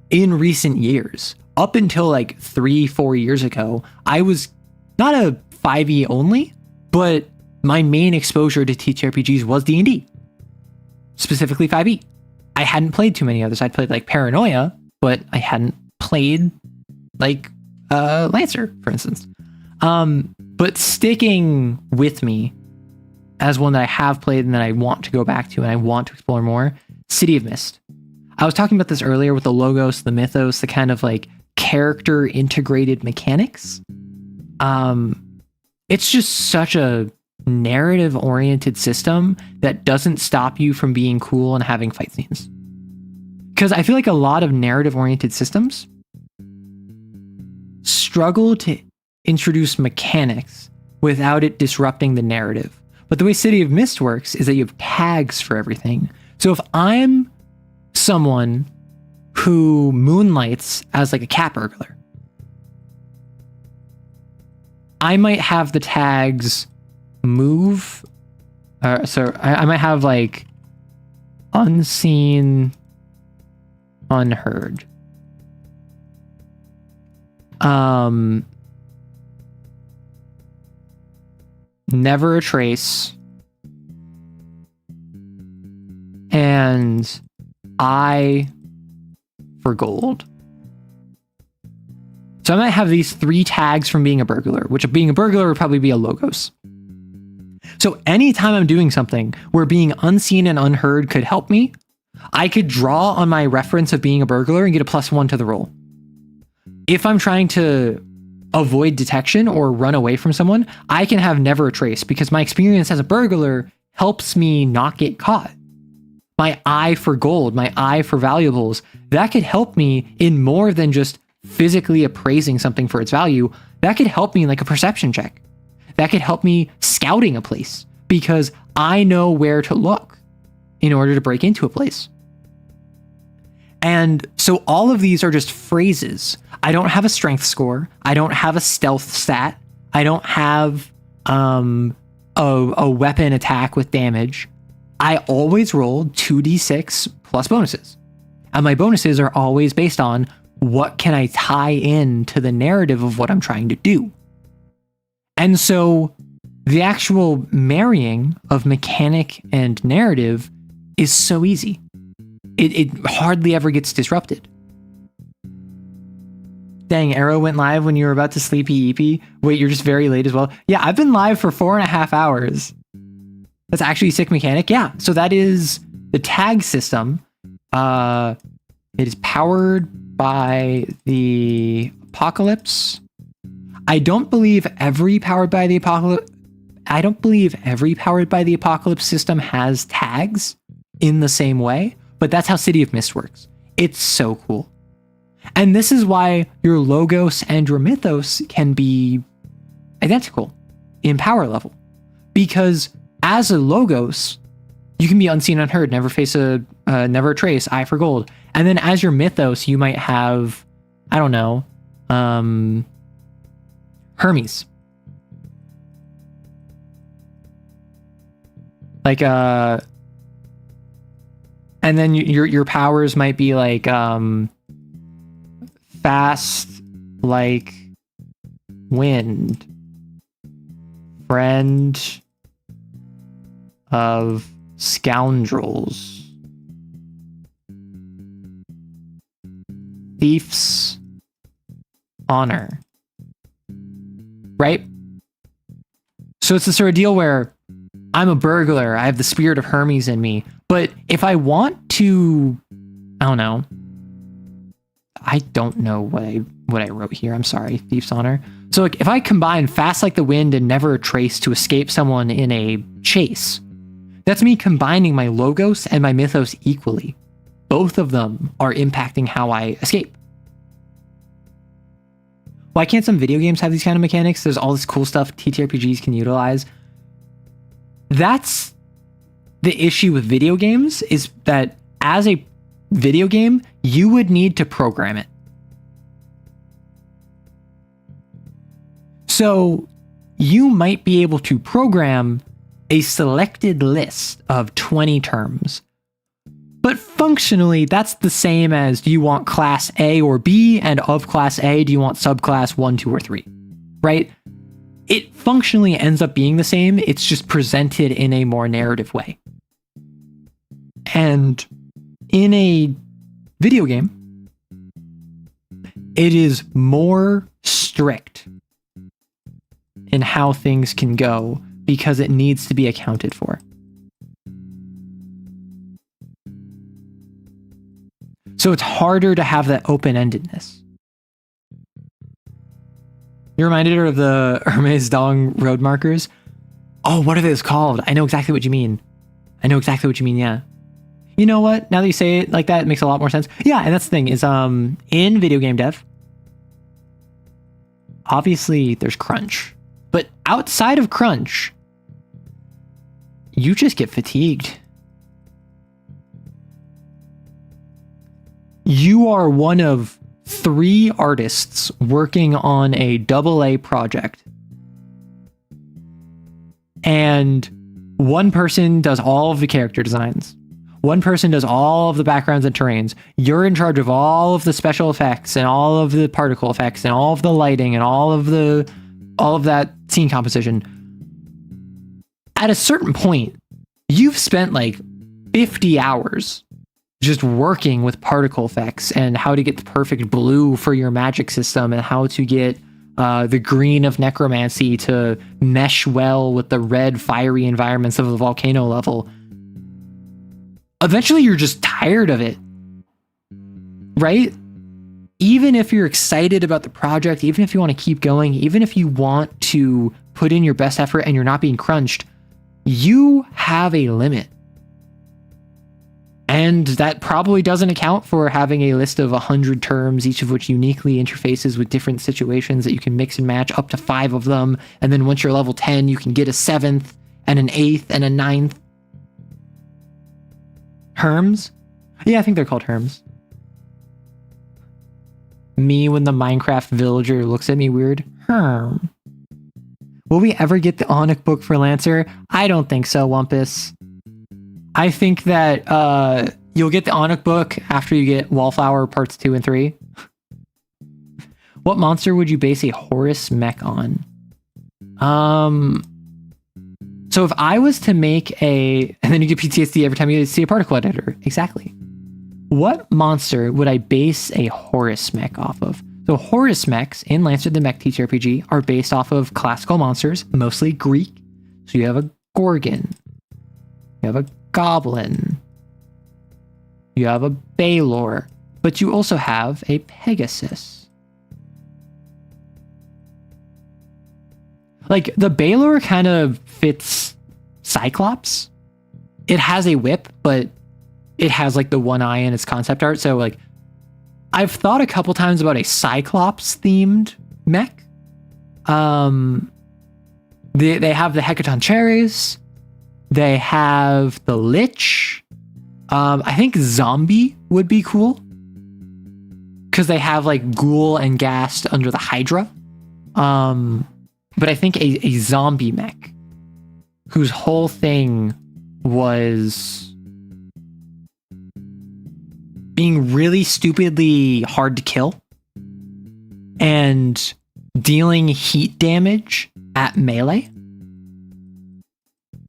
in recent years. Up until like 3-4 years ago, I was not a 5e only, but my main exposure to TTRPGs was D&D, specifically 5e. I hadn't played too many others. I'd played like Paranoia, but I hadn't played like Lancer, for instance. But sticking with me as one that I have played and that I want to go back to and I want to explore more, City of Mist. I was talking about this earlier with the Logos, the Mythos, the kind of like character integrated mechanics. It's just such a narrative oriented system that doesn't stop you from being cool and having fight scenes. Because I feel like a lot of narrative oriented systems struggle to introduce mechanics without it disrupting the narrative. But the way City of Mist works is that you have tags for everything. So if I'm someone who moonlights as like a cat burglar, I might have the tags move. So I might have like unseen, unheard. Never a trace. And eye for gold. So I might have these 3 tags from being a burglar, which being a burglar would probably be a Logos. So anytime I'm doing something where being unseen and unheard could help me, I could draw on my reference of being a burglar and get a +1 to the roll. If I'm trying to avoid detection or run away from someone, I can have never a trace because my experience as a burglar helps me not get caught. my eye for gold, my eye for valuables, that could help me in more than just physically appraising something for its value. That could help me in like a perception check. That could help me scouting a place because I know where to look in order to break into a place. And so all of these are just phrases. I don't have a strength score. I don't have a stealth stat. I don't have a weapon attack with damage. I always roll 2d6 plus bonuses. And my bonuses are always based on what can I tie in to the narrative of what I'm trying to do. And so the actual marrying of mechanic and narrative is so easy. It hardly ever gets disrupted. Dang, Arrow went live when you were about to sleepy EP. Wait, you're just very late as well. Yeah, I've been live for 4.5 hours. That's actually a sick mechanic. Yeah, so that is the tag system. It is powered by the Apocalypse. I don't believe every powered by the Apocalypse system has tags in the same way, but that's how City of Mist works. It's so cool. And this is why your Logos and your Mythos can be identical in power level. Because as a Logos, you can be unseen, unheard, never a trace, eye for gold. And then as your Mythos, you might have, I don't know, Hermes. Like, and then your powers might be like, fast like wind, friend of scoundrels, thief's honor, right? So it's the sort of deal where I'm a burglar, I have the spirit of Hermes in me, but if I want to, I don't know what I wrote here. I'm sorry, Thief's Honor. So like if I combine fast like the wind and never a trace to escape someone in a chase, that's me combining my Logos and my Mythos equally. Both of them are impacting how I escape. Why can't some video games have these kind of mechanics? There's all this cool stuff TTRPGs can utilize. That's the issue with video games, is that as a video game, you would need to program it. So you might be able to program a selected list of 20 terms. But functionally, that's the same as, do you want class A or B? And of class A, do you want subclass 1, 2, or 3? Right? It functionally ends up being the same. It's just presented in a more narrative way. And in a video game, it is more strict in how things can go because it needs to be accounted for. So it's harder to have that open-endedness. You're reminded of the Hermes Dong road markers? Oh, what are those called? I know exactly what you mean. Yeah. You know what? Now that you say it like that, it makes a lot more sense. Yeah, and that's the thing is, in video game dev, obviously there's crunch. But outside of crunch, you just get fatigued. You are one of 3 artists working on a AA project. And one person does all of the character designs. One person does all of the backgrounds and terrains. You're in charge of all of the special effects and all of the particle effects and all of the lighting and all of that scene composition. At a certain point, you've spent like 50 hours just working with particle effects and how to get the perfect blue for your magic system and how to get the green of necromancy to mesh well with the red fiery environments of the volcano level. Eventually you're just tired of it, right? Even if you're excited about the project, even if you want to keep going, even if you want to put in your best effort and you're not being crunched, you have a limit. And that probably doesn't account for having a list of 100 terms, each of which uniquely interfaces with different situations that you can mix and match, up to 5 of them. And then once you're level 10, you can get a 7th and an 8th and a 9th. Herms? Yeah, I think they're called Herms. Me when the Minecraft villager looks at me weird. Herm. Will we ever get the Onic book for Lancer? I don't think so, Wumpus. I think that you'll get the Onic book after you get Wallflower parts 2 and 3. What monster would you base a Horus mech on? So if I was to make and then you get PTSD every time you see a particle editor. Exactly. What monster would I base a Horus mech off of? So Horus mechs in Lancer the Mech TTRPG are based off of classical monsters, mostly Greek. So you have a Gorgon. You have a Goblin. You have a Baylor. But you also have a Pegasus. Like, the Baylor kind of fits Cyclops. It has a whip, but it has, like, the one eye in its concept art. So, like, I've thought a couple times about a Cyclops-themed mech. They have the Hecaton Cherries. They have the Lich. I think Zombie would be cool. Because they have, like, Ghoul and Ghast under the Hydra. But I think a zombie mech whose whole thing was being really stupidly hard to kill and dealing heat damage at melee,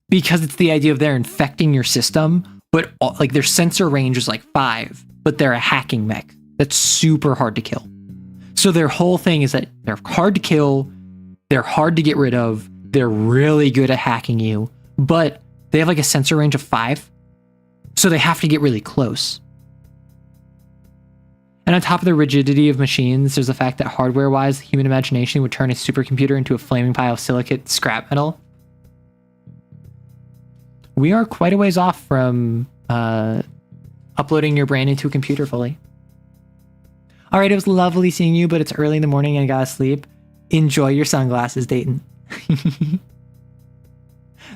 because it's the idea of they're infecting your system, but like their sensor range is like 5, but they're a hacking mech that's super hard to kill. So their whole thing is that they're hard to kill, they're hard to get rid of, they're really good at hacking you, but they have like a sensor range of 5, so they have to get really close. And on top of the rigidity of machines, there's the fact that hardware-wise, the human imagination would turn a supercomputer into a flaming pile of silicate scrap metal. We are quite a ways off from uploading your brain into a computer fully. All right, it was lovely seeing you, but it's early in the morning and I gotta sleep. Enjoy your sunglasses, Dayton.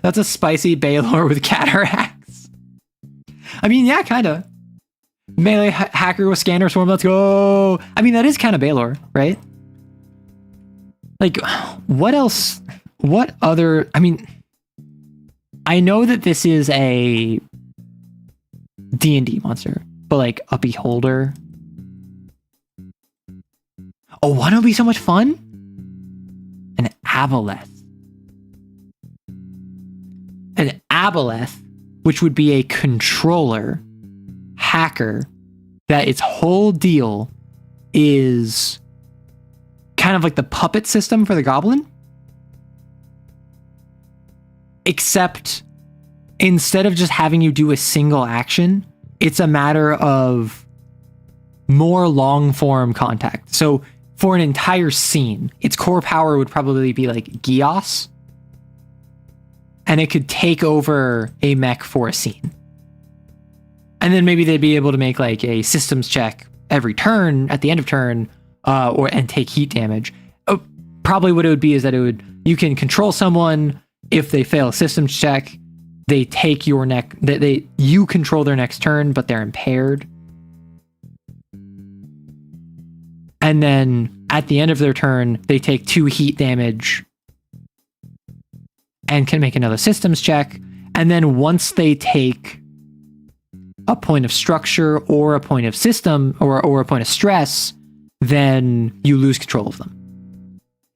That's a spicy Baylor with cataracts. I mean, yeah, kinda. Melee hacker with scanner swarm, let's go. I mean, that is kind of Baylor, right? Like, what else? What other? I mean, I know that this is a D&D monster, but like a Beholder. Oh, why don't it be so much fun? An Aboleth. An Aboleth, which would be a controller hacker that its whole deal is kind of like the puppet system for the Goblin, except instead of just having you do a single action, it's a matter of more long form contact. So for an entire scene, its core power would probably be like Gios, and it could take over a mech for a scene. And then maybe they'd be able to make like a systems check every turn at the end of turn, and take heat damage. Probably what it would be is that you can control someone. If they fail a systems check, they take your neck. You control their next turn, but they're impaired. And then at the end of their turn, they take 2 heat damage and can make another systems check. And then once they take a point of structure or a point of system or a point of stress, then you lose control of them.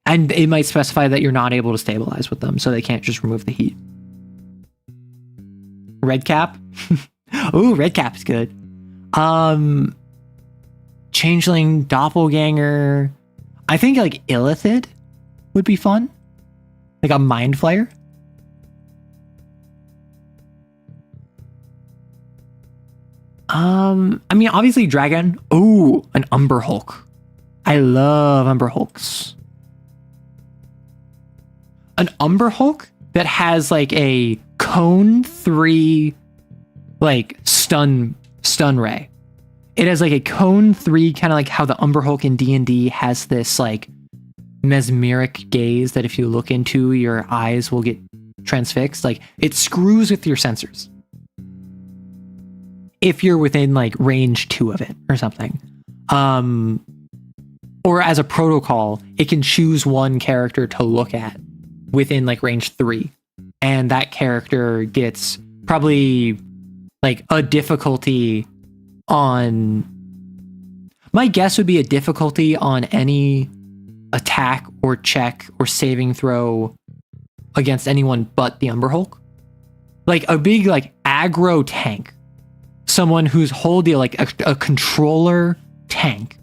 And it might specify that you're not able to stabilize with them, so they can't just remove the heat. Red Cap? Ooh, Red Cap's good. Changeling, Doppelganger. I think like Illithid would be fun. Like a Mind Flayer. I mean, obviously Dragon. Ooh, an Umber Hulk. I love Umber Hulks. An Umber Hulk that has like a cone 3 like stun ray. It has like a cone 3, kind of like how the Umber Hulk in D&D has this like mesmeric gaze that if you look into, your eyes will get transfixed. Like it screws with your sensors if you're within like range 2 of it or something. Or as a protocol, it can choose one character to look at within like range 3, and that character gets probably like a difficulty on, my guess would be a difficulty on any attack or check or saving throw against anyone but the Umber Hulk. Like a big like aggro tank, someone whose whole deal, like a controller tank,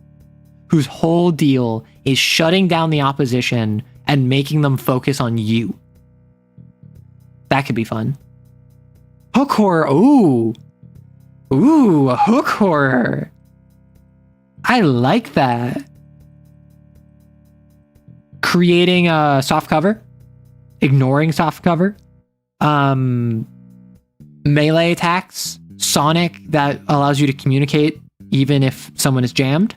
whose whole deal is shutting down the opposition and making them focus on you. That could be fun. Hook horror. Ooh, a hook horror. I like that. Creating a soft cover, ignoring soft cover, melee attacks, sonic that allows you to communicate even if someone is jammed.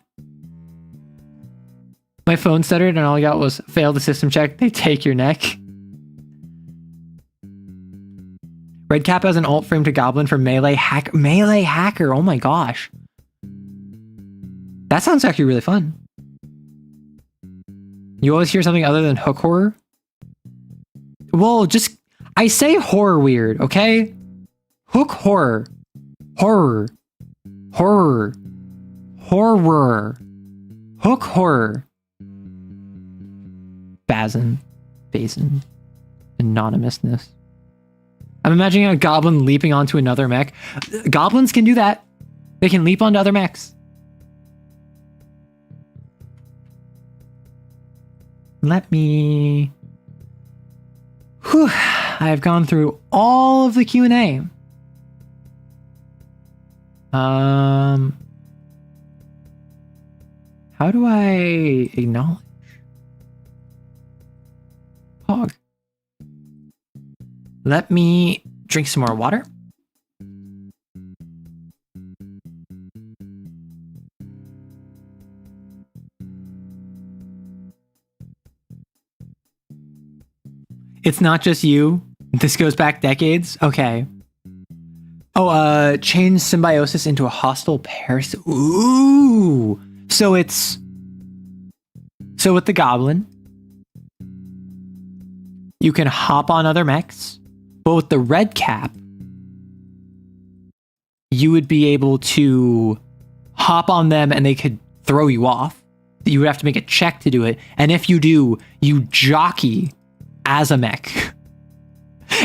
My phone stuttered and all I got was fail the system check. They take your neck. Redcap has an alt frame to Goblin for melee hacker. Oh my gosh. That sounds actually really fun. You always hear something other than hook horror? Well, just, I say horror weird, okay? Hook horror. Horror. Horror. Horror. Hook horror. Basin. Anonymousness. I'm imagining a goblin leaping onto another mech. Goblins can do that. They can leap onto other mechs. Let me... Whew. I've gone through all of the Q&A. How do I acknowledge? Hog. Let me drink some more water. It's not just you. This goes back decades. Okay. Oh, change symbiosis into a hostile parasite. Ooh. So with the goblin, you can hop on other mechs, but with the red cap, you would be able to hop on them and they could throw you off. You would have to make a check to do it. And if you do, you jockey as a mech.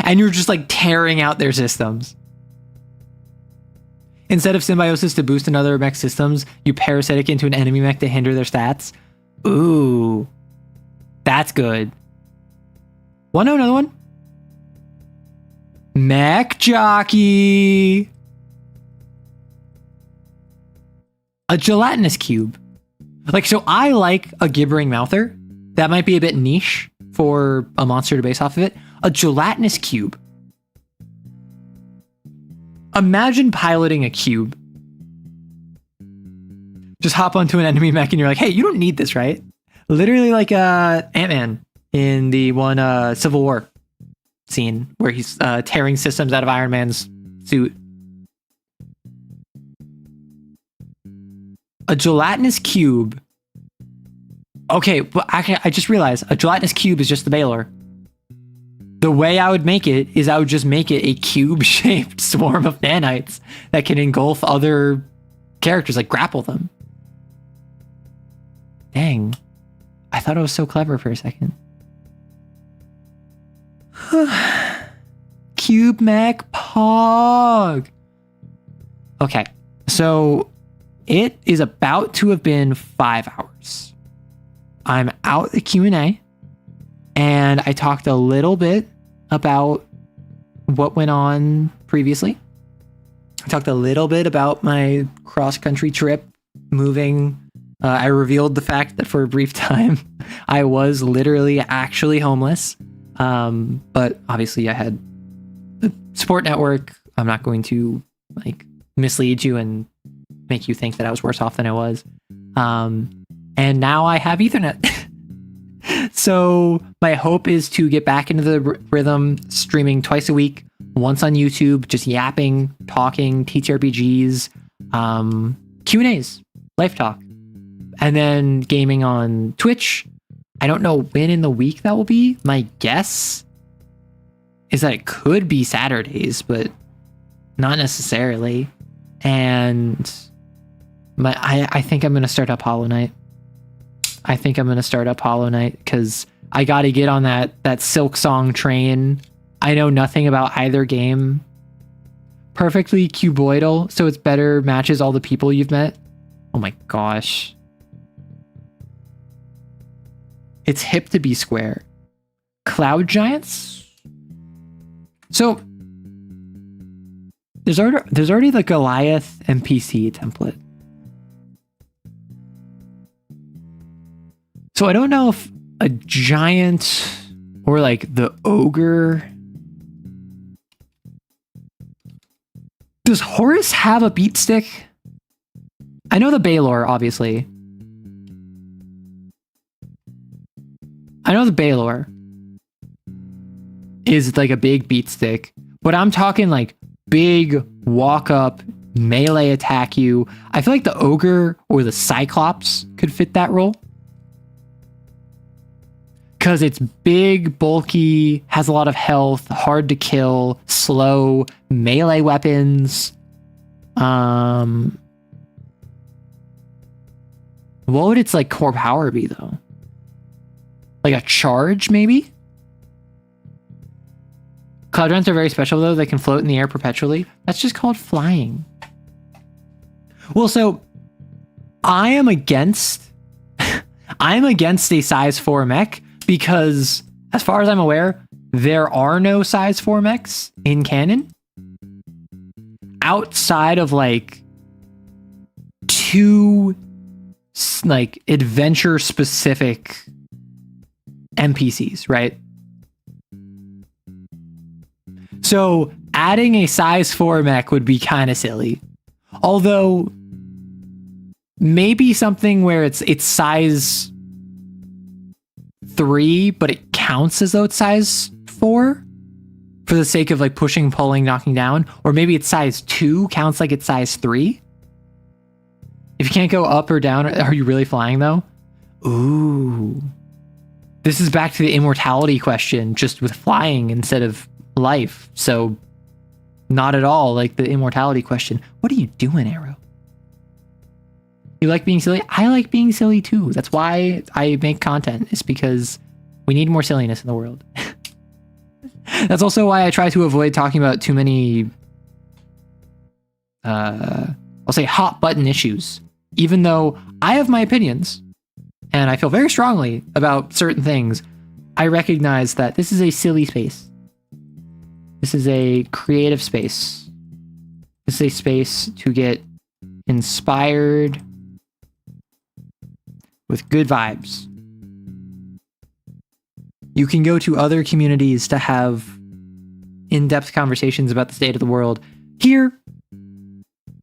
And you're just like tearing out their systems. Instead of symbiosis to boost another mech systems, you parasitic into an enemy mech to hinder their stats. Ooh. That's good. Want to know another one? Mech jockey. A gelatinous cube. Like, so I like a gibbering mouther. That might be a bit niche for a monster to base off of it. A gelatinous cube. Imagine piloting a cube. Just hop onto an enemy mech and you're like, hey, you don't need this, right? Literally like Ant-Man in the one Civil War scene where he's tearing systems out of Iron Man's suit. A gelatinous cube. Okay, but I just realized a gelatinous cube is just the Baylor. The way I would make it is I would just make it a cube-shaped swarm of nanites that can engulf other characters, like grapple them. Dang. I thought it was so clever for a second. Cube mech pog. Okay, so it is about to have been 5 hours. I'm out the Q&A, and I talked a little bit about what went on previously. I talked a little bit about my cross-country trip, moving. I revealed the fact that for a brief time, I was literally actually homeless. But obviously I had the support network. I'm not going to like mislead you and make you think that I was worse off than I was. And now I have Ethernet. So my hope is to get back into the rhythm, streaming twice a week, once on YouTube, just yapping, talking, TTRPGs, Q&As, life talk, and then gaming on Twitch. I don't know when in the week that will be. My guess is that it could be Saturdays, but not necessarily. And I think I'm going to start up Hollow Knight. I think I'm going to start up Hollow Knight because I got to get on that Silk Song train. I know nothing about either game. Perfectly cuboidal, so it's better matches all the people you've met. Oh my gosh. It's hip to be square. Cloud giants? So there's already the Goliath NPC template. So I don't know if a giant or like the ogre. Does Horus have a beat stick? I know the Baylor, obviously. I know the Baylor is like a big beat stick, but I'm talking like big walk up, melee attack you. I feel like the ogre or the Cyclops could fit that role. Because it's big, bulky, has a lot of health, hard to kill, slow, melee weapons. What would its like core power be though? Like a charge, maybe? Cloud giants are very special though. They can float in the air perpetually. That's just called flying. Well, so I am against a size 4 mech. Because, as far as I'm aware, there are no size 4 mechs in canon. Outside of, like, 2, like, adventure-specific NPCs, right? So, adding a size 4 mech would be kind of silly. Although, maybe something where it's size 3, but it counts as though it's size 4 for the sake of like pushing, pulling, knocking down. Or maybe it's size 2, counts like it's size 3. If you can't go up or down, are you really flying though? Ooh. This is back to the immortality question, just with flying instead of life. So not at all like the immortality question. What are you doing, Arrow? You like being silly? I like being silly too. That's why I make content. It's because we need more silliness in the world. That's also why I try to avoid talking about too many, I'll say hot button issues. Even though I have my opinions and I feel very strongly about certain things, I recognize that this is a silly space. This is a creative space. This is a space to get inspired with good vibes. You can go to other communities to have in-depth conversations about the state of the world. Here,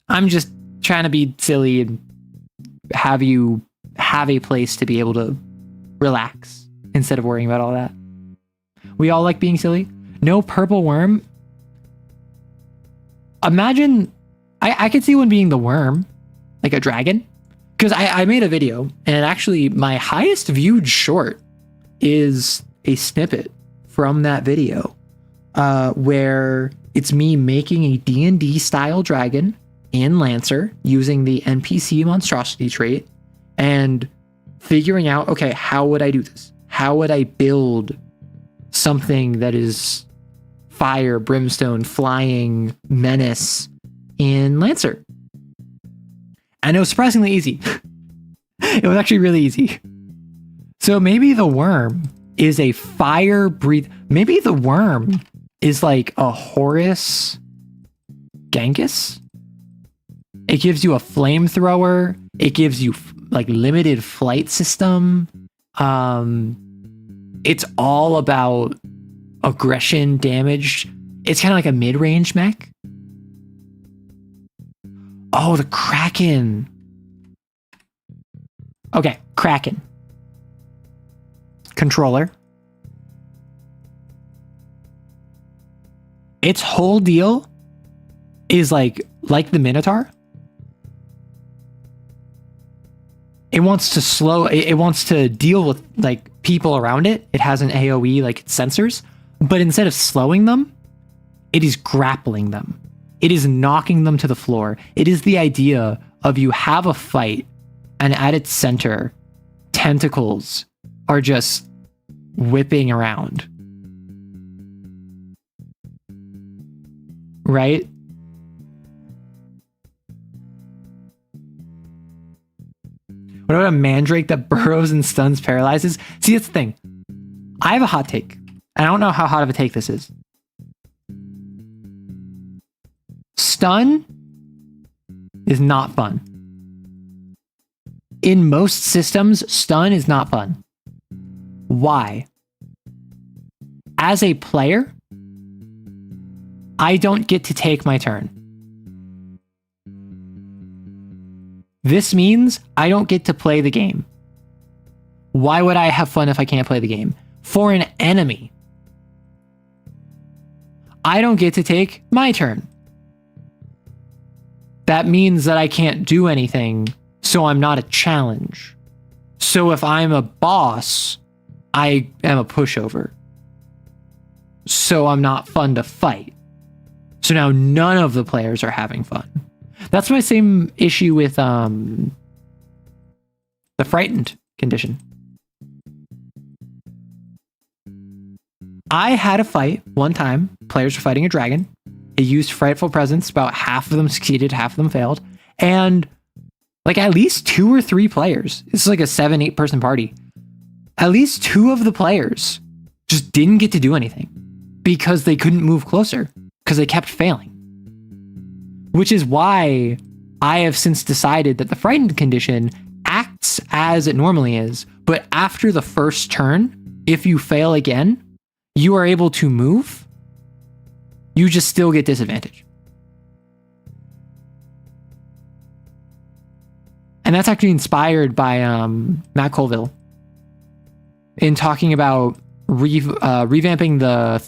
I'm just trying to be silly and have you have a place to be able to relax instead of worrying about all that. We all like being silly. No purple worm. Imagine, I could see one being the worm, like a dragon. Because I made a video, and actually my highest viewed short is a snippet from that video where it's me making a D&D style dragon in Lancer using the NPC monstrosity trait and figuring out, okay, how would I do this? How would I build something that is fire, brimstone, flying, menace in Lancer? And it was surprisingly easy. It was actually really easy. So maybe the worm is a fire breathe. Maybe the worm is like a Horus Genghis. It gives you a flamethrower. It gives you like limited flight system. It's all about aggression, damage. It's kind of like a mid-range mech. Oh, the Kraken. Okay, Kraken. Controller. Its whole deal is like the Minotaur. It wants to it wants to deal with like people around it. It has an AoE, like its sensors, but instead of slowing them, it is grappling them. It is knocking them to the floor. It is the idea of you have a fight, and at its center, tentacles are just whipping around. Right? What about a mandrake that burrows and stuns, paralyzes? See, that's the thing. I have a hot take. And I don't know how hot of a take this is. Stun is not fun. In most systems, stun is not fun. Why? As a player, I don't get to take my turn. This means I don't get to play the game. Why would I have fun if I can't play the game? For an enemy, I don't get to take my turn. That means that I can't do anything, so I'm not a challenge. So if I'm a boss, I am a pushover. So I'm not fun to fight. So now none of the players are having fun. That's my same issue with the frightened condition. I had a fight one time. Players were fighting a dragon. It used frightful presence. About half of them succeeded, half of them failed. And like at least 2 or 3 players, it's like a 7-8 person party. At least 2 of the players just didn't get to do anything because they couldn't move closer because they kept failing. Which is why I have since decided that the frightened condition acts as it normally is, but after the first turn, if you fail again, you are able to move. You just still get disadvantage. And that's actually inspired by Matt Colville in talking about revamping the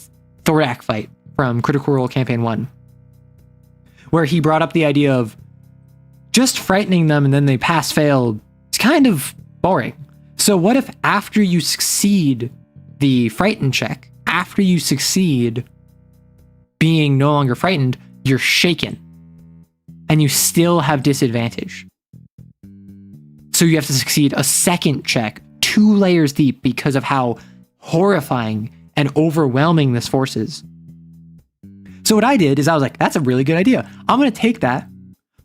Thorak fight from Critical Role Campaign 1. Where he brought up the idea of just frightening them and then they pass-fail. It's kind of boring. So what if after you succeed the frighten check, after you succeed being no longer frightened, you're shaken and you still have disadvantage. So you have to succeed a second check 2 layers deep because of how horrifying and overwhelming this force is. So what I did is I was like, that's a really good idea. I'm going to take that.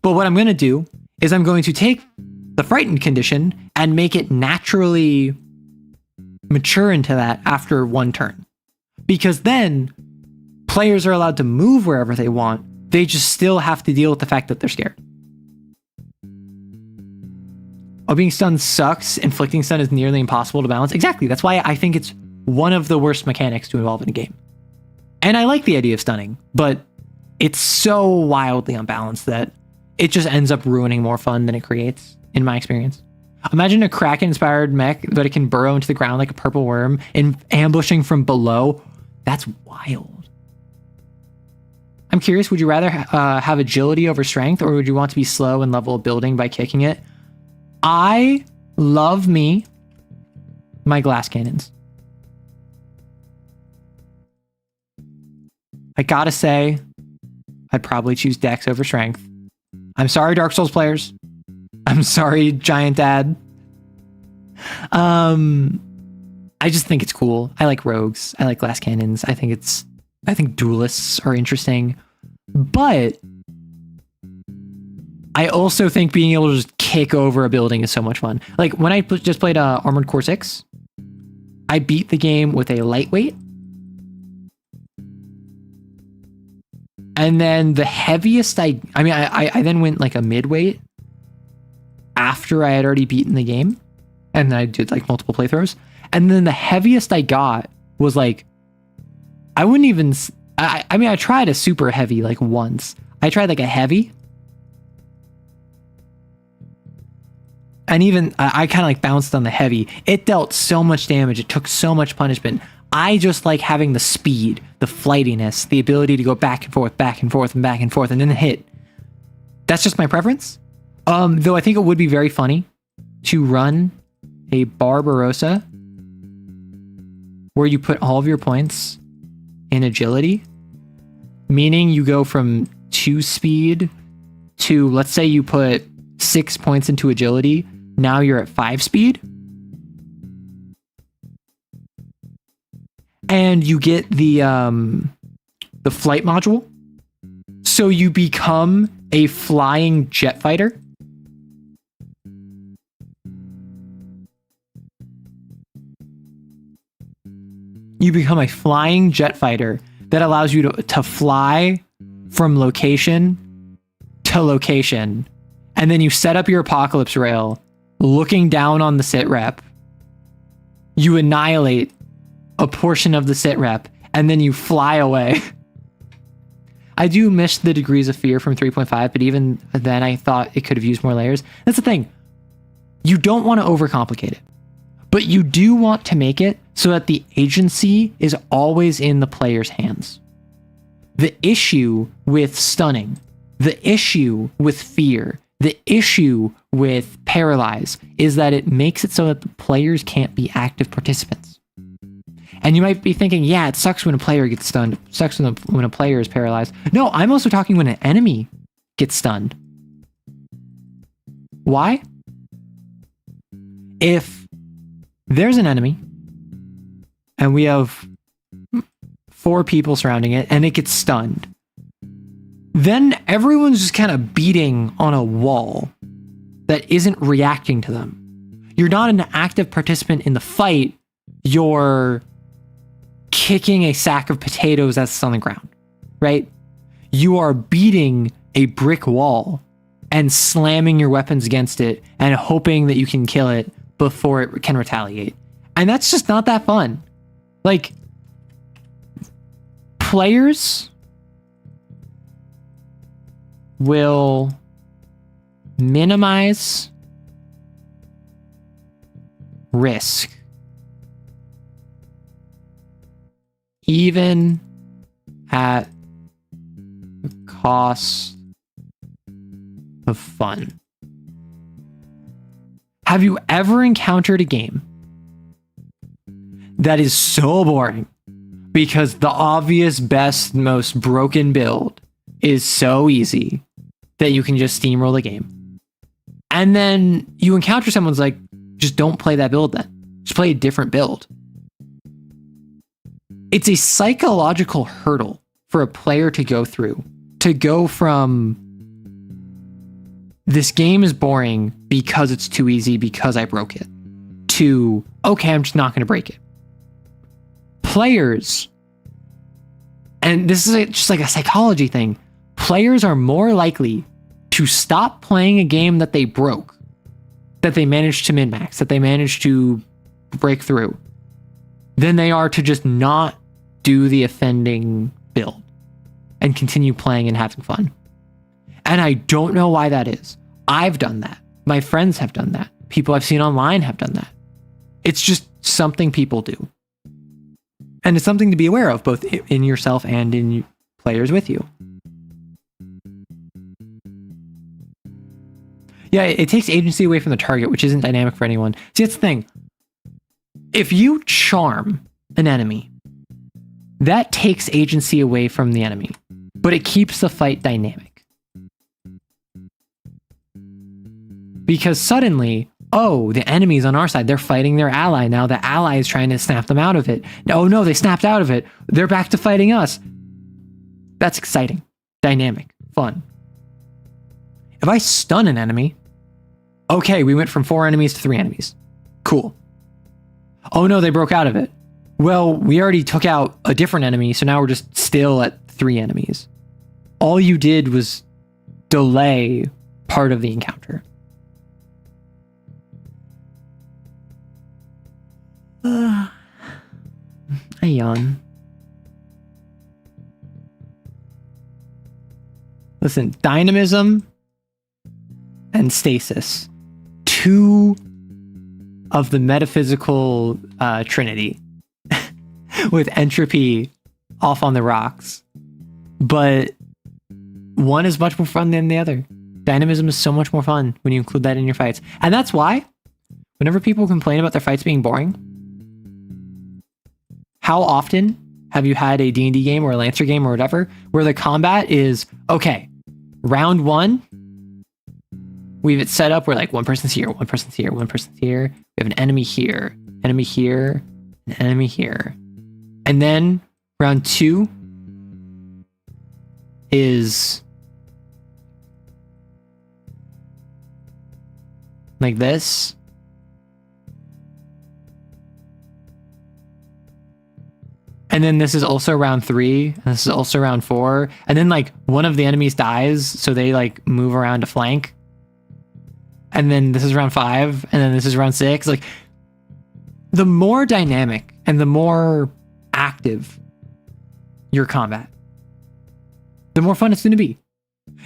But what I'm going to do is I'm going to take the frightened condition and make it naturally mature into that after 1 turn. Because then players are allowed to move wherever they want. They just still have to deal with the fact that they're scared. Oh, being stunned sucks. Inflicting stun is nearly impossible to balance. Exactly. That's why I think it's one of the worst mechanics to involve in a game. And I like the idea of stunning, but it's so wildly unbalanced that it just ends up ruining more fun than it creates, in my experience. Imagine a Kraken-inspired mech, but it can burrow into the ground like a purple worm and ambushing from below. That's wild. I'm curious, would you rather have agility over strength, or would you want to be slow and level a building by kicking it? I love my glass cannons. I gotta say, I'd probably choose Dex over Strength. I'm sorry, Dark Souls players. I'm sorry, Giant Dad. I just think it's cool. I like rogues. I like glass cannons. I think duelists are interesting. But I also think being able to just kick over a building is so much fun. Like when I just played Armored Core 6, I beat the game with a lightweight. And then the heaviest I then went like a midweight after I had already beaten the game. And then I did like multiple playthroughs. And then the heaviest I got was like, I wouldn't even, I tried a super heavy like once. I tried like a heavy And even I kind of like bounced on the heavy. It dealt so much damage. It took so much punishment. I just like having the speed, the flightiness, the ability to go back and forth, back and forth, and back and forth, and then hit. That's just my preference. Though I think it would be very funny to run a Barbarossa where you put all of your points in agility, meaning you go from 2 speed to, let's say you put 6 points into agility, now you're at 5 speed. And you get the flight module. So you become a flying jet fighter. You become a flying jet fighter that allows you to fly from location to location. And then you set up your apocalypse rail, looking down on the sit rep. You annihilate a portion of the sit rep, and then you fly away. I do miss the degrees of fear from 3.5, but even then I thought it could have used more layers. That's the thing. You don't want to overcomplicate it, but you do want to make it so that the agency is always in the player's hands. The issue with stunning, the issue with fear, the issue with paralyze is that it makes it so that the players can't be active participants. And you might be thinking, yeah, it sucks when a player gets stunned. It sucks when a player is paralyzed. No, I'm also talking when an enemy gets stunned. Why? If there's an enemy and we have 4 people surrounding it and it gets stunned, then everyone's just kind of beating on a wall that isn't reacting to them. You're not an active participant in the fight. You're kicking a sack of potatoes that's on the ground, right? You are beating a brick wall and slamming your weapons against it and hoping that you can kill it before it can retaliate. And that's just not that fun. Like, players will minimize risk even at the cost of fun. Have you ever encountered a game that is so boring because the obvious, best, most broken build is so easy that you can just steamroll the game? And then you encounter someone's like, just don't play that build then. Just play a different build. It's a psychological hurdle for a player to go through, to go from this game is boring because it's too easy because I broke it, to, okay, I'm just not going to break it. Players, and this is just like a psychology thing, players are more likely to stop playing a game that they broke, that they managed to min-max, that they managed to break through, than they are to just not do the offending build and continue playing and having fun. And I don't know why that is. I've done that. My friends have done that. People I've seen online have done that. It's just something people do. And it's something to be aware of, both in yourself and in players with you. Yeah, it takes agency away from the target, which isn't dynamic for anyone. See, that's the thing. If you charm an enemy, that takes agency away from the enemy, but it keeps the fight dynamic. Because suddenly, oh, the enemy's on our side. They're fighting their ally. Now the ally is trying to snap them out of it. Oh no, they snapped out of it. They're back to fighting us. That's exciting, dynamic, fun. If I stun an enemy, okay, we went from 4 enemies to 3 enemies. Cool. Oh no, they broke out of it. Well, we already took out a different enemy, so now we're just still at 3 enemies. All you did was delay part of the encounter. I yawn. Listen, dynamism and stasis. two of the metaphysical trinity with entropy off on the rocks. But one is much more fun than the other. Dynamism is so much more fun when you include that in your fights. And that's why, whenever people complain about their fights being boring, how often have you had a D&D game or a Lancer game or whatever, where the combat is, okay, round one, we've it set up where like one person's here, one person's here, one person's here. We have an enemy here, an enemy here. And then round two is like this. And then this is also round 3, and this is also round 4. And then like one of the enemies dies, so they like move around to flank. And then this is round 5, and then this is round 6. Like, the more dynamic and the more active your combat, the more fun it's going to be.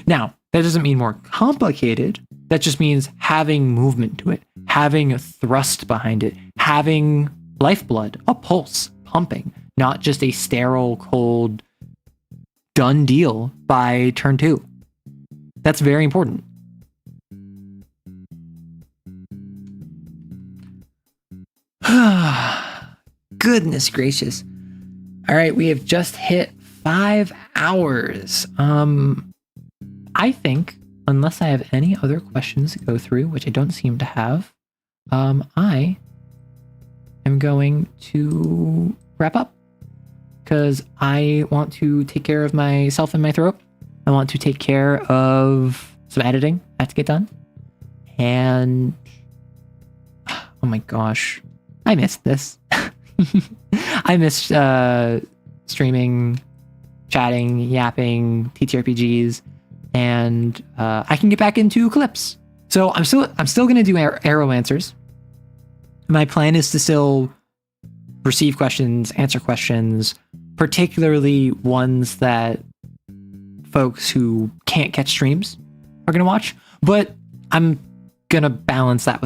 Now, that doesn't mean more complicated. That just means having movement to it, having a thrust behind it, having lifeblood, a pulse pumping, not just a sterile, cold, done deal by turn 2. That's very important. Goodness gracious. All right, we have just hit 5 hours. I think, unless I have any other questions to go through, which I don't seem to have, I am going to wrap up because I want to take care of myself and my throat. I want to take care of some editing I have to get done. And oh my gosh, I missed this. I missed streaming, chatting, yapping, TTRPGs, and I can get back into clips. So I'm still gonna do arrow answers. My plan is to still receive questions, answer questions, particularly ones that folks who can't catch streams are gonna watch. But I'm gonna balance that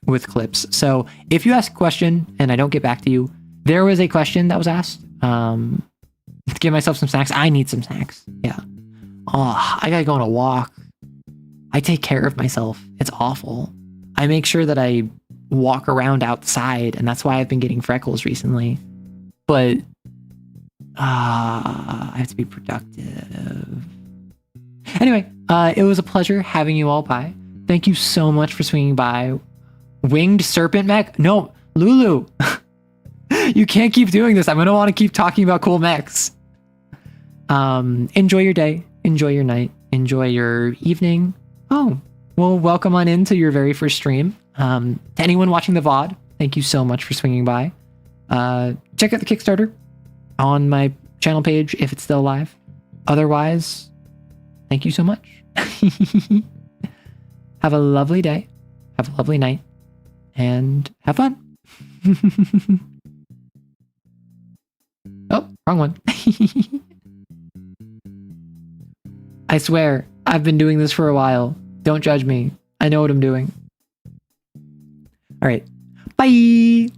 with clips. So if you ask a question and I don't get back to you, there was a question that was asked. To give myself some snacks. I need some snacks. Yeah. Oh, I gotta go on a walk. I take care of myself. It's awful. I make sure that I walk around outside, and that's why I've been getting freckles recently. But I have to be productive. Anyway, it was a pleasure having you all by. Thank you so much for swinging by. Winged serpent mech? No, Lulu. You can't keep doing this. I'm going to want to keep talking about cool mechs. Enjoy your day. Enjoy your night. Enjoy your evening. Oh, well, welcome on into your very first stream. To anyone watching the VOD, thank you so much for swinging by. Check out the Kickstarter on my channel page if it's still live. Otherwise, thank you so much. Have a lovely day. Have a lovely night. And have fun. Oh, wrong one. I swear, I've been doing this for a while. Don't judge me. I know what I'm doing. All right. Bye.